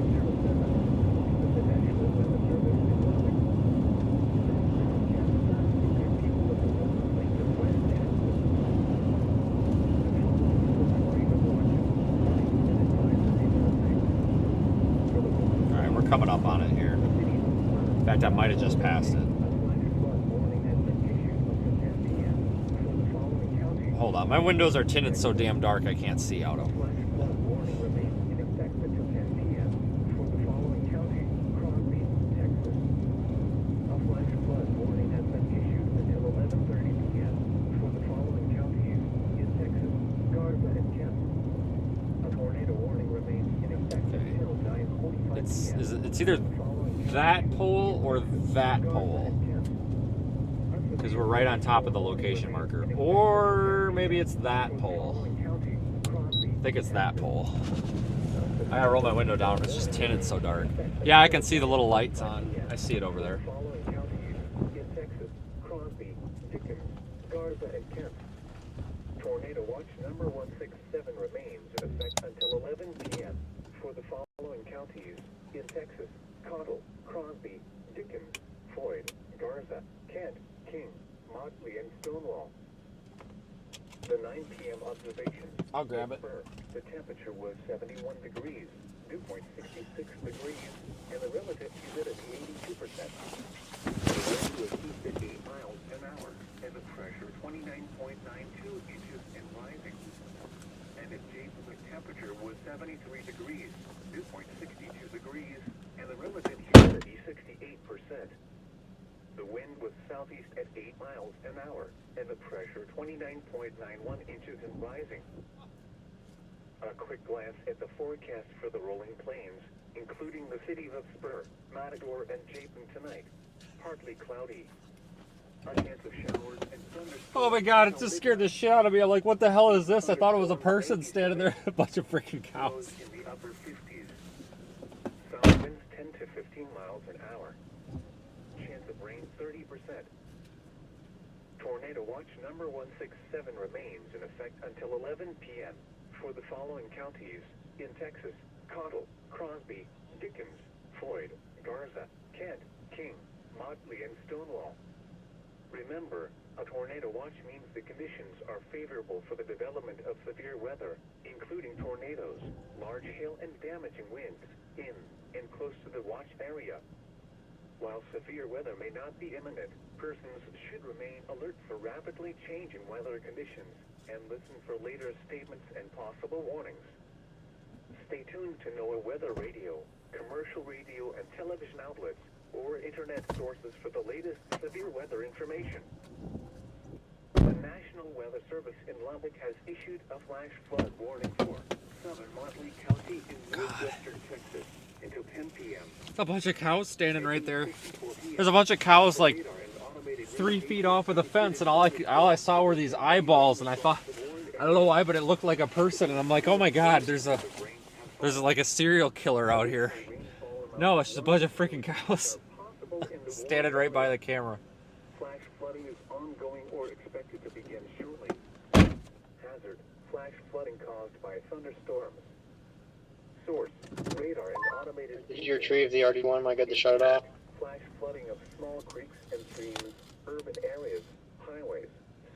Alright, we're coming up on it here. In fact, I might have just passed it. Hold on, my windows are tinted so damn dark I can't see out of them. It's either that pole or that pole, because we're right on top of the location marker. Or maybe it's that pole. I think it's that pole. I gotta roll my window down. It's just tinted so dark. Yeah, I can see the little lights on. I see it over there. Tornado watch number 167 remains in effect until 11 p.m. for the following counties in Texas: Cottle, Crosby, Dickens, Floyd, Garza, Kent, King, Motley, and Stonewall. The 9 p.m. observations. I'll grab it. The temperature was 71 degrees, dew point 66 degrees, and the relative humidity 82%. The wind was 258 miles an hour, and the pressure 29.92 inches and rising. And at Jason, the temperature was 73 degrees, dew point 62 degrees, and the relative humidity 68%. The wind was southeast at 8 miles an hour, and the pressure 29.91 inches and rising. A quick glance at the forecast for the rolling plains, including the cities of Spur, Matador, and Chapin tonight. Partly cloudy. A chance of showers and thunderstorms. Oh my god, it just scared the shit out of me. I'm like, what the hell is this? I thought it was a person standing there, a bunch of freaking cows. In the upper 50s. South winds 10 to 15 miles an hour. Chance of rain 30%. Tornado watch number 167 remains in effect until 11 p.m. for the following counties in Texas: Cottle, Crosby, Dickens, Floyd, Garza, Kent, King, Motley, and Stonewall. Remember, a tornado watch means the conditions are favorable for the development of severe weather, including tornadoes, large hail, and damaging winds in and close to the watch area. While severe weather may not be imminent, persons should remain alert for rapidly changing weather conditions and listen for later statements and possible warnings. Stay tuned to NOAA Weather Radio, commercial radio and television outlets, or internet sources for the latest severe weather information. The National Weather Service in Lubbock has issued a flash flood warning for southern Motley County in northwestern Texas until 10 p.m. A bunch of cows standing right there. There's a bunch of cows like 3 feet off of the fence, and all I saw were these eyeballs, and I thought, I don't know why, but it looked like a person, and I'm like, oh my god, there's like a serial killer out here. No, it's just a bunch of freaking cows standing right by the camera. Flash flooding is ongoing or expected to begin shortly. Hazard: flash flooding caused by thunderstorms. Source: radar and automated. Did you retrieve the RD1? Am I good to shut it off? Flash flooding of small creeks and streams, urban areas, highways,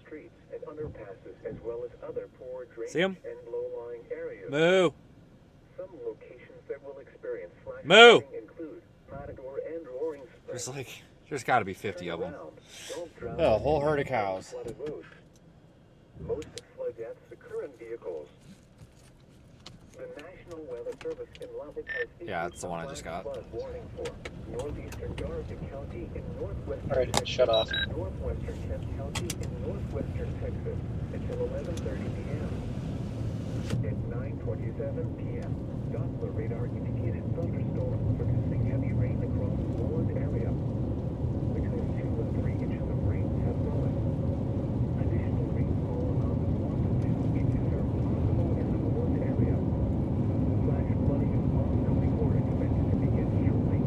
streets, and underpasses, as well as other poor drainage and low-lying areas. Moo. Some locations that will experience flash Moo. flooding include Matador and Roaring Spring. There's got to be 50 of them. Oh, a whole herd of cows. Most flood deaths occur in vehicles. The National Weather Service in Lubbock has issued that's the one I just got. flood warning for northeastern Garza County in northwestern Alright, shut off. northwestern Kent County in northwestern Texas until 11:30 p.m. At 9:27 p.m., Doppler radar indicated thunderstorms producing heavy rain across the Lord area. Between 2 and 3 inches of rain have fallen. Additional rainfall amounts of 1 to 2 inches are possible in the Lord area. Flash flooding is ongoing or expected to begin shortly.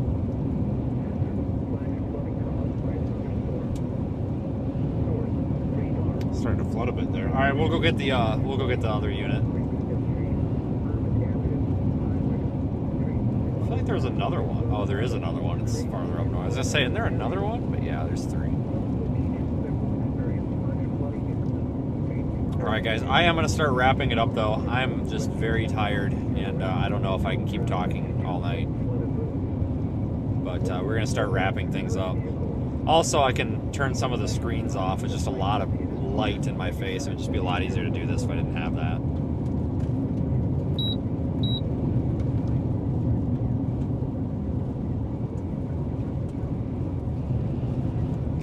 Flash flooding caused by thunderstorms. Source: radar. It's starting to flood a bit there. All right, we'll go get the other unit. think there was another one. Oh, there is another one. It's farther up north. I was gonna say, isn't there another one? But yeah, there's 3. All right, guys. I am gonna start wrapping it up though. I'm just very tired, and I don't know if I can keep talking all night. But we're gonna start wrapping things up. Also, I can turn some of the screens off. It's just a lot of light in my face. It would just be a lot easier to do this if I didn't have that.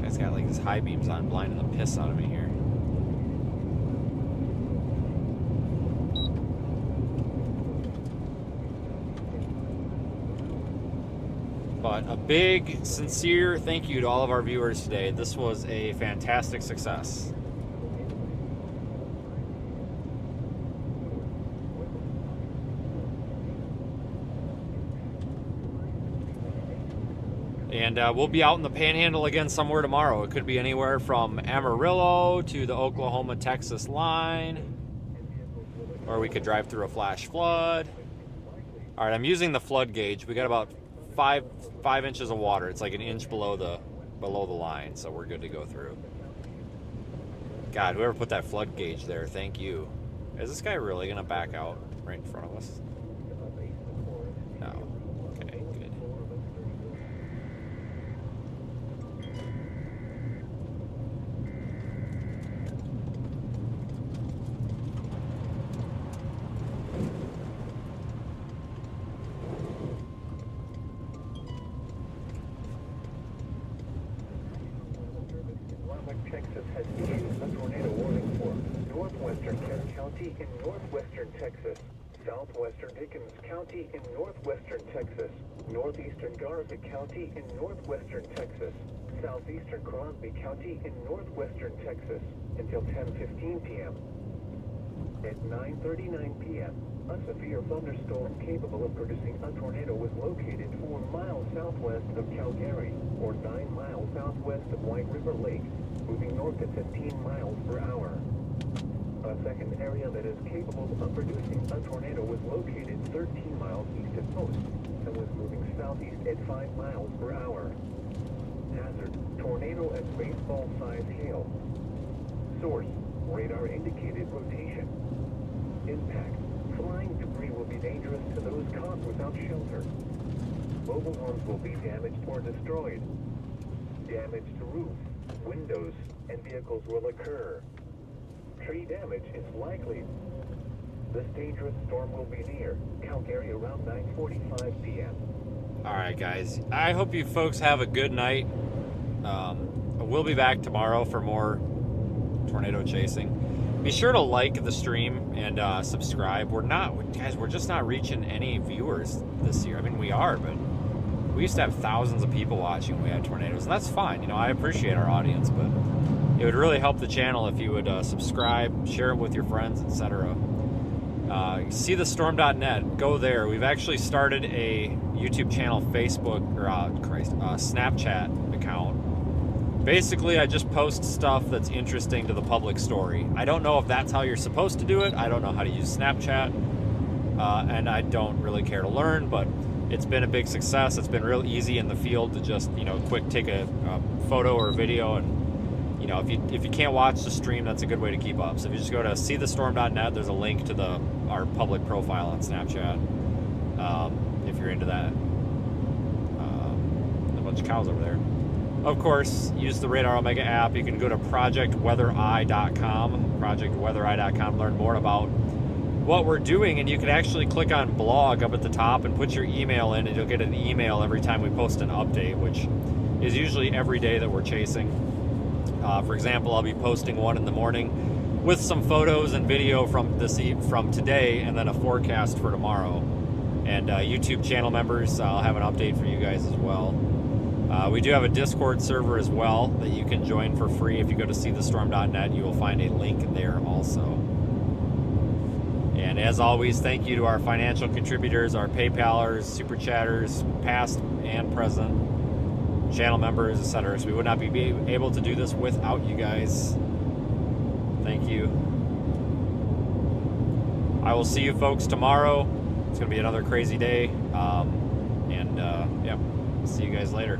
Guy's got like these high beams on, blinding the piss out of me here. But a big, sincere thank you to all of our viewers today. This was a fantastic success. And we'll be out in the Panhandle again somewhere tomorrow. It could be anywhere from Amarillo to the Oklahoma-Texas line. Or we could drive through a flash flood. All right, I'm using the flood gauge. We got about 5 inches of water. It's like an inch below the line, so we're good to go through. God, whoever put that flood gauge there, thank you. Is this guy really gonna back out right in front of us? No. Okay, good. Texas has issued a tornado warning for northwestern Kent County in northwestern Texas, southwestern Dickens County in northwestern Texas, northeastern Garza County in northwestern Texas, southeastern Crosby County in northwestern Texas until 10:15 p.m. At 9:39 p.m., a severe thunderstorm capable of producing a tornado was located 4 miles southwest of Calgary, or 9 miles southwest of White River Lake, moving north at 15 miles per hour. A second area that is capable of producing a tornado was located 13 miles east of Post and was moving southeast at 5 miles per hour. Hazard: tornado at baseball-sized hail. Source: radar indicated rotation. Impact: flying debris will be dangerous to those caught without shelter. Mobile homes will be damaged or destroyed. Damage to roofs, windows, and vehicles will occur. Tree damage is likely. This dangerous storm will be near Calgary around 9:45 p.m. All right, guys. I hope you folks have a good night. We'll be back tomorrow for more tornado chasing. Be sure to like the stream and subscribe. We're just not reaching any viewers this year. I mean, we are, but we used to have thousands of people watching when we had tornadoes, and that's fine. You know, I appreciate our audience, but it would really help the channel if you would subscribe, share it with your friends, etc. SeeTheStorm.net. Go there. We've actually started a YouTube channel, Facebook, or Snapchat account. Basically, I just post stuff that's interesting to the public story. I don't know if that's how you're supposed to do it. I don't know how to use Snapchat, and I don't really care to learn, but it's been a big success. It's been real easy in the field to just, quick take a photo or a video, and, if you can't watch the stream, that's a good way to keep up. So if you just go to SeeTheStorm.net, there's a link to our public profile on Snapchat, if you're into that. A bunch of cows over there. Of course, use the Radar Omega app. You can go to projectweathereye.com, learn more about what we're doing, and you can actually click on blog up at the top and put your email in, and you'll get an email every time we post an update, which is usually every day that we're chasing. For example, I'll be posting one in the morning with some photos and video from today, and then a forecast for tomorrow. And YouTube channel members, I'll have an update for you guys as well. We do have a Discord server as well that you can join for free. If you go to SeeTheStorm.net, you will find a link there also. And as always, thank you to our financial contributors, our PayPalers, Super Chatters, past and present, channel members, etc. So we would not be able to do this without you guys. Thank you. I will see you folks tomorrow. It's going to be another crazy day. And yeah, see you guys later.